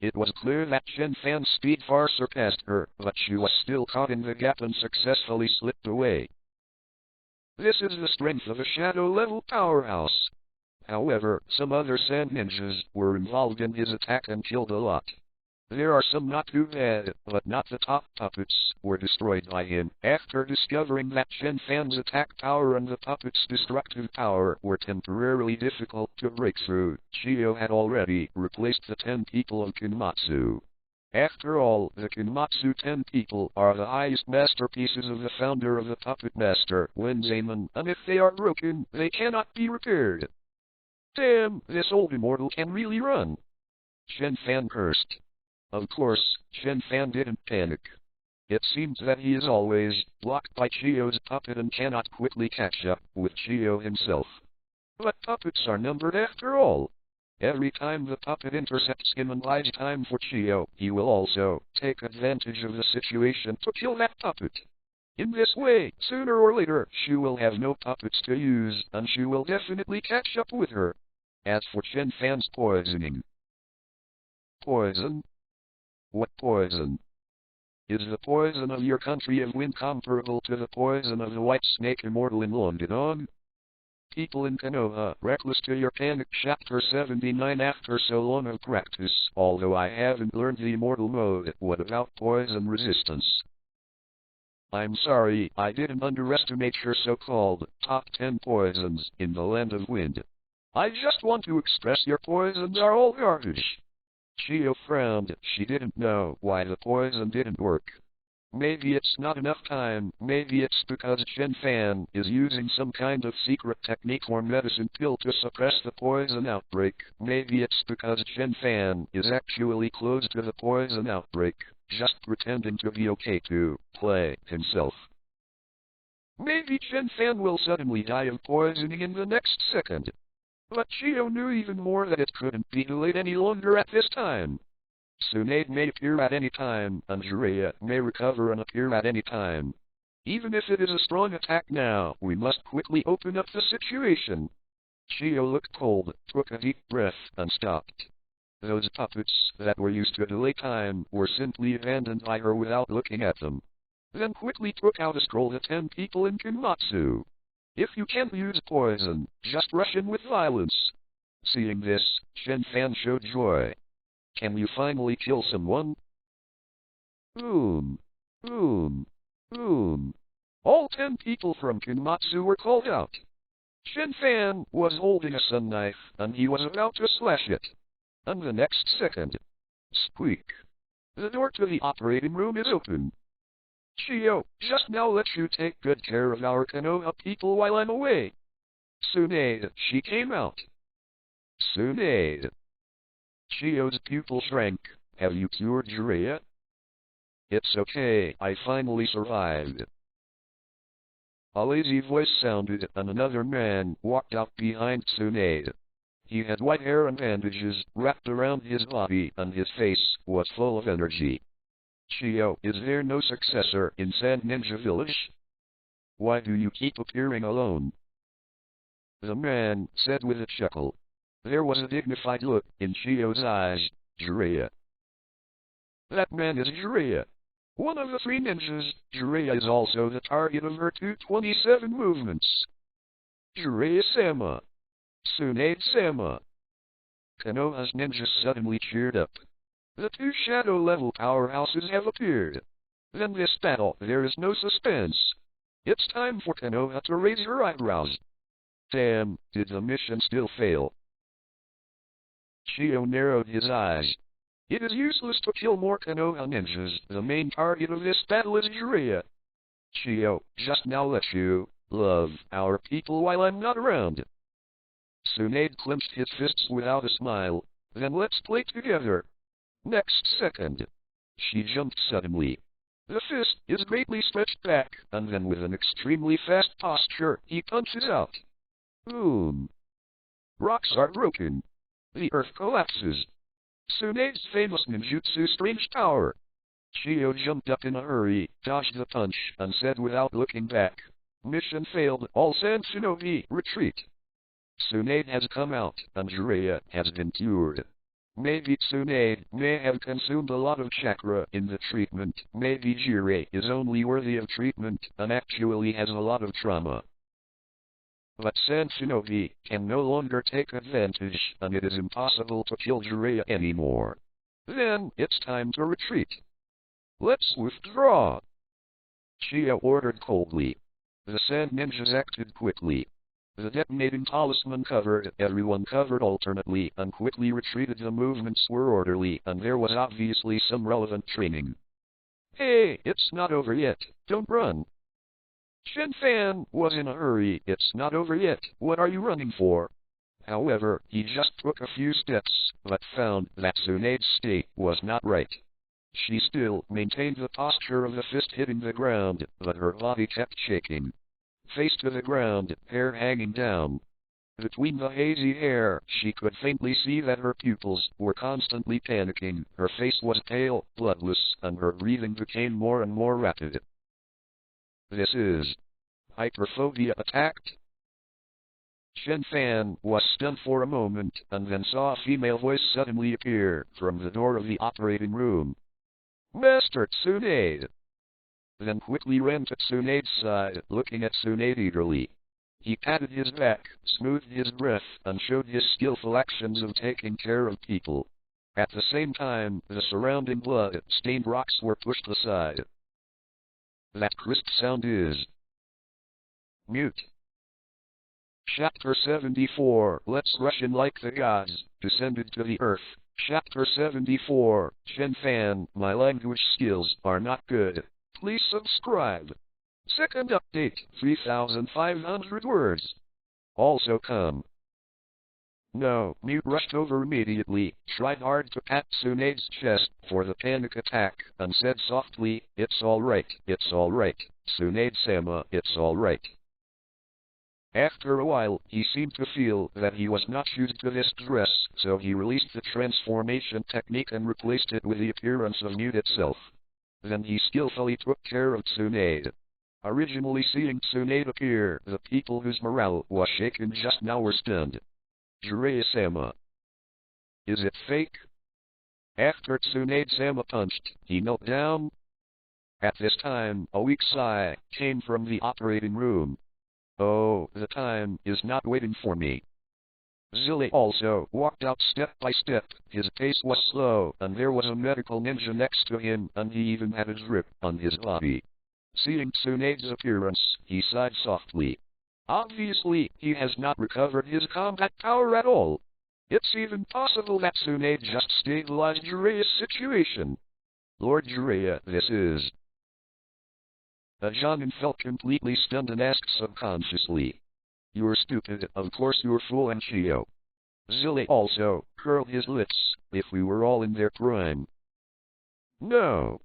It was clear that Chen Fan's speed far surpassed her, but she was still caught in the gap and successfully slipped away. This is the strength of a shadow-level powerhouse. However, some other sand ninjas were involved in his attack and killed a lot. There are some not too bad, but not the top puppets were destroyed by him. After discovering that Chen Fan's attack power and the puppet's destructive power were temporarily difficult to break through, Chiyo had already replaced the 10 people of Kinmatsu. After all, the Kinmatsu 10 people are the highest masterpieces of the founder of the puppet master, Wenzaemon, and if they are broken, they cannot be repaired. Damn, this old immortal can really run. Chen Fan cursed. Of course, Chen Fan didn't panic. It seems that he is always blocked by Chiyo's puppet and cannot quickly catch up with Chiyo himself. But puppets are numbered after all. Every time the puppet intercepts him and buys time for Chiyo, he will also take advantage of the situation to kill that puppet. In this way, sooner or later, she will have no puppets to use, and she will definitely catch up with her. As for Chen Fan's poisoning. Poison? What poison? Is the poison of your country of wind comparable to the poison of the white snake immortal in London? People in Konoha Reckless to your panic chapter 79 after so long of practice, although I haven't learned the immortal mode, what about poison resistance? I'm sorry, I didn't underestimate your so-called top 10 poisons in the land of wind. I just want to express your poisons are all garbage. Chiyo frowned. She didn't know why the poison didn't work. Maybe it's not enough time, maybe it's because Chen Fan is using some kind of secret technique or medicine pill to suppress the poison outbreak. Maybe it's because Chen Fan is actually close to the poison outbreak, just pretending to be okay to play himself. Maybe Chen Fan will suddenly die of poisoning in the next second. But Chiyo knew even more that it couldn't be delayed any longer at this time. Tsunade may appear at any time, and Jiraiya may recover and appear at any time. Even if it is a strong attack now, we must quickly open up the situation. Chiyo looked cold, took a deep breath, and stopped. Those puppets that were used to delay time were simply abandoned by her without looking at them. Then quickly took out a scroll to 10 people in Kinmatsu. If you can't use poison, just rush in with violence. Seeing this, Chen Fan showed joy. Can you finally kill someone? Boom. Boom. Boom. All 10 people from Kinmatsu were called out. Chen Fan was holding a sun knife, and he was about to slash it. And the next second, squeak. The door to the operating room is open. Chiyo, just now let you take good care of our Konoha people while I'm away. Tsunade, she came out. Tsunade. Chiyo's pupil shrank. Have you cured Jiraiya? It's okay, I finally survived. A lazy voice sounded, and another man walked out behind Tsunade. He had white hair and bandages wrapped around his body, and his face was full of energy. Chiyo, is there no successor in Sand Ninja Village? Why do you keep appearing alone? The man said with a chuckle. There was a dignified look in Chiyo's eyes. Jiraiya. That man is Jiraiya. One of the 3 ninjas. Jiraiya is also the target of her 227 movements. Jiraiya-sama! Tsunade-sama! Konoha's ninjas suddenly cheered up. The two shadow-level powerhouses have appeared. Then this battle, there is no suspense. It's time for Konoha to raise her eyebrows. Damn, did the mission still fail? Shio narrowed his eyes. It is useless to kill more Konoha ninjas. The main target of this battle is Jiraiya. Shio, just now let you love our people while I'm not around. Tsunade clenched his fists without a smile. Then let's play together. Next second. She jumped suddenly. The fist is greatly stretched back, and then with an extremely fast posture, he punches out. Boom. Rocks are broken. The earth collapses. Tsunade's famous ninjutsu strange power. Shio jumped up in a hurry, dodged the punch, and said without looking back, mission failed, all Sand Shinobi, retreat. Tsunade has come out, and Jiraiya has been cured. Maybe Tsunade may have consumed a lot of chakra in the treatment, maybe Jiraiya is only worthy of treatment, and actually has a lot of trauma. But Sand Shinobi can no longer take advantage, and it is impossible to kill Jiraiya anymore. Then, it's time to retreat. Let's withdraw. Shio ordered coldly. The Sand Ninjas acted quickly. The detonating talisman covered, everyone covered alternately, and quickly retreated. The movements were orderly, and there was obviously some relevant training. Hey, it's not over yet, don't run. Chen Fan was in a hurry. It's not over yet, what are you running for? However, he just took a few steps, but found that Tsunade's state was not right. She still maintained the posture of the fist hitting the ground, but her body kept shaking. Face to the ground, hair hanging down. Between the hazy hair, she could faintly see that her pupils were constantly panicking, her face was pale, bloodless, and her breathing became more and more rapid. This is hyperphobia attacked? Chen Fan was stunned for a moment, and then saw a female voice suddenly appear from the door of the operating room. Master Tsunade! Then quickly ran to Tsunade's side, looking at Tsunade eagerly. He patted his back, smoothed his breath, and showed his skillful actions of taking care of people. At the same time, the surrounding blood-stained rocks were pushed aside. That crisp sound is mute. Chapter 74, Let's Rush in Like the Gods, Descended to the Earth. Chapter 74, Chen Fan, my language skills are not good. Please subscribe. Second update, 3,500 words. Also come. No, Mute rushed over immediately, tried hard to pat Tsunade's chest for the panic attack, and said softly, it's alright, Tsunade-sama, it's alright. After a while, he seemed to feel that he was not used to this dress, so he released the transformation technique and replaced it with the appearance of Mute itself. Then he skillfully took care of Tsunade. Originally seeing Tsunade appear, the people whose morale was shaken just now were stunned. Jiraiya-sama. Is it fake? After Tsunade-sama punched, he knelt down. At this time, a weak sigh came from the operating room. Oh, the time is not waiting for me. Zille also walked out step by step. His pace was slow, and there was a medical ninja next to him, and he even had a drip on his body. Seeing Tsunade's appearance, he sighed softly. Obviously, he has not recovered his combat power at all. It's even possible that Tsunade just stabilized Jiraiya's situation. Lord Jiraiya, this is... Ajanin felt completely stunned and asked subconsciously. You're stupid, of course you're fool and Shio. Zille also curled his lips, if we were all in their prime. No.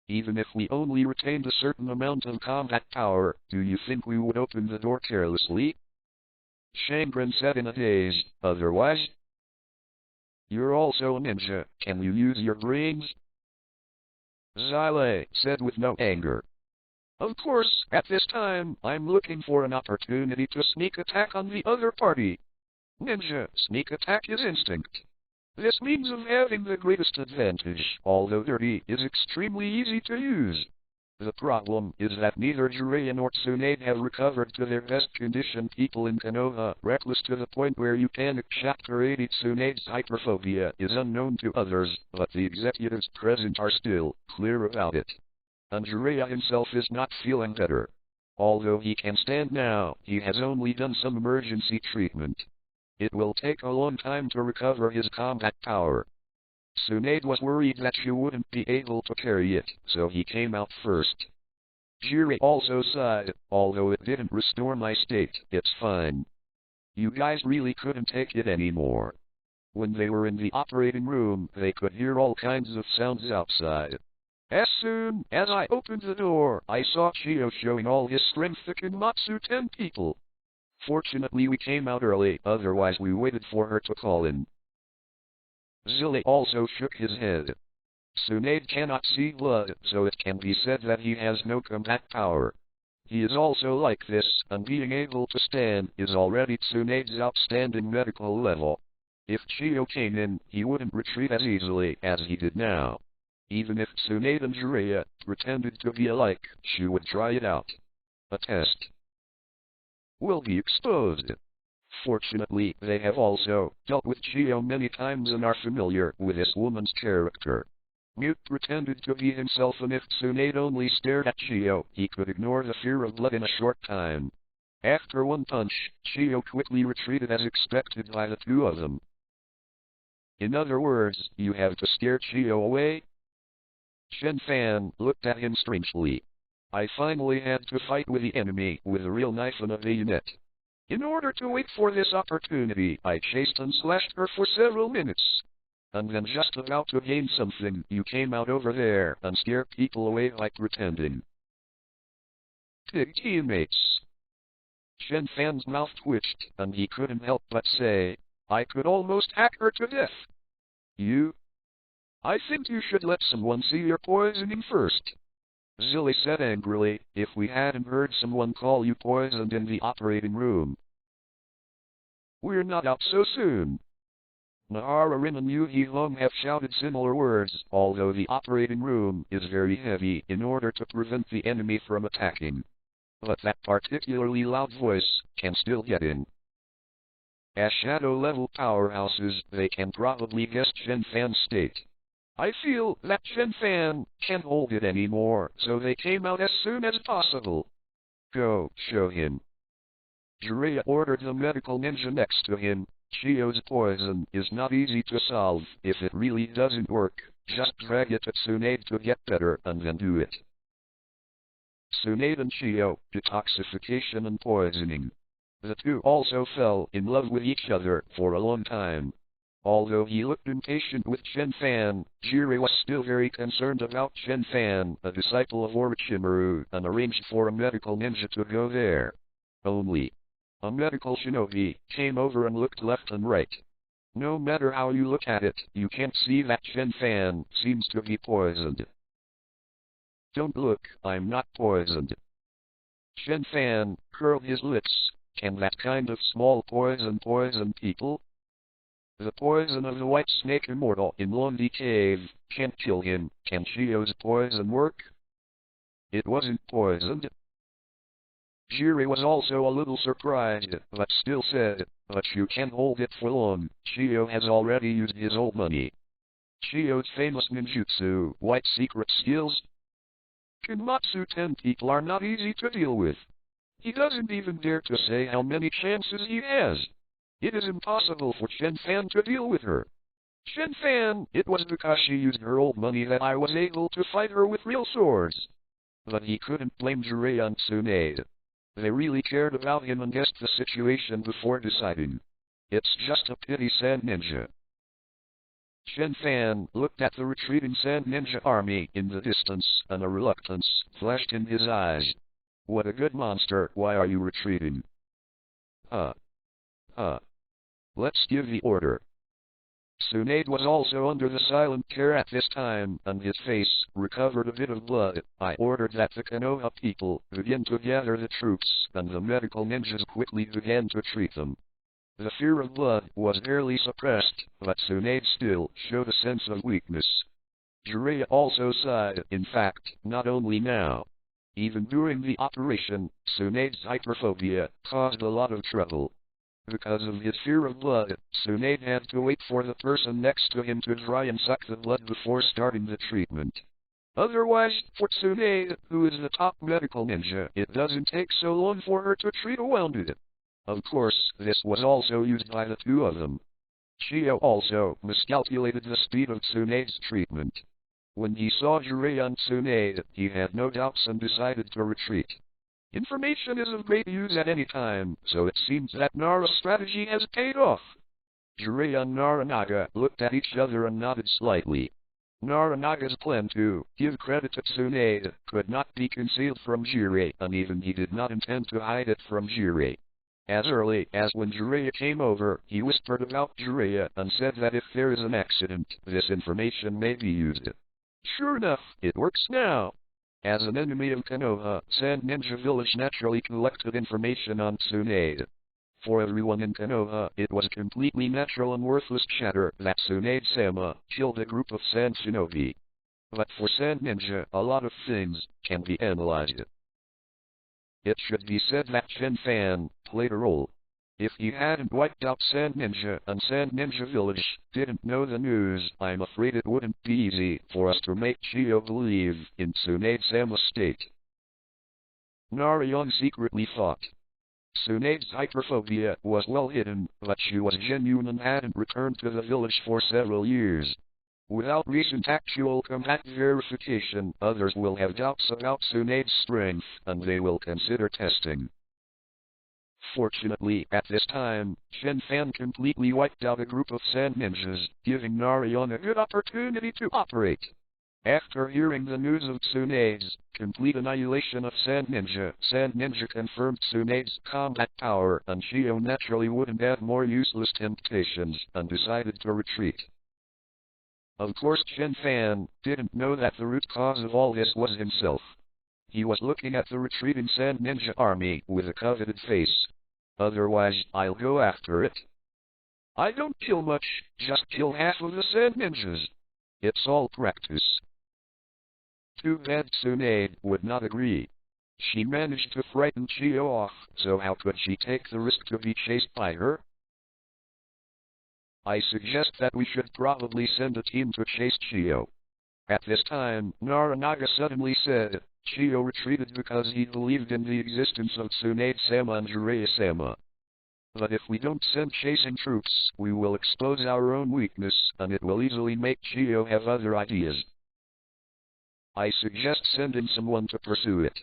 Even if we only retained a certain amount of combat power, do you think we would open the door carelessly? Shangren said in a daze, otherwise? You're also a ninja, can you use your brains? Zille said with no anger. Of course, at this time, I'm looking for an opportunity to sneak attack on the other party. Ninja, sneak attack is instinct. This means of having the greatest advantage, although dirty, is extremely easy to use. The problem is that neither Jiraiya nor Tsunade have recovered to their best condition. People in Konoha Reckless to the point where you panic. Chapter 80. Tsunade's hyperphobia is unknown to others, but the executives present are still clear about it. And Jiraiya himself is not feeling better. Although he can stand now, he has only done some emergency treatment. It will take a long time to recover his combat power. Tsunade was worried that she wouldn't be able to carry it, so he came out first. Jiraiya also sighed, although it didn't restore my state, it's fine. You guys really couldn't take it anymore. When they were in the operating room, they could hear all kinds of sounds outside. As soon as I opened the door, I saw Chiyo showing all his strength to Kenmatsu 10 people. Fortunately we came out early, otherwise we waited for her to call in. Zille also shook his head. Tsunade cannot see blood, so it can be said that he has no combat power. He is also like this, and being able to stand is already Tsunade's outstanding medical level. If Chiyo came in, he wouldn't retreat as easily as he did now. Even if Tsunade and Jiraiya pretended to be alike, she would try it out. A test will be exposed. Fortunately, they have also dealt with Chiyo many times and are familiar with this woman's character. Mute pretended to be himself, and if Tsunade only stared at Chiyo, he could ignore the fear of blood in a short time. After one punch, Chiyo quickly retreated as expected by the two of them. In other words, you have to scare Chiyo away? Chen Fan looked at him strangely. I finally had to fight with the enemy with a real knife and a bayonet. In order to wait for this opportunity, I chased and slashed her for several minutes. And then just about to gain something, you came out over there and scared people away by pretending. Pig teammates. Chen Fan's mouth twitched, and he couldn't help but say, I could almost hack her to death. You? I think you should let someone see your poisoning first. Zille said angrily, if we hadn't heard someone call you poisoned in the operating room. We're not out so soon. Nahara-rin and Yu He-hung have shouted similar words, although the operating room is very heavy in order to prevent the enemy from attacking. But that particularly loud voice can still get in. As shadow-level powerhouses, they can probably guess Chen Fan's state. I feel that Chen Fan can't hold it anymore, so they came out as soon as possible. Go, show him. Jiraiya ordered the medical ninja next to him. Chiyo's poison is not easy to solve. If it really doesn't work, just drag it to Tsunade to get better and then do it. Tsunade and Chiyo, detoxification and poisoning. The two also fell in love with each other for a long time. Although he looked impatient with Chen Fan, Jiraiya was still very concerned about Chen Fan, a disciple of Orochimaru, and arranged for a medical ninja to go there. Only a medical shinobi came over and looked left and right. No matter how you look at it, you can't see that Chen Fan seems to be poisoned. Don't look, I'm not poisoned. Chen Fan curled his lips. Can that kind of small poison people? The poison of the white snake immortal in Lonely Cave can't kill him. Can Chiyo's poison work? It wasn't poisoned. Jiraiya was also a little surprised, but still said, but you can't hold it for long. Chiyo has already used his old money. Chiyo's famous ninjutsu, white secret skills. Kenmatsu 10 people are not easy to deal with. He doesn't even dare to say how many chances he has. It is impossible for Chen Fan to deal with her. Chen Fan, it was because she used her old money that I was able to fight her with real swords. But he couldn't blame Jiraiya and Tsunade. They really cared about him and guessed the situation before deciding. It's just a pity Sand Ninja. Chen Fan looked at the retreating Sand Ninja army in the distance, and a reluctance flashed in his eyes. What a good monster, why are you retreating? Let's give the order. Tsunade was also under the silent care at this time, and his face recovered a bit of blood. I ordered that the Konoha people begin to gather the troops, and the medical ninjas quickly began to treat them. The fear of blood was barely suppressed, but Tsunade still showed a sense of weakness. Jiraiya also sighed. In fact, not only now. Even during the operation, Tsunade's hyperphobia caused a lot of trouble. Because of his fear of blood, Tsunade had to wait for the person next to him to try and suck the blood before starting the treatment. Otherwise, for Tsunade, who is the top medical ninja, it doesn't take so long for her to treat a wounded. Of course, this was also used by the two of them. Chiyo also miscalculated the speed of Tsunade's treatment. When he saw Jiraiya and Tsunade, he had no doubts and decided to retreat. Information is of great use at any time, so it seems that Nara's strategy has paid off. Jiraiya and Naranaga looked at each other and nodded slightly. Naranaga's plan to give credit to Tsunade could not be concealed from Jiraiya, and even he did not intend to hide it from Jiraiya. As early as when Jiraiya came over, he whispered about Jiraiya and said that if there is an accident, this information may be used. Sure enough, it works now. As an enemy of Konoha, Sand Ninja Village naturally collected information on Tsunade. For everyone in Konoha, it was completely natural and worthless chatter that Tsunade-sama killed a group of Sand Shinobi. But for Sand Ninja, a lot of things can be analyzed. It should be said that Chen Fan played a role. If he hadn't wiped out Sand Ninja and Sand Ninja Village didn't know the news, I'm afraid it wouldn't be easy for us to make Chiyo believe in Tsunade-sama's state. Narayan secretly thought. Tsunade's hyperphobia was well hidden, but she was genuine and hadn't returned to the village for several years. Without recent actual combat verification, others will have doubts about Tsunade's strength, and they will consider testing. Fortunately, at this time, Chen Fan completely wiped out a group of Sand Ninjas, giving Narayan a good opportunity to operate. After hearing the news of Tsunade's complete annihilation of Sand Ninja confirmed Tsunade's combat power, and Chiyo naturally wouldn't add more useless temptations, and decided to retreat. Of course Chen Fan didn't know that the root cause of all this was himself. He was looking at the retreating Sand Ninja army with a coveted face. Otherwise, I'll go after it. I don't kill much, just kill half of the Sand Ninjas. It's all practice. Too bad Tsunade would not agree. She managed to frighten Chiyo off, so how could she take the risk to be chased by her? I suggest that we should probably send a team to chase Chiyo. At this time, Naranaga suddenly said, Chiyo retreated because he believed in the existence of Tsunade-sama and Jiraiya-sama. But if we don't send chasing troops, we will expose our own weakness, and it will easily make Chiyo have other ideas. I suggest sending someone to pursue it.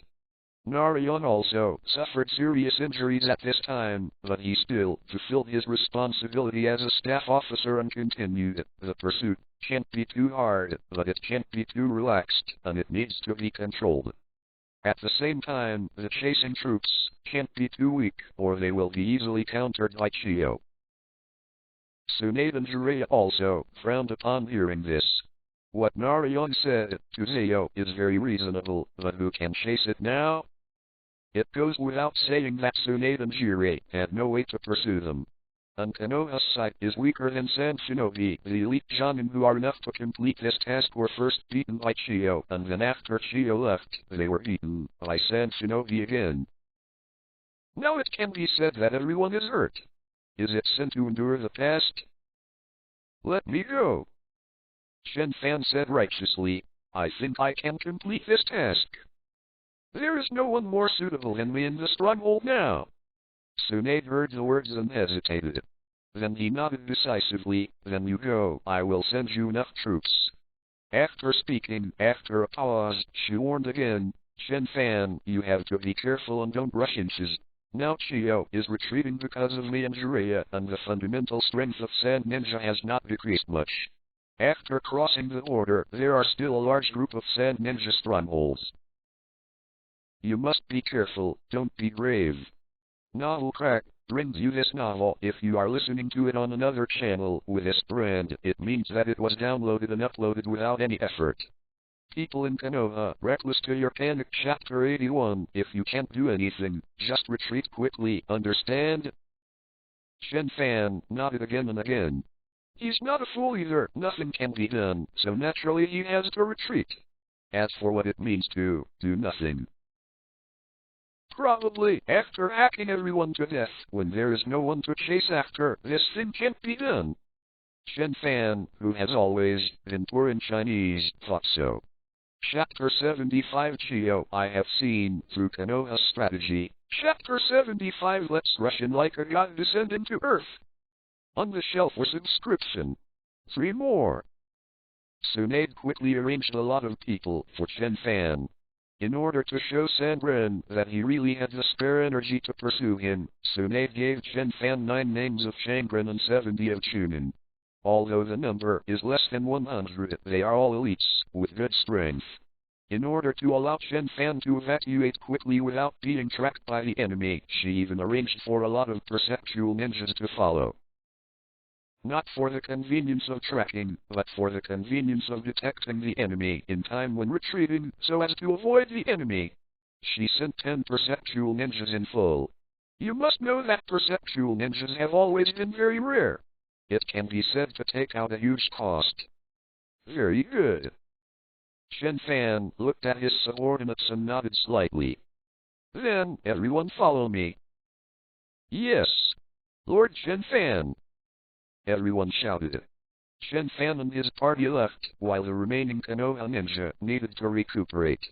Narayan also suffered serious injuries at this time, but he still fulfilled his responsibility as a staff officer and continued. The pursuit can't be too hard, but it can't be too relaxed, and it needs to be controlled. At the same time, the chasing troops can't be too weak, or they will be easily countered by Chiyo. Tsunade and Jiraiya also frowned upon hearing this. What Narayan said to Zayo is very reasonable, but who can chase it now? It goes without saying that Tsunade and Jiraiya had no way to pursue them. And Konoha's side is weaker than Sand Shinobi. The elite Jonin who are enough to complete this task were first beaten by Chiyo, and then after Chiyo left, they were beaten by Sand Shinobi again. Now it can be said that everyone is hurt. Is it sin to endure the past? Let me go. Chen Fan said righteously, I think I can complete this task. There is no one more suitable than me in the stronghold now. Tsunade heard the words and hesitated. Then he nodded decisively, then you go, I will send you enough troops. After speaking, after a pause, she warned again, Chen Fan, you have to be careful and don't rush inches. Now Chiyo is retreating because of me and Jiraiya, and the fundamental strength of Sand Ninja has not decreased much. After crossing the border, there are still a large group of Sand Ninja strongholds. You must be careful, don't be brave. Novel Crack brings you this novel. If you are listening to it on another channel with this brand, it means that it was downloaded and uploaded without any effort. People in Konoha, Reckless to your panic chapter 81. If you can't do anything, just retreat quickly, understand? Chen Fan nodded again and again. He's not a fool either. Nothing can be done, so naturally he has to retreat. As for what it means to do nothing, probably after hacking everyone to death, when there is no one to chase after, this thing can't be done. Chen Fan, who has always been poor in Chinese, thought so. Chapter 75 Chio I have seen through Konoha's strategy. Chapter 75 Let's rush in like a god descending to earth. On the shelf was inscription. 3 more. Tsunade quickly arranged a lot of people for Chen Fan. In order to show Sandren that he really had the spare energy to pursue him, Tsunade gave Chen Fan 9 names of Shangren and 70 of Chunin. Although the number is less than 100, they are all elites, with good strength. In order to allow Chen Fan to evacuate quickly without being tracked by the enemy, she even arranged for a lot of perceptual ninjas to follow. Not for the convenience of tracking, but for the convenience of detecting the enemy in time when retreating, so as to avoid the enemy. She sent 10 perceptual ninjas in full. You must know that perceptual ninjas have always been very rare. It can be said to take out a huge cost. Very good. Chen Fan looked at his subordinates and nodded slightly. Then, everyone follow me. Yes. Lord Chen Fan. Everyone shouted. Chen Fan and his party left, while the remaining Konoha ninja needed to recuperate.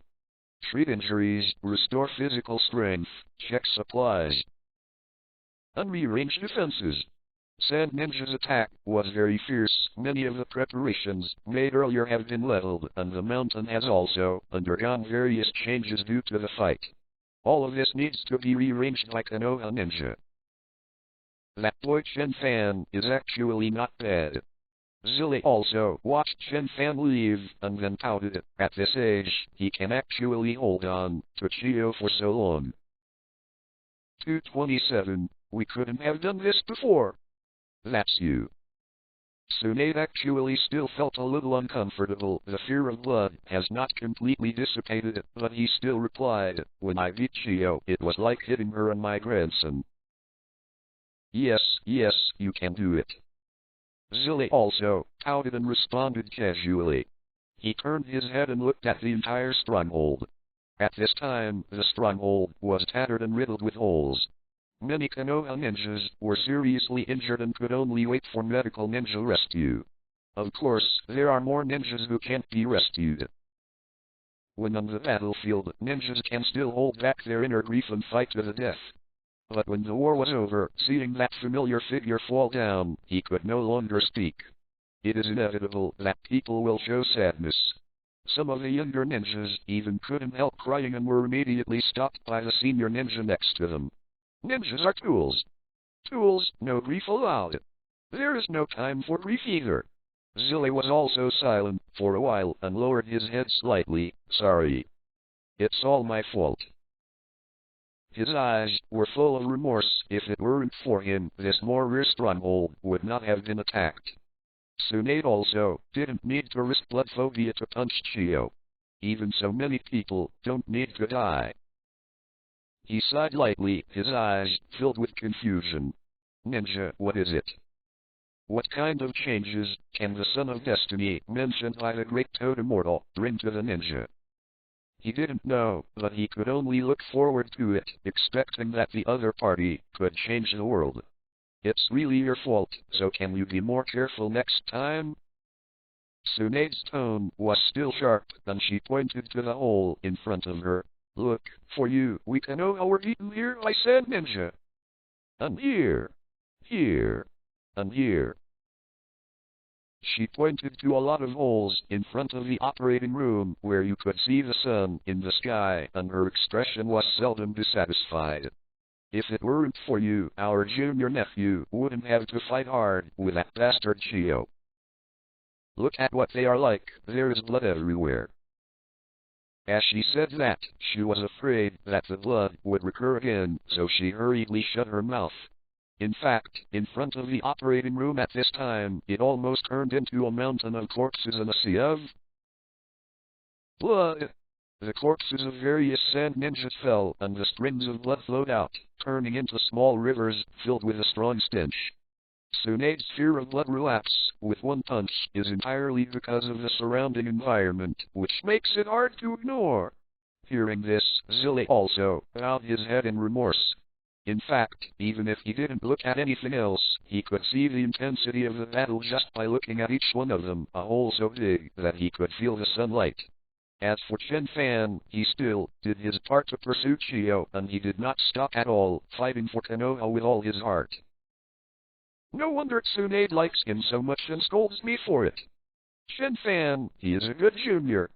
Treat injuries, restore physical strength, check supplies, and rearrange defenses. Sand Ninja's attack was very fierce. Many of the preparations made earlier have been leveled, and the mountain has also undergone various changes due to the fight. All of this needs to be rearranged by Konoha Ninja. That boy Chen Fan is actually not bad. Zilli also watched Chen Fan leave, and then pouted. At this age, he can actually hold on to Chio for so long. 227. We couldn't have done this before. That's you. Tsunade actually still felt a little uncomfortable. The fear of blood has not completely dissipated, but he still replied, when I beat Chio, it was like hitting her and my grandson. Yes, you can do it. Zilli also pouted and responded casually. He turned his head and looked at the entire stronghold. At this time, the stronghold was tattered and riddled with holes. Many Konoha ninjas were seriously injured and could only wait for medical ninja rescue. Of course, there are more ninjas who can't be rescued. When on the battlefield, ninjas can still hold back their inner grief and fight to the death. But when the war was over, seeing that familiar figure fall down, he could no longer speak. It is inevitable that people will show sadness. Some of the younger ninjas even couldn't help crying and were immediately stopped by the senior ninja next to them. Ninjas are tools. Tools, no grief allowed. There is no time for grief either. Zilli was also silent for a while and lowered his head slightly. Sorry. It's all my fault. His eyes were full of remorse. If it weren't for him, this more rare stronghold would not have been attacked. Tsunade also didn't need to risk blood phobia to punch Chio. Even so, many people don't need to die. He sighed lightly, his eyes filled with confusion. Ninja, what is it? What kind of changes can the Son of Destiny, mentioned by the great Totem Mortal, bring to the ninja? He didn't know, but he could only look forward to it, expecting that the other party could change the world. It's really your fault, so can you be more careful next time? Tsunade's tone was still sharp, and she pointed to the hole in front of her. Look, for you, we Konoha were eaten here by Sand Ninja. And here, and here. She pointed to a lot of holes in front of the operating room where you could see the sun in the sky, and her expression was seldom dissatisfied. If it weren't for you, our junior nephew wouldn't have to fight hard with that bastard Chio. Look at what they are like, there is blood everywhere. As she said that, she was afraid that the blood would recur again, so she hurriedly shut her mouth. In fact, in front of the operating room at this time, it almost turned into a mountain of corpses and a sea of blood. The corpses of various Sand Ninjas fell, and the streams of blood flowed out, turning into small rivers filled with a strong stench. Tsunade's fear of blood relapse with one punch is entirely because of the surrounding environment, which makes it hard to ignore. Hearing this, Zille also bowed his head in remorse. In fact, even if he didn't look at anything else, he could see the intensity of the battle just by looking at each one of them, a hole so big that he could feel the sunlight. As for Chen Fan, he still did his part to pursue Chiyo, and he did not stop at all, fighting for Konoha with all his heart. No wonder Tsunade likes him so much and scolds me for it. Chen Fan, he is a good junior.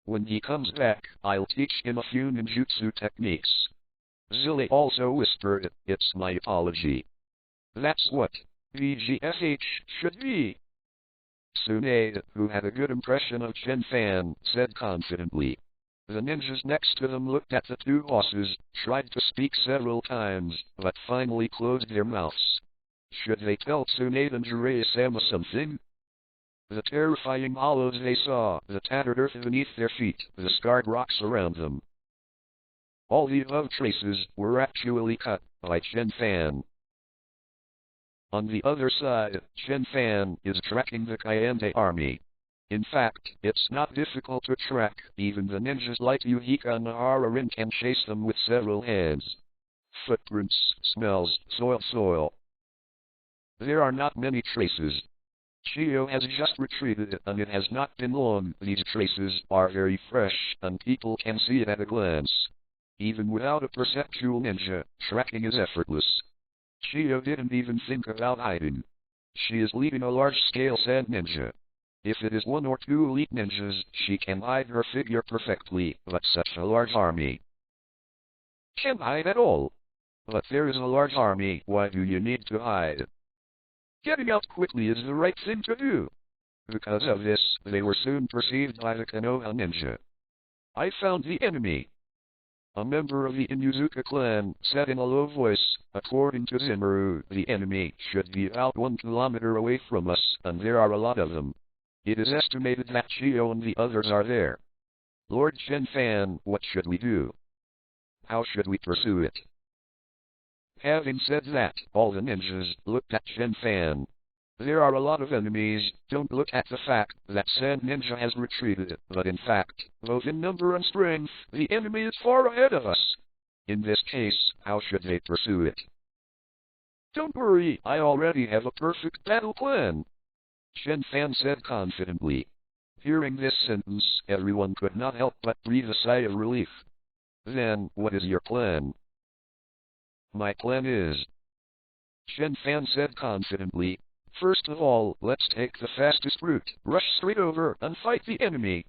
When he comes back, I'll teach him a few ninjutsu techniques. Zille also whispered, it's my apology. That's what BGFH should be. Tsunade, who had a good impression of Chen Fan, said confidently. The ninjas next to them looked at the two bosses, tried to speak several times, but finally closed their mouths. Should they tell Tsunade and Jiraiya-sama something? The terrifying hollows they saw, the tattered earth beneath their feet, the scarred rocks around them. All the above traces were actually cut by Chen Fan. On the other side, Chen Fan is tracking the Kayente army. In fact, it's not difficult to track, even the ninjas like Yuhika and Nahara can chase them with several hands. Footprints, smells, soil. There are not many traces. Chiyo has just retreated, and it has not been long. These traces are very fresh, and people can see it at a glance. Even without a perceptual ninja, tracking is effortless. Chiyo didn't even think about hiding. She is leading a large-scale sand ninja. If it is one or two elite ninjas, she can hide her figure perfectly, but such a large army can't hide at all. But there is a large army, why do you need to hide? Getting out quickly is the right thing to do. Because of this, they were soon perceived by the Konoha ninja. I found the enemy. A member of the Inuzuka clan said in a low voice, according to Zimmeru, the enemy should be about 1 kilometer away from us, and there are a lot of them. It is estimated that Chiyo and the others are there. Lord Chen Fan, what should we do? How should we pursue it? Having said that, all the ninjas looked at Chen Fan. There are a lot of enemies, don't look at the fact that Sand Ninja has retreated, but in fact, both in number and strength, the enemy is far ahead of us. In this case, how should they pursue it? Don't worry, I already have a perfect battle plan. Chen Fan said confidently. Hearing this sentence, everyone could not help but breathe a sigh of relief. Then, what is your plan? My plan is, Chen Fan said confidently, first of all, let's take the fastest route, rush straight over, and fight the enemy.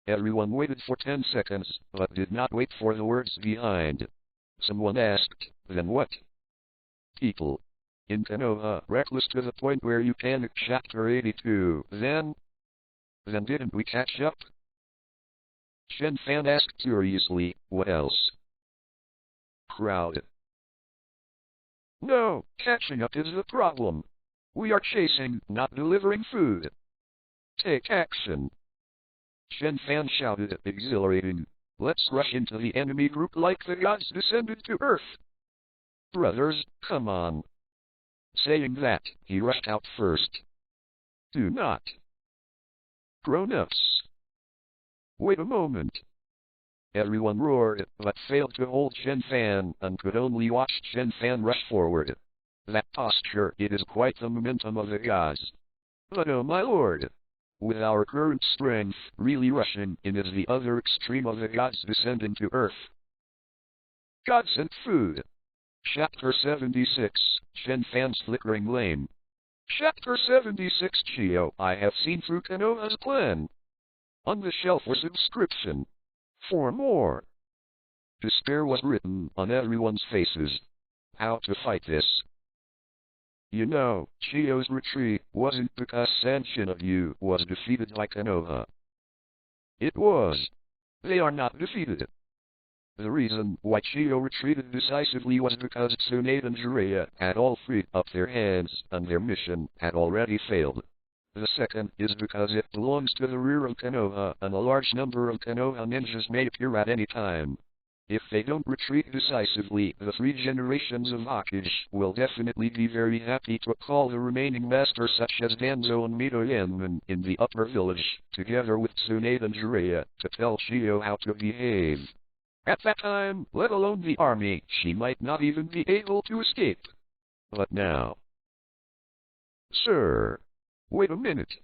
Everyone waited for 10 seconds, but did not wait for the words behind. Someone asked, then what? People. In Konoha Reckless to the point where you panic chapter 82, then didn't we catch up? Chen Fan asked curiously, what else? Crowd. No, catching up is the problem. We are chasing, not delivering food. Take action. Chen Fan shouted, exhilarating. Let's rush into the enemy group like the gods descended to earth. Brothers, come on. Saying that, he rushed out first. Do not. Grown-ups. Wait a moment. Everyone roared, but failed to hold Chen Fan, and could only watch Chen Fan rush forward. That posture, it is quite the momentum of the gods. But oh my lord! With our current strength, really rushing in is the other extreme of the gods descending to earth. God sent food. Chapter 76, Chen Fan's Flickering Lane. Chapter 76 Chiyo, I have seen through Konoha's plan. On the shelf for subscription. For more. Despair was written on everyone's faces. How to fight this? You know, Chiyo's retreat wasn't because Sanshinogyu was defeated by Konoha. It was. They are not defeated. The reason why Chiyo retreated decisively was because Tsunade and Jiraiya had all freed up their hands, and their mission had already failed. The second is because it belongs to the rear of Konoha, and a large number of Konoha ninjas may appear at any time. If they don't retreat decisively, the 3 generations of Hokage will definitely be very happy to call the remaining masters such as Danzo and Mitoyanman in the upper village, together with Tsunade and Jiraiya, to tell Chiyo how to behave. At that time, let alone the army, she might not even be able to escape. But now... Sir! Wait a minute!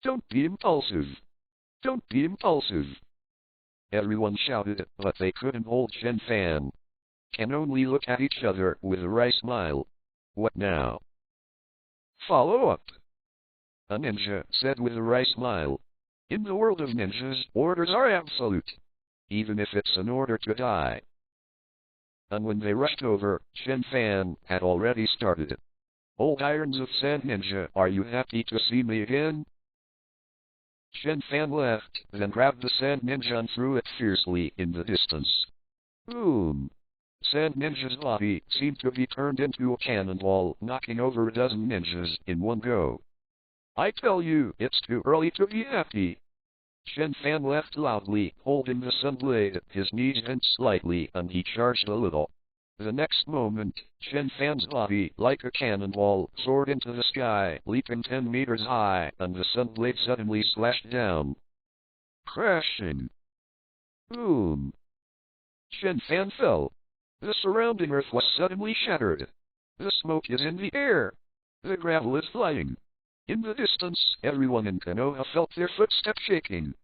Don't be impulsive! Don't be impulsive! Everyone shouted, but they couldn't hold Chen Fan. Can only look at each other with a wry smile. What now? Follow up! A ninja said with a wry smile. In the world of ninjas, orders are absolute. Even if it's an order to die. And when they rushed over, Chen Fan had already started. Old Irons of Sand Ninja, are you happy to see me again? Chen Fan laughed, then grabbed the Sand Ninja and threw it fiercely in the distance. Boom! Sand Ninja's body seemed to be turned into a cannonball, knocking over a dozen ninjas in one go. I tell you, it's too early to be happy. Chen Fan laughed loudly, holding the sunblade. His knees bent slightly, and he charged a little. The next moment, Chen Fan's body, like a cannonball, soared into the sky, leaping 10 meters high, and the sunblade suddenly slashed down. Crashing. Boom. Chen Fan fell. The surrounding earth was suddenly shattered. The smoke is in the air. The gravel is flying. In the distance, everyone in Konoha felt their footsteps shaking.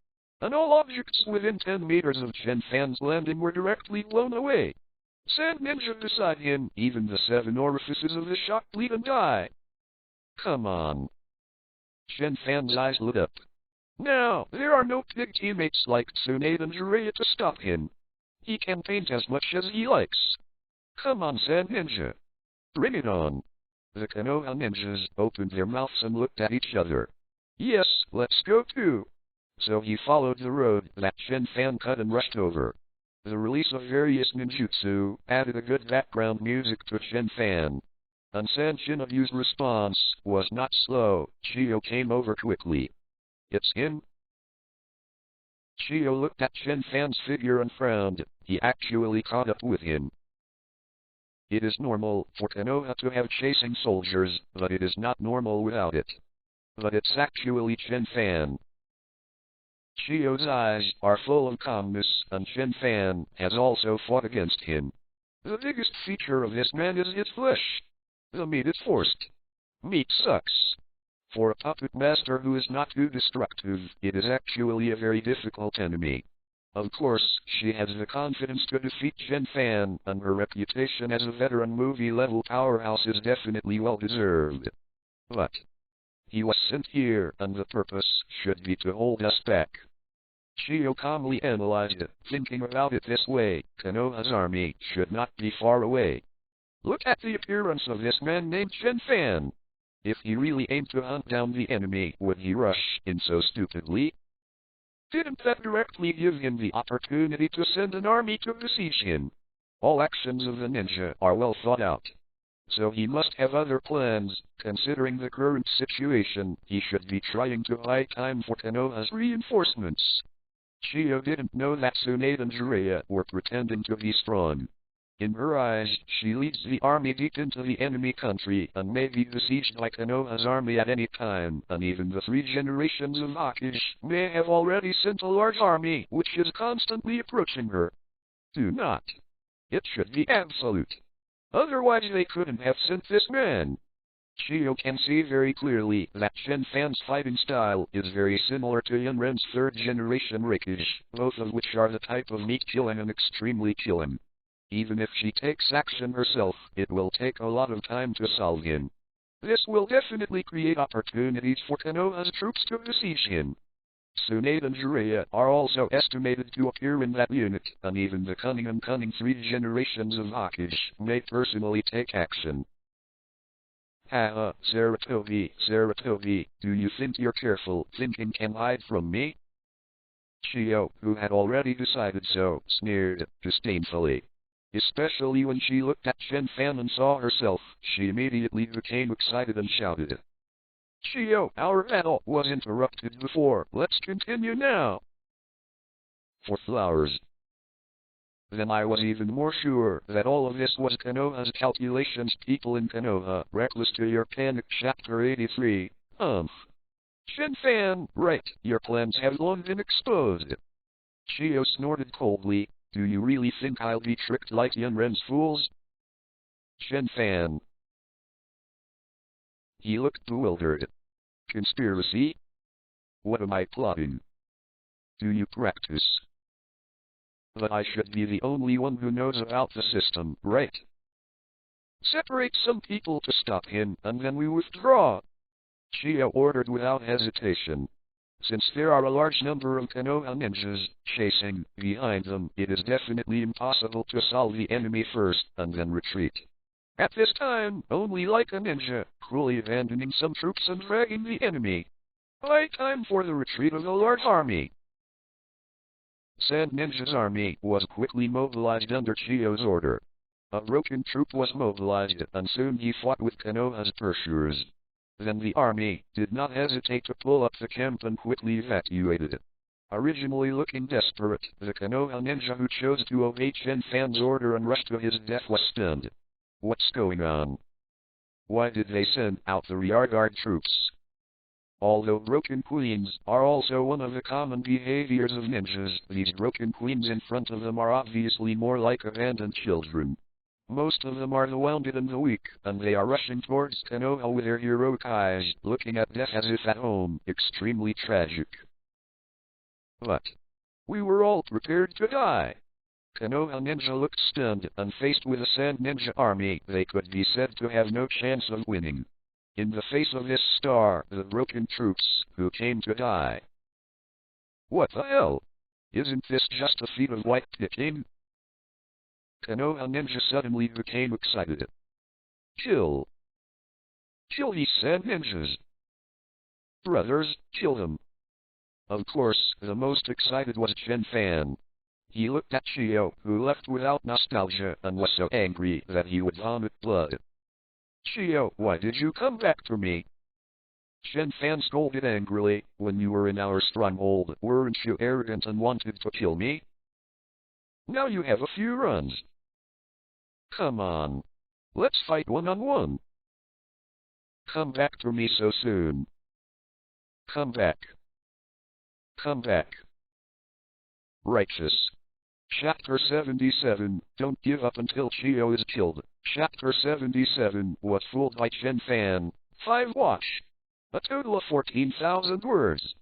And all objects within 10 meters of Chen Fan's landing were directly blown away. Sand Ninja beside him, even the 7 orifices of the shock bleed and die. Come on. Chen Fan's eyes lit up. Now, there are no pig teammates like Tsunade and Jiraiya to stop him. He can paint as much as he likes. Come on, Sand Ninja. Bring it on. The Konoha ninjas opened their mouths and looked at each other. Yes, let's go too. So he followed the road that Chen Fan cut and rushed over. The release of various ninjutsu added a good background music to Chen Fan. And San Shinobu's response was not slow. Chiyo came over quickly. It's him? Chiyo looked at Chen Fan's figure and frowned. He actually caught up with him. It is normal for Konoha to have chasing soldiers, but it is not normal without it. But it's actually Chen Fan. Chiyo's eyes are full of calmness, and Chen Fan has also fought against him. The biggest feature of this man is his flesh. The meat is forced. Meat sucks. For a puppet master who is not too destructive, it is actually a very difficult enemy. Of course, she has the confidence to defeat Chen Fan, and her reputation as a veteran movie-level powerhouse is definitely well-deserved. But he was sent here, and the purpose should be to hold us back. Chiyo calmly analyzed it, thinking about it this way. Konoha's army should not be far away. Look at the appearance of this man named Chen Fan. If he really aimed to hunt down the enemy, would he rush in so stupidly? Didn't that directly give him the opportunity to send an army to besiege him? All actions of the ninja are well thought out. So he must have other plans. Considering the current situation, he should be trying to buy time for Konoha's reinforcements. Chiyo didn't know that Tsunade and Jiraiya were pretending to be strong. In her eyes, she leads the army deep into the enemy country and may be besieged by Konoha's army at any time, and even the 3 generations of Hokage may have already sent a large army which is constantly approaching her. Do not. It should be absolute. Otherwise they couldn't have sent this man. Chiyo can see very clearly that Chen Fan's fighting style is very similar to Yunren's 3rd generation Reckless, both of which are the type of meat killing and extremely killing. Even if she takes action herself, it will take a lot of time to solve him. This will definitely create opportunities for Konoha's troops to besiege him. Tsunade and Jiraiya are also estimated to appear in that unit, and even the cunning 3 generations of Hokage may personally take action. Haha, Saratobi, do you think your careful thinking can hide from me? Chiyo, who had already decided so, sneered disdainfully. Especially when she looked at Chen Fan and saw herself, she immediately became excited and shouted. Chiyo, our battle was interrupted before. Let's continue now. For flowers. Then I was even more sure that all of this was Konoha's calculations. People in Konoha Reckless to your panic. Chapter 83. Chen Fan, right, your plans have long been exposed. Chio snorted coldly. Do you really think I'll be tricked like Yunren's fools? Chen Fan. He looked bewildered. Conspiracy? What am I plotting? Do you practice? But I should be the only one who knows about the system, right? Separate some people to stop him, and then we withdraw. Chio ordered without hesitation. Since there are a large number of Konoha ninjas chasing behind them, it is definitely impossible to solve the enemy first, and then retreat. At this time, only like a ninja, cruelly abandoning some troops and dragging the enemy. High time for the retreat of a large army. Sand Ninja's army was quickly mobilized under Chio's order. A broken troop was mobilized, and soon he fought with Konoha's pursuers. Then the army did not hesitate to pull up the camp and quickly evacuated it. Originally looking desperate, the Konoha ninja who chose to obey Chen Fan's order and rush to his death was stunned. What's going on? Why did they send out the rearguard troops? Although broken queens are also one of the common behaviors of ninjas, these broken queens in front of them are obviously more like abandoned children. Most of them are the wounded and the weak, and they are rushing towards Konoha with their heroic eyes, looking at death as if at home. Extremely tragic. But we were all prepared to die. Konoha ninja looked stunned, and faced with a Sand Ninja army, they could be said to have no chance of winning. In the face of this star, the broken troops, who came to die. What the hell? Isn't this just a feat of white picking? Konoha ninja suddenly became excited. Kill. Kill these Sand Ninjas. Brothers, kill them. Of course, the most excited was Chen Fan. He looked at Chio, who left without nostalgia, and was so angry that he would vomit blood. Chio, why did you come back to me? Chen Fan scolded angrily. When you were in our stronghold, weren't you arrogant and wanted to kill me? Now you have a few runs. Come on. Let's fight one-on-one. Come back to me so soon. Come back. Come back. Righteous. Chapter 77, Don't Give Up Until Chio is Killed. Chapter 77, Was Fooled by Chen Fan. 5 Watch. A total of 14,000 words.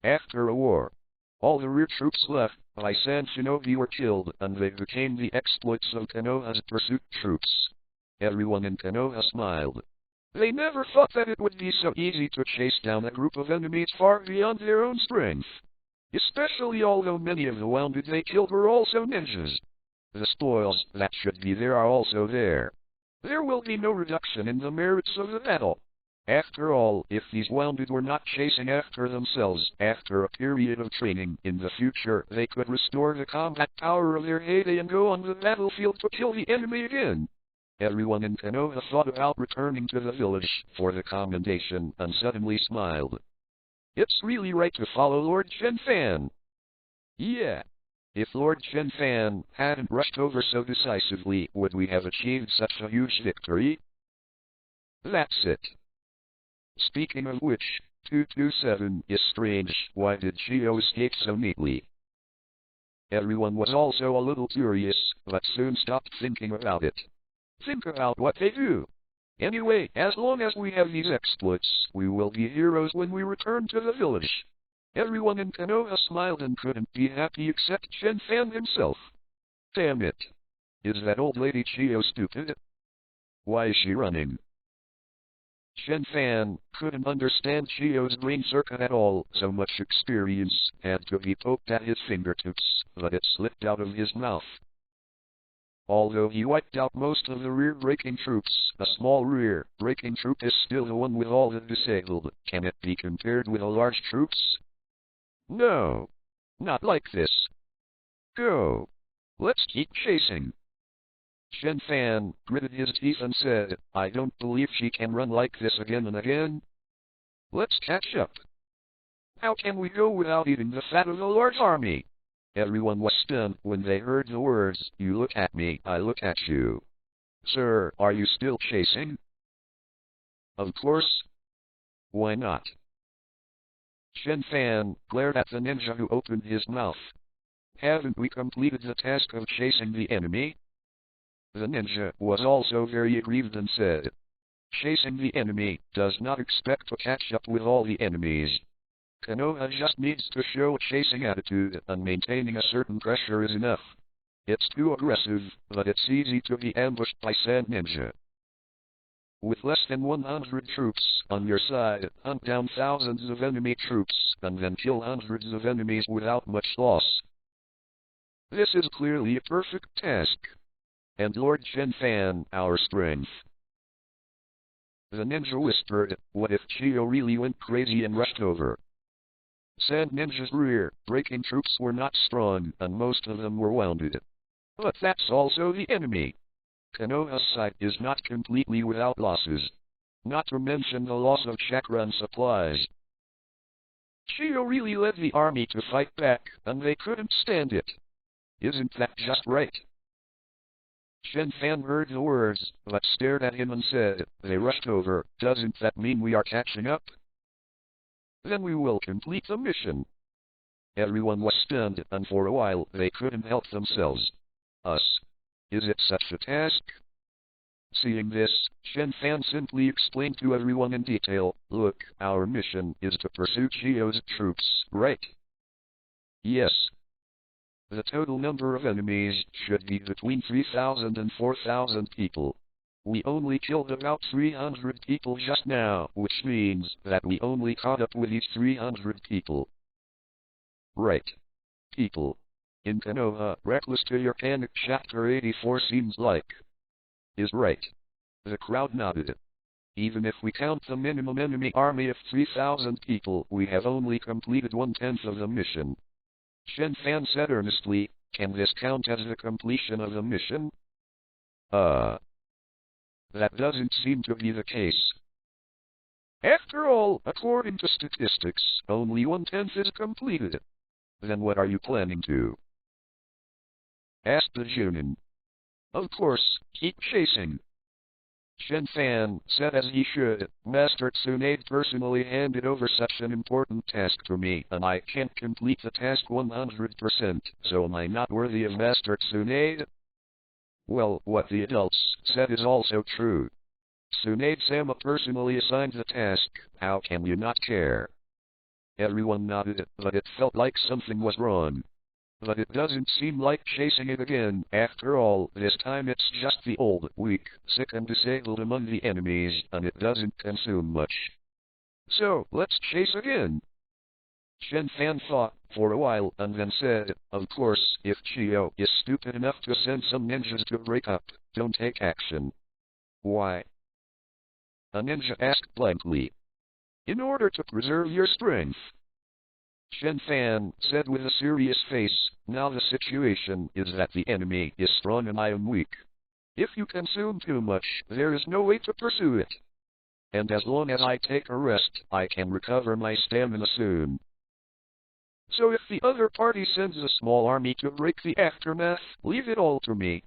After a war, all the rear troops left by Sand Shinobi were killed, and they became the exploits of Konoha's pursuit troops. Everyone in Konoha smiled. They never thought that it would be so easy to chase down a group of enemies far beyond their own strength. Especially although many of the wounded they killed were also ninjas. The spoils that should be there are also there. There will be no reduction in the merits of the battle. After all, if these wounded were not chasing after themselves, after a period of training in the future, they could restore the combat power of their heyday and go on the battlefield to kill the enemy again. Everyone in Konoha thought about returning to the village for the commendation, and suddenly smiled. It's really right to follow Lord Chen Fan. Yeah. If Lord Chen Fan hadn't rushed over so decisively, would we have achieved such a huge victory? That's it. Speaking of which, 227 is strange. Why did Chio escape so neatly? Everyone was also a little curious, but soon stopped thinking about it. Think about what they do. Anyway, as long as we have these exploits, we will be heroes when we return to the village. Everyone in Konoha smiled and couldn't be happy except Chen Fan himself. Damn it. Is that old lady Chio stupid? Why is she running? Chen Fan couldn't understand Chio's brain circuit at all. So much experience had to be poked at his fingertips, but it slipped out of his mouth. Although he wiped out most of the rear-breaking troops, a small rear-breaking troop is still the one with all the disabled. Can it be compared with a large troops? No. Not like this. Go. Let's keep chasing. Chen Fan gritted his teeth and said, I don't believe she can run like this again and again. Let's catch up. How can we go without eating the fat of a large army? Everyone was stunned when they heard the words, "You look at me, I look at you." "Sir, are you still chasing?" "Of course. Why not?" Chen Fan glared at the ninja who opened his mouth. "Haven't we completed the task of chasing the enemy?" The ninja was also very aggrieved and said, "Chasing the enemy does not expect to catch up with all the enemies. Konoha just needs to show a chasing attitude, and maintaining a certain pressure is enough. It's too aggressive, but it's easy to be ambushed by Sand Ninja. With less than 100 troops on your side, hunt down thousands of enemy troops, and then kill hundreds of enemies without much loss. This is clearly a perfect task. And Lord Chen Fan, our strength." The ninja whispered, "What if Chiyo really went crazy and rushed over?" Sand Ninja's rear-breaking troops were not strong, and most of them were wounded. But that's also the enemy. Konoha's side is not completely without losses. Not to mention the loss of chakra and supplies. Chiyo really led the army to fight back, and they couldn't stand it. Isn't that just right? Chen Fan heard the words, but stared at him and said, "They rushed over, doesn't that mean we are catching up? Then we will complete the mission." Everyone was stunned, and for a while they couldn't help themselves. Us? Is it such a task? Seeing this, Chen Fan simply explained to everyone in detail, "Look, our mission is to pursue Chiyo's troops, right?" "Yes. The total number of enemies should be between 3,000 and 4,000 people. We only killed about 300 people just now, which means that we only caught up with these 300 people." "Right. People. In Konoha Reckless to your Panic Chapter 84 seems like." "Is right." The crowd nodded. "Even if we count the minimum enemy army of 3,000 people, we have only completed 1/10 of the mission." Chen Fan said earnestly, "Can this count as the completion of the mission?" That doesn't seem to be the case. After all, according to statistics, only 1/10 is completed. Then what are you planning to? Asked the Junin. "Of course, keep chasing." Chen Fan said as he should, "Master Tsunade personally handed over such an important task to me, and I can't complete the task 100%, so am I not worthy of Master Tsunade?" Well, what the adults said is also true. Tsunade-sama personally assigned the task, how can you not care? Everyone nodded, but it felt like something was wrong. But it doesn't seem like chasing it again. After all, this time it's just the old, weak, sick and disabled among the enemies, and it doesn't consume much. So, let's chase again. Chen Fan thought for a while and then said, "Of course, if Chiyo is stupid enough to send some ninjas to break up, don't take action." "Why?" a ninja asked blankly. "In order to preserve your strength." Chen Fan said with a serious face, "Now the situation is that the enemy is strong and I am weak. If you consume too much, there is no way to pursue it. And as long as I take a rest, I can recover my stamina soon. So if the other party sends a small army to break the aftermath, leave it all to me."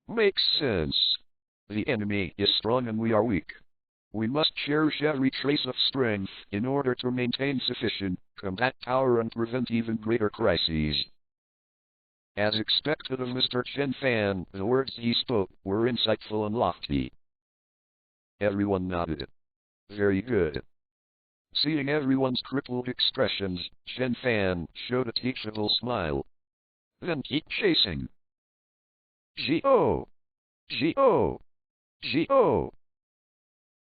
Makes sense. The enemy is strong and we are weak. We must cherish every trace of strength in order to maintain sufficient combat power and prevent even greater crises. As expected of Mr. Chen Fan, the words he spoke were insightful and lofty. Everyone nodded. Very good. Seeing everyone's crippled expressions, Chen Fan showed a teachable smile. Then keep chasing. G-O! G-O! G-O!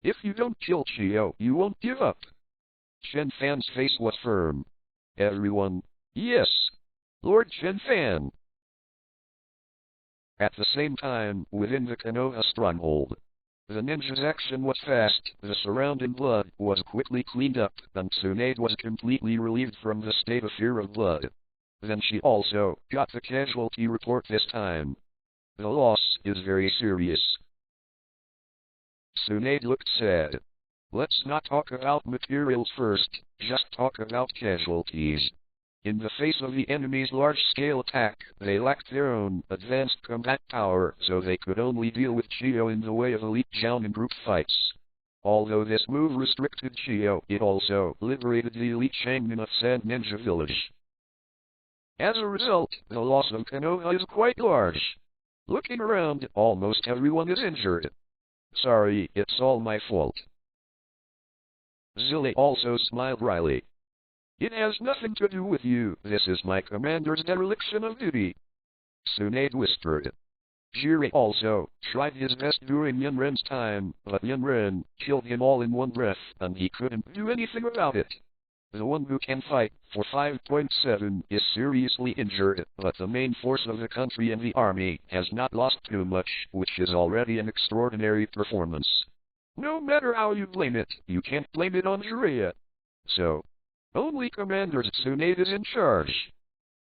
If you don't kill Chiyo, you won't give up. Chen Fan's face was firm. Everyone, yes, Lord Chen Fan. At the same time, within the Konoha stronghold, the ninja's action was fast, the surrounding blood was quickly cleaned up, and Tsunade was completely relieved from the state of fear of blood. Then she also got the casualty report this time. The loss is very serious. Tsunade looked sad. Let's not talk about materials first, just talk about casualties. In the face of the enemy's large-scale attack, they lacked their own advanced combat power, so they could only deal with Chiyo in the way of elite Jounin group fights. Although this move restricted Chiyo, it also liberated the elite Shaman of Sand Ninja Village. As a result, the loss of Konoha is quite large. Looking around, almost everyone is injured. Sorry, it's all my fault. Zille also smiled wryly. It has nothing to do with you, this is my commander's dereliction of duty. Tsunade whispered. Jirei also tried his best during Yunren's time, but Yunren killed him all in one breath, and he couldn't do anything about it. The one who can fight for 5.7 is seriously injured, but the main force of the country and the army has not lost too much, which is already an extraordinary performance. No matter how you blame it, you can't blame it on Jiraiya. So, only Commander Tsunade is in charge.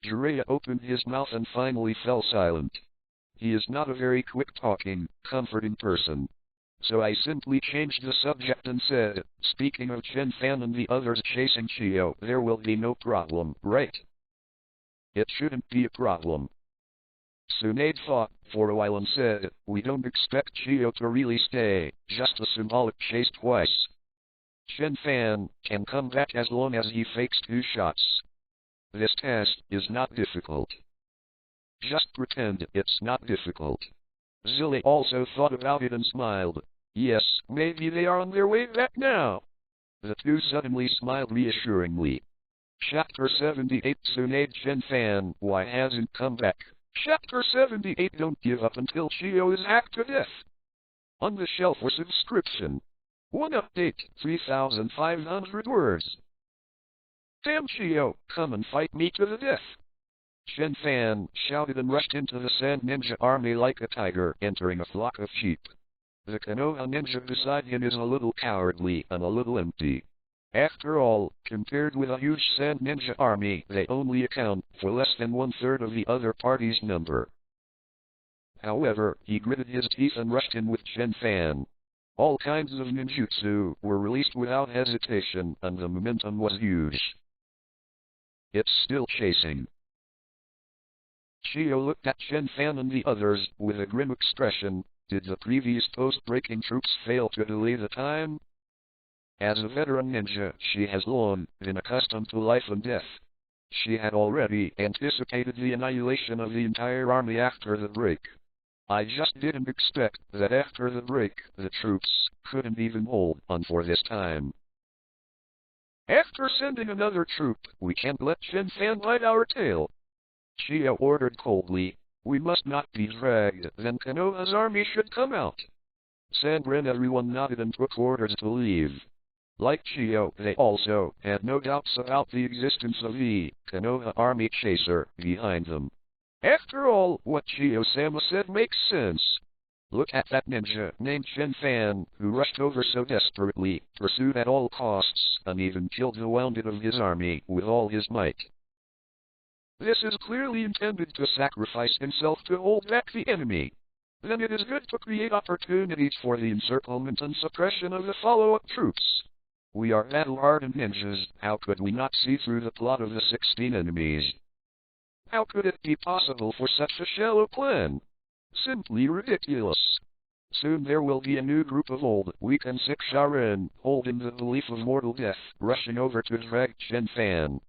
Jiraiya opened his mouth and finally fell silent. He is not a very quick-talking, comforting person. So I simply changed the subject and said, speaking of Chen Fan and the others chasing Chiyo, there will be no problem, right? It shouldn't be a problem. Tsunade thought for a while and said, we don't expect Chiyo to really stay, just a symbolic chase twice. Chen Fan can come back as long as he fakes 2 shots. This task is not difficult. Just pretend it's not difficult. Zille also thought about it and smiled. Yes, maybe they are on their way back now. The two suddenly smiled reassuringly. Chapter 78 Tsunade Chen Fan, why hasn't come back? Chapter 78 Don't give up until Chiyo is hacked to death. On the shelf for subscription. 1 update, 3,500 words. Damn Chiyo, come and fight me to the death. Chen Fan shouted and rushed into the Sand Ninja army like a tiger entering a flock of sheep. The Konoha ninja beside him is a little cowardly and a little empty. After all, compared with a huge Sand Ninja army, they only account for less than 1/3 of the other party's number. However, he gritted his teeth and rushed in with Chen Fan. All kinds of ninjutsu were released without hesitation, and the momentum was huge. It's still chasing. Chiyo looked at Chen Fan and the others with a grim expression. Did the previous post-breaking troops fail to delay the time? As a veteran ninja, she has long been accustomed to life and death. She had already anticipated the annihilation of the entire army after the break. I just didn't expect that after the break, the troops couldn't even hold on for this time. After sending another troop, we can't let Chen Fan bite our tail. Chiyo ordered coldly. We must not be dragged, then Konoha's army should come out. Sandren everyone nodded and took orders to leave. Like Chiyo, they also had no doubts about the existence of the Konoha army chaser behind them. After all, what Chiyo-sama said makes sense. Look at that ninja named Chen Fan, who rushed over so desperately, pursued at all costs, and even killed the wounded of his army with all his might. This is clearly intended to sacrifice himself to hold back the enemy. Then it is good to create opportunities for the encirclement and suppression of the follow-up troops. We are battle-hardened ninjas, how could we not see through the plot of the 16 enemies? How could it be possible for such a shallow plan? Simply ridiculous. Soon there will be a new group of old, weak and sick Sharin, holding the belief of mortal death, rushing over to drag Chen Fan.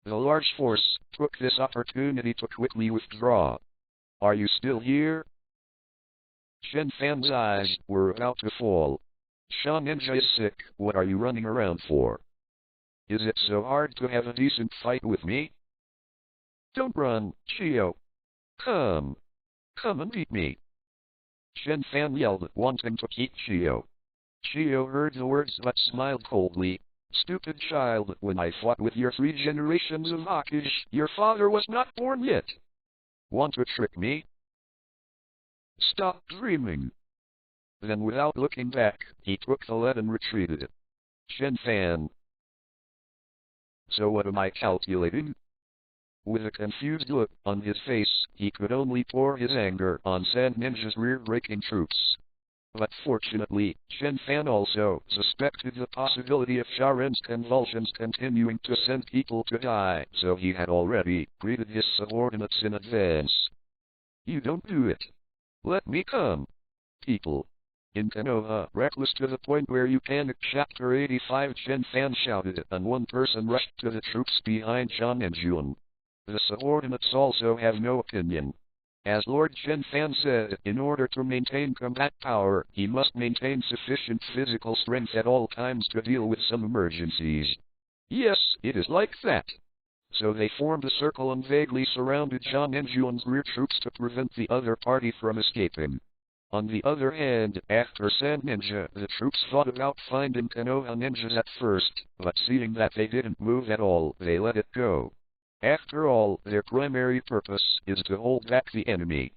The large force took this opportunity to quickly withdraw. Are you still here? Chen Fan's eyes were about to fall. Sha Ninja is sick, what are you running around for? Is it so hard to have a decent fight with me? Don't run, Chiyo. Come. Come and beat me. Chen Fan yelled, wanting to keep Chiyo. Chiyo heard the words but smiled coldly. Stupid child, when I fought with your 3 generations of Hokage, your father was not born yet. Want to trick me? Stop dreaming. Then without looking back, he took the lead and retreated. Chen Fan. So what am I calculating? With a confused look on his face, he could only pour his anger on Sand Ninja's rear-breaking troops. But fortunately, Chen Fan also suspected the possibility of Sharen's convulsions continuing to send people to die, so he had already greeted his subordinates in advance. You don't do it. Let me come. People. In Konoha Reckless to the point where you panic Chapter 85 Chen Fan shouted and one person rushed to the troops behind Zhang and Jun. The subordinates also have no opinion. As Lord Chen Fan said, in order to maintain combat power, he must maintain sufficient physical strength at all times to deal with some emergencies. Yes, it is like that. So they formed a circle and vaguely surrounded Zhang and Jun's rear troops to prevent the other party from escaping. On the other hand, after Sand Ninja, the troops thought about finding Konoha ninjas at first, but seeing that they didn't move at all, they let it go. After all, their primary purpose is to hold back the enemy.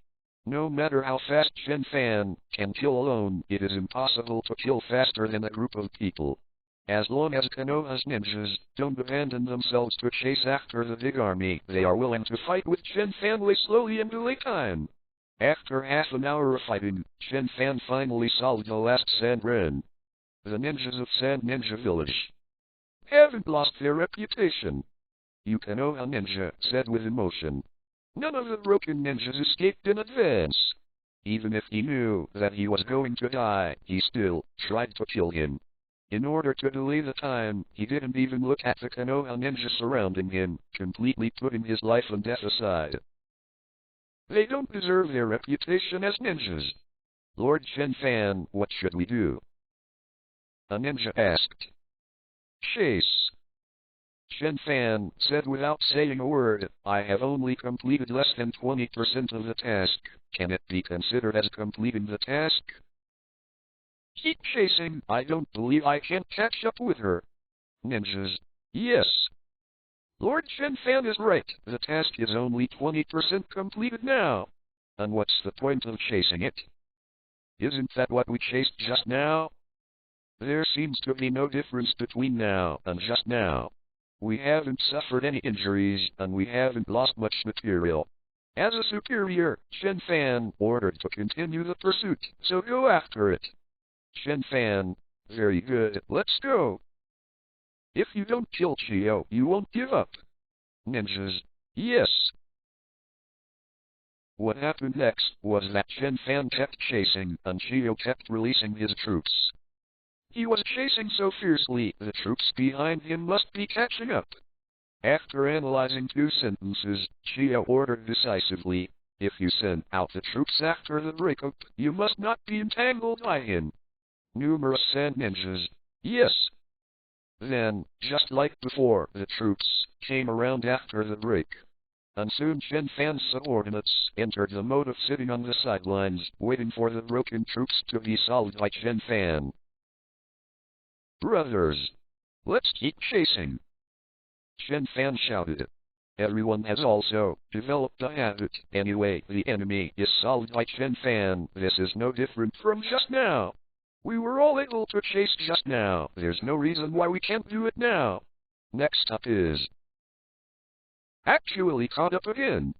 No matter how fast Chen Fan can kill alone, it is impossible to kill faster than a group of people. As long as Konoha's ninjas don't abandon themselves to chase after the big army, they are willing to fight with Chen Fan slowly and delay time. After half an hour of fighting, Chen Fan finally solved the last Sand Ren. The ninjas of Sand Ninja Village haven't lost their reputation. You Konoha ninja said with emotion. None of the broken ninjas escaped in advance. Even if he knew that he was going to die, he still tried to kill him. In order to delay the time, he didn't even look at the Konoha ninja surrounding him, completely putting his life and death aside. They don't deserve their reputation as ninjas. Lord Chen Fan, what should we do? A ninja asked. Chase. Chen Fan said without saying a word, I have only completed less than 20% of the task. Can it be considered as completing the task? Keep chasing. I don't believe I can catch up with her. Ninjas. Yes. Lord Chen Fan is right. The task is only 20% completed now. And what's the point of chasing it? Isn't that what we chased just now? There seems to be no difference between now and just now. We haven't suffered any injuries, and we haven't lost much material. As a superior, Chen Fan ordered to continue the pursuit, so go after it. Chen Fan, very good, let's go. If you don't kill Chio, you won't give up. Ninjas, yes. What happened next was that Chen Fan kept chasing, and Chio kept releasing his troops. He was chasing so fiercely, the troops behind him must be catching up. After analyzing 2 sentences, Chio ordered decisively, if you send out the troops after the breakup, you must not be entangled by him. Numerous sand ninjas, yes. Then, just like before, the troops came around after the break. And soon Chen Fan's subordinates entered the mode of sitting on the sidelines, waiting for the broken troops to be solved by Chen Fan. Brothers, let's keep chasing. Chen Fan shouted. Everyone has also developed a habit. Anyway, the enemy is solved by Chen Fan. This is no different from just now. We were all able to chase just now. There's no reason why we can't do it now. Next up is actually caught up again.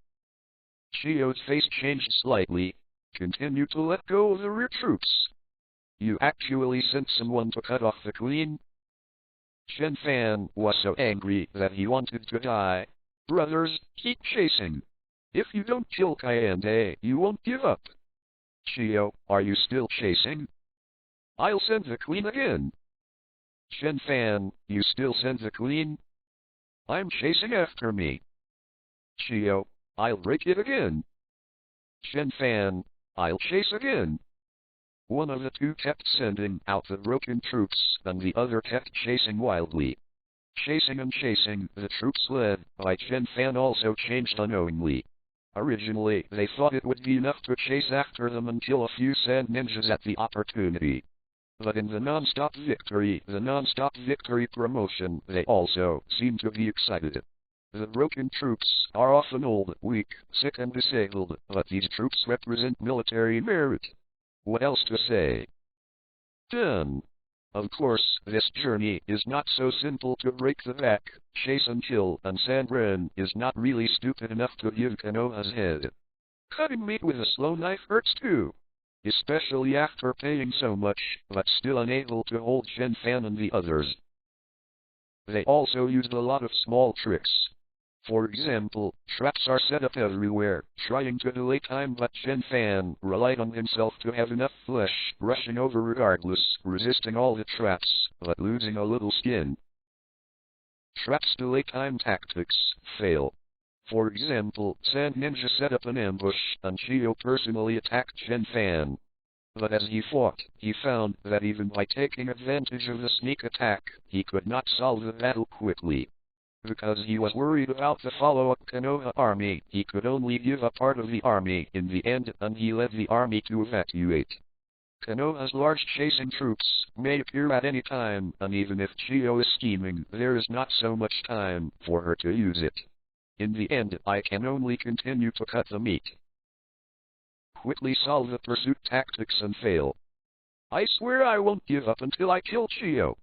Chio's face changed slightly. Continue to let go of the rear troops. You actually sent someone to cut off the queen? Chen Fan was so angry that he wanted to die. Brothers, keep chasing. If you don't kill Kayande, you won't give up. Chio, are you still chasing? I'll send the queen again. Chen Fan, you still send the queen? I'm chasing after me. Chio, I'll break it again. Chen Fan, I'll chase again. One of the 2 kept sending out the broken troops, and the other kept chasing wildly. Chasing and chasing, the troops led by Chen Fan also changed unknowingly. Originally, they thought it would be enough to chase after them and kill a few sand ninjas at the opportunity. But in the non-stop victory promotion, they also seem to be excited. The broken troops are often old, weak, sick and disabled, but these troops represent military merit. What else to say? Done. Of course, this journey is not so simple to break the back, chase and kill, and Sandren is not really stupid enough to give Konoha's head. Cutting meat with a slow knife hurts too. especially after paying so much, but still unable to hold Chen Fan and the others. They also used a lot of small tricks. For example, traps are set up everywhere, trying to delay time, but Chen Fan relied on himself to have enough flesh, rushing over regardless, resisting all the traps, but losing a little skin. Traps delay time tactics fail. For example, Sand Ninja set up an ambush, and Chio personally attacked Chen Fan. But as he fought, he found that even by taking advantage of the sneak attack, he could not solve the battle quickly. Because he was worried about the follow-up Konoha army, he could only give a part of the army in the end, and he led the army to evacuate. Konoha's large chasing troops may appear at any time, and even if Chio is scheming, there is not so much time for her to use it. In the end, I can only continue to cut the meat. Quickly solve the pursuit tactics and fail. I swear I won't give up until I kill Chio.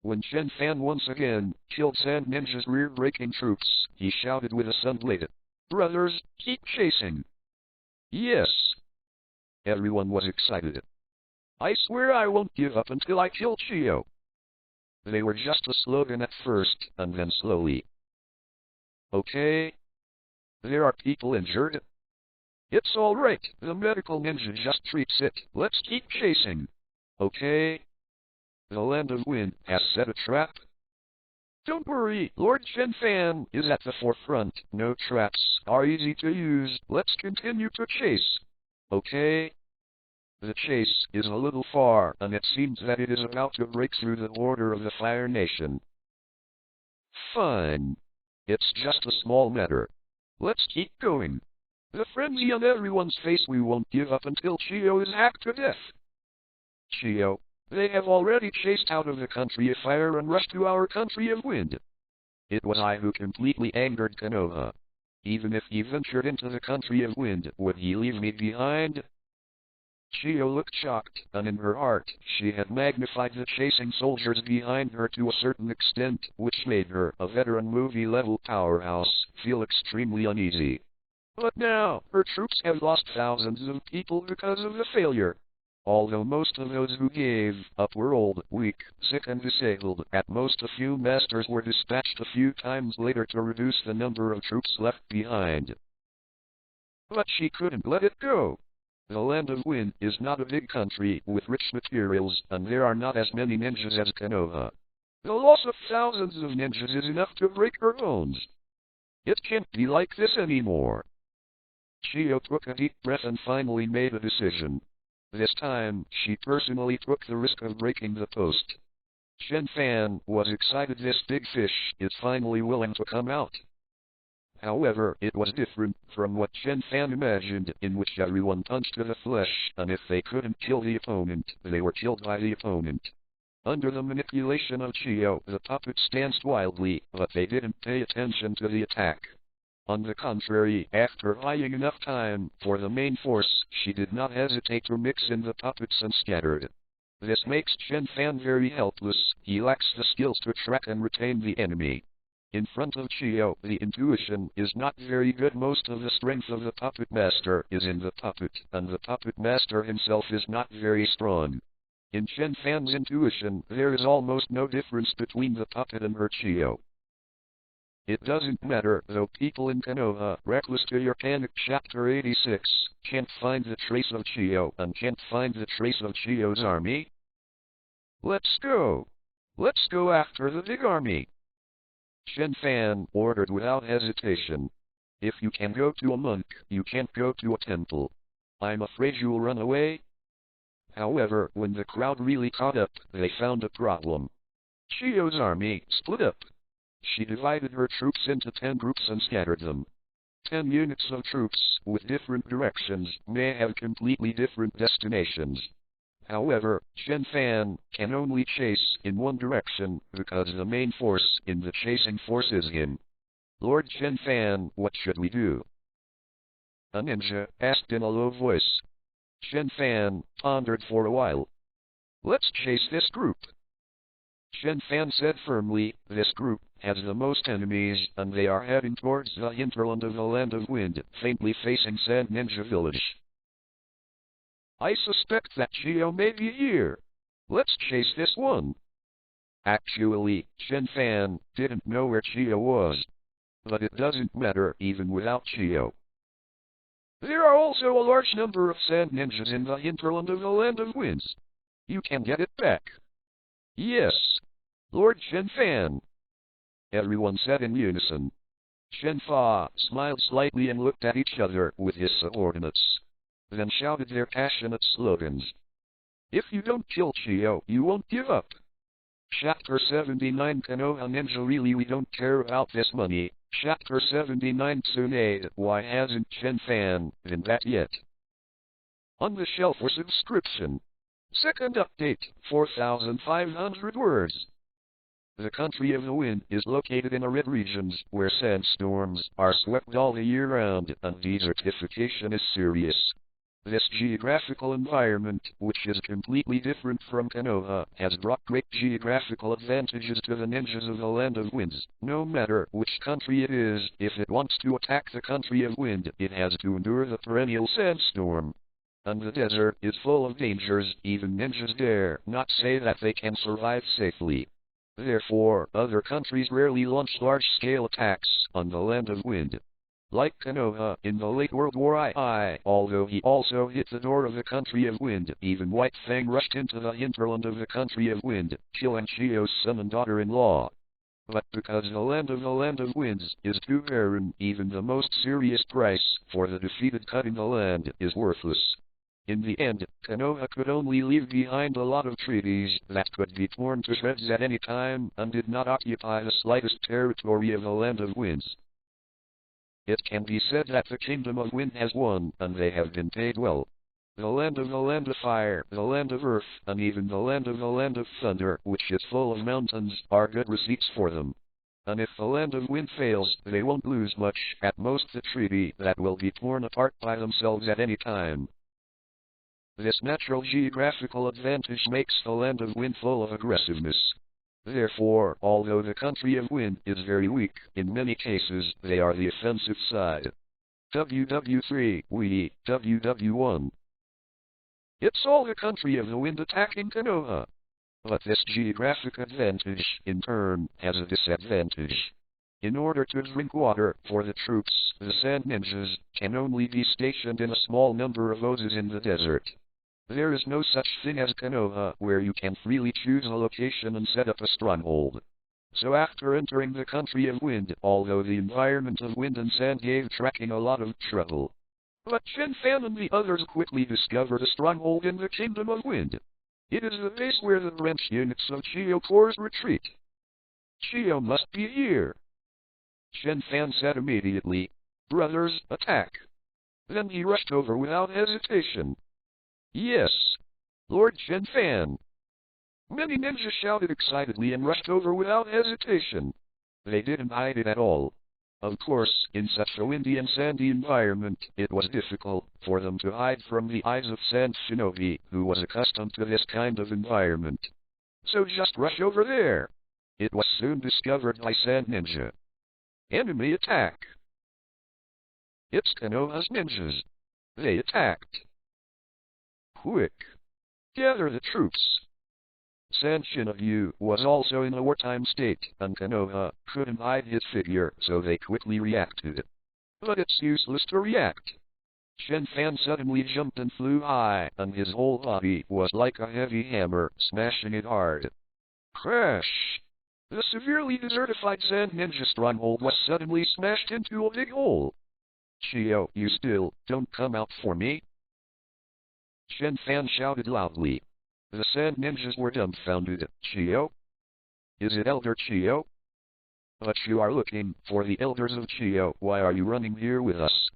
When Chen Fan once again killed Sand Ninja's rear-breaking troops, he shouted with a sun-blade, "Brothers, keep chasing!" Yes! Everyone was excited. I swear I won't give up until I kill Chio. They were just a slogan at first, and then slowly. Okay. There are people injured. It's alright, the medical ninja just treats it, let's keep chasing. Okay. The Land of Wind has set a trap. Don't worry, Lord Chen Fan is at the forefront. No traps are easy to use. Let's continue to chase. Okay. The chase is a little far, and it seems that it is about to break through the border of the Fire Nation. Fine. It's just a small matter. Let's keep going. The frenzy on everyone's face, we won't give up until Chio is hacked to death. Chio. They have already chased out of the country of fire and rushed to our country of wind. It was I who completely angered Konoha. Even if he ventured into the country of wind, would he leave me behind? Chio looked shocked, and in her heart, she had magnified the chasing soldiers behind her to a certain extent, which made her, a veteran movie-level powerhouse, feel extremely uneasy. But now, her troops have lost thousands of people because of the failure. Although most of those who gave up were old, weak, sick and disabled, at most a few masters were dispatched a few times later to reduce the number of troops left behind. But she couldn't let it go. The Land of Wind is not a big country with rich materials, and there are not as many ninjas as Konoha. The loss of thousands of ninjas is enough to break her bones. It can't be like this anymore. Chio took a deep breath and finally made a decision. This time, she personally took the risk of breaking the post. Chen Fan was excited. This big fish is finally willing to come out. However, it was different from what Chen Fan imagined, in which everyone punched to the flesh, and if they couldn't kill the opponent, they were killed by the opponent. Under the manipulation of Chio, the puppets danced wildly, but they didn't pay attention to the attack. On the contrary, after buying enough time for the main force, she did not hesitate to mix in the puppets and scattered. This makes Chen Fan very helpless. He lacks the skills to track and retain the enemy. In front of Chio, the intuition is not very good. Most of the strength of the puppet master is in the puppet, and the puppet master himself is not very strong. In Chen Fan's intuition, there is almost no difference between the puppet and her Chio. It doesn't matter, though people in Konoha Reckless to your panic chapter 86 can't find the trace of Chio and can't find the trace of Chio's army. Let's go! Let's go after the big army! Chen Fan ordered without hesitation. If you can go to a monk, you can't go to a temple. I'm afraid you'll run away. However, when the crowd really caught up, they found a problem. Chio's army split up. She divided her troops into 10 groups and scattered them. 10 units of troops, with different directions, may have completely different destinations. However, Chen Fan can only chase in one direction, because the main force in the chasing force is him. Lord Chen Fan, what should we do? A ninja asked in a low voice. Chen Fan pondered for a while. Let's chase this group. Chen Fan said firmly, this group has the most enemies, and they are heading towards the hinterland of the Land of Wind, faintly facing Sand Ninja Village. I suspect that Chio may be here. Let's chase this one. Actually, Chen Fan didn't know where Chio was. But it doesn't matter even without Chio. There are also a large number of sand ninjas in the hinterland of the Land of Winds. You can get it back. Yes, Lord Chen Fan. Everyone said in unison. Chen Fa smiled slightly and looked at each other with his subordinates. Then shouted their passionate slogans. If you don't kill Chio, you won't give up. Chapter 79 Konoha Ninja Really we don't care about this money. Chapter 79 Tsunade Why hasn't Chen Fan been that yet? On the shelf for subscription. Second update, 4,500 words. The country of the wind is located in arid regions where sandstorms are swept all the year round and desertification is serious. This geographical environment, which is completely different from Konoha, has brought great geographical advantages to the ninjas of the Land of Winds. No matter which country it is, if it wants to attack the country of wind, it has to endure the perennial sandstorm. And the desert is full of dangers, even ninjas dare not say that they can survive safely. Therefore, other countries rarely launch large-scale attacks on the Land of Wind. Like Konoha in the late World War II, although he also hit the door of the country of wind, even White Fang rushed into the hinterland of the country of wind, killing Chio's son and daughter-in-law. But because the Land of Winds is too barren, even the most serious price for the defeated cut in the land is worthless. In the end, Konoha could only leave behind a lot of treaties that could be torn to shreds at any time and did not occupy the slightest territory of the Land of Winds. It can be said that the Kingdom of Wind has won, and they have been paid well. The land of fire, the land of earth, and even the land of thunder, which is full of mountains, are good receipts for them. And if the Land of Wind fails, they won't lose much, at most the treaty that will be torn apart by themselves at any time. This natural geographical advantage makes the Land of Wind full of aggressiveness. Therefore, although the country of wind is very weak, in many cases they are the offensive side. WW3, we, WW1. It's all the country of the wind attacking Konoha. But this geographic advantage, in turn, has a disadvantage. In order to drink water for the troops, the sand ninjas can only be stationed in a small number of oases in the desert. There is no such thing as Konoha, where you can freely choose a location and set up a stronghold. So after entering the country of wind, although the environment of wind and sand gave tracking a lot of trouble, but Chen Fan and the others quickly discovered a stronghold in the Kingdom of Wind. It is the base where the branch units of Chio Corps retreat. Chio must be here. Chen Fan said immediately, "Brothers, attack." Then he rushed over without hesitation. Yes, Lord Chen Fan. Many ninjas shouted excitedly and rushed over without hesitation. They didn't hide it at all. Of course, in such a windy and sandy environment, it was difficult for them to hide from the eyes of Sand Shinobi, who was accustomed to this kind of environment. So just rush over there. It was soon discovered by Sand Ninja. Enemy attack. It's Konoha's ninjas. They attacked. Quick! Gather the troops! Sand Shinobu was also in a wartime state, and Konoha couldn't hide his figure, so they quickly reacted. But it's useless to react. Chen Fan suddenly jumped and flew high, and his whole body was like a heavy hammer, smashing it hard. Crash! The severely desertified Sand Ninja stronghold was suddenly smashed into a big hole. Chio, you still don't come out for me? Chen Fan shouted loudly. The Sand Ninjas were dumbfounded. Chio? Is it Elder Chio? But you are looking for the elders of Chio. Why are you running here with us?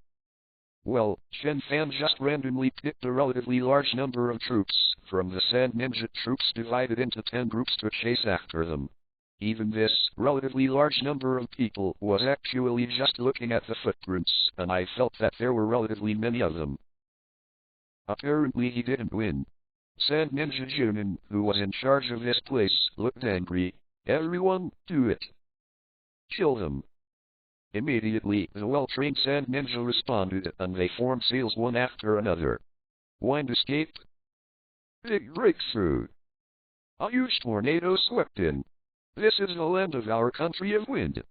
Well, Chen Fan just randomly picked a relatively large number of troops from the Sand Ninja troops divided into 10 groups to chase after them. Even this relatively large number of people was actually just looking at the footprints, and I felt that there were relatively many of them. Apparently he didn't win. Sand Ninja Junin, who was in charge of this place, looked angry. Everyone, do it. Kill them. Immediately, the well-trained Sand Ninja responded, and they formed seals one after another. Wind escape. Big breakthrough. A huge tornado swept in. This is the land of our country of wind.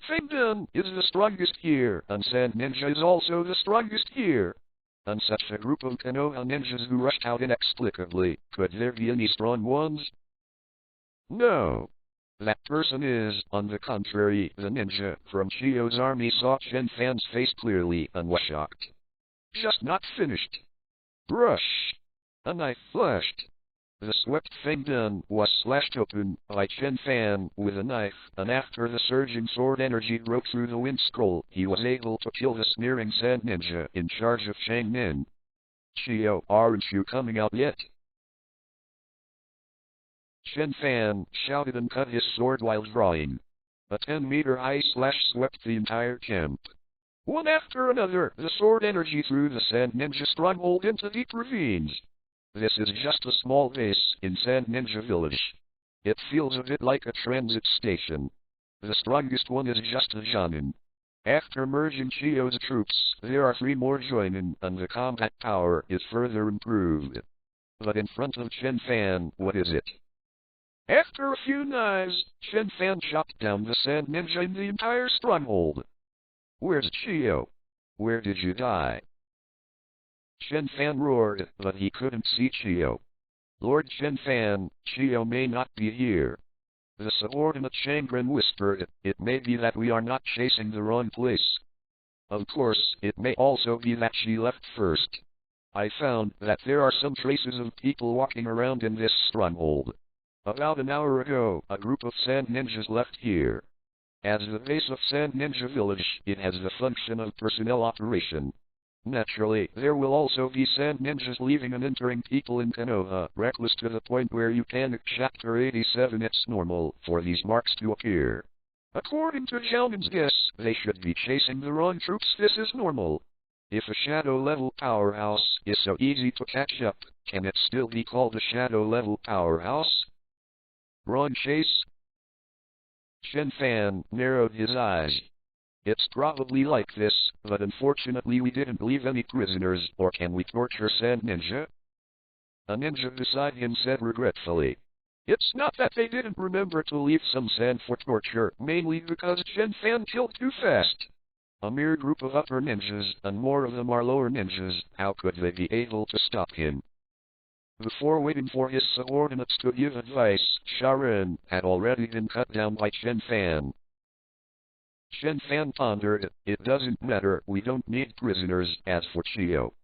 Fengdan is the strongest here, and Sand Ninja is also the strongest here. And such a group of Konoha ninjas who rushed out inexplicably, could there be any strong ones? No. That person is, on the contrary, the ninja from Chio's army. Saw Chen Fan's face clearly and was shocked. Just not finished. Brush. A knife flashed. The swept Fengdan was slashed open by Chen Fan with a knife, and after the surging sword energy broke through the wind scroll, he was able to kill the sneering Sand Ninja in charge of Chang Nin. Chio, aren't you coming out yet? Chen Fan shouted and cut his sword while drawing. A 10-meter ice slash swept the entire camp. One after another, the sword energy threw the Sand Ninja stronghold into deep ravines. This is just a small base in Sand Ninja Village. It feels a bit like a transit station. The strongest one is just a Jonin. After merging Chio's troops, there are 3 more joining, and the combat power is further improved. But in front of Chen Fan, what is it? After a few knives, Chen Fan chopped down the Sand Ninja in the entire stronghold. Where's Chio? Where did you die? Chen Fan roared, but he couldn't see Chio. Lord Chen Fan, Chio may not be here. The subordinate Shangren whispered, it may be that we are not chasing the wrong place. Of course, it may also be that she left first. I found that there are some traces of people walking around in this stronghold. About an hour ago, a group of Sand Ninjas left here. As the base of Sand Ninja Village, it has the function of personnel operation. Naturally, there will also be Sand Ninjas leaving and entering people in Konoha Reckless to the point where you panic. Chapter 87. It's normal for these marks to appear. According to Xiaonin's guess, they should be chasing the wrong troops. This is normal. If a shadow-level powerhouse is so easy to catch up, can it still be called a shadow-level powerhouse? Wrong chase? Chen Fan narrowed his eyes. It's probably like this, but unfortunately we didn't leave any prisoners, or can we torture Sand Ninja? A ninja beside him said regretfully. It's not that they didn't remember to leave some sand for torture, mainly because Chen Fan killed too fast. A mere group of upper ninjas, and more of them are lower ninjas, how could they be able to stop him? Before waiting for his subordinates to give advice, Sharon had already been cut down by Chen Fan. Chen Fan pondered, it doesn't matter, we don't need prisoners. As for Chio,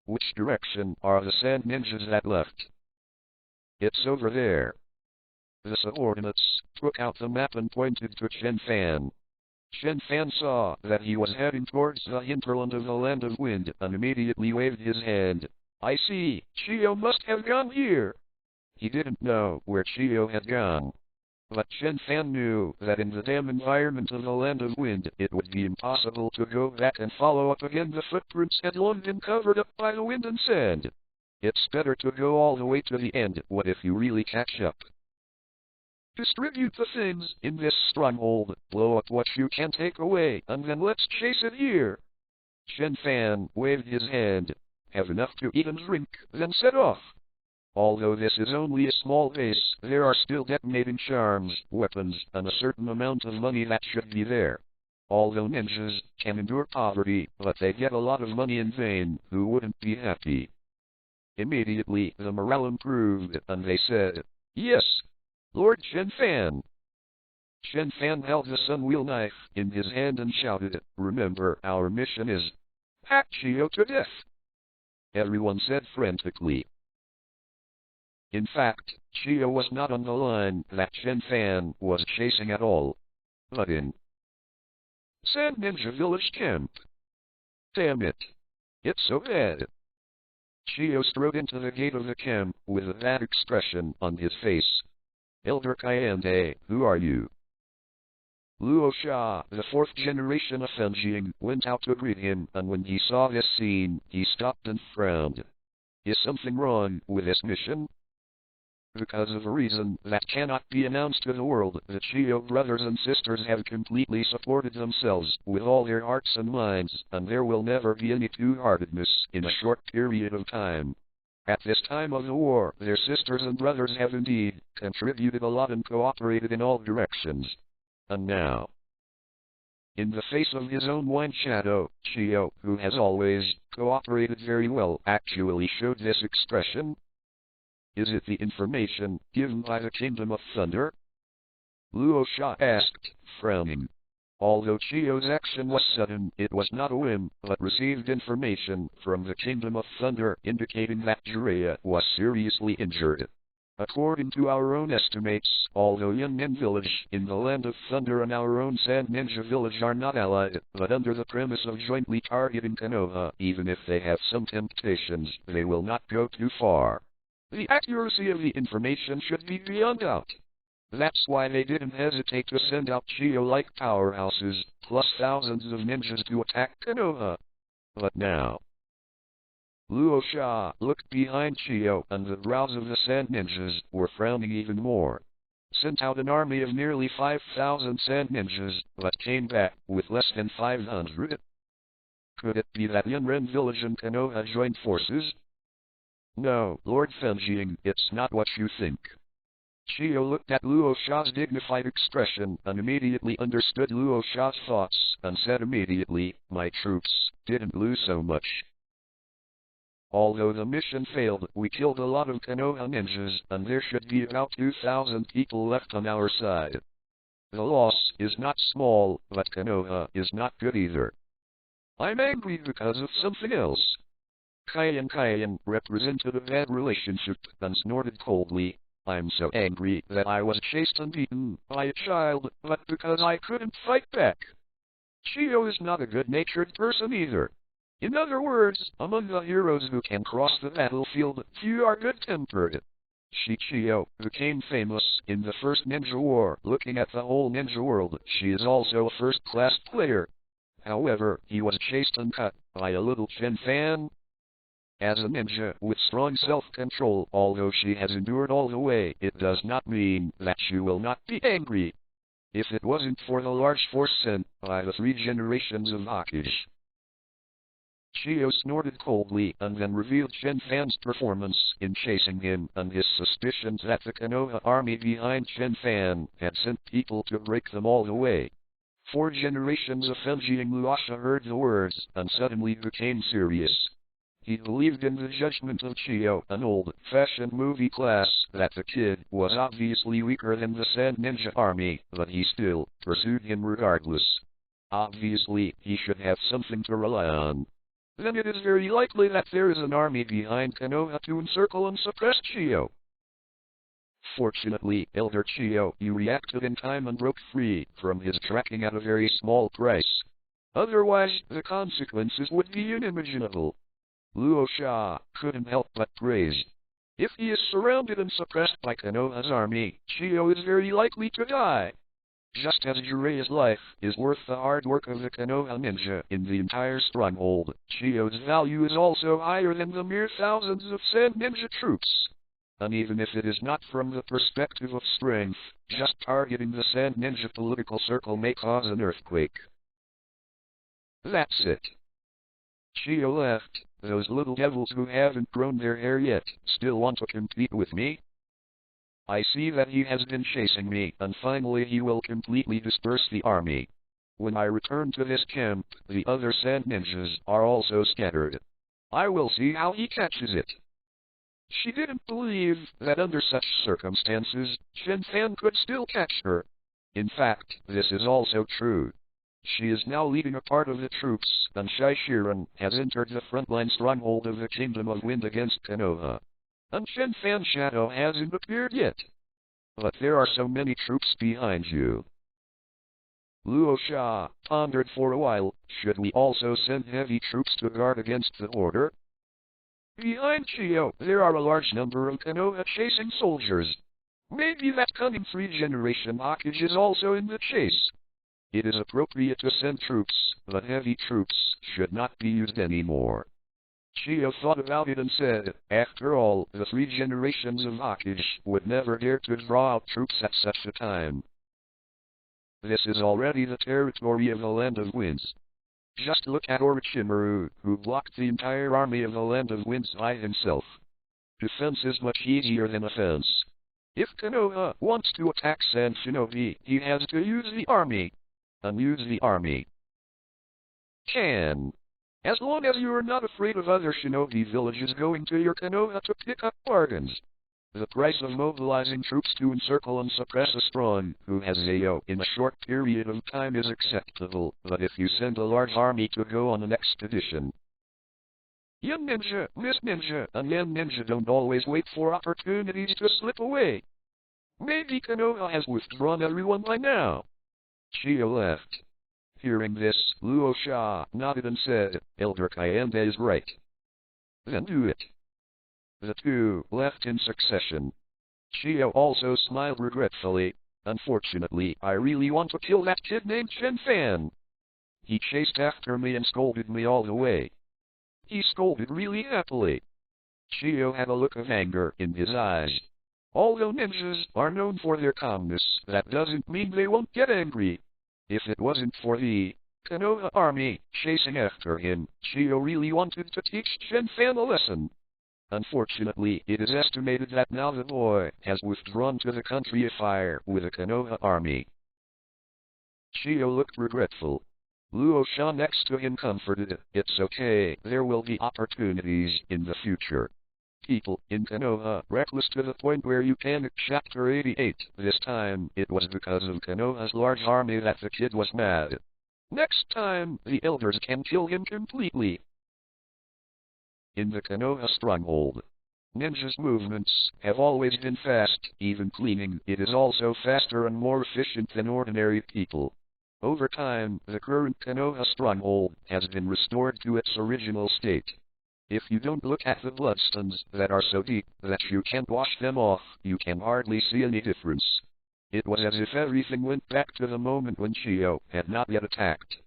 which direction are the Sand Ninjas that left? It's over there. The subordinates took out the map and pointed to Chen Fan. Chen Fan saw that he was heading towards the hinterland of the Land of Wind, and immediately waved his hand. I see, Chio must have gone here. He didn't know where Chio had gone. But Chen Fan knew that in the damn environment of the Land of Wind, it would be impossible to go back and follow up again. The footprints had long been covered up by the wind and sand. It's better to go all the way to the end. What if you really catch up? Distribute the things in this stronghold, blow up what you can take away, and then let's chase it here. Chen Fan waved his hand. Have enough to eat and drink, then set off. Although this is only a small base, there are still detonating charms, weapons, and a certain amount of money that should be there. Although ninjas can endure poverty, but they get a lot of money in vain, who wouldn't be happy? Immediately, the morale improved, and they said, yes, Lord Chen Fan. Chen Fan held the sunwheel knife in his hand and shouted, remember, our mission is hack Chio to death. Everyone said frantically. In fact, Chio was not on the line that Chen Fan was chasing at all, but in Sand Ninja Village Camp. Damn it. It's so bad. Chio strode into the gate of the camp with a bad expression on his face. Elder Kayande, who are you? Luo Sha, the 4th generation of Fenjing, went out to greet him, and when he saw this scene, he stopped and frowned. Is something wrong with this mission? Because of a reason that cannot be announced to the world, the Chiyo brothers and sisters have completely supported themselves with all their hearts and minds, and there will never be any two-heartedness in a short period of time. At this time of the war, their sisters and brothers have indeed contributed a lot and cooperated in all directions. And now, in the face of his own blind shadow, Chiyo, who has always cooperated very well, actually showed this expression. Is it the information given by the Kingdom of Thunder? Luo Sha asked, frowning. Although Chiyo's action was sudden, it was not a whim, but received information from the Kingdom of Thunder indicating that Jiraiya was seriously injured. According to our own estimates, although Yunmen Village in the Land of Thunder and our own Sand Ninja Village are not allied, but under the premise of jointly targeting Konoha, even if they have some temptations, they will not go too far. The accuracy of the information should be beyond doubt. That's why they didn't hesitate to send out Chiyo-like powerhouses, plus thousands of ninjas to attack Konoha. But now, Luo Sha looked behind Chiyo, and the brows of the Sand Ninjas were frowning even more. Sent out an army of nearly 5,000 Sand Ninjas, but came back with less than 500. Could it be that Yunren Village and Konoha joined forces? No, Lord Fenjing, it's not what you think. Chiyo looked at Luo Sha's dignified expression and immediately understood Luo Sha's thoughts, and said immediately, my troops didn't lose so much. Although the mission failed, we killed a lot of Konoha ninjas, and there should be about 2,000 people left on our side. The loss is not small, but Konoha is not good either. I'm angry because of something else. Kayan represented a bad relationship and snorted coldly. I'm so angry that I was chased and beaten by a child, but because I couldn't fight back. Chiyo is not a good-natured person either. In other words, among the heroes who can cross the battlefield, few are good-tempered. Chiyo became famous in the first ninja war. Looking at the whole ninja world, she is also a first-class player. However, he was chased and cut by a little Chen Fan. As a ninja with strong self-control, although she has endured all the way, it does not mean that she will not be angry. If it wasn't for the large force sent by the 3 generations of Hokage. Chiyo snorted coldly and then revealed Chen Fan's performance in chasing him and his suspicions that the Konoha army behind Chen Fan had sent people to break them all the way. 4 generations of Fenjing Luasha heard the words and suddenly became serious. He believed in the judgment of Chiyo, an old-fashioned movie class, that the kid was obviously weaker than the Sand Ninja army, but he still pursued him regardless. Obviously, he should have something to rely on. Then it is very likely that there is an army behind Konoha to encircle and suppress Chiyo. Fortunately, Elder Chiyo, you reacted in time and broke free from his tracking at a very small price. Otherwise, the consequences would be unimaginable. Luo Sha couldn't help but praise. If he is surrounded and suppressed by Konoha's army, Chiyo is very likely to die. Just as Jiraiya's life is worth the hard work of the Konoha ninja in the entire stronghold, Chiyo's value is also higher than the mere thousands of Sand Ninja troops. And even if it is not from the perspective of strength, just targeting the Sand Ninja political circle may cause an earthquake. That's it. Chiyo left. Those little devils who haven't grown their hair yet still want to compete with me? I see that he has been chasing me, and finally he will completely disperse the army. When I return to this camp, the other Sand Ninjas are also scattered. I will see how he catches it. She didn't believe that under such circumstances, Chen Fan could still catch her. In fact, this is also true. She is now leading a part of the troops, and Shai Shiran has entered the frontline stronghold of the Kingdom of Wind against Konoha. And Chen Fan's shadow hasn't appeared yet. But there are so many troops behind you. Luo Sha pondered for a while. Should we also send heavy troops to guard against the order? Behind Chiyo, there are a large number of Konoha chasing soldiers. Maybe that cunning 3-generation Hokage is also in the chase. It is appropriate to send troops, but heavy troops should not be used anymore. Chiyo thought about it and said, after all, the 3 generations of Hokage would never dare to draw out troops at such a time. This is already the territory of the Land of Winds. Just look at Orochimaru, who blocked the entire army of the Land of Winds by himself. Defense is much easier than offense. If Konoha wants to attack Sand Shinobi, he has to use the army. Unuse the army. Can. As long as you are not afraid of other shinobi villages going to your Konoha to pick up bargains. The price of mobilizing troops to encircle and suppress a strong who has AO in a short period of time is acceptable, but if you send a large army to go on an expedition. Young Ninja, Miss Ninja, and Young Ninja don't always wait for opportunities to slip away. Maybe Konoha has withdrawn everyone by now. Chiyo left. Hearing this, Luo Sha nodded and said, Elder Kayende is right. Then do it. The two left in succession. Chiyo also smiled regretfully. Unfortunately, I really want to kill that kid named Chen Fan. He chased after me and scolded me all the way. He scolded really happily. Chiyo had a look of anger in his eyes. Although ninjas are known for their calmness, that doesn't mean they won't get angry. If it wasn't for the Konoha army chasing after him, Chiyo really wanted to teach Chen Fan a lesson. Unfortunately, it is estimated that now the boy has withdrawn to the country of fire with the Konoha army. Chiyo looked regretful. Luo Sha next to him comforted, it's okay, there will be opportunities in the future. People in Konoha reckless to the point where you can. Chapter 88. This time, it was because of Konoha's large army that the kid was mad. Next time, the elders can kill him completely. In the Konoha stronghold, ninjas' movements have always been fast, even cleaning it is also faster and more efficient than ordinary people. Over time, the current Konoha stronghold has been restored to its original state. If you don't look at the bloodstains that are so deep that you can't wash them off, you can hardly see any difference. It was as if everything went back to the moment when Chiyo had not yet attacked.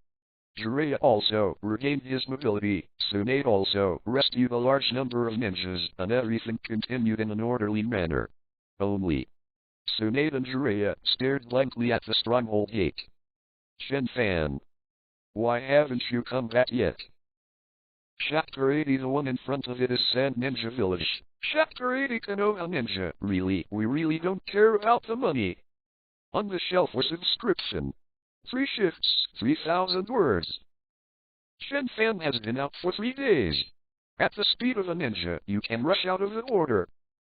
Jiraiya also regained his mobility, Tsunade also rescued a large number of ninjas, and everything continued in an orderly manner. Only Tsunade and Jiraiya stared blankly at the stronghold gate. Chen Fan, why haven't you come back yet? Chapter 80. The one in front of it is Sand Ninja Village. Chapter 80. Konoha Ninja. Really, we really don't care about the money. On the shelf was subscription. 3 shifts, 3,000 words. Chen Fan has been out for 3 days. At the speed of a ninja, you can rush out of the order.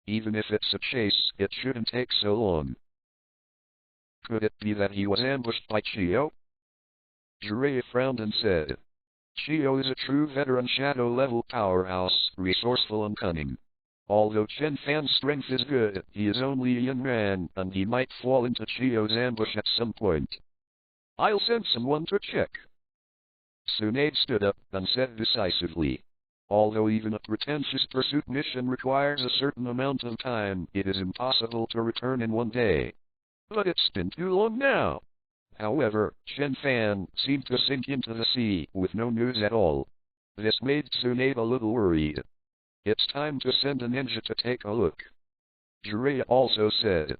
Even if it's a chase, it shouldn't take so long. Could it be that he was ambushed by Chiyo? Jiraiya frowned and said, Chiyo is a true veteran shadow-level powerhouse, resourceful and cunning. Although Chen Fan's strength is good, he is only a young man, and he might fall into Chiyo's ambush at some point. I'll send someone to check. Tsunade stood up and said decisively, although even a pretentious pursuit mission requires a certain amount of time, it is impossible to return in 1 day. But it's been too long now. However, Chen Fan seemed to sink into the sea with no news at all. This made Tsunade a little worried. It's time to send a ninja to take a look. Jiraiya also said,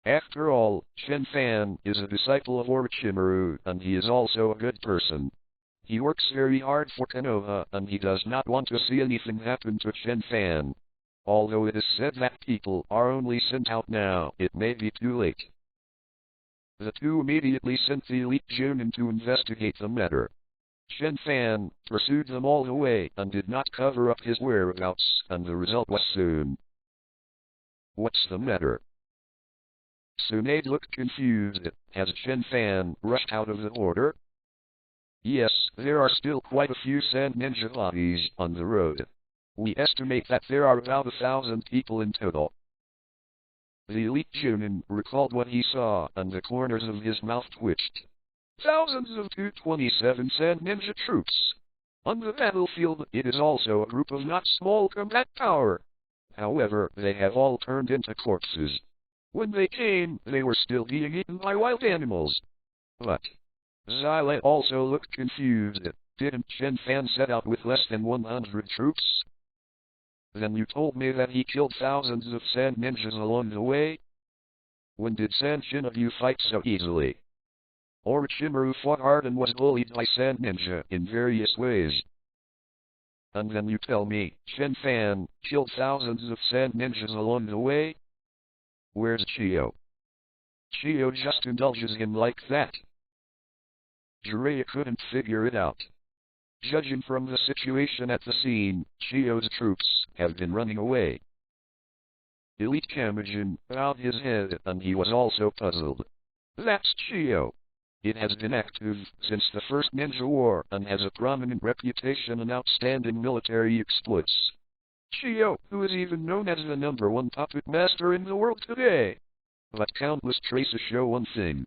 after all, Chen Fan is a disciple of Orochimaru, and he is also a good person. He works very hard for Konoha, and he does not want to see anything happen to Chen Fan. Although it is said that people are only sent out now, it may be too late. The two immediately sent the elite Junin to investigate the matter. Chen Fan pursued them all the way and did not cover up his whereabouts, and the result was soon. What's the matter? Tsunade looked confused. Has Chen Fan rushed out of the order? Yes, there are still quite a few Sand Ninja bodies on the road. We estimate that there are about 1,000 people in total. The elite Junin recalled what he saw, and the corners of his mouth twitched. Thousands of 227 Sand Ninja troops. On the battlefield, it is also a group of not small combat power. However, they have all turned into corpses. When they came, they were still being eaten by wild animals. But Xyle also looked confused. Didn't Chen Fan set out with less than 100 troops? Then you told me that he killed thousands of sand ninjas along the way? When did San Shinobu fight so easily? Orochimaru fought hard and was bullied by Sand Ninja in various ways. And then you tell me, Chen Fan killed thousands of Sand Ninjas along the way? Where's Chio? Chio just indulges him like that. Jiraiya couldn't figure it out. Judging from the situation at the scene, Chio's troops have been running away. Elite Kamijin bowed his head and he was also puzzled. That's Chio. It has been active since the first Ninja War and has a prominent reputation and outstanding military exploits. Chio, who is even known as the #1 puppet master in the world today. But countless traces show one thing.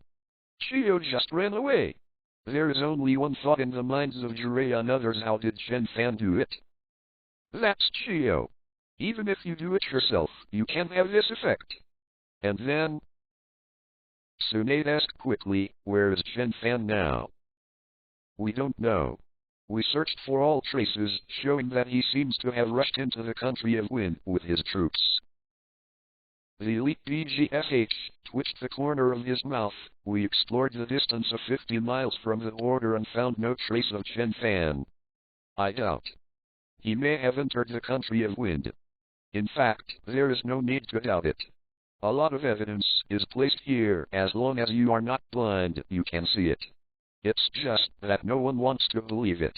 Chio just ran away. There is only one thought in the minds of Jiraiya and others: how did Chen Fan do it? That's Chio. Even if you do it yourself, you can't have this effect. And then... Tsunade asked quickly, where is Chen Fan now? We don't know. We searched for all traces, showing that he seems to have rushed into the country of Wind with his troops. The elite BGFH twitched the corner of his mouth. We explored the distance of 50 miles from the border and found no trace of Chen Fan. I doubt. He may have entered the country of Wind. In fact, there is no need to doubt it. A lot of evidence is placed here. As long as you are not blind, you can see it. It's just that no one wants to believe it.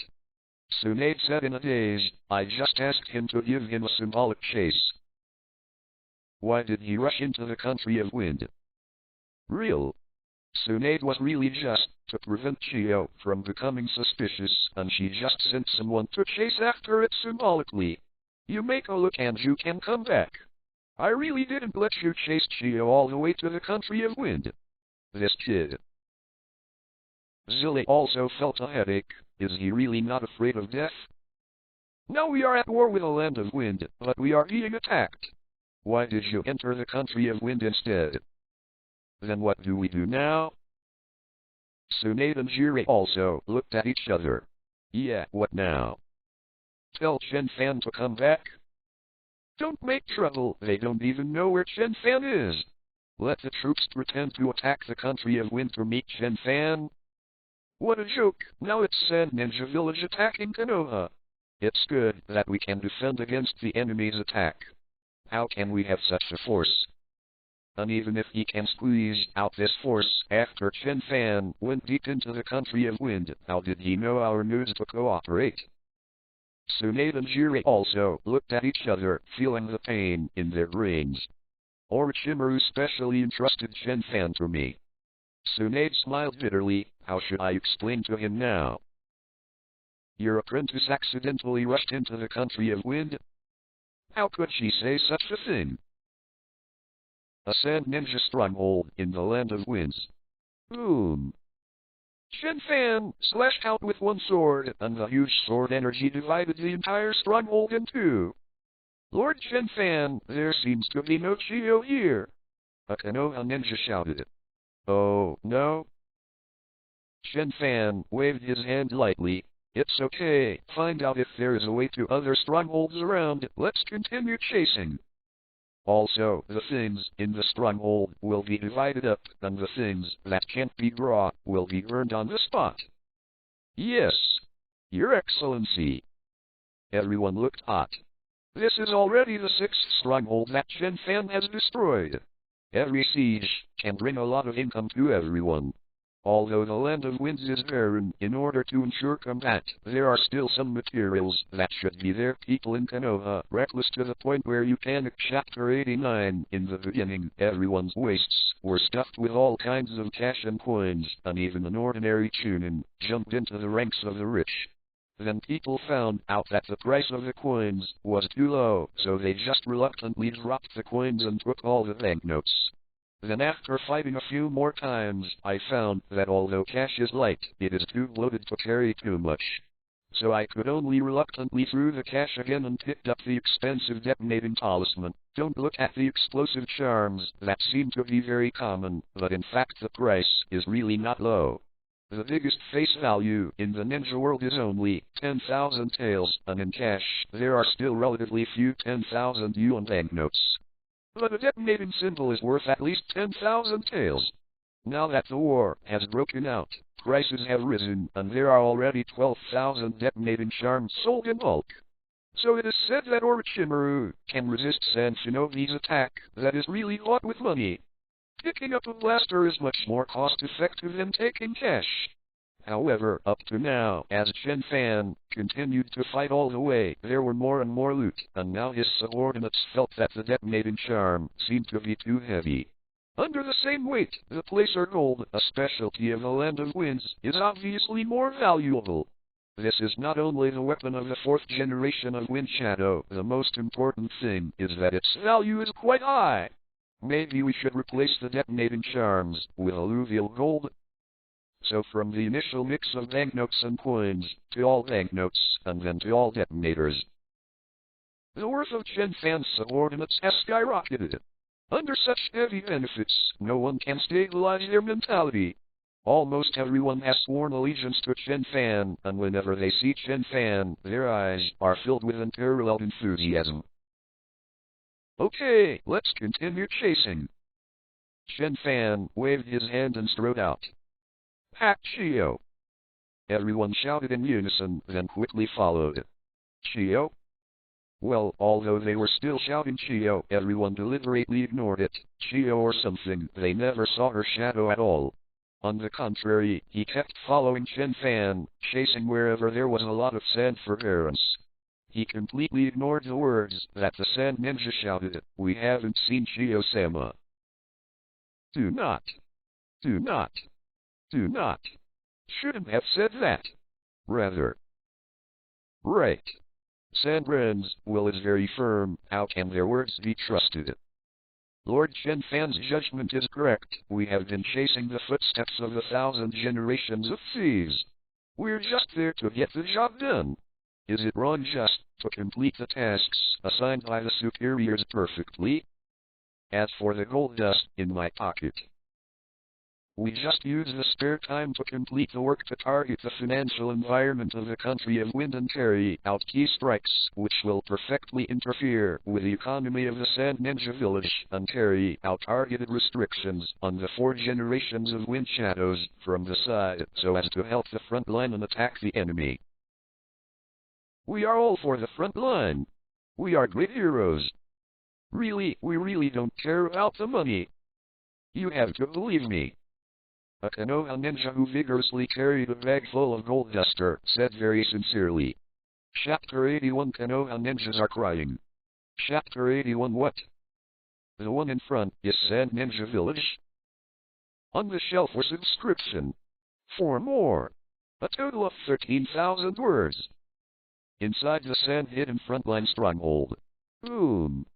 Tsunade said in a daze. I just asked him to give him a symbolic chase. Why did he rush into the country of Wind? Real. Tsunade was really just to prevent Chio from becoming suspicious, and she just sent someone to chase after it symbolically. You make a look and you can come back. I really didn't let you chase Chio all the way to the country of Wind. This kid. Zilly also felt a headache. Is he really not afraid of death? Now we are at war with the land of Wind, but we are being attacked. Why did you enter the country of Wind instead? Then what do we do now? Tsunade and Jiraiya also looked at each other. Yeah, what now? Tell Chen Fan to come back? Don't make trouble, they don't even know where Chen Fan is. Let the troops pretend to attack the country of Wind to meet Chen Fan. What a joke, now it's Sand Ninja Village attacking Konoha. It's good that we can defend against the enemy's attack. How can we have such a force? And even if he can squeeze out this force after Chen Fan went deep into the country of Wind, how did he know our news to cooperate? Tsunade and Jiraiya also looked at each other, feeling the pain in their brains. Orochimaru specially entrusted Chen Fan to me. Tsunade smiled bitterly. How should I explain to him now? Your apprentice accidentally rushed into the country of Wind? How could she say such a thing? A Sand Ninja stronghold in the land of Winds. Boom. Chen Fan slashed out with one sword, and the huge sword energy divided the entire stronghold in two. Lord Chen Fan, there seems to be no Chio here. A Konoha ninja shouted. Oh, no? Chen Fan waved his hand lightly. It's okay, find out if there is a way to other strongholds around, let's continue chasing. Also, the things in the stronghold will be divided up, and the things that can't be brought will be burned on the spot. Yes, Your Excellency. Everyone looked hot. This is already the 6th stronghold that Chen Fan has destroyed. Every siege can bring a lot of income to everyone. Although the land of Winds is barren, in order to ensure combat, there are still some materials that should be there. People in Konoha Reckless to the point where you panic. Chapter 89. In the beginning, everyone's waists were stuffed with all kinds of cash and coins, and even an ordinary chunin jumped into the ranks of the rich. Then people found out that the price of the coins was too low, so they just reluctantly dropped the coins and took all the banknotes. Then after fighting a few more times, I found that although cash is light, it is too bloated to carry too much. So I could only reluctantly threw the cash again and picked up the expensive detonating talisman. Don't look at the explosive charms that seem to be very common, but in fact the price is really not low. The biggest face value in the ninja world is only 10,000 taels, and in cash, there are still relatively few 10,000 yuan banknotes. But a detonating symbol is worth at least 10,000 taels. Now that the war has broken out, prices have risen, and there are already 12,000 detonating charms sold in bulk. So it is said that Orochimaru can resist San Shinobi's attack that is really bought with money. Picking up a blaster is much more cost-effective than taking cash. However, up to now, as Chen Fan continued to fight all the way, there were more and more loot, and now his subordinates felt that the detonating charm seemed to be too heavy. Under the same weight, the placer gold, a specialty of the Land of Winds, is obviously more valuable. This is not only the weapon of the fourth generation of Wind Shadow, the most important thing is that its value is quite high. Maybe we should replace the detonating charms with alluvial gold. So from the initial mix of banknotes and coins, to all banknotes, and then to all detonators, the worth of Chen Fan's subordinates has skyrocketed. Under such heavy benefits, no one can stabilize their mentality. Almost everyone has sworn allegiance to Chen Fan, and whenever they see Chen Fan, their eyes are filled with unparalleled enthusiasm. Okay, let's continue chasing. Chen Fan waved his hand and strode out. Hack Chio! Everyone shouted in unison, then quickly followed. Chio? Well, although they were still shouting Chio, everyone deliberately ignored it. Chio or something, they never saw her shadow at all. On the contrary, he kept following Chen Fan, chasing wherever there was a lot of sand for errands. He completely ignored the words that the sand ninja shouted, "We haven't seen Chio-sama." Do not. Do not. Do not. Shouldn't have said that. Rather. Right. Sandren's will is very firm, how can their words be trusted? Lord Chen Fan's judgment is correct, we have been chasing the footsteps of 1,000 generations of thieves. We're just there to get the job done. Is it wrong just to complete the tasks assigned by the superiors perfectly? As for the gold dust in my pocket, we just use the spare time to complete the work to target the financial environment of the country of Wind and carry out key strikes which will perfectly interfere with the economy of the Sand Ninja Village and carry out targeted restrictions on the 4 generations of Wind Shadows from the side so as to help the front line and attack the enemy. We are all for the front line. We are great heroes. Really, we really don't care about the money. You have to believe me. A Konoha ninja who vigorously carried a bag full of gold duster said very sincerely. Chapter 81 Konoha ninjas are crying. Chapter 81 What? The one in front is Sand Ninja Village. On the shelf was inscription. 4 more. A total of 13,000 words. Inside the sand hidden frontline stronghold. Boom.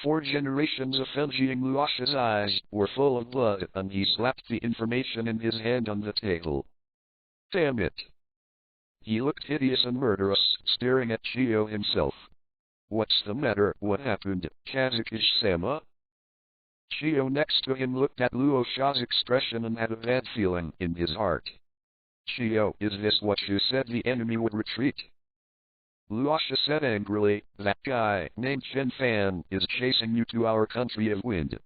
4 generations of Fenjiang Luasha's eyes were full of blood, and he slapped the information in his hand on the table. Damn it. He looked hideous and murderous, staring at Chio himself. What's the matter? What happened, Kazukish-sama? Chio next to him looked at Luosha's expression and had a bad feeling in his heart. Chio, is this what you said the enemy would retreat? Luosha said angrily, that guy named Chen Fan is chasing you to our country of wind.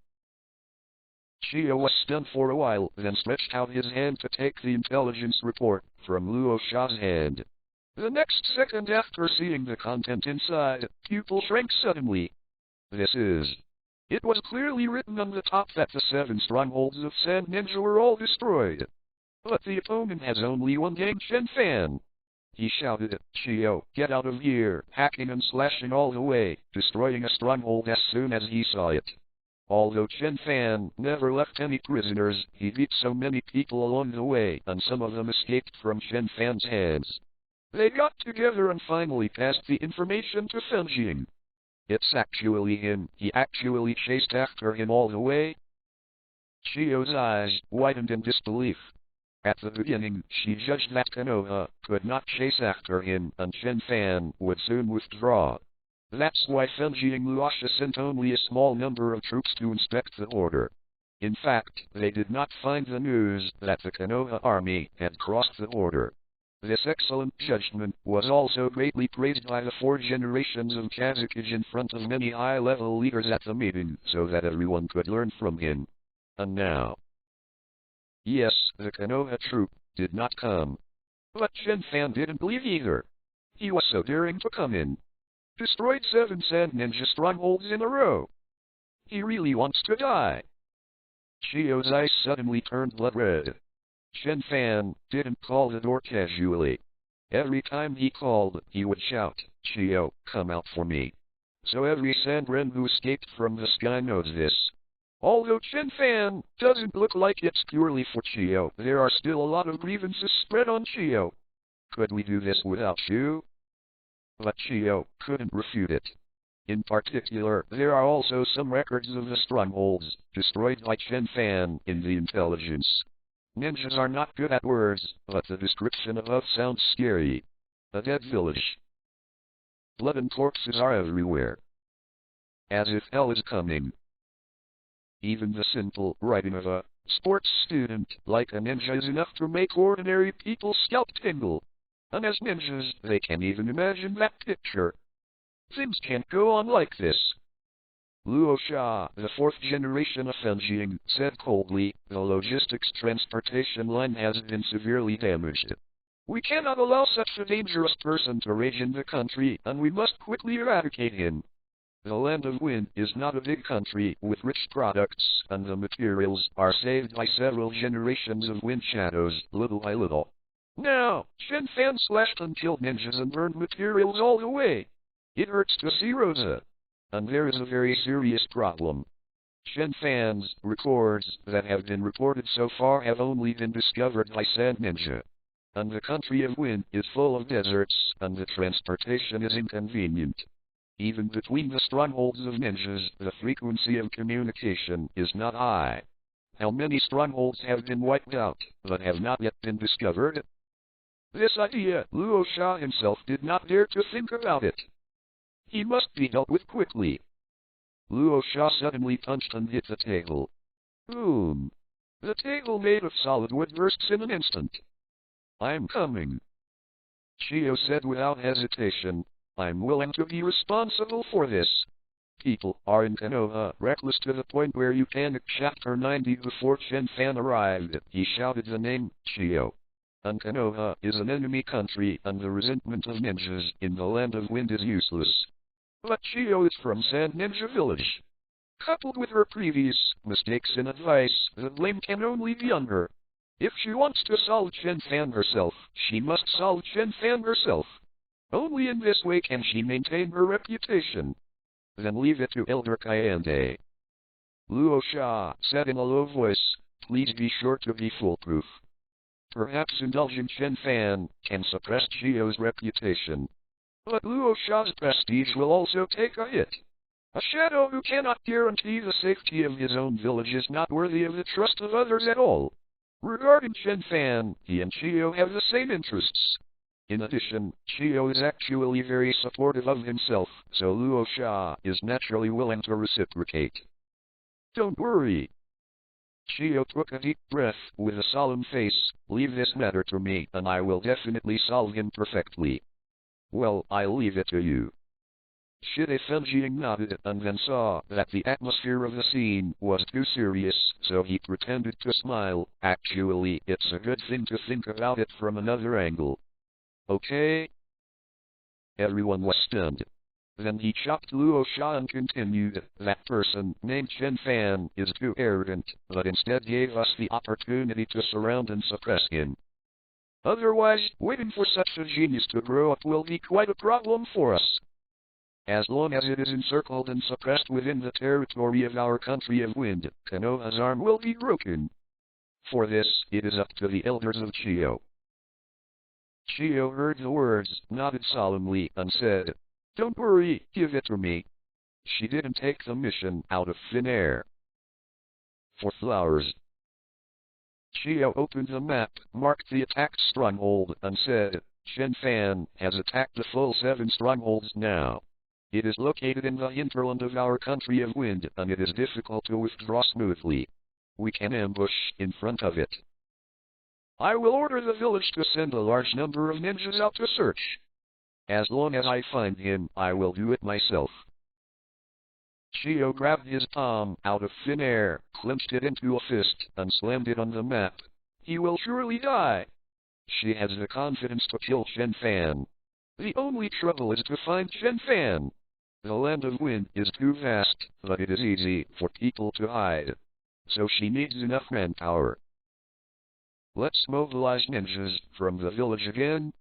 Chio was stunned for a while, then stretched out his hand to take the intelligence report from Luosha's hand. The next second after seeing the content inside, pupil shrank suddenly. This is. It was clearly written on the top that the 7 strongholds of Sand Ninja were all destroyed. But the opponent has only one named Chen Fan. He shouted, Chio, get out of here, hacking and slashing all the way, destroying a stronghold as soon as he saw it. Although Chen Fan never left any prisoners, he beat so many people along the way, and some of them escaped from Chen Fan's hands. They got together and finally passed the information to Fenjiang. It's actually him, he actually chased after him all the way. Chio's eyes widened in disbelief. At the beginning, she judged that Konoha could not chase after him, and Chen Fan would soon withdraw. That's why Fenjiang Luosha sent only a small number of troops to inspect the order. In fact, they did not find the news that the Konoha army had crossed the border. This excellent judgment was also greatly praised by the 4 generations of Hokage in front of many high-level leaders at the meeting, so that everyone could learn from him. And now, yes, the Konoha troop did not come. But Chen Fan didn't leave either. He was so daring to come in. Destroyed 7 sand ninja strongholds in a row. He really wants to die. Chio's eyes suddenly turned blood red. Chen Fan didn't call the door casually. Every time he called, he would shout, "Chio, come out for me." So every Sandren who escaped from the sky knows this. Although Chen Fan doesn't look like it's purely for Chio, there are still a lot of grievances spread on Chio. Could we do this without you? But Chio couldn't refute it. In particular, there are also some records of the strongholds destroyed by Chen Fan in the intelligence. Ninjas are not good at words, but the description above sounds scary. A dead village. Blood and corpses are everywhere. As if hell is coming. Even the simple writing of a sports student like a ninja is enough to make ordinary people's scalp tingle. And as ninjas, they can't even imagine that picture. Things can't go on like this. Luo Sha, the 4th generation of Fenjing, said coldly, "The logistics transportation line has been severely damaged. We cannot allow such a dangerous person to rage in the country, and we must quickly eradicate him. The land of Wind is not a big country with rich products, and the materials are saved by several generations of wind shadows, little by little. Now, Chen Fan slashed and killed ninjas and burned materials all the way. It hurts to see Rosa. And there is a very serious problem. Chen Fan's records that have been reported so far have only been discovered by Sand Ninja. And the country of Wind is full of deserts, and the transportation is inconvenient. Even between the strongholds of ninjas, the frequency of communication is not high. How many strongholds have been wiped out, but have not yet been discovered? This idea, Luo Sha himself did not dare to think about it. He must be dealt with quickly. Luo Sha suddenly punched and hit the table. Boom! The table made of solid wood bursts in an instant. I'm coming. Chio said without hesitation, I'm willing to be responsible for this. People are in Konoha Reckless to the point where you panic. Chapter 90. Before Chen Fan arrived, he shouted the name, Chio. And Konoha is an enemy country, and the resentment of ninjas in the land of Wind is useless. But Chio is from Sand Ninja Village. Coupled with her previous mistakes in advice, the blame can only be on her. If she wants to solve Chen Fan herself, she must solve Chen Fan herself. Only in this way can she maintain her reputation. Then leave it to Elder Kayande. Luo Sha said in a low voice, please be sure to be foolproof. Perhaps indulging Chen Fan can suppress Chio's reputation. But Luo Sha's prestige will also take a hit. A shadow who cannot guarantee the safety of his own village is not worthy of the trust of others at all. Regarding Chen Fan, he and Chio have the same interests. In addition, Chio is actually very supportive of himself, so Luo Sha is naturally willing to reciprocate. Don't worry. Chio took a deep breath with a solemn face. Leave this matter to me, and I will definitely solve him perfectly. Well, I'll leave it to you. Shide Fenjiang nodded and then saw that the atmosphere of the scene was too serious, so he pretended to smile. Actually, it's a good thing to think about it from another angle. Okay? Everyone was stunned. Then he chopped Luo Sha and continued, that person named Chen Fan is too arrogant, but instead gave us the opportunity to surround and suppress him. Otherwise, waiting for such a genius to grow up will be quite a problem for us. As long as it is encircled and suppressed within the territory of our country of Wind, Konoha's arm will be broken. For this, it is up to the elders of Chio. Chio heard the words, nodded solemnly, and said, don't worry, give it to me. She didn't take the mission out of thin air. For flowers. Chio opened the map, marked the attacked stronghold, and said, Chen Fan has attacked the full 7 strongholds now. It is located in the hinterland of our country of Wind, and it is difficult to withdraw smoothly. We can ambush in front of it. I will order the village to send a large number of ninjas out to search. As long as I find him, I will do it myself. Shio grabbed his palm out of thin air, clenched it into a fist, and slammed it on the map. He will surely die. She has the confidence to kill Chen Fan. The only trouble is to find Chen Fan. The land of wind is too vast, but it is easy for people to hide. So she needs enough manpower. Let's mobilize ninjas from the village again.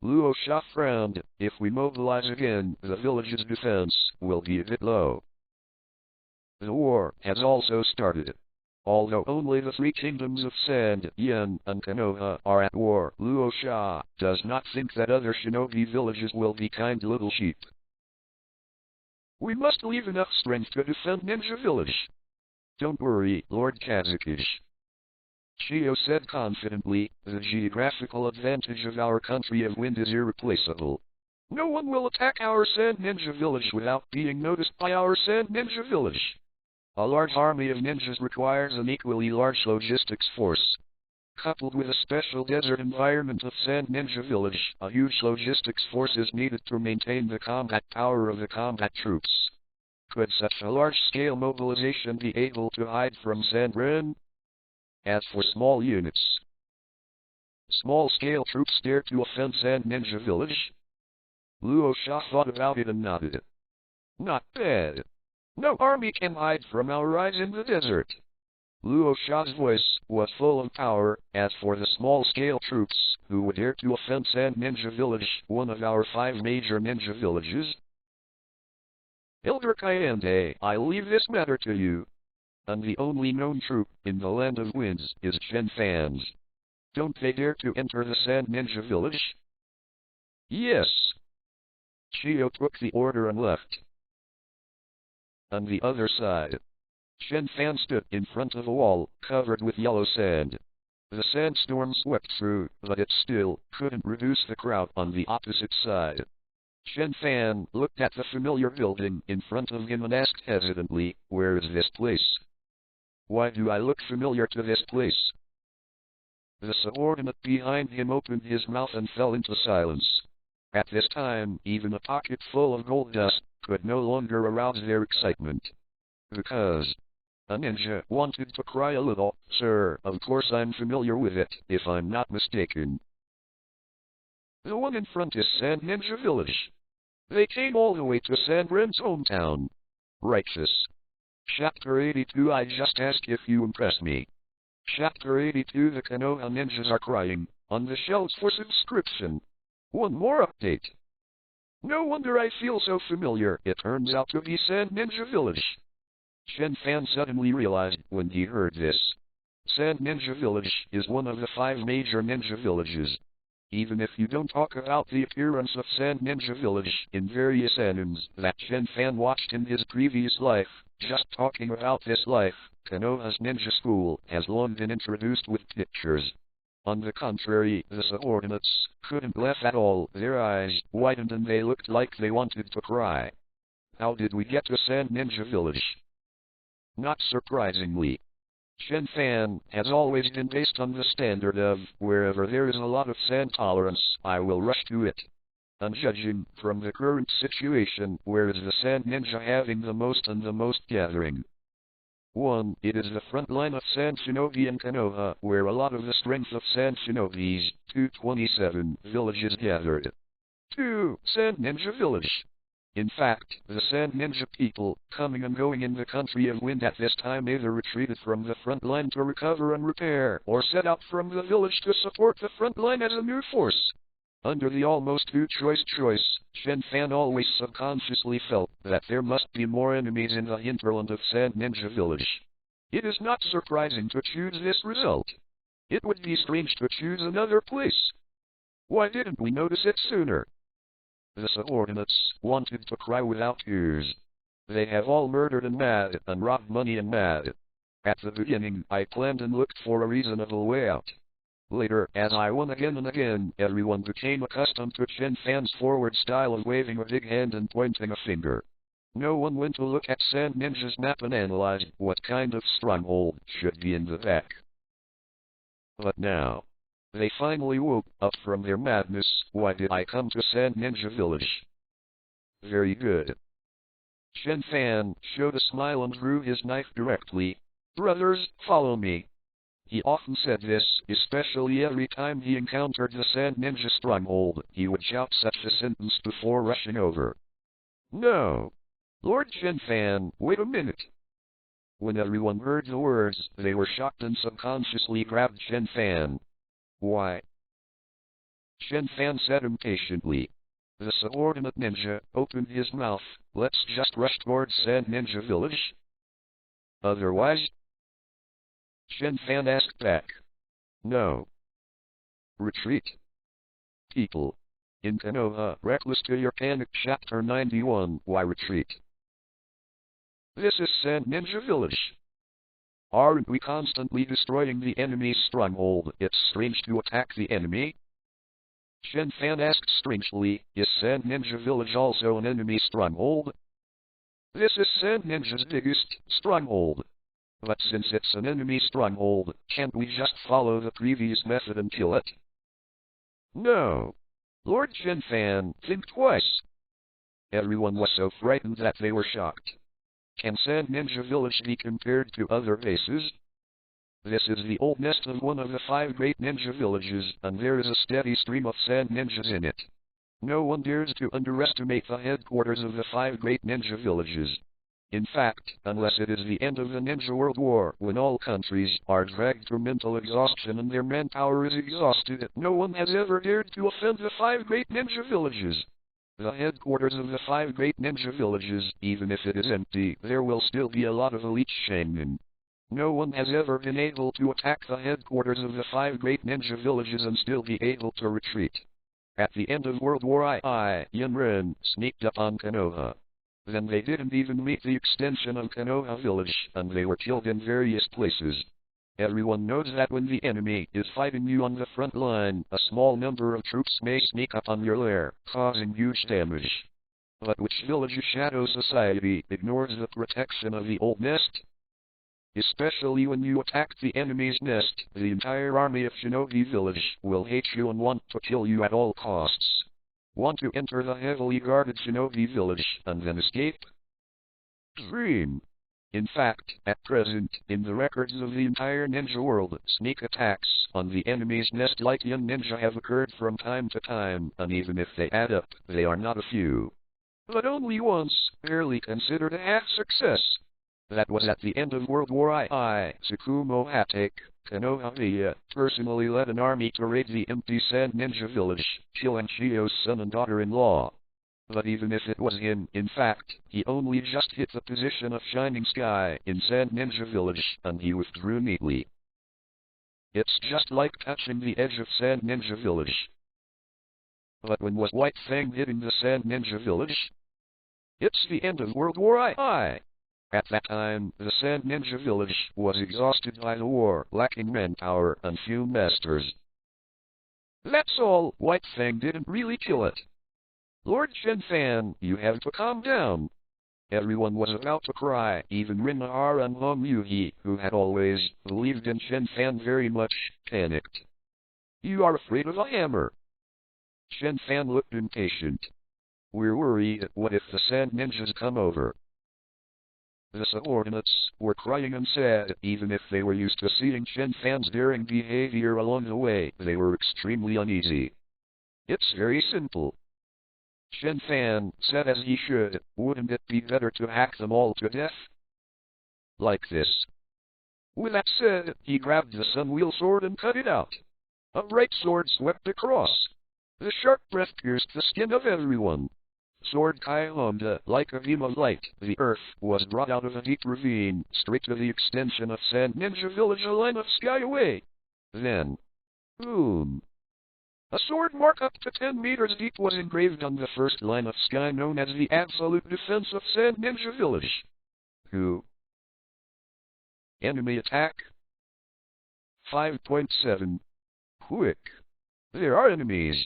Luo Sha frowned. If we mobilize again, the village's defense will be a bit low. The war has also started. Although only the three kingdoms of Sand, Yen, and Konoha are at war, Luo Sha does not think that other shinobi villages will be kind little sheep. We must leave enough strength to defend Ninja Village. Don't worry, Lord Kazakage. Shio said confidently, the geographical advantage of our country of wind is irreplaceable. No one will attack our Sand Ninja Village without being noticed by our Sand Ninja Village. A large army of ninjas requires an equally large logistics force. Coupled with a special desert environment of Sand Ninja Village, a huge logistics force is needed to maintain the combat power of the combat troops. Could such a large-scale mobilization be able to hide from Sand Ren? As for small units, small-scale troops dare to offend Sand Ninja Village? Luo Sha thought about it and nodded. Not bad. No army can hide from our eyes in the desert. Luo Sha's voice was full of power. As for the small-scale troops who would dare to offend Sand Ninja Village, one of our 5 major ninja villages? Elder Kayande, I leave this matter to you. And the only known troop in the Land of Winds is Chen Fan's. Don't they dare to enter the Sand Ninja Village? Yes. Shio took the order and left. On the other side, Chen Fan stood in front of a wall covered with yellow sand. The sandstorm swept through, but it still couldn't reduce the crowd on the opposite side. Chen Fan looked at the familiar building in front of him and asked hesitantly, where is this place? Why do I look familiar to this place? The subordinate behind him opened his mouth and fell into silence. At this time, even a pocket full of gold dust could no longer arouse their excitement. Because a ninja wanted to cry a little. Sir, of course I'm familiar with it, if I'm not mistaken. The one in front is Sand Ninja Village. They came all the way to Sand Ren's hometown. Righteous. Chapter 82. I just ask if you impress me. Chapter 82. The Konoha ninjas are crying on the shelves for subscription. One more update. No wonder I feel so familiar. It turns out to be Sand Ninja Village. Chen Fan suddenly realized when he heard this. Sand Ninja Village is one of the 5 major ninja villages. Even if you don't talk about the appearance of Sand Ninja Village in various animes that Chen Fan watched in his previous life, just talking about this life, Konoha's ninja school has long been introduced with pictures. On the contrary, the subordinates couldn't laugh at all. Their eyes widened and they looked like they wanted to cry. How did we get to Sand Ninja Village? Not surprisingly, Chen Fan has always been based on the standard of, wherever there is a lot of sand tolerance, I will rush to it. And judging from the current situation, where is the Sand Ninja having the most and the most gathering? 1. It is the front line of Sand Shinobi in Konoha, where a lot of the strength of Sand Shinobi's 227 villages gathered. 2. Sand Ninja Village. In fact, the Sand Ninja people, coming and going in the country of wind at this time either retreated from the front line to recover and repair, or set out from the village to support the front line as a new force. Under the almost two-choice choice, Chen Fan always subconsciously felt that there must be more enemies in the hinterland of Sand Ninja Village. It is not surprising to choose this result. It would be strange to choose another place. Why didn't we notice it sooner? The subordinates wanted to cry without tears. They have all murdered and mad, and robbed money and mad. At the beginning, I planned and looked for a reasonable way out. Later, as I won again and again, everyone became accustomed to Chen Fan's forward style of waving a big hand and pointing a finger. No one went to look at Sand Ninja's map and analyze what kind of stronghold should be in the back. But now, they finally woke up from their madness. Why did I come to Sand Ninja Village? Very good. Chen Fan showed a smile and drew his knife directly. Brothers, follow me. He often said this, especially every time he encountered the Sand Ninja stronghold. He would shout such a sentence before rushing over. No. Lord Chen Fan, wait a minute. When everyone heard the words, they were shocked and subconsciously grabbed Chen Fan. Why? Chen Fan said impatiently. The subordinate ninja opened his mouth. Let's just rush towards Sand Ninja Village. Otherwise? Chen Fan asked back. No. Retreat. People. In Konoha Reckless to your panic chapter 91. Why retreat? This is Sand Ninja Village. Aren't we constantly destroying the enemy's stronghold? It's strange to attack the enemy. Chen Fan asked strangely, is Sand Ninja Village also an enemy stronghold? This is Sand Ninja's biggest stronghold. But since it's an enemy stronghold, can't we just follow the previous method and kill it? No. Lord Chen Fan, think twice. Everyone was so frightened that they were shocked. Can Sand Ninja Village be compared to other bases? This is the old nest of one of the 5 great ninja villages, and there is a steady stream of sand ninjas in it. No one dares to underestimate the headquarters of the 5 great ninja villages. In fact, unless it is the end of the Ninja World War, when all countries are dragged to mental exhaustion and their manpower is exhausted, no one has ever dared to offend the 5 great ninja villages. The headquarters of the 5 great ninja villages, even if it is empty, there will still be a lot of elite shaman. No one has ever been able to attack the headquarters of the 5 great ninja villages and still be able to retreat. At the end of World War I, Yunren sneaked up on Konoha. Then they didn't even meet the extension of Konoha village, and they were killed in various places. Everyone knows that when the enemy is fighting you on the front line, a small number of troops may sneak up on your lair, causing huge damage. But which village of Shadow Society ignores the protection of the old nest? Especially when you attack the enemy's nest, the entire army of Shinobi Village will hate you and want to kill you at all costs. Want to enter the heavily guarded Shinobi Village and then escape? Dream. In fact, at present, in the records of the entire ninja world, sneak attacks on the enemy's nest like young ninja have occurred from time to time, and even if they add up, they are not a few. But only once, barely considered a half success. That was at the end of World War I. Tsukumo Hatake, Konoha personally led an army to raid the empty Sand Ninja Village, killing Shio's son and daughter-in-law. But even if it was him, in fact, he only just hit the position of Shining Sky in Sand Ninja Village, and he withdrew neatly. It's just like touching the edge of Sand Ninja Village. But when was White Fang hitting the Sand Ninja Village? It's the end of World War I. At that time, the Sand Ninja Village was exhausted by the war, lacking manpower and few masters. That's all, White Fang didn't really kill it. Lord Chen Fan, you have to calm down. Everyone was about to cry, even Rinahara and Hong Yuhi, who had always believed in Chen Fan very much, panicked. You are afraid of a hammer. Chen Fan looked impatient. We're worried, what if the Sand Ninjas come over? The subordinates were crying and sad. Even if they were used to seeing Chen Fan's daring behavior along the way, they were extremely uneasy. It's very simple. Chen Fan said as he should, wouldn't it be better to hack them all to death? Like this. With that said, he grabbed the Sunwheel sword and cut it out. A bright sword swept across. The sharp breath pierced the skin of everyone. Sword Kai-Honda, like a beam of light, the earth was brought out of a deep ravine, straight to the extension of Sand Ninja Village, a line of sky away. Then, boom. A sword mark up to 10 meters deep was engraved on the first line of sky known as the absolute defense of Sand Ninja Village. Who? Enemy attack? 5.7. Quick. There are enemies.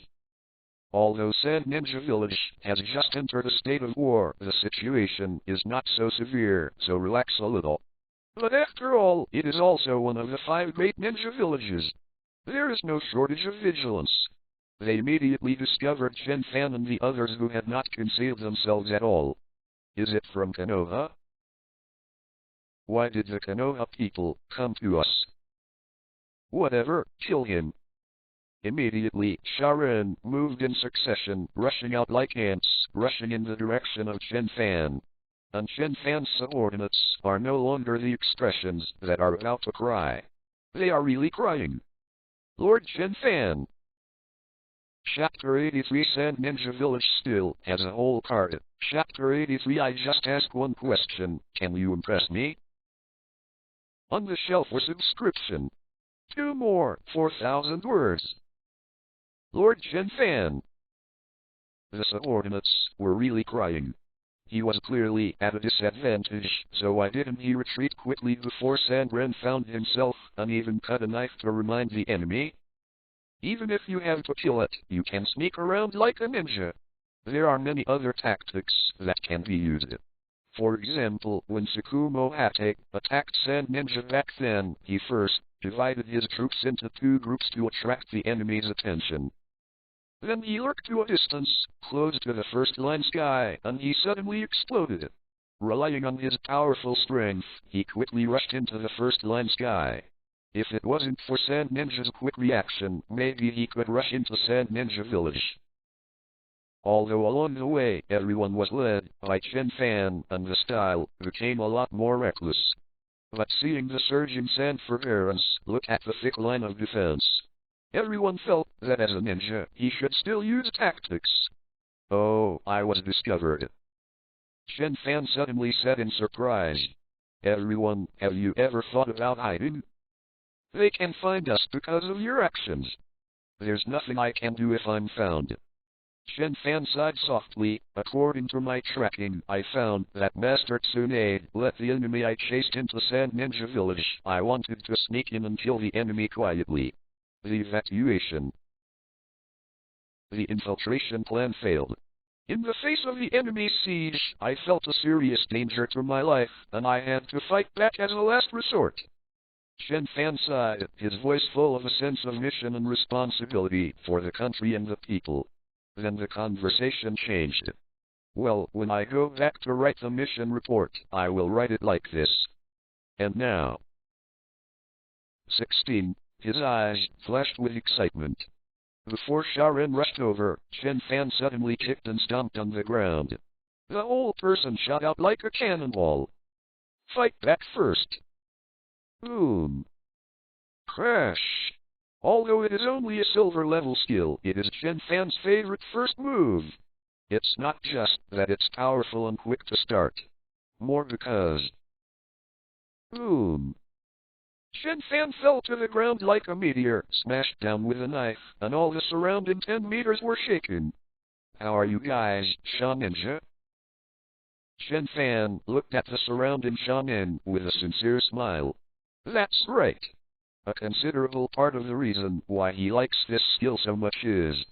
Although Sand Ninja Village has just entered a state of war, the situation is not so severe, so relax a little. But after all, it is also one of the 5 great ninja villages. There is no shortage of vigilance. They immediately discovered Chen Fan and the others who had not concealed themselves at all. Is it from Konoha? Why did the Konoha people come to us? Whatever, kill him. Immediately, Sharon moved in succession, rushing out like ants, rushing in the direction of Chen Fan. And Chen Fan's subordinates are no longer the expressions that are about to cry. They are really crying. Lord Chen Fan. Chapter 83 Sand Ninja Village still has a whole card. Chapter 83 I just ask one question, can you impress me? On the shelf for subscription. 2 more, 4,000 words. Lord Chen Fan. The subordinates were really crying. He was clearly at a disadvantage, so why didn't he retreat quickly before Sandren found himself, and even cut a knife to remind the enemy? Even if you have to kill it, you can sneak around like a ninja. There are many other tactics that can be used. For example, when Tsukumo Hate attacked Sand Ninja back then, he first divided his troops into 2 groups to attract the enemy's attention. Then he lurked to a distance, close to the first-line sky, and he suddenly exploded. Relying on his powerful strength, he quickly rushed into the first-line sky. If it wasn't for Sand Ninja's quick reaction, maybe he could rush into Sand Ninja Village. Although along the way, everyone was led by Chen Fan, and the style became a lot more reckless. But seeing the surging sand forbearance look at the thick line of defense, everyone felt that as a ninja, he should still use tactics. Oh, I was discovered. Chen Fan suddenly said in surprise. Everyone, have you ever thought about hiding? They can find us because of your actions. There's nothing I can do if I'm found. Chen Fan sighed softly. According to my tracking, I found that Master Tsunade let the enemy I chased into Sand Ninja Village. I wanted to sneak in and kill the enemy quietly. The evacuation. The infiltration plan failed. In the face of the enemy's siege, I felt a serious danger to my life, and I had to fight back as a last resort. Chen Fan sighed, his voice full of a sense of mission and responsibility for the country and the people. Then the conversation changed. Well, when I go back to write the mission report, I will write it like this. And now. 16. His eyes flashed with excitement. Before Sharon rushed over, Chen Fan suddenly kicked and stomped on the ground. The whole person shot out like a cannonball. Fight back first. Boom. Crash. Although it is only a silver-level skill, it is Chen Fan's favorite first move. It's not just that it's powerful and quick to start. More because... Boom. Chen Fan fell to the ground like a meteor, smashed down with a knife, and all the surrounding 10 meters were shaken. How are you guys, Sha Ninja? Chen Fan looked at the surrounding shaman with a sincere smile. That's right. A considerable part of the reason why he likes this skill so much is,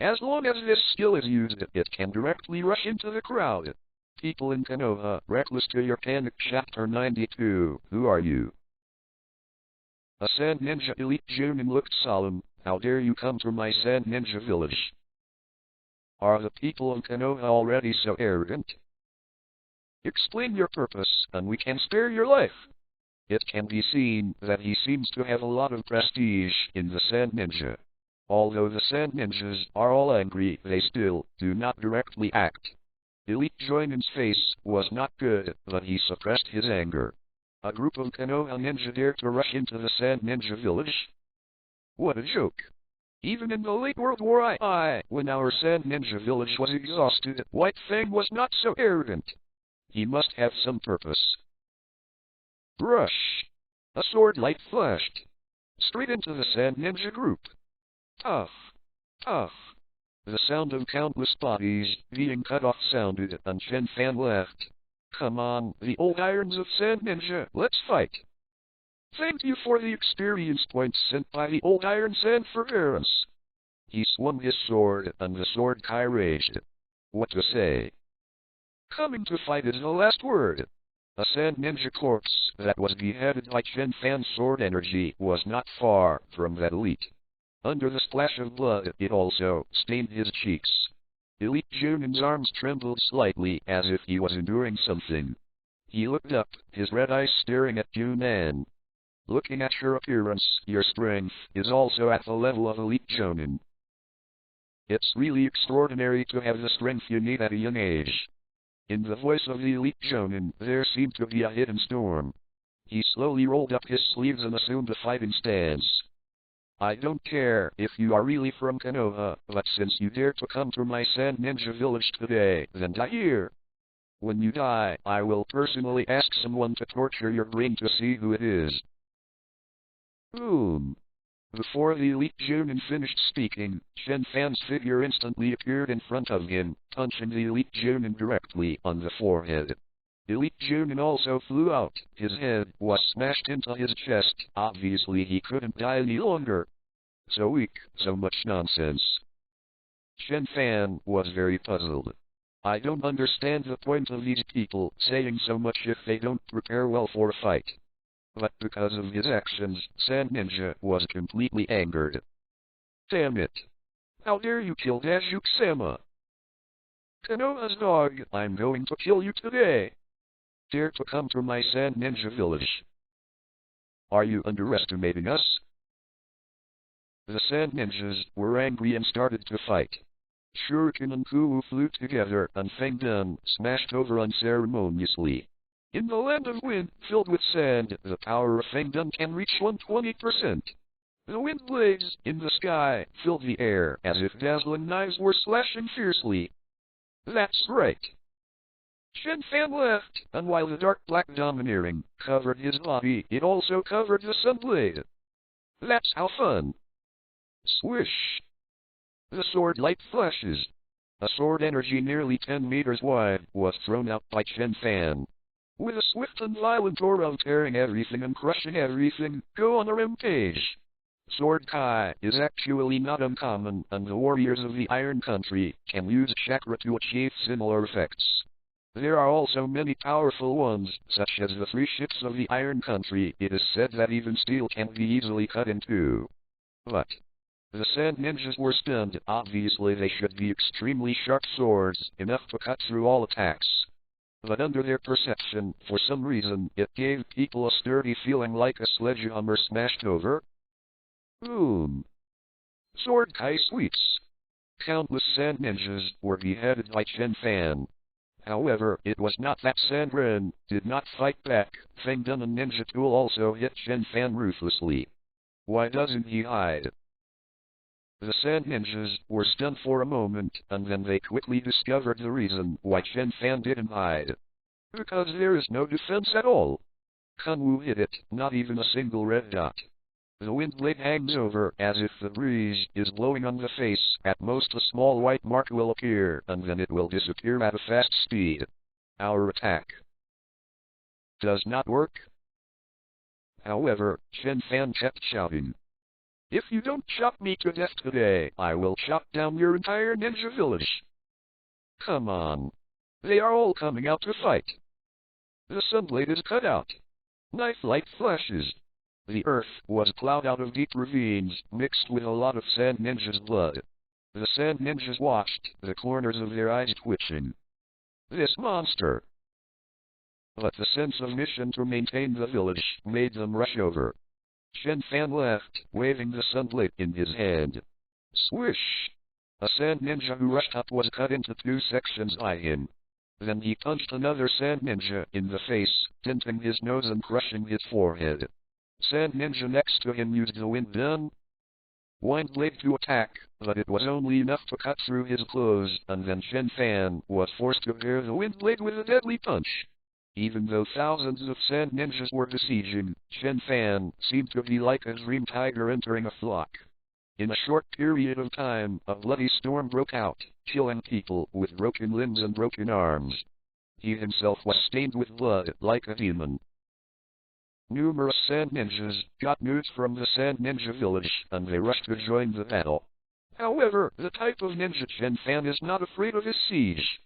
as long as this skill is used, it can directly rush into the crowd. People in Konoha, Reckless to your panic. Chapter 92, who are you? A Sand Ninja Elite Junin looked solemn. How dare you come to my Sand Ninja Village? Are the people of Konoha already so arrogant? Explain your purpose, and we can spare your life. It can be seen that he seems to have a lot of prestige in the Sand Ninja. Although the Sand Ninjas are all angry, they still do not directly act. Elite Joinin's face was not good, but he suppressed his anger. A group of Konoha ninja dared to rush into the Sand Ninja Village? What a joke. Even in the late World War I, when our Sand Ninja Village was exhausted, White Fang was not so arrogant. He must have some purpose. Brush. A sword light flashed. Straight into the Sand Ninja group. Tough. Tough. The sound of countless bodies being cut off sounded, and Chen Fan laughed. Come on, the old irons of Sand Ninja, let's fight. Thank you for the experience points sent by the old iron sand forbearance. He swung his sword, and the sword Kai raged. What to say? Coming to fight is the last word. A sand ninja corpse that was beheaded by Chen Fan's sword energy was not far from that elite. Under the splash of blood, it also stained his cheeks. Elite Junin's arms trembled slightly as if he was enduring something. He looked up, his red eyes staring at Junan. Looking at your appearance, your strength is also at the level of Elite Jonin. It's really extraordinary to have the strength you need at a young age. In the voice of the Elite Jonin, there seemed to be a hidden storm. He slowly rolled up his sleeves and assumed a fighting stance. I don't care if you are really from Konoha, but since you dare to come to my Sand Ninja village today, then die here. When you die, I will personally ask someone to torture your brain to see who it is. Boom. Before the Elite Junin finished speaking, Chen Fan's figure instantly appeared in front of him, punching the Elite Junin directly on the forehead. Elite Junin also flew out. His head was smashed into his chest. Obviously he couldn't die any longer. So weak, so much nonsense. Chen Fan was very puzzled. I don't understand the point of these people saying so much if they don't prepare well for a fight. But because of his actions, Sand Ninja was completely angered. Damn it! How dare you kill Dajuk-sama? Konoha's dog, I'm going to kill you today! Dare to come to my Sand Ninja village. Are you underestimating us? The Sand Ninjas were angry and started to fight. Shuriken and Kuwu flew together, and Feng Dan smashed over unceremoniously. In the land of wind, filled with sand, the power of Feng Dan can reach 120%. The wind blades in the sky filled the air as if dazzling knives were slashing fiercely. That's right. Chen Fan left, and while the dark black domineering covered his body, it also covered the sunblade. That's how fun. Swish. The sword light flashes. A sword energy nearly 10 meters wide was thrown out by Chen Fan. With a swift and violent aura of tearing everything and crushing everything, go on a rampage. Sword Kai is actually not uncommon, and the warriors of the Iron Country can use chakra to achieve similar effects. There are also many powerful ones, such as the 3 ships of the Iron Country. It is said that even steel can be easily cut in two. But the Sand Ninjas were stunned. Obviously they should be extremely sharp swords, enough to cut through all attacks. But under their perception, for some reason, it gave people a sturdy feeling like a sledgehammer smashed over. Boom. Sword Kai sweeps. Countless Sand Ninjas were beheaded by Chen Fan. However, it was not that Sand Ren did not fight back. Feng Dan and Ninja Tool also hit Chen Fan ruthlessly. Why doesn't he hide? The Sand Ninjas were stunned for a moment, and then they quickly discovered the reason why Chen Fan didn't hide. Because there is no defense at all. Kunwu hit it, not even a single red dot. The wind blade hangs over as if the breeze is blowing on the face. At most a small white mark will appear, and then it will disappear at a fast speed. Our attack does not work. However, Chen Fan kept shouting. If you don't chop me to death today, I will chop down your entire ninja village. Come on. They are all coming out to fight. The sunblade is cut out. Knife light flashes. The earth was plowed out of deep ravines, mixed with a lot of Sand Ninjas' blood. The Sand Ninjas watched, the corners of their eyes twitching. This monster! But the sense of mission to maintain the village made them rush over. Chen Fan left, waving the sunblade in his hand. Swish! A Sand Ninja who rushed up was cut into 2 sections by him. Then he punched another Sand Ninja in the face, denting his nose and crushing his forehead. Sand Ninja next to him used the wind gun. Wind blade to attack, but it was only enough to cut through his clothes, and then Chen Fan was forced to bear the wind blade with a deadly punch. Even though thousands of Sand Ninjas were besieging, Chen Fan seemed to be like a dream tiger entering a flock. In a short period of time, a bloody storm broke out, killing people with broken limbs and broken arms. He himself was stained with blood like a demon. Numerous Sand Ninjas got news from the Sand Ninja village, and they rushed to join the battle. However, the type of ninja Chen Fan is not afraid of his siege.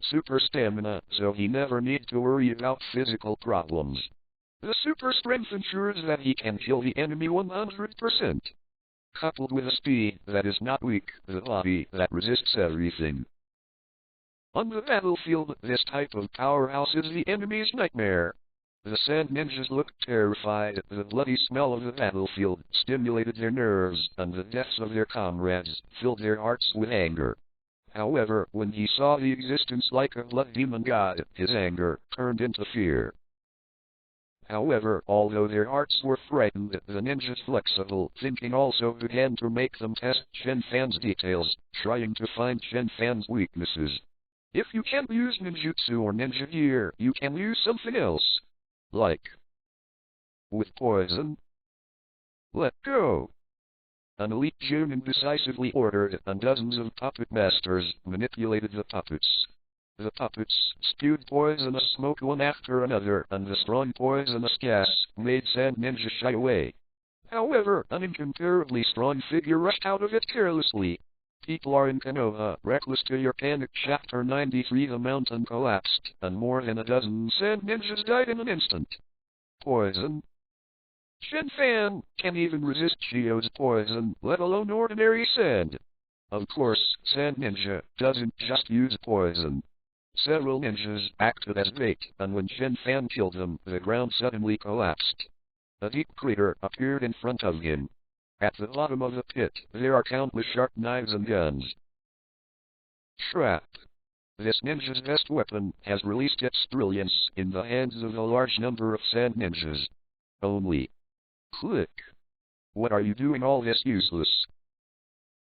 Super stamina, so he never needs to worry about physical problems. The super strength ensures that he can kill the enemy 100%. Coupled with a speed that is not weak, the body that resists everything. On the battlefield, this type of powerhouse is the enemy's nightmare. The sand ninjas looked terrified. The bloody smell of the battlefield stimulated their nerves, and the deaths of their comrades filled their hearts with anger. However, when he saw the existence like a blood demon god, his anger turned into fear. However, although their hearts were frightened, the ninjas' flexible thinking also began to make them test Chen Fan's details, trying to find Chen Fan's weaknesses. If you can't use ninjutsu or ninja gear, you can use something else. Like with poison. Let go. An elite Junin decisively ordered, and dozens of puppet masters manipulated the puppets. The puppets spewed poisonous smoke one after another, and the strong poisonous gas made Sand Ninja shy away. However, an incomparably strong figure rushed out of it carelessly. People are in Konoha Reckless to your panic. Chapter 93. The mountain collapsed, and more than a dozen Sand Ninjas died in an instant. Poison. Chen Fan can't even resist Shio's poison, let alone ordinary sand. Of course, Sand Ninja doesn't just use poison. Several ninjas acted as bait, and when Chen Fan killed them, the ground suddenly collapsed. A deep crater appeared in front of him. At the bottom of the pit, there are countless sharp knives and guns. Trap. This ninja's best weapon has released its brilliance in the hands of a large number of sand ninjas. Only. Click. What are you doing all this useless?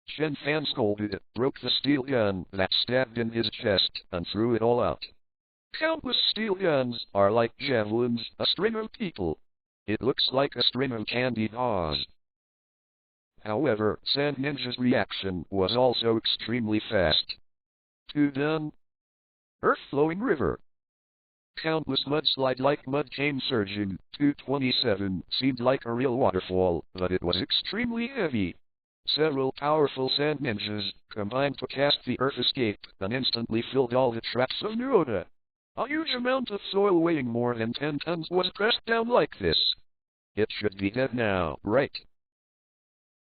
Chen Fan scolded, broke the steel gun that stabbed in his chest, and threw it all out. Countless steel guns are like javelins, a string of people. It looks like a string of candy paws. However, Sand Ninja's reaction was also extremely fast. Two done. Earth-flowing river. Countless mudslide-like mud came surging. 227 seemed like a real waterfall, but it was extremely heavy. Several powerful sand ninjas combined to cast the earth escape and instantly filled all the traps of Nuoda. A huge amount of soil weighing more than 10 tons was pressed down like this. It should be dead now, right?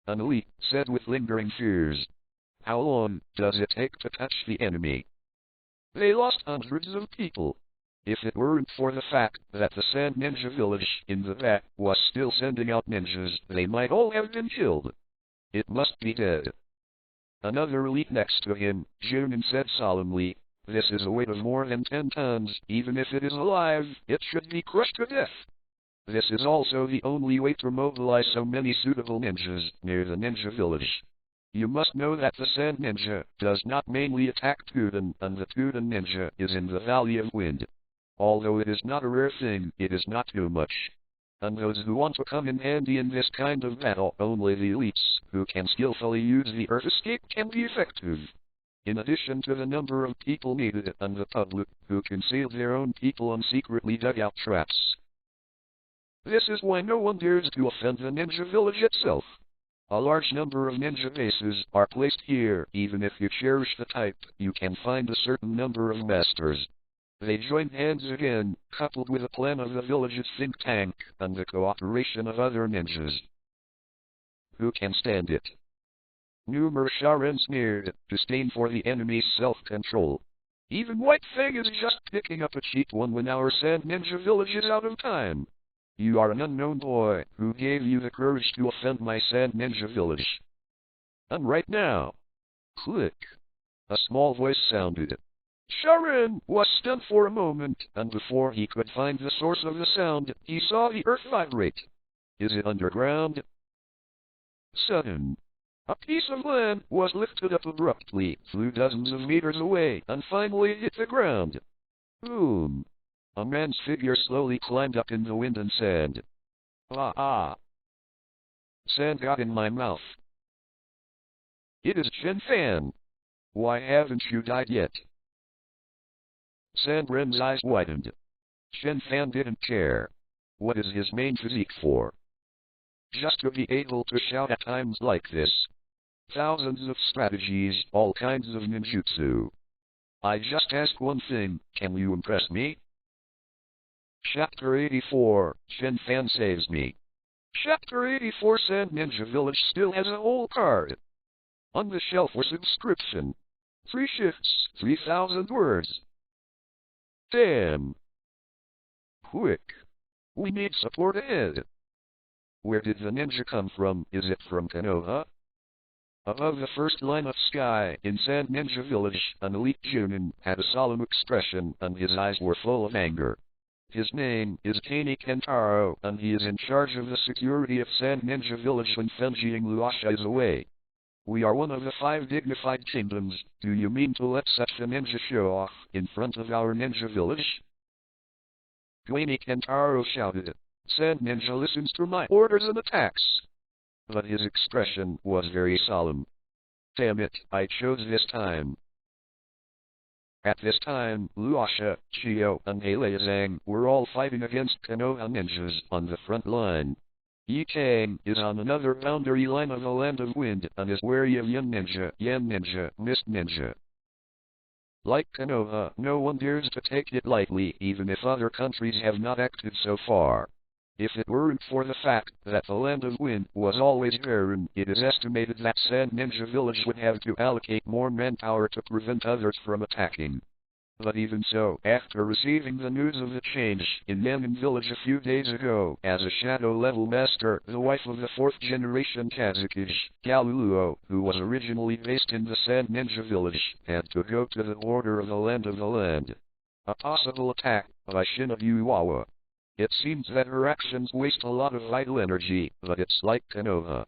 An elite said with lingering fears. How long does it take to touch the enemy? They lost hundreds of people. If it weren't for the fact that the Sand Ninja village in the back was still sending out ninjas, they might all have been killed. It must be dead. Another elite next to him, Junin, said solemnly, this is a weight of more than 10 tons. Even if it is alive, it should be crushed to death. This is also the only way to mobilize so many suitable ninjas near the ninja village. You must know that the Sand Ninja does not mainly attack Tuden, and the Tuden Ninja is in the Valley of Wind. Although it is not a rare thing, it is not too much. And those who want to come in handy in this kind of battle, only the elites who can skillfully use the earth escape can be effective. In addition to the number of people needed, and the public who concealed their own people and secretly dug out traps. This is why no one dares to offend the ninja village itself. A large number of ninja bases are placed here. Even if you cherish the type, you can find a certain number of masters. They joined hands again, coupled with a plan of the village's think tank, and the cooperation of other ninjas. Who can stand it? Numerous Sharan sneered, disdain for the enemy's self-control. Even White Fang is just picking up a cheap one when our Sand Ninja village is out of time. You are an unknown boy, who gave you the courage to offend my Sand Ninja village. And right now. Click. A small voice sounded. Sharan was stunned for a moment, and before he could find the source of the sound, he saw the earth vibrate. Is it underground? Sudden. A piece of land was lifted up abruptly, flew dozens of meters away, and finally hit the ground. Boom. A man's figure slowly climbed up in the wind and said, Ah. Sand got in my mouth. It is Chen Fan. Why haven't you died yet? Sandren's eyes widened. Chen Fan didn't care. What is his main physique for? Just to be able to shout at times like this. thousands of strategies, all kinds of ninjutsu. I just ask one thing, can you impress me? Chapter 84, Chen Fan saves me. Chapter 84 Sand Ninja Village still has a whole card. On the shelf for subscription. 3 shifts, 3,000 words. Damn. Quick. We need support ahead. Where did the ninja come from? Is it from Konoha? Above the first line of sky, in Sand Ninja Village, an elite Junin had a solemn expression and his eyes were full of anger. His name is Kani Kentaro, and he is in charge of the security of Sand Ninja Village when Fenjiing Luasha is away. We are one of the 5 dignified kingdoms. Do you mean to let such a ninja show off in front of our ninja village? Kani Kentaro shouted. Sand Ninja listens to my orders and attacks. But his expression was very solemn. Damn it, I chose this time. At this time, Luasha, Chio, and Eleazang were all fighting against Konoha ninjas on the front line. Yi-Kang is on another boundary line of the Land of Wind and is wary of Yen Ninja, Mist Ninja. Like Konoha, no one dares to take it lightly even if other countries have not acted so far. If it weren't for the fact that the Land of Wind was always barren, it is estimated that Sand Ninja Village would have to allocate more manpower to prevent others from attacking. But even so, after receiving the news of the change in Yanin Village a few days ago, as a shadow-level master, the wife of the 4th generation Kazakage, Galuluo, who was originally based in the Sand Ninja Village, had to go to the Order of the Land of the Land. A possible attack by Shinobu. It seems that her actions waste a lot of vital energy, but it's like Konoha.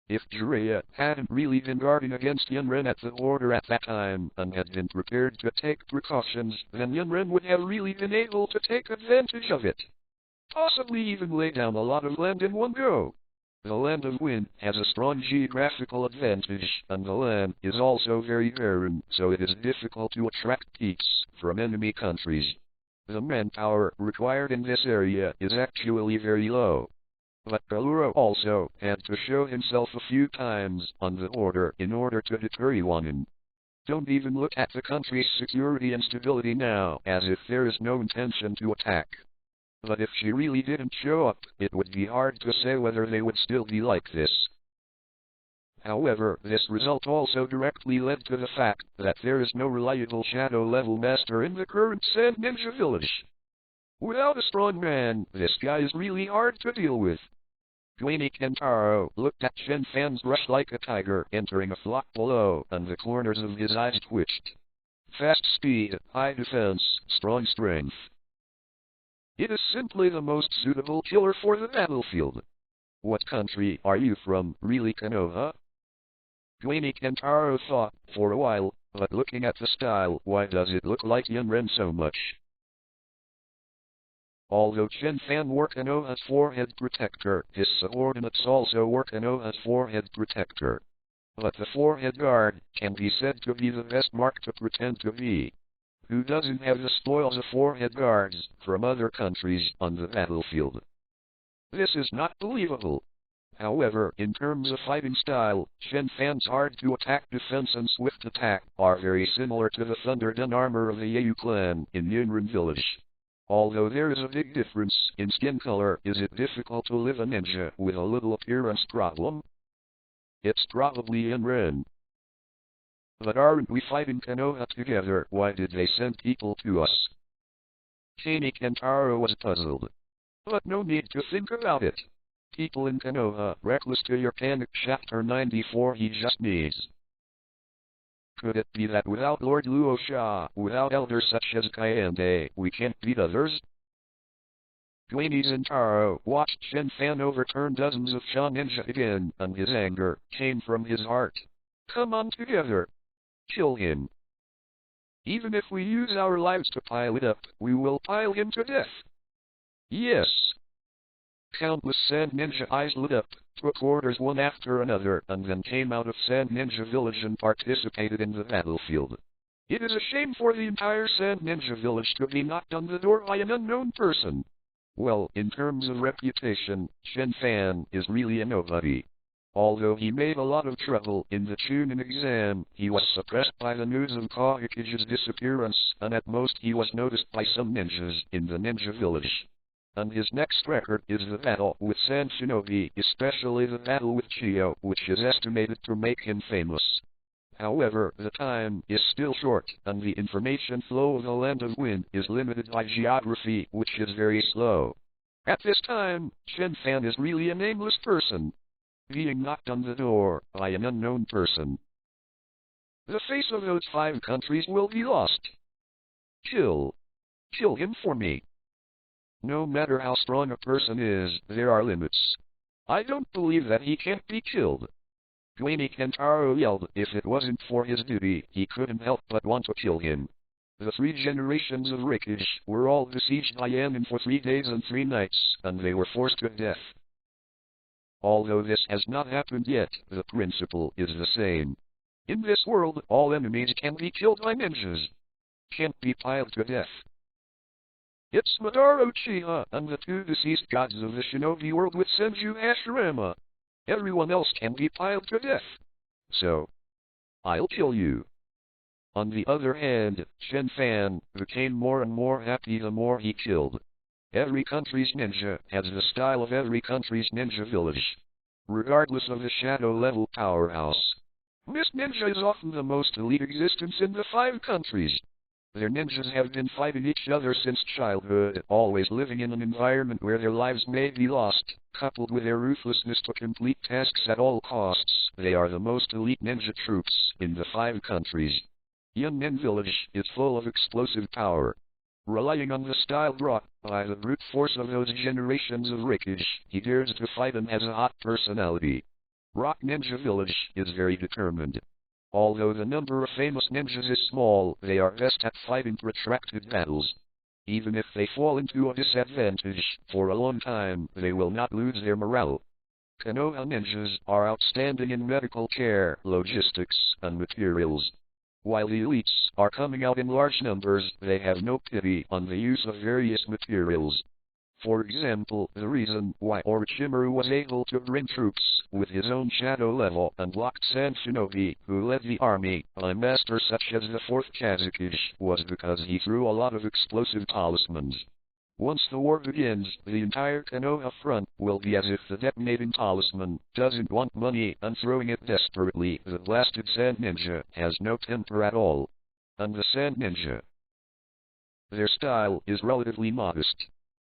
If Jiraiya hadn't really been guarding against Yunren at the Order at that time, and had been prepared to take precautions, then Yunren would have really been able to take advantage of it. Possibly even lay down a lot of land in one go. The Land of Wind has a strong geographical advantage, and the land is also very barren, so it is difficult to attract peeps from enemy countries. The manpower required in this area is actually very low. But Galuro also had to show himself a few times on the Order in order to deter Iwanin. Don't even look at the country's security and stability now, as if there is no intention to attack. But if she really didn't show up, it would be hard to say whether they would still be like this. However, this result also directly led to the fact that there is no reliable shadow-level master in the current Sand Ninja Village. Without a strong man, this guy is really hard to deal with. Kani Kentaro looked at Chen Fan's rush like a tiger entering a flock below, and the corners of his eyes twitched. Fast speed, high defense, strong strength. It is simply the most suitable killer for the battlefield. What country are you from, really, Konoha? Kani Kentaro thought for a while, but looking at the style, why does it look like Yunren so much? Although Chen Fan wore Konoha's forehead protector, his subordinates also wore Konoha's forehead protector. But the forehead guard can be said to be the best mark to pretend to be. Who doesn't have the spoils of forehead guards from other countries on the battlefield? This is not believable. However, in terms of fighting style, Chen Fan's hard-to-attack defense and swift attack are very similar to the Thunderdun armor of the Yeu clan in Yunren Village. Although there is a big difference in skin color, is it difficult to live a ninja with a little appearance problem? It's probably Yunren. But aren't we fighting Konoha together? Why did they send people to us? Kani Kentaro was puzzled. But no need to think about it. People in Konoha, reckless to your panic. Chapter 94 He just needs. Could it be that without Lord Luosha, without elders such as Kayande, we can't beat others? Kani Kentaro watched Chen Fan overturn dozens of Sha ninja again, and his anger came from his heart. Come on together. Kill him. Even if we use our lives to pile it up, we will pile him to death. Yes. Countless Sand Ninja eyes lit up, took orders one after another, and then came out of Sand Ninja Village and participated in the battlefield. It is a shame for the entire Sand Ninja Village to be knocked on the door by an unknown person. Well, in terms of reputation, Chen Fan is really a nobody. Although he made a lot of trouble in the Chunin exam, he was suppressed by the news of Hokage's disappearance, and at most he was noticed by some ninjas in the ninja village. And his next record is the battle with Sand Shinobi, especially the battle with Chiyo, which is estimated to make him famous. However, the time is still short, and the information flow of the Land of Wind is limited by geography, which is very slow. At this time, Chen Fan is really a nameless person, being knocked on the door by an unknown person. The face of those 5 countries will be lost. Kill him for me. No matter how strong a person is, there are limits. I don't believe that he can't be killed. Guani Kentaro yelled if it wasn't for his duty, he couldn't help but want to kill him. The 3 generations of Hokage were all besieged by Yanin for 3 days and 3 nights, and they were forced to death. Although this has not happened yet, the principle is the same. In this world, all enemies can be killed by ninjas. Can't be piled to death. It's Madara Uchiha and the 2 deceased gods of the shinobi world with Senju Hashirama. Everyone else can be piled to death. So, I'll kill you. On the other hand, Chen Fan became more and more happy the more he killed. Every country's ninja has the style of every country's ninja village, regardless of the shadow level powerhouse. This ninja is often the most elite existence in the 5 countries. Their ninjas have been fighting each other since childhood, always living in an environment where their lives may be lost, coupled with their ruthlessness to complete tasks at all costs. They are the most elite ninja troops in the 5 countries. Yunnin Village is full of explosive power. Relying on the style brought by the brute force of those generations of Hokage, he dares to fight and has a hot personality. Rock Ninja Village is very determined. Although the number of famous ninjas is small, they are best at fighting protracted battles. Even if they fall into a disadvantage for a long time, they will not lose their morale. Konoha ninjas are outstanding in medical care, logistics, and materials. While the elites are coming out in large numbers, they have no pity on the use of various materials. For example, the reason why Orochimaru was able to bring troops with his own shadow level and locked Sand Shinobi, who led the army, by masters such as the 4th Kazekage, was because he threw a lot of explosive talismans. Once the war begins, the entire Konoha front will be as if the detonating talisman doesn't want money and throwing it desperately. The blasted Sand Ninja has no temper at all. And the Sand Ninja, their style is relatively modest.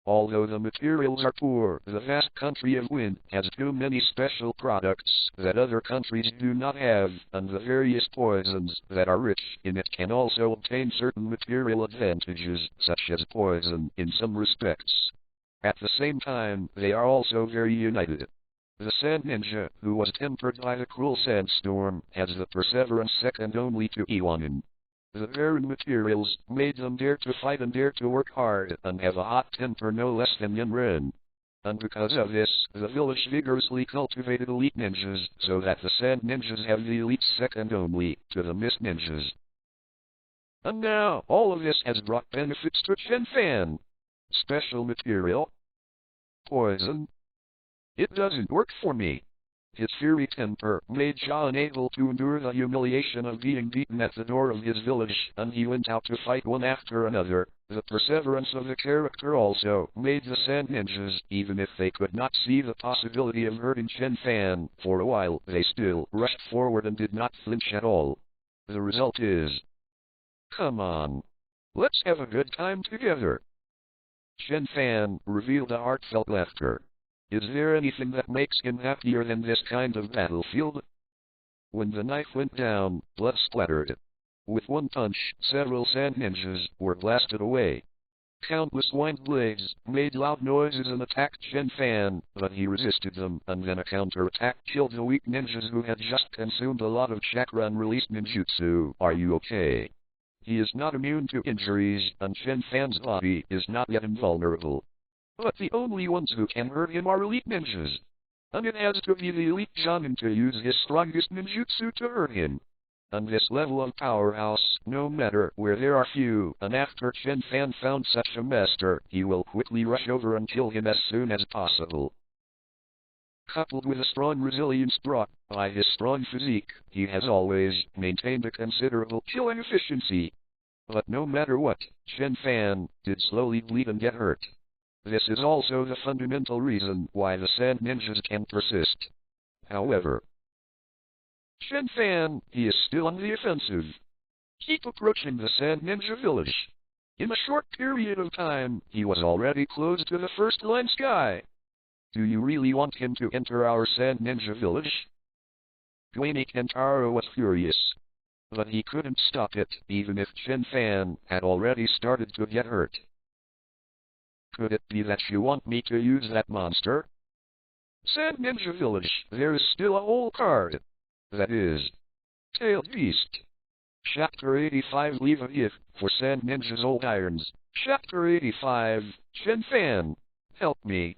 Although the materials are poor, the vast country of Wind has too many special products that other countries do not have, and the various poisons that are rich in it can also obtain certain material advantages, such as poison in some respects. At the same time, they are also very united. The Sand Ninja, who was tempered by the cruel sandstorm, has the perseverance second only to Iwanin. The barren materials made them dare to fight and dare to work hard, and have a hot temper no less than Yunren. And because of this, the village vigorously cultivated elite ninjas, so that the Sand Ninjas have the elites second only to the Mist Ninjas. And now, all of this has brought benefits to Chen Fan. Special material. Poison. It doesn't work for me. His fiery temper made Sha unable to endure the humiliation of being beaten at the door of his village, and he went out to fight one after another. The perseverance of the character also made the Sand Ninjas, even if they could not see the possibility of hurting Chen Fan for a while, they still rushed forward and did not flinch at all. The result is, come on, let's have a good time together. Chen Fan revealed a heartfelt laughter. Is there anything that makes him happier than this kind of battlefield? When the knife went down, blood splattered. With one punch, several Sand Ninjas were blasted away. Countless wind blades made loud noises and attacked Chen Fan, but he resisted them, and then a counterattack killed the weak ninjas who had just consumed a lot of chakra and released ninjutsu. Are you okay? He is not immune to injuries, and Chen Fan's body is not yet invulnerable. But the only ones who can hurt him are elite ninjas. And it has to be the elite Jonin to use his strongest ninjutsu to hurt him. And this level of powerhouse, no matter where there are few, and after Chen Fan found such a master, he will quickly rush over and kill him as soon as possible. Coupled with a strong resilience brought by his strong physique, he has always maintained a considerable killing efficiency. But no matter what, Chen Fan did slowly bleed and get hurt. This is also the fundamental reason why the Sand Ninjas can persist. However, Chen Fan, he is still on the offensive. Keep approaching the Sand Ninja village. In a short period of time, he was already close to the first line sky. Do you really want him to enter our Sand Ninja village? Dwayne Kentaro was furious. But he couldn't stop it, even if Chen Fan had already started to get hurt. Could it be that you want me to use that monster? Sand Ninja Village, there is still a whole card. That is, Tailed Beast. Chapter 85 Leave a gift for Sand Ninja's Old Irons. Chapter 85, Chen Fan, help me.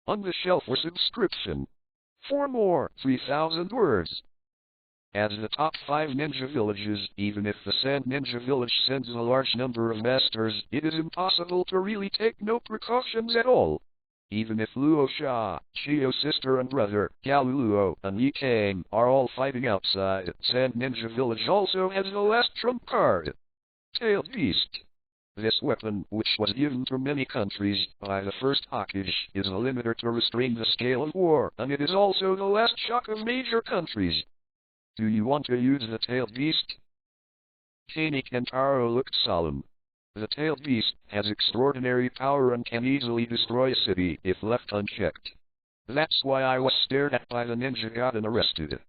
On the shelf for subscription. 4 more, 3,000 words. As the top 5 ninja villages, even if the Sand Ninja Village sends a large number of masters, it is impossible to really take no precautions at all. Even if Luo Sha, Chio's sister and brother, Galuluo, and Yi Kang are all fighting outside, Sand Ninja Village also has the last trump card. Tailed Beast. This weapon, which was given to many countries by the first Hokage, is a limiter to restrain the scale of war, and it is also the last shock of major countries. Do you want to use the Tailed Beast? Dwayne Kentaro looked solemn. The Tailed Beast has extraordinary power and can easily destroy a city if left unchecked. That's why I was stared at by the ninja god and arrested.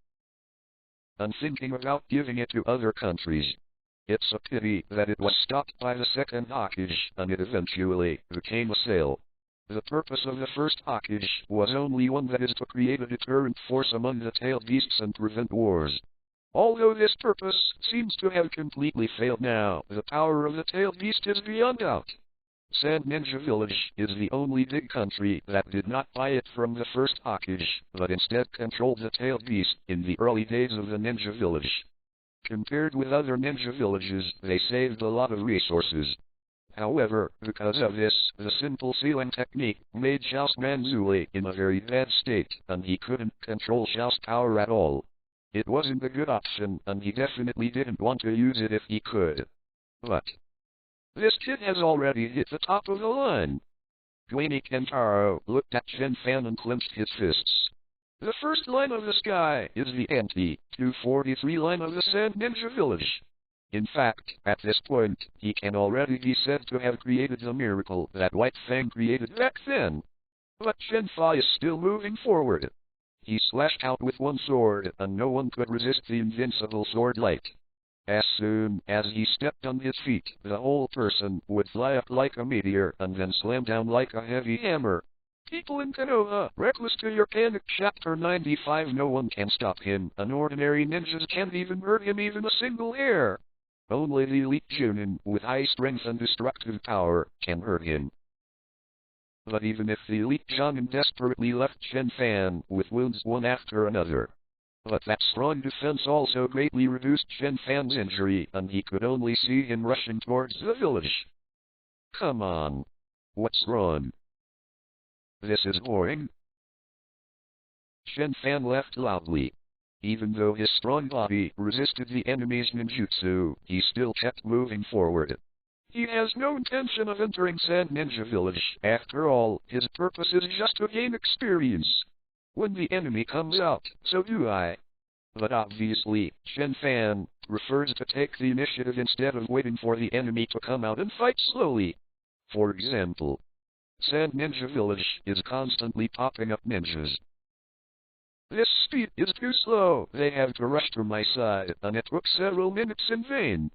I'm thinking about giving it to other countries. It's a pity that it was stopped by the second Hokage, and it eventually became a sale. The purpose of the first Hokage was only one, that is to create a deterrent force among the Tailed Beasts and prevent wars. Although this purpose seems to have completely failed now, the power of the Tailed Beast is beyond doubt. Sand Ninja Village is the only big country that did not buy it from the first Hokage, but instead controlled the Tailed Beast in the early days of the Ninja Village. Compared with other ninja villages, they saved a lot of resources. However, because of this, the simple sealing technique made Xiao's Manzuli in a very bad state, and he couldn't control Xiao's power at all. It wasn't a good option, and he definitely didn't want to use it if he could. But this kid has already hit the top of the line. Dwayne Kentaro looked at Chen Fan and clenched his fists. The first line of the sky is the anti-243 line of the Sand Ninja Village. In fact, at this point, he can already be said to have created the miracle that White Fang created back then. But Chen Fan is still moving forward. He slashed out with one sword, and no one could resist the invincible sword light. As soon as he stepped on his feet, the whole person would fly up like a meteor and then slam down like a heavy hammer. People in Konoha, Reckless to your panic. Chapter 95 No one can stop him, and ordinary ninjas can't even hurt him even a single hair. Only the elite Junin, with high strength and destructive power, can hurt him. But even if the elite Jonin desperately left Chen Fan with wounds one after another. But that strong defense also greatly reduced Chen Fan's injury, and he could only see him rushing towards the village. Come on. What's wrong? This is boring. Chen Fan laughed loudly. Even though his strong body resisted the enemy's ninjutsu, he still kept moving forward. He has no intention of entering Sand Ninja Village. After all, his purpose is just to gain experience. When the enemy comes out, so do I. But obviously, Chen Fan prefers to take the initiative instead of waiting for the enemy to come out and fight slowly. For example, Sand Ninja Village is constantly popping up ninjas. This speed is too slow. They have to rush to my side, and it took several minutes in vain.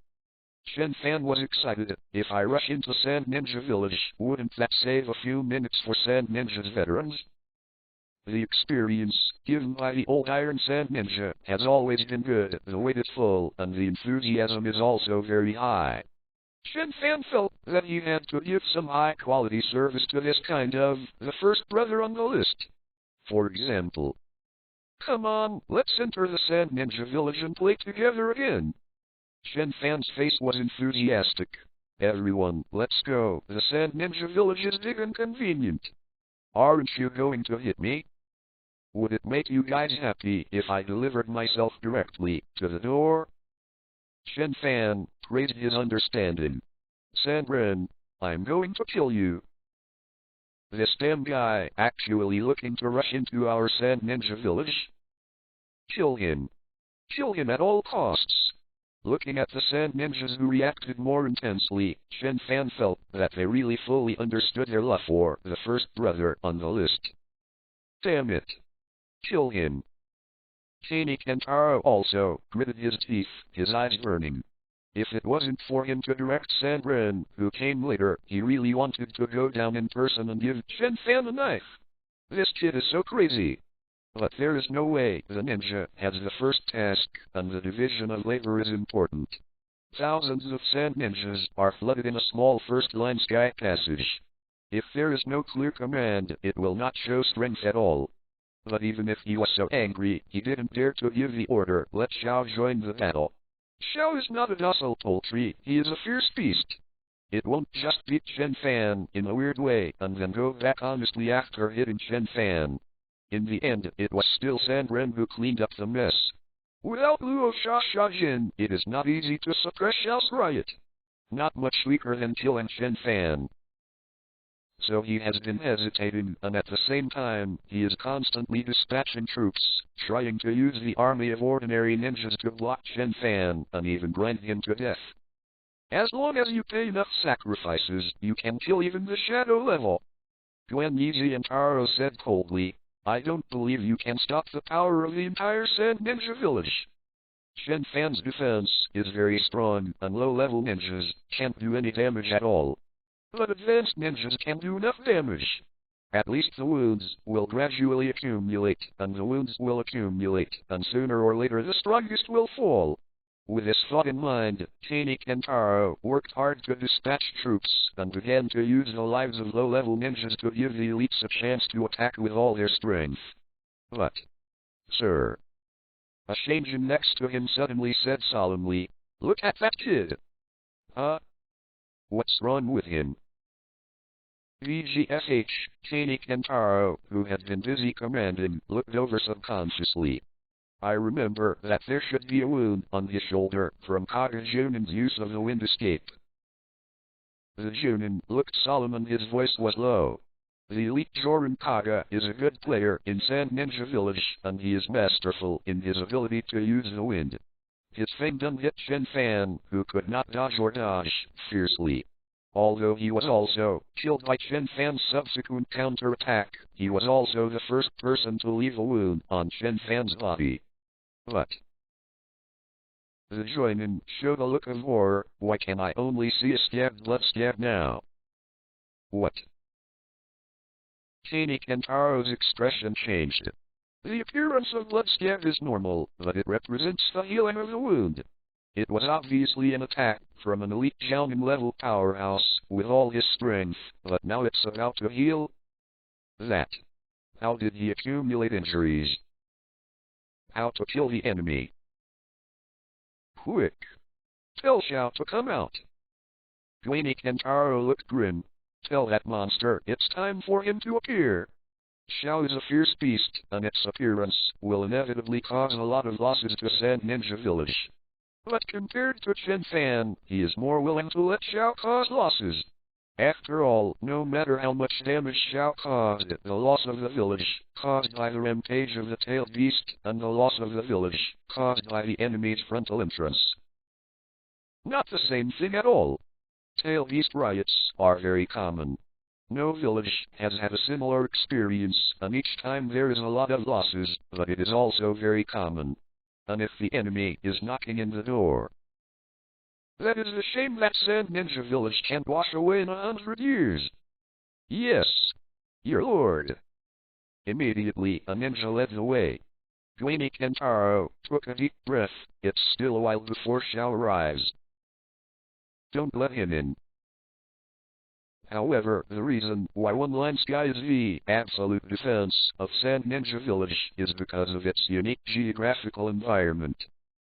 Chen Fan was excited. If I rush into Sand Ninja Village, wouldn't that save a few minutes for Sand Ninja's veterans? The experience given by the old Iron Sand Ninja has always been good. The weight is full, and the enthusiasm is also very high. Chen Fan felt that he had to give some high-quality service to this kind of the first brother on the list. For example, come on, let's enter the Sand Ninja Village and play together again. Chen Fan's face was enthusiastic. Everyone, let's go. The Sand Ninja Village is big and convenient. Aren't you going to hit me? Would it make you guys happy if I delivered myself directly to the door? Chen Fan praised his understanding. Sandren, I'm going to kill you. This damn guy actually looking to rush into our Sand Ninja village? Kill him. Kill him at all costs. Looking at the Sand Ninjas who reacted more intensely, Chen Fan felt that they really fully understood their love for the first brother on the list. Damn it. Kill him. Kani Kentaro also gritted his teeth, his eyes burning. If it wasn't for him to direct Sandren, who came later, he really wanted to go down in person and give Chen Fan a knife. This kid is so crazy. But there is no way the ninja has the first task, and the division of labor is important. Thousands of sand ninjas are flooded in a small first-line sky passage. If there is no clear command, it will not show strength at all. But even if he was so angry, he didn't dare to give the order, let Xiao join the battle. Xiao is not a docile poultry, he is a fierce beast. It won't just beat Chen Fan in a weird way, and then go back honestly after hitting Chen Fan. In the end, it was still Sandren who cleaned up the mess. Without Luo Shajin, it is not easy to suppress Xiao's riot. Not much weaker than killing Chen Fan. So he has been hesitating, and at the same time, he is constantly dispatching troops, trying to use the army of ordinary ninjas to block Chen Fan, and even grind him to death. As long as you pay enough sacrifices, you can kill even the shadow level. Gwen Yeezy and Taro said coldly, I don't believe you can stop the power of the entire Sand Ninja village. Chen Fan's defense is very strong, and low-level ninjas can't do any damage at all. But advanced ninjas can do enough damage. At least the wounds will gradually accumulate, and the wounds will accumulate, and sooner or later the strongest will fall. With this thought in mind, Kani Kentaro worked hard to dispatch troops, and began to use the lives of low-level ninjas to give the elites a chance to attack with all their strength. But, sir. A Shanjin next to him suddenly said solemnly, Look at that kid. Huh? What's wrong with him? VGFH, Kani Kentaro, who had been busy commanding, looked over subconsciously. I remember that there should be a wound on his shoulder from Kaga Junin's use of the wind escape. The Junin looked solemn and his voice was low. The elite Jorin Kaga is a good player in Sand Ninja Village, and he is masterful in his ability to use the wind. His fame done hit Chen Fan, who could not dodge or dodge, fiercely. Although he was also killed by Chen Fan's subsequent counterattack, he was also the first person to leave a wound on Chen Fan's body. But the Joinin showed a look of horror. Why can I only see a scabbed blood scab now? What? Kani Kentaro's expression changed. The appearance of blood scab is normal, but it represents the healing of the wound. It was obviously an attack from an elite Jounin-level powerhouse with all his strength, but now it's about to heal? That. How did he accumulate injuries? How to kill the enemy? Quick! Tell Xiao to come out. Kani Kentaro looked grim. Tell that monster it's time for him to appear. Xiao is a fierce beast, and its appearance will inevitably cause a lot of losses to Sand Ninja Village. But compared to Chen Fan, he is more willing to let Xiao cause losses. After all, no matter how much damage Xiao caused, the loss of the village, caused by the rampage of the tailed beast, and the loss of the village, caused by the enemy's frontal entrance. Not the same thing at all. Tailed beast riots are very common. No village has had a similar experience, and each time there is a lot of losses, but it is also very common. And if the enemy is knocking in the door, that is a shame that Sand Ninja Village can't wash away in 100 years. Yes, your lord. Immediately, a ninja led the way. Kani Kentaro took a deep breath. It's still a while before Xiao arrives. Don't let him in. However, the reason why One Line Sky is the absolute defense of Sand Ninja Village is because of its unique geographical environment.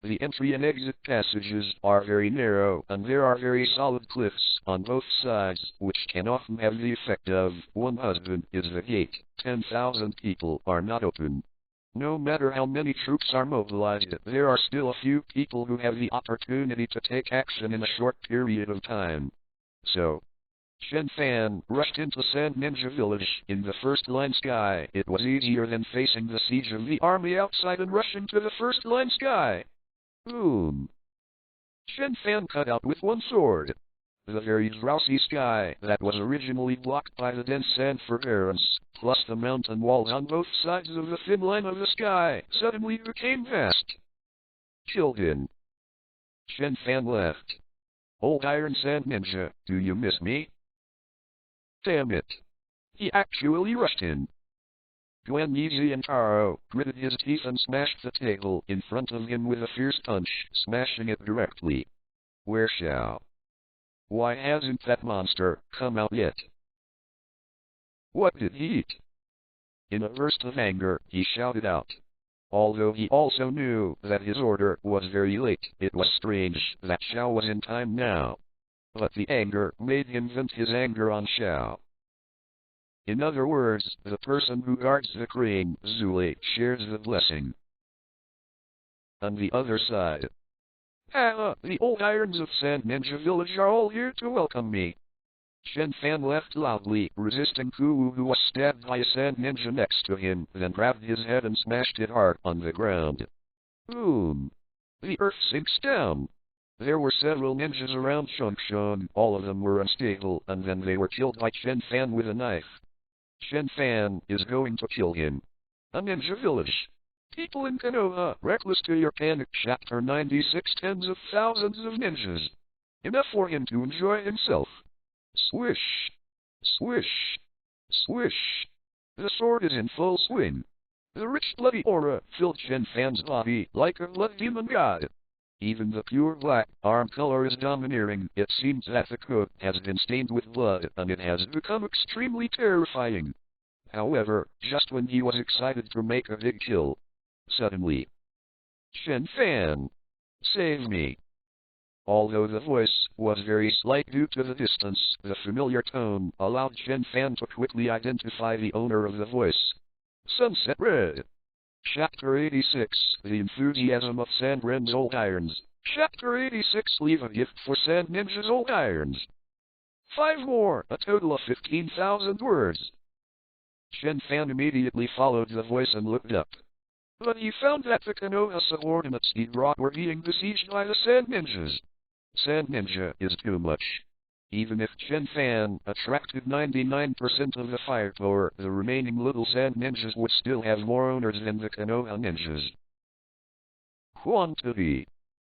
The entry and exit passages are very narrow, and there are very solid cliffs on both sides, which can often have the effect of, one husband is the gate, 10,000 people are not open. No matter how many troops are mobilized, there are still a few people who have the opportunity to take action in a short period of time. So, Chen Fan rushed into Sand Ninja Village in the first-line sky. It was easier than facing the siege of the army outside and rushing to the first-line sky. Boom! Chen Fan cut out with one sword. The very drowsy sky that was originally blocked by the dense sand forbearance, plus the mountain walls on both sides of the thin line of the sky, suddenly became vast. Killed him. Chen Fan left. Old Iron Sand Ninja, do you miss me? Damn it. He actually rushed in. Gwen Yeezy and Taro gritted his teeth and smashed the table in front of him with a fierce punch, smashing it directly. Where Xiao? Why hasn't that monster come out yet? What did he eat? In a burst of anger, he shouted out. Although he also knew that his order was very late, it was strange that Xiao was in time now. But the anger made him vent his anger on Xiao. In other words, the person who guards the crane, Zule, shares the blessing. On the other side. The old irons of Sand Ninja Village are all here to welcome me. Chen Fan laughed loudly, resisting Kuwu, who was stabbed by a Sand Ninja next to him, then grabbed his head and smashed it hard on the ground. Boom! The earth sinks down. There were several ninjas around Shungshung, all of them were unstable, and then they were killed by Chen Fan with a knife. Chen Fan is going to kill him. A ninja village. People in Konoha, reckless to your panic. Chapter 96. Tens of thousands of ninjas. Enough for him to enjoy himself. Swish. Swish. Swish. The sword is in full swing. The rich bloody aura filled Chen Fan's body like a blood demon god. Even the pure black arm color is domineering. It seems that the coat has been stained with blood, and it has become extremely terrifying. However, just when he was excited to make a big kill, suddenly, Chen Fan, save me. Although the voice was very slight due to the distance, the familiar tone allowed Chen Fan to quickly identify the owner of the voice. Sunset Red. Chapter 86, The Enthusiasm of Sand Ren's Old Irons. Chapter 86, Leave a Gift for Sand Ninja's Old Irons. 5 more, a total of 15,000 words. Chen Fan immediately followed the voice and looked up. But he found that the Konoha subordinates he brought were being besieged by the Sand Ninjas. Sand Ninja is too much. Even if Chen Fan attracted 99% of the firepower, the remaining little Sand Ninjas would still have more owners than the Konoha Ninjas. Quantity.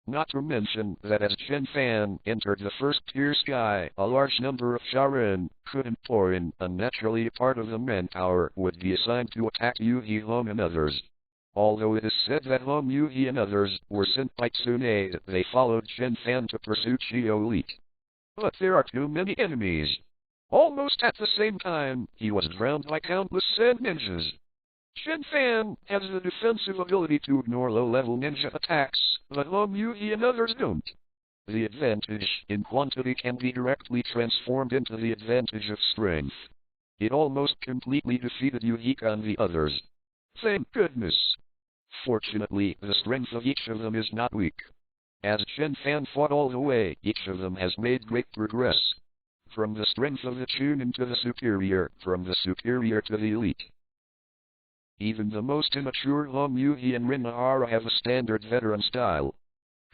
Not to mention that as Chen Fan entered the first-tier sky, a large number of Sharin couldn't pour in, and naturally part of the manpower would be assigned to attack Yuhi Hong and others. Although it is said that Hong Yuhi and others were sent by Tsunade, they followed Chen Fan to pursue Chio Elite. But there are too many enemies. Almost at the same time, he was drowned by countless Sand Ninjas. Chen Fan has the defensive ability to ignore low-level ninja attacks, but Hong Yuhi and others don't. The advantage in quantity can be directly transformed into the advantage of strength. It almost completely defeated Yuhika and the others. Thank goodness. Fortunately, the strength of each of them is not weak. As Chen Fan fought all the way, each of them has made great progress. From the strength of the Chunin to the superior, from the superior to the elite. Even the most immature Hong Yuhi and Rin Nahara have a standard veteran style.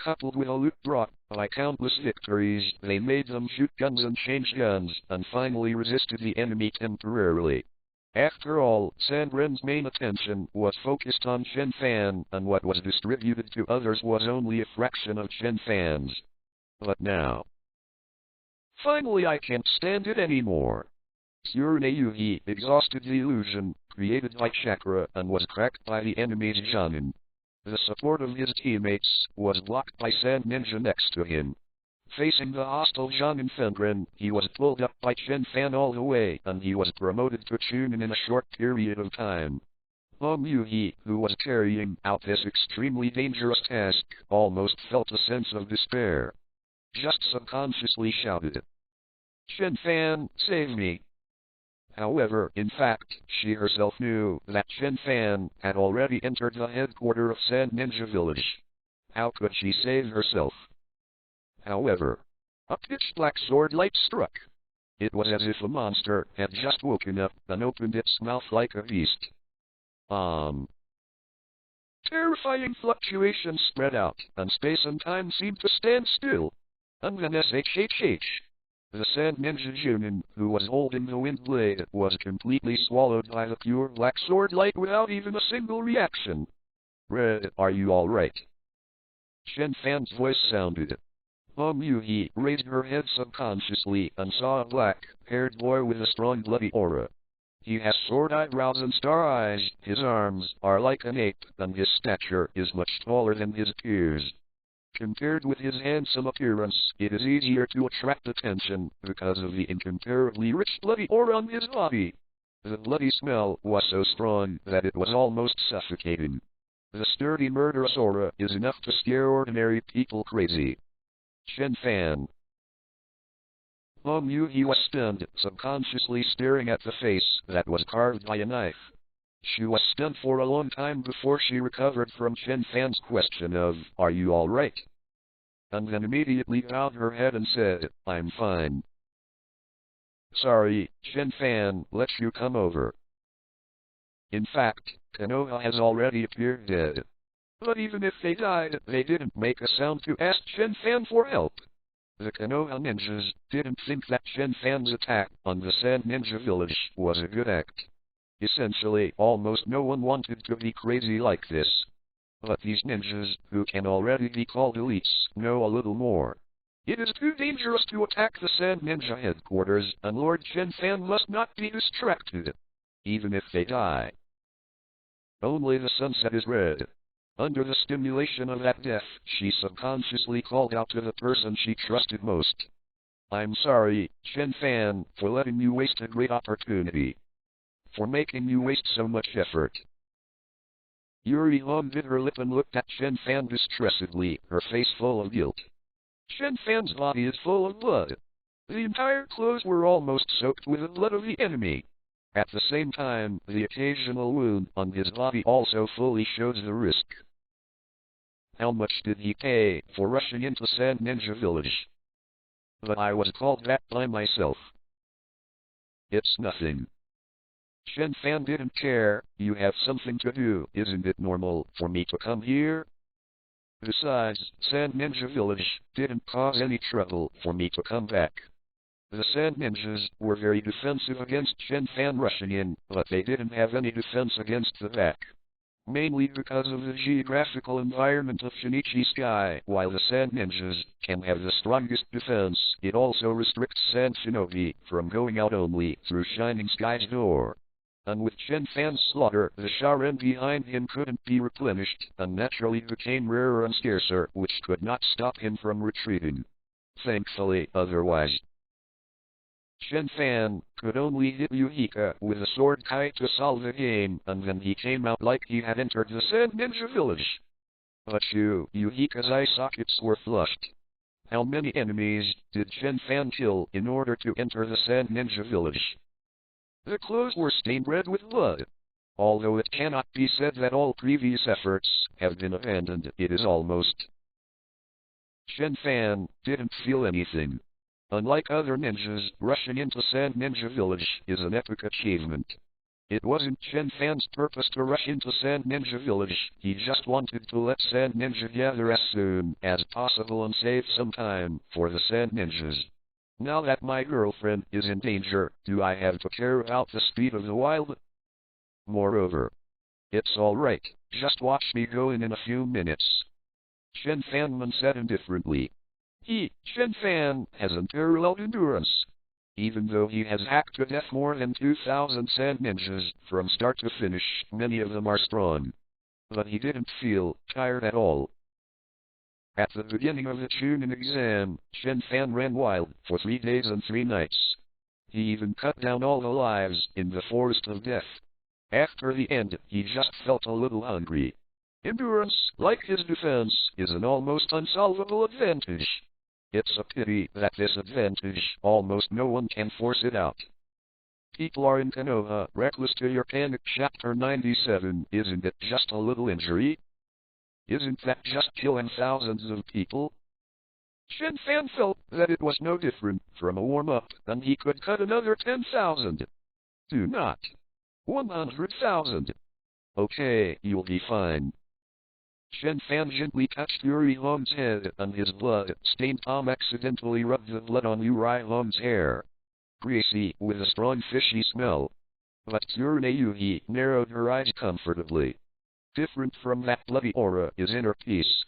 Coupled with a loot brought by countless victories, they made them shoot guns and change guns, and finally resisted the enemy temporarily. After all, Sand Ren's main attention was focused on Chen Fan, and what was distributed to others was only a fraction of Chen Fan's. But now... finally I can't stand it anymore. Tsurune Yuhi exhausted the illusion created by chakra and was cracked by the enemy's Jonin. The support of his teammates was blocked by Sand Ninja next to him. Facing the hostile Jonin Fengren, he was pulled up by Chen Fan all the way, and he was promoted to Chunin in a short period of time. Yuhi, who was carrying out this extremely dangerous task, almost felt a sense of despair. Just subconsciously shouted, "Chen Fan, save me!" However, in fact, she herself knew that Chen Fan had already entered the headquarters of Sand Ninja Village. How could she save herself? However, a pitch-black sword light struck. It was as if a monster had just woken up and opened its mouth like a beast. Terrifying fluctuations spread out, and space and time seemed to stand still. And then SHHH. The Sand Ninja Junin, who was holding the wind blade, was completely swallowed by the pure black sword light without even a single reaction. "Red, are you alright?" Chen Fan's voice sounded. Yuhi raised her head subconsciously and saw a black-haired boy with a strong bloody aura. He has sword eyebrows and star eyes, his arms are like an ape, and his stature is much taller than his peers. Compared with his handsome appearance, it is easier to attract attention because of the incomparably rich bloody aura on his body. The bloody smell was so strong that it was almost suffocating. The sturdy murderous aura is enough to scare ordinary people crazy. Chen Fan. Yuhi was stunned, subconsciously staring at the face that was carved by a knife. She was stunned for a long time before she recovered from Chen Fan's question of, "Are you alright?" And then immediately bowed her head and said, "I'm fine." "Sorry, Chen Fan, let you come over." In fact, Konoha has already appeared dead. But even if they died, they didn't make a sound to ask Chen Fan for help. The Konoha ninjas didn't think that Chen Fan's attack on the Sand Ninja Village was a good act. Essentially, almost no one wanted to be crazy like this. But these ninjas, who can already be called elites, know a little more. It is too dangerous to attack the Sand Ninja headquarters, and Lord Chen Fan must not be distracted. Even if they die. Only the sunset is red. Under the stimulation of that death, she subconsciously called out to the person she trusted most. "I'm sorry, Chen Fan, for letting you waste a great opportunity. For making you waste so much effort." Yuri Long bit her lip and looked at Chen Fan distressedly, her face full of guilt. Chen Fan's body is full of blood. The entire clothes were almost soaked with the blood of the enemy. At the same time, the occasional wound on his body also fully shows the risk. How much did he pay for rushing into Sand Ninja Village? But I was called that by myself. It's nothing. Chen Fan didn't care. You have something to do. Isn't it normal for me to come here? Besides, Sand Ninja Village didn't cause any trouble for me to come back. The Sand Ninjas were very defensive against Chen Fan rushing in, but they didn't have any defense against the back. Mainly because of the geographical environment of Shinichi Sky. While the Sand Ninjas can have the strongest defense, it also restricts Sand Shinobi from going out only through Shining Sky's door. And with Chen Fan's slaughter, the Sharen behind him couldn't be replenished, and naturally became rarer and scarcer, which could not stop him from retreating. Thankfully, otherwise, Chen Fan could only hit Yuhika with a sword kai to solve the game, and then he came out like he had entered the Sand Ninja Village. But Yuhika's eye sockets were flushed. How many enemies did Chen Fan kill in order to enter the Sand Ninja Village? The clothes were stained red with blood. Although it cannot be said that all previous efforts have been abandoned, it is almost. Chen Fan didn't feel anything. Unlike other ninjas, rushing into Sand Ninja Village is an epic achievement. It wasn't Chen Fan's purpose to rush into Sand Ninja Village, he just wanted to let Sand Ninja gather as soon as possible and save some time for the Sand Ninjas. Now that my girlfriend is in danger, do I have to care about the speed of the wild? Moreover, it's alright, just watch me go in a few minutes. Chen Fanman said indifferently. Chen Fan, has unparalleled endurance. Even though he has hacked to death more than 2,000 Sand Ninjas, from start to finish, many of them are strong. But he didn't feel tired at all. At the beginning of the Chunin exam, Chen Fan ran wild for 3 days and 3 nights. He even cut down all the lives in the Forest of Death. After the end, he just felt a little hungry. Endurance, like his defense, is an almost unsolvable advantage. It's a pity that this advantage, almost no one can force it out. People are in Konoha Reckless to your panic. Chapter 97. Isn't it just a little injury? Isn't that just killing thousands of people? Chen Fan felt that it was no different from a warm-up, and he could cut another 10,000. Do not. 100,000. Okay, you'll be fine. Chen Fan gently touched Yuri Long's head, and his blood-stained palm accidentally rubbed the blood on Yuri Long's hair. Greasy, with a strong fishy smell. But Tsurune Yuhi narrowed her eyes comfortably. Different from that bloody aura is inner peace.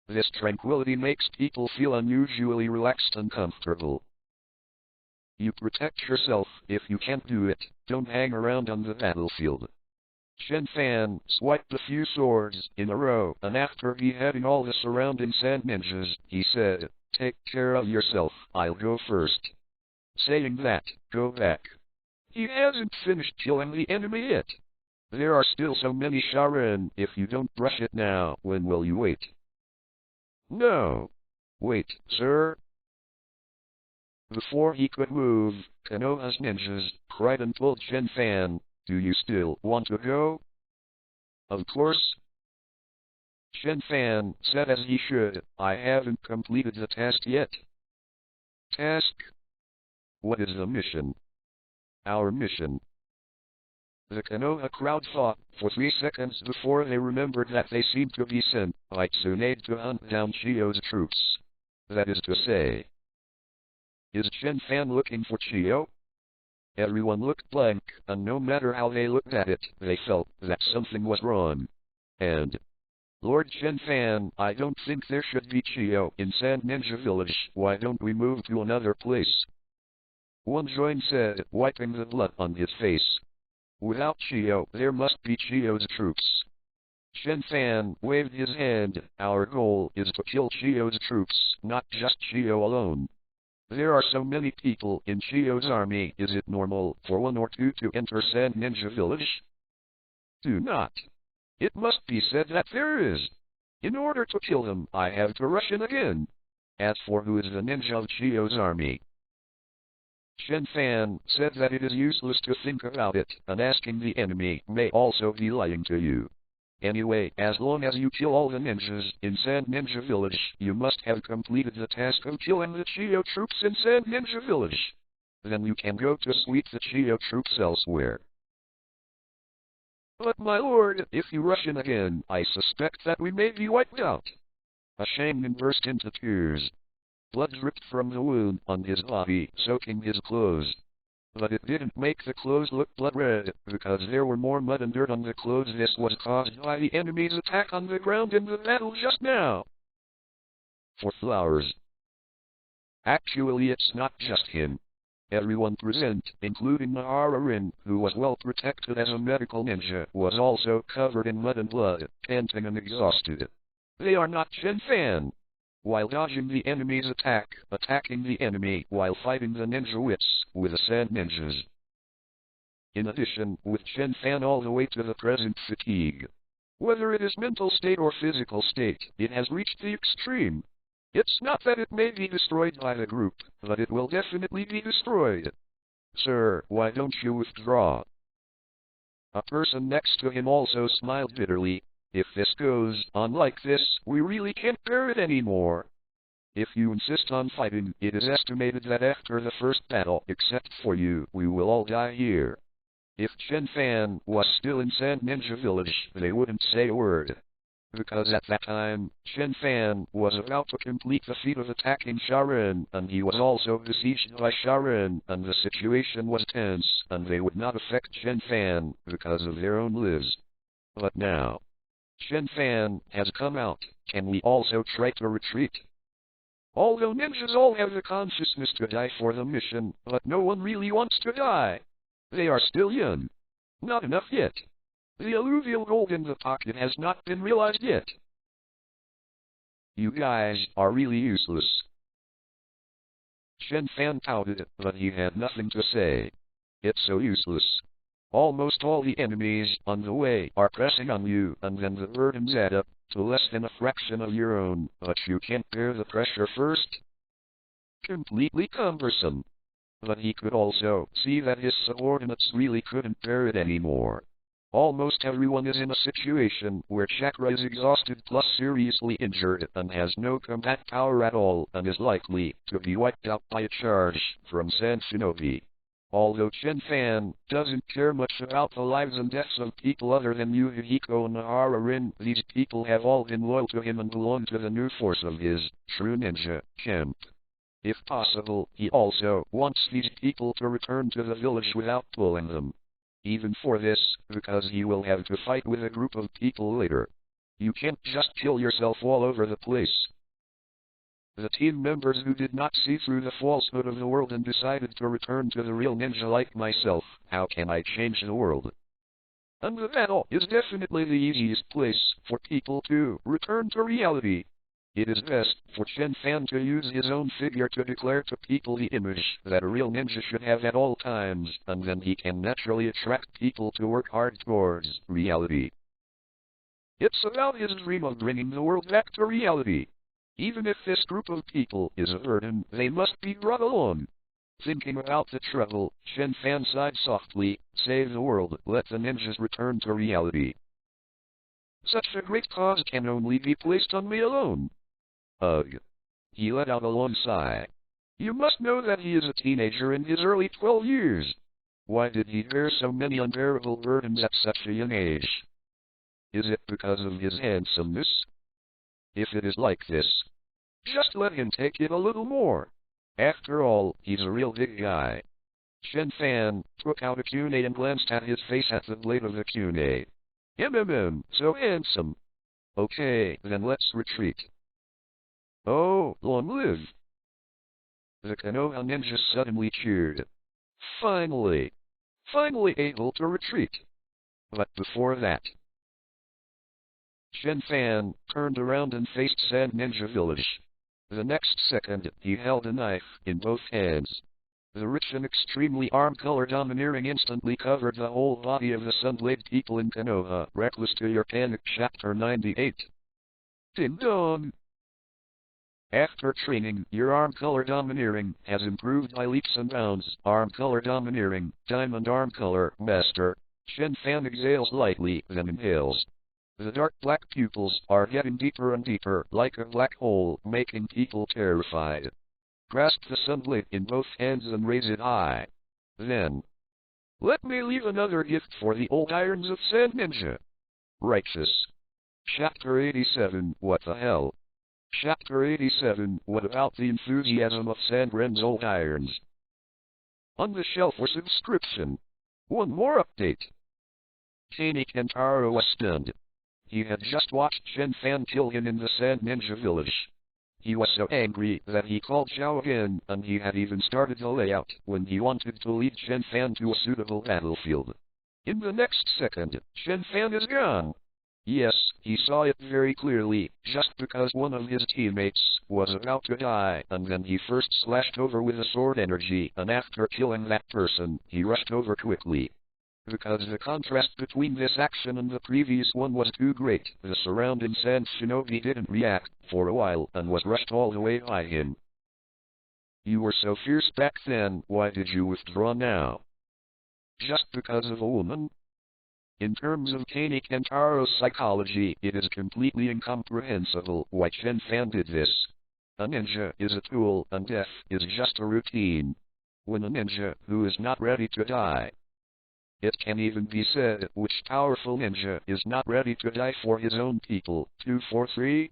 This tranquility makes people feel unusually relaxed and comfortable. You protect yourself. If you can't do it, don't hang around on the battlefield. Chen Fan swiped a few swords in a row, and after beheading all the surrounding sand ninjas, he said, "Take care of yourself, I'll go first." Saying that, go back. He hasn't finished killing the enemy yet. There are still so many Sharin. If you don't brush it now, when will you wait? No. Wait, sir. Before he could move, Konoha's ninjas cried and told Chen Fan, "Do you still want to go?" Of course. Chen Fan said as he should, "I haven't completed the task yet." Task? What is the mission? Our mission. The Konoha crowd thought for 3 seconds before they remembered that they seemed to be sent by Tsunade to hunt down Chiyo's troops. That is to say, is Chen Fan looking for Chiyo? Everyone looked blank, and no matter how they looked at it, they felt that something was wrong. And, Lord Chen Fan, I don't think there should be Chiyo in Sand Ninja Village. Why don't we move to another place? One join said, wiping the blood on his face. Without Chiyo, there must be Chiyo's troops. Chen Fan waved his hand. Our goal is to kill Chiyo's troops, not just Chiyo alone. There are so many people in Chiyo's army. Is it normal for 1 or 2 to enter Sand Ninja Village? Do not. It must be said that there is. In order to kill them, I have to rush in again. As for who is the ninja of Chiyo's army, Chen Fan said that it is useless to think about it, and asking the enemy may also be lying to you. Anyway, as long as you kill all the ninjas in Sand Ninja Village, you must have completed the task of killing the Chiyo troops in Sand Ninja Village. Then you can go to sweep the Chiyo troops elsewhere. But my lord, if you rush in again, I suspect that we may be wiped out. A shaman burst into tears. Blood dripped from the wound on his body, soaking his clothes. But it didn't make the clothes look blood red, because there were more mud and dirt on the clothes. This was caused by the enemy's attack on the ground in the battle just now. For flowers. Actually, it's not just him. Everyone present, including Nahara Rin, who was well protected as a medical ninja, was also covered in mud and blood, panting and exhausted. They are not Chen Fan. While dodging the enemy's attack, attacking the enemy while fighting the ninja wits with the sand ninjas. In addition, with Chen Fan all the way to the present fatigue. Whether it is mental state or physical state, it has reached the extreme. It's not that it may be destroyed by the group, but it will definitely be destroyed. Sir, why don't you withdraw? A person next to him also smiled bitterly. If this goes on like this, we really can't bear it anymore. If you insist on fighting, it is estimated that after the first battle, except for you, we will all die here. If Chen Fan was still in Sand Ninja Village, they wouldn't say a word. Because at that time, Chen Fan was about to complete the feat of attacking Sharin, and he was also besieged by Sharin, and the situation was tense, and they would not affect Chen Fan because of their own lives. But now, Chen Fan has come out. Can we also try to retreat? Although ninjas all have the consciousness to die for the mission, but no one really wants to die. They are still young. Not enough yet. The alluvial gold in the pocket has not been realized yet. You guys are really useless. Chen Fan pouted, but he had nothing to say. It's so useless. Almost all the enemies on the way are pressing on you, and then the burdens add up to less than a fraction of your own, but you can't bear the pressure first. Completely cumbersome. But he could also see that his subordinates really couldn't bear it anymore. Almost everyone is in a situation where chakra is exhausted plus seriously injured and has no combat power at all and is likely to be wiped out by a charge from Sand Shinobi. Although Chen Fan doesn't care much about the lives and deaths of people other than Yuhiko and Nahara Rin, these people have all been loyal to him and belong to the new force of his true ninja camp. If possible, he also wants these people to return to the village without pulling them. Even for this, because he will have to fight with a group of people later. You can't just kill yourself all over the place. The team members who did not see through the falsehood of the world and decided to return to the real ninja like myself, how can I change the world? And the battle is definitely the easiest place for people to return to reality. It is best for Chen Fan to use his own figure to declare to people the image that a real ninja should have at all times, and then he can naturally attract people to work hard towards reality. It's about his dream of bringing the world back to reality. Even if this group of people is a burden, they must be brought along. Thinking about the trouble, Chen Fan sighed softly, save the world, let the ninjas return to reality. Such a great cause can only be placed on me alone. Ugh. He let out a long sigh. You must know that he is a teenager in his early 12 years. Why did he bear so many unbearable burdens at such a young age? Is it because of his handsomeness? If it is like this, just let him take it a little more. After all, he's a real big guy. Chen Fan took out a kunai and glanced at his face at the blade of the kunai. So handsome. Okay, then let's retreat. Oh, long live! The Konoha ninja suddenly cheered. Finally! Finally able to retreat! But before that, Chen Fan turned around and faced Sand Ninja Village. The next second, he held a knife in both hands. The rich and extremely armed color domineering instantly covered the whole body of the Sunblade people in Konoha Reckless to your panic chapter 98. Ding dong! After training, your arm color domineering has improved by leaps and bounds. Arm color domineering, diamond arm color, master. Chen Fan exhales lightly, then inhales. The dark black pupils are getting deeper and deeper, like a black hole, making people terrified. Grasp the sunlight in both hands and raise it high. Then, let me leave another gift for the old irons of Sand Ninja. Righteous. Chapter 87, what the hell? Chapter 87, what about the enthusiasm of Sandren's old irons? On the shelf for subscription. One more update. Kani Kentaro was stunned. He had just watched Chen Fan kill him in the Sand Ninja Village. He was so angry that he called Xiao again, and he had even started the layout when he wanted to lead Chen Fan to a suitable battlefield. In the next second, Chen Fan is gone. Yes, he saw it very clearly, just because one of his teammates was about to die, and then he first slashed over with a sword energy, and after killing that person, he rushed over quickly. Because the contrast between this action and the previous one was too great, the surrounding Sand Shinobi didn't react for a while and was rushed all the way by him. You were so fierce back then, why did you withdraw now? Just because of a woman? In terms of Kani Kentaro's psychology, it is completely incomprehensible why Chen Fan did this. A ninja is a tool and death is just a routine. When a ninja who is not ready to die, it can even be said which powerful ninja is not ready to die for his own people. 243?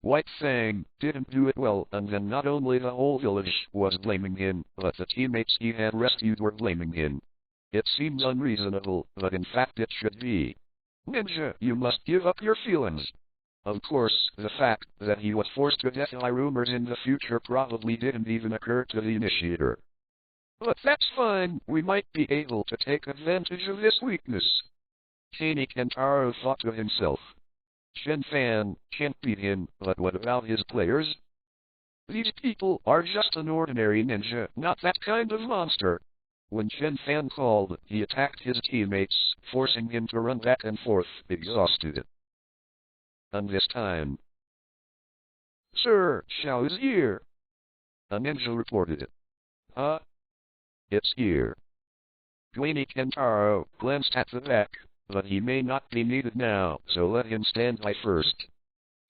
White Fang didn't do it well, and then not only the whole village was blaming him, but the teammates he had rescued were blaming him. It seems unreasonable, but in fact it should be. Ninja, you must give up your feelings. Of course, the fact that he was forced to death by rumors in the future probably didn't even occur to the initiator. But that's fine, we might be able to take advantage of this weakness. Kani Kentaro thought to himself. Chen Fan can't beat him, but what about his players? These people are just an ordinary ninja, not that kind of monster. When Chen Fan called, he attacked his teammates, forcing him to run back and forth, exhausted. And this time, "Sir, Xiao is here," a ninja reported. "Huh? It's here." Guani Kentaro glanced at the back, but he may not be needed now, so let him stand by first.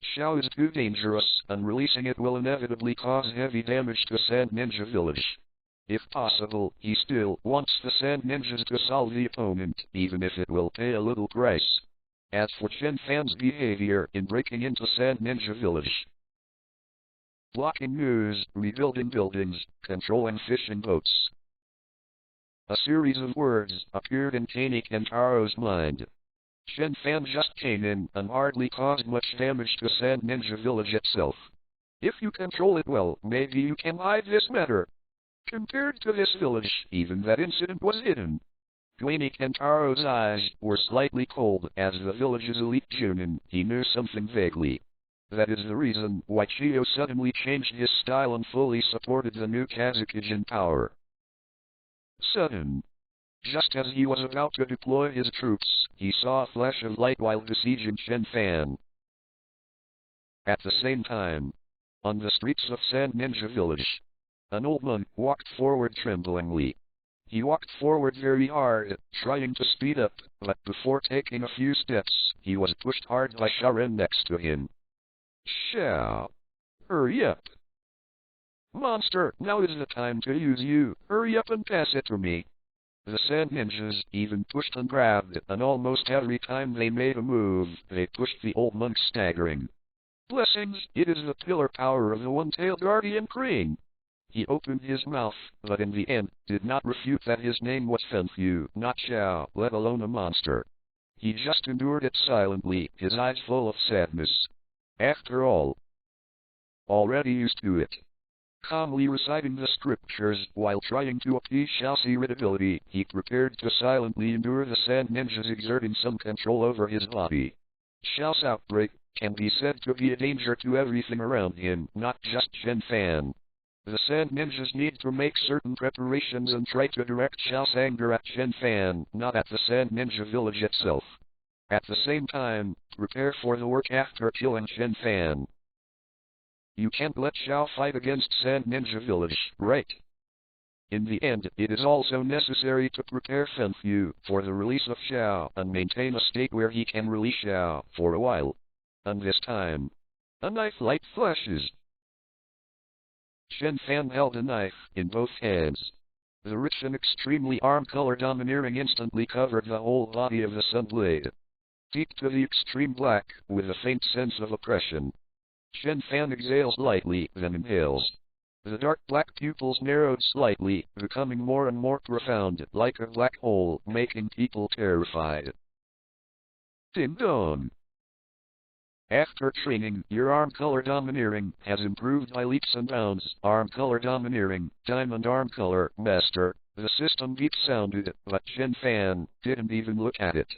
Xiao is too dangerous, and releasing it will inevitably cause heavy damage to Sand Ninja Village. If possible, he still wants the Sand Ninjas to solve the opponent, even if it will pay a little price. As for Chen Fan's behavior in breaking into Sand Ninja Village, blocking news, rebuilding buildings, controlling fishing boats. A series of words appeared in Guani Kentaro's mind. Chen Fan just came in and hardly caused much damage to Sand Ninja Village itself. If you control it well, maybe you can hide this matter. Compared to this village, even that incident was hidden. Guani Kentaro's eyes were slightly cold. As the village's elite Junin, he knew something vaguely. That is the reason why Chiyo suddenly changed his style and fully supported the new Kazakage in power. Sudden. Just as he was about to deploy his troops, he saw a flash of light while besieging Chen Fan. At the same time, on the streets of Sand Ninja Village, an old monk walked forward tremblingly. He walked forward very hard, trying to speed up, but before taking a few steps, he was pushed hard by Sharon next to him. "Xiao, hurry up. Monster, now is the time to use you. Hurry up and pass it to me." The Sand Ninjas even pushed and grabbed, and almost every time they made a move, they pushed the old monk staggering. Blessings, it is the pillar power of the one-tailed guardian crane. He opened his mouth, but in the end, did not refute that his name was Fenfu, not Xiao, let alone a monster. He just endured it silently, his eyes full of sadness. After all, already used to it. Calmly reciting the scriptures while trying to appease Xiao's irritability, he prepared to silently endure the Sand Ninjas exerting some control over his body. Xiao's outbreak can be said to be a danger to everything around him, not just Chen Fan. The Sand Ninjas need to make certain preparations and try to direct Xiao's anger at Chen Fan, not at the Sand Ninja Village itself. At the same time, prepare for the work after killing Chen Fan. You can't let Xiao fight against Sand Ninja Village, right? In the end, it is also necessary to prepare Fenfu for the release of Xiao and maintain a state where he can release Xiao for a while. And this time, a knife light flashes. Chen Fan held a knife in both hands. The rich and extremely arm color domineering instantly covered the whole body of the Sunblade. Deep to the extreme black, with a faint sense of oppression. Chen Fan exhales lightly, then inhales. The dark black pupils narrowed slightly, becoming more and more profound, like a black hole, making people terrified. Ding dong. After training, your arm color domineering has improved by leaps and bounds. Arm color domineering, diamond arm color, master. The system beep sounded, but Chen Fan didn't even look at it.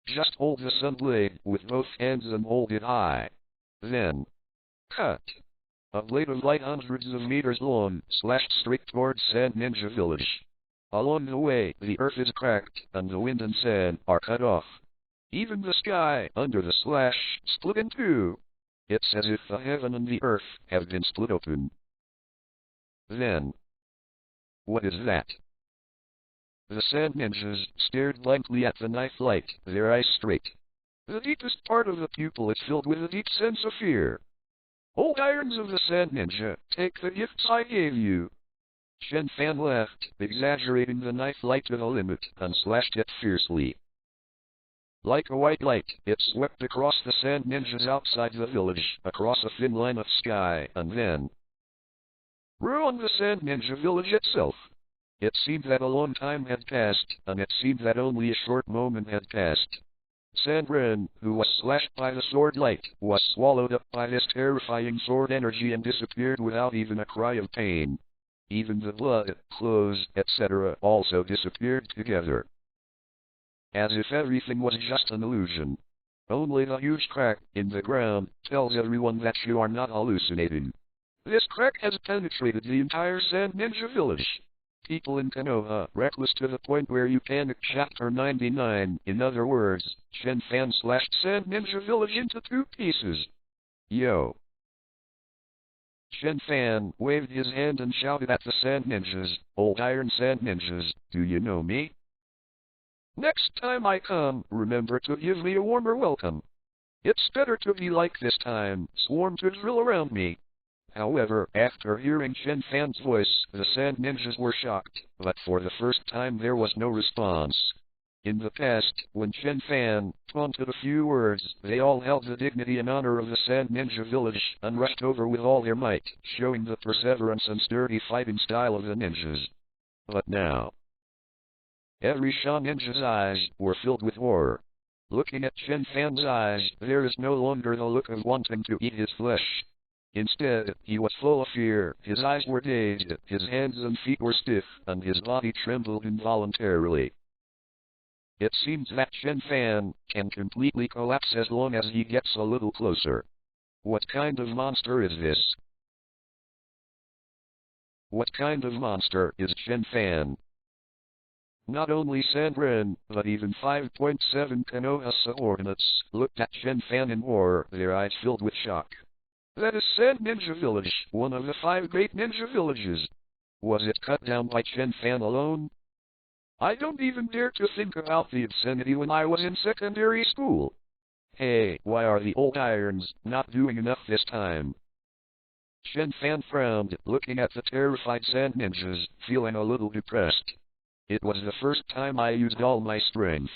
Just hold the Sunblade with both hands and hold it high. Then, cut. A blade of light hundreds of meters long slashed straight towards Sand Ninja Village. Along the way, the earth is cracked, and the wind and sand are cut off. Even the sky, under the slash, split in two. It's as if the heaven and the earth have been split open. Then, what is that? The Sand Ninjas stared blankly at the knife light, their eyes straight. The deepest part of the pupil is filled with a deep sense of fear. Old irons of the Sand Ninja, take the gifts I gave you. Chen Fan laughed, exaggerating the knife light to the limit, and slashed it fiercely. Like a white light, it swept across the Sand Ninjas outside the village, across a thin line of sky, and then ruined the Sand Ninja Village itself. It seemed that a long time had passed, and it seemed that only a short moment had passed. Sandren, who was slashed by the sword light, was swallowed up by this terrifying sword energy and disappeared without even a cry of pain. Even the blood, clothes, etc. also disappeared together. As if everything was just an illusion. Only the huge crack in the ground tells everyone that you are not hallucinating. This crack has penetrated the entire Sand Ninja Village. People in Konoha Reckless to the point where you panic. Chapter 99. In other words, Chen Fan slashed Sand Ninja Village into 2 pieces. Yo. Chen Fan waved his hand and shouted at the Sand Ninjas, "Old Iron Sand Ninjas, do you know me? Next time I come, remember to give me a warmer welcome. It's better to be like this time, swarm to drill around me." However, after hearing Chen Fan's voice, the Sand Ninjas were shocked, but for the first time there was no response. In the past, when Chen Fan taunted a few words, they all held the dignity and honor of the Sand Ninja Village and rushed over with all their might, showing the perseverance and sturdy fighting style of the ninjas. But now, every Sha ninja's eyes were filled with horror. Looking at Chen Fan's eyes, there is no longer the look of wanting to eat his flesh. Instead, he was full of fear, his eyes were dazed, his hands and feet were stiff, and his body trembled involuntarily. It seems that Chen Fan can completely collapse as long as he gets a little closer. What kind of monster is this? What kind of monster is Chen Fan? Not only Sandren, but even 5.7 Konoha subordinates looked at Chen Fan in horror, their eyes filled with shock. That is Sand Ninja Village, one of the 5 great ninja villages. Was it cut down by Chen Fan alone? I don't even dare to think about the obscenity when I was in secondary school. Hey, why are the old irons not doing enough this time? Chen Fan frowned, looking at the terrified Sand Ninjas, feeling a little depressed. It was the first time I used all my strength.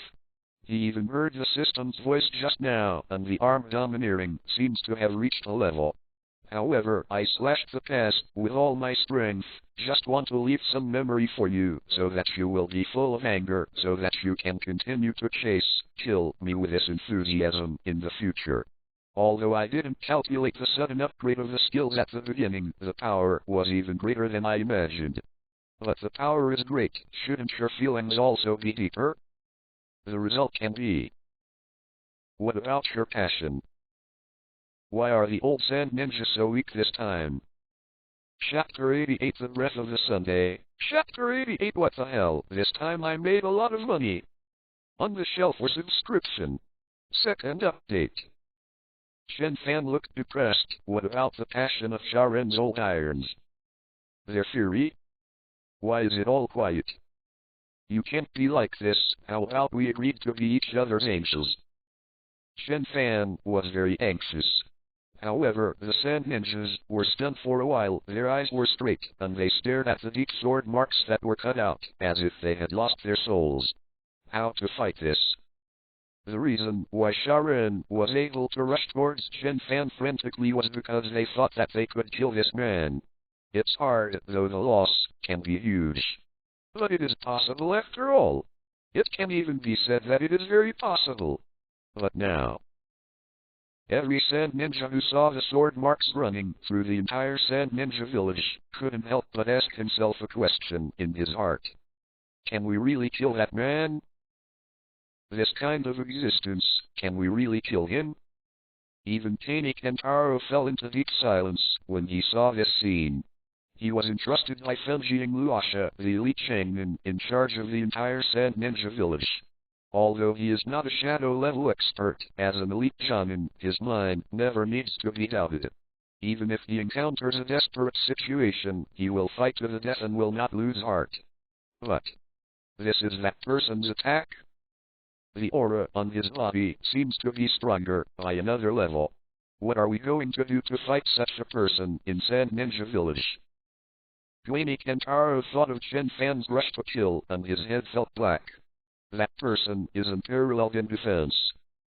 He even heard the system's voice just now, and the arm domineering seems to have reached a level. However, I slashed the past with all my strength, just want to leave some memory for you, so that you will be full of anger, so that you can continue to kill me with this enthusiasm in the future. Although I didn't calculate the sudden upgrade of the skills at the beginning, the power was even greater than I imagined. But the power is great, shouldn't your feelings also be deeper? The result can be. What about your passion? Why are the old Sand Ninjas so weak this time? Chapter 88 The Breath of the Sunday. Chapter 88 What the hell, this time I made a lot of money. On the shelf for subscription. Second update. Chen Fan looked depressed. What about the passion of Sharen's old irons? Their fury? Why is it all quiet? You can't be like this, how about we agreed to be each other's angels? Chen Fan was very anxious. However, the Sand Ninjas were stunned for a while, their eyes were straight, and they stared at the deep sword marks that were cut out, as if they had lost their souls. How to fight this? The reason why Sharen was able to rush towards Chen Fan frantically was because they thought that they could kill this man. It's hard, though the loss can be huge. But it is possible after all. It can even be said that it is very possible. But now, every Sand Ninja who saw the sword marks running through the entire Sand Ninja Village couldn't help but ask himself a question in his heart. Can we really kill that man? This kind of existence, can we really kill him? Even Tani Kentaro fell into deep silence when he saw this scene. He was entrusted by Fenjiang Luasha, the elite shaman, in charge of the entire Sand Ninja Village. Although he is not a shadow-level expert, as an elite shaman, his mind never needs to be doubted. Even if he encounters a desperate situation, he will fight to the death and will not lose heart. But this is that person's attack? The aura on his body seems to be stronger by another level. What are we going to do to fight such a person in Sand Ninja Village? Tani Kentaro thought of Chen Fan's rush to kill, and his head felt black. That person is unparalleled in defense.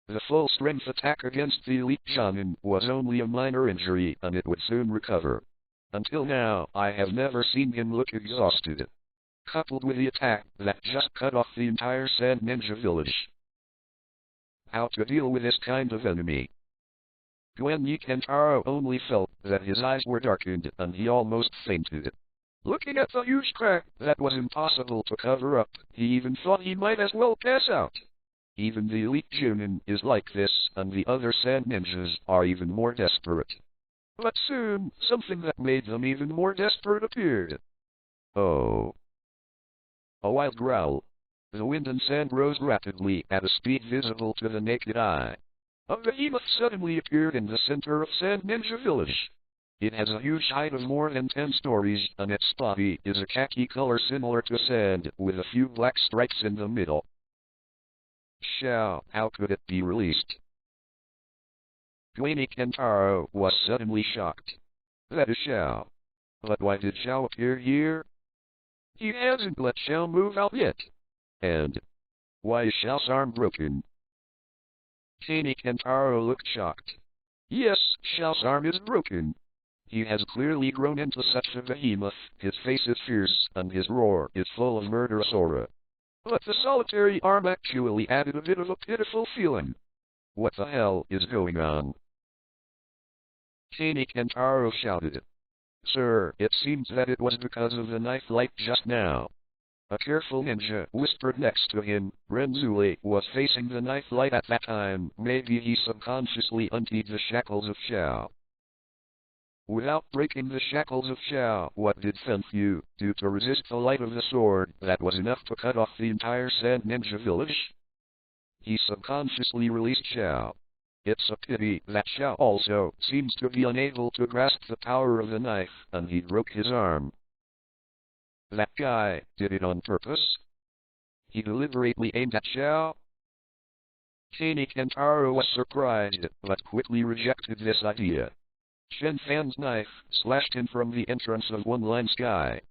The full-strength attack against the elite shaman was only a minor injury, and it would soon recover. Until now, I have never seen him look exhausted. Coupled with the attack that just cut off the entire Sand Ninja Village. How to deal with this kind of enemy? Tani Kentaro only felt that his eyes were darkened, and he almost fainted. Looking at the huge crack that was impossible to cover up, he even thought he might as well pass out. Even the elite Junin is like this, and the other Sand Ninjas are even more desperate. But soon, something that made them even more desperate appeared. Oh. A wild growl. The wind and sand rose rapidly at a speed visible to the naked eye. A behemoth suddenly appeared in the center of Sand Ninja Village. It has a huge height of more than 10 stories, and its body is a khaki color similar to sand, with a few black stripes in the middle. How could it be released? Dwayne Kentaro was suddenly shocked. That is Xiao. But why did Xiao appear here? He hasn't let Xiao move out yet. And why is Xiao's arm broken? Dwayne Kentaro looked shocked. Yes, Xiao's arm is broken. He has clearly grown into such a behemoth, his face is fierce, and his roar is full of murderous aura. But the solitary arm actually added a bit of a pitiful feeling. What the hell is going on? Dwayne Kentaro shouted. Sir, it seems that it was because of the knife light just now. A careful ninja whispered next to him. Renzuli was facing the knife light at that time. Maybe he subconsciously undid the shackles of Xiao. Without breaking the shackles of Xiao, what did Fenfu do to resist the light of the sword that was enough to cut off the entire Sand Ninja Village? He subconsciously released Xiao. It's a pity that Xiao also seems to be unable to grasp the power of the knife, and he broke his arm. That guy did it on purpose. He deliberately aimed at Xiao. Dwayne Kentaro was surprised, but quickly rejected this idea. Chen Fan's knife slashed him from the entrance of One Line Sky.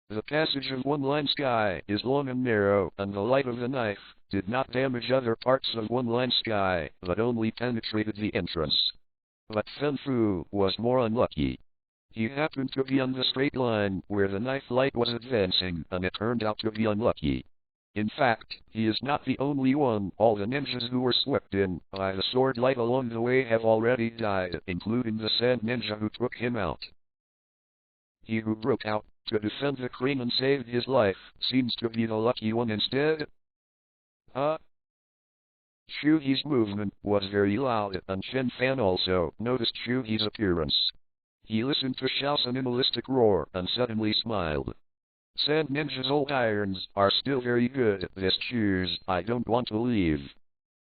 The passage of One Line Sky is long and narrow, and the light of the knife did not damage other parts of One Line Sky, but only penetrated the entrance. But Fenfu was more unlucky. He happened to be on the straight line where the knife light was advancing, and it turned out to be unlucky. In fact, he is not the only one. All the ninjas who were swept in by the sword light along the way have already died, including the Sand Ninja who took him out. He who broke out to defend the crane and saved his life seems to be the lucky one instead. Shuhi's movement was very loud, and Chen Fan also noticed Shuhi's appearance. He listened to Xiao's animalistic roar and suddenly smiled. Sand Ninja's old irons are still very good. This cheers. I don't want to leave.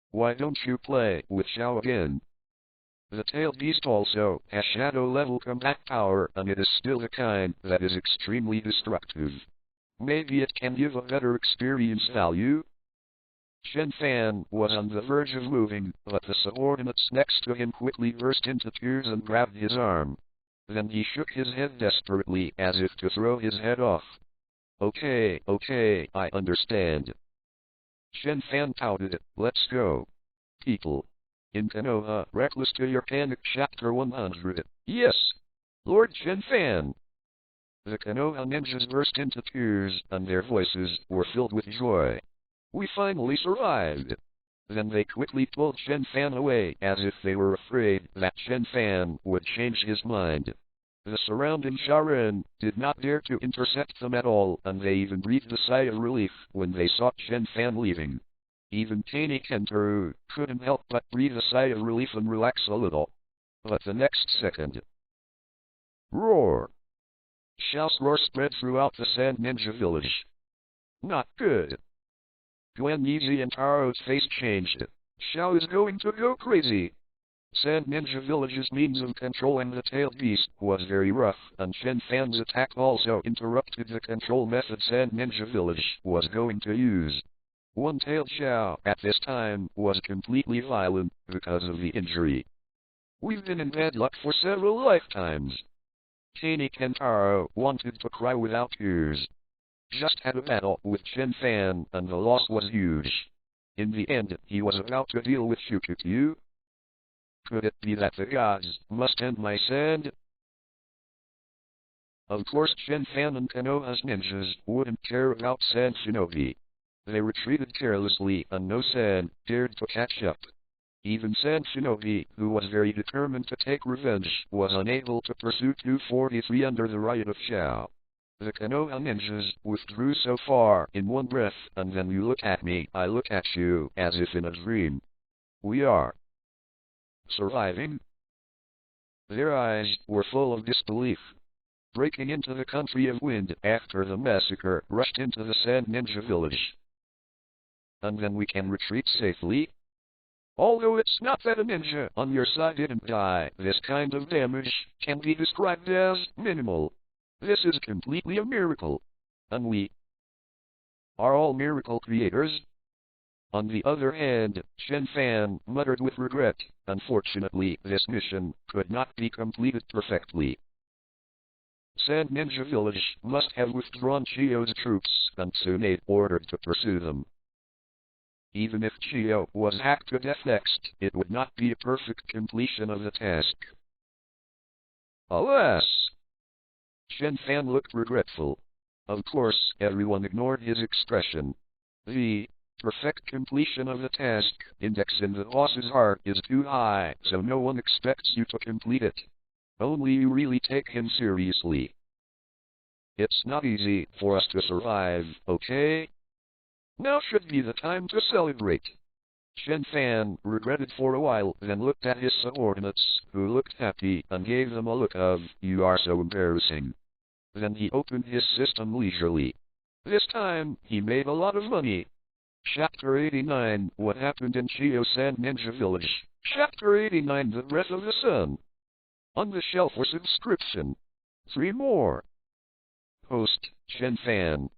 Why don't you play with Xiao again? The tailed beast also has shadow-level combat power, and it is still the kind that is extremely destructive. Maybe it can give a better experience value? Chen Fan was on the verge of moving, but the subordinates next to him quickly burst into tears and grabbed his arm. Then he shook his head desperately as if to throw his head off. Okay, I understand. Chen Fan pouted. Let's go. People. In Konoha Reckless to your panic chapter 100. Yes. Lord Chen Fan. The Konoha ninjas burst into tears, and their voices were filled with joy. We finally survived. Then they quickly pulled Chen Fan away as if they were afraid that Chen Fan would change his mind. The surrounding Sharin did not dare to intercept them at all, and they even breathed a sigh of relief when they saw Chen Fan leaving. Even Dwayne Kentaro couldn't help but breathe a sigh of relief and relax a little. But the next second... Roar! Xiao's roar spread throughout the Sand Ninja Village. Not good. Gwen Yeezy and Taro's face changed. Xiao is going to go crazy. Sand Ninja Village's means of controlling the tailed beast was very rough, and Chen Fan's attack also interrupted the control method Sand Ninja Village was going to use. One-tailed Xiao at this time was completely violent because of the injury. We've been in bad luck for several lifetimes. Dwayne Kentaro wanted to cry without tears. Just had a battle with Chen Fan, and the loss was huge. In the end, he was about to deal with Shukikyu. Could it be that the gods must end my sand? Of course Chen Fan and Konoha's ninjas wouldn't care about Sand Shinobi. They retreated carelessly, and no Sand dared to catch up. Even Sand Shinobi, who was very determined to take revenge, was unable to pursue 243 under the riot of Xiao. The Konoha ninjas withdrew so far in one breath, and then you look at me, I look at you, as if in a dream. We are surviving? Their eyes were full of disbelief. breaking into the country of wind after the massacre, rushed into the Sand Ninja village. And then we can retreat safely? Although it's not that a ninja on your side didn't die, this kind of damage can be described as minimal. This is completely a miracle. And we are all miracle creators. On the other hand, Chen Fan muttered with regret, unfortunately, this mission could not be completed perfectly. Sand Ninja Village must have withdrawn Chio's troops, and Tsunade ordered to pursue them. Even if Chio was hacked to death next, it would not be a perfect completion of the task. Alas! Chen Fan looked regretful. Of course, everyone ignored his expression. The perfect completion of the task index in the boss's heart is too high, so no one expects you to complete it. Only you really take him seriously. It's not easy for us to survive, okay? Now should be the time to celebrate. Chen Fan regretted for a while, then looked at his subordinates, who looked happy, and gave them a look of, "You are so embarrassing." Then he opened his system leisurely. This time, he made a lot of money. Chapter 89, What Happened in Chio Sand Ninja Village. Chapter 89, The Breath of the Sun. On the shelf for subscription. 3 more. Host, Chen Fan.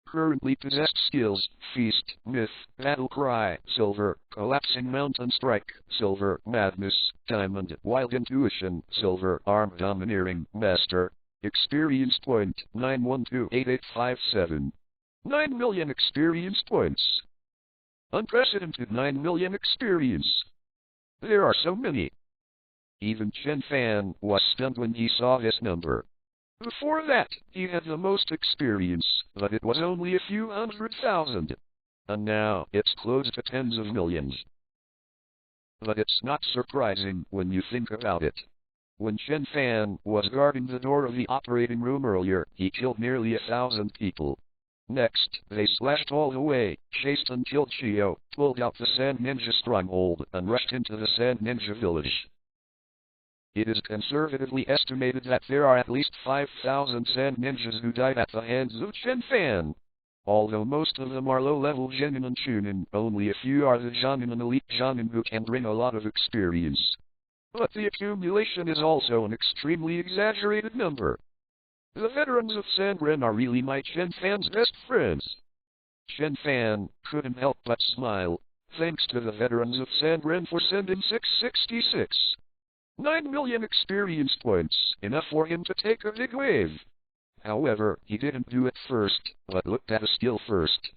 Currently possessed skills, Feast, Myth, Battle Cry, Silver, Collapsing Mountain Strike, Silver, Madness, Diamond, Wild Intuition, Silver, Arm Domineering, Master. Experience point, 9128857. 9 million experience points. Unprecedented 9 million experience. There are so many. Even Chen Fan was stunned when he saw this number. Before that, he had the most experience, but it was only a few 100,000. And now, it's close to tens of millions. But it's not surprising when you think about it. When Chen Fan was guarding the door of the operating room earlier, he killed nearly 1,000 people. Next, they slashed all the way, chased and killed Chio, pulled out the Sand Ninja stronghold, and rushed into the Sand Ninja village. It is conservatively estimated that there are at least 5,000 Sand Ninjas who died at the hands of Chen Fan. Although most of them are low-level Genin and Chunin, only a few are the Jonin and Elite Jonin who can bring a lot of experience. But the accumulation is also an extremely exaggerated number. The veterans of Sandren are really my Chen Fan's best friends. Chen Fan couldn't help but smile. Thanks to the veterans of Sandren for sending 666. 9 million experience points, enough for him to take a big wave. However, he didn't do it first, but looked at a skill first.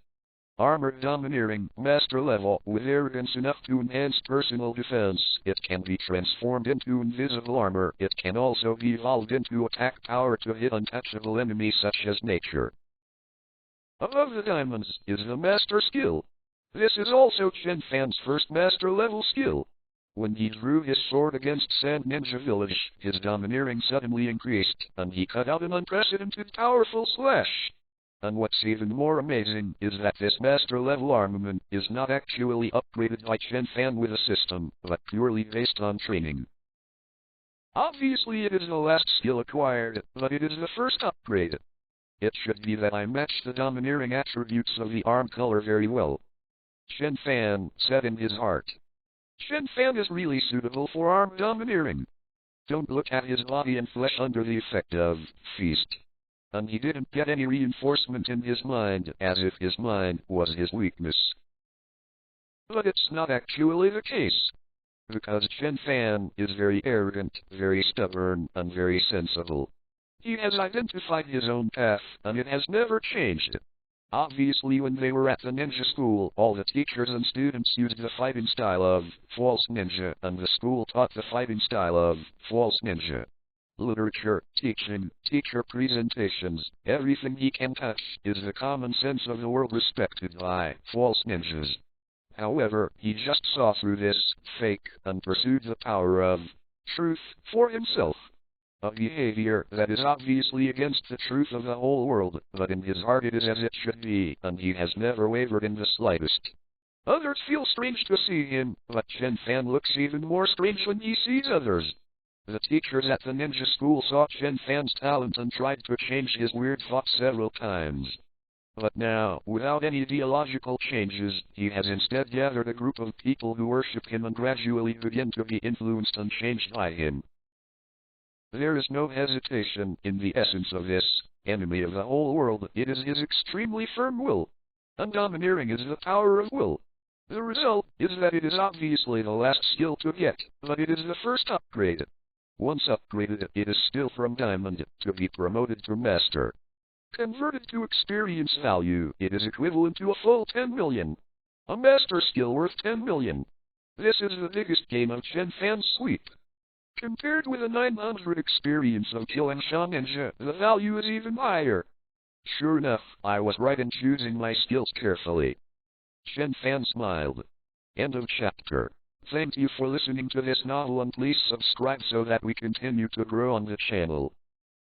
Armor Domineering, Master Level, with arrogance enough to enhance personal defense. It can be transformed into invisible armor. It can also be evolved into attack power to hit untouchable enemies such as nature. Above the diamonds is the Master Skill. This is also Chen Fan's first Master Level skill. When he drew his sword against Sand Ninja Village, his domineering suddenly increased, and he cut out an unprecedented powerful slash. And what's even more amazing is that this master-level armament is not actually upgraded by Chen Fan with a system, but purely based on training. Obviously it is the last skill acquired, but it is the first upgrade. It should be that I match the domineering attributes of the arm color very well. Chen Fan said in his heart. Chen Fan is really suitable for arm domineering. Don't look at his body and flesh under the effect of Feast. And he didn't get any reinforcement in his mind, as if his mind was his weakness. But it's not actually the case. Because Chen Fan is very arrogant, very stubborn, and very sensible. He has identified his own path, and it has never changed. Obviously when they were at the ninja school, all the teachers and students used the fighting style of false ninja, and the school taught the fighting style of false ninja. Literature, teaching, teacher presentations, everything he can touch is the common sense of the world respected by false ninjas. However, he just saw through this fake and pursued the power of truth for himself. A behavior that is obviously against the truth of the whole world, but in his heart it is as it should be, and he has never wavered in the slightest. Others feel strange to see him, but Chen Fan looks even more strange when he sees others. The teachers at the ninja school saw Chen Fan's talent and tried to change his weird thoughts several times. But now, without any ideological changes, he has instead gathered a group of people who worship him and gradually begin to be influenced and changed by him. There is no hesitation in the essence of this enemy of the whole world. It is his extremely firm will. And domineering is the power of will. The result is that it is obviously the last skill to get, but it is the first upgrade. Once upgraded, it is still from diamond to be promoted to master. Converted to experience value, it is equivalent to a full 10 million. A master skill worth 10 million. This is the biggest game of Chen Fan's sweep. Compared with a 900 experience of Kilansha Ninja, the value is even higher. Sure enough, I was right in choosing my skills carefully. Chen Fan smiled. End of chapter. Thank you for listening to this novel and please subscribe so that we continue to grow on the channel.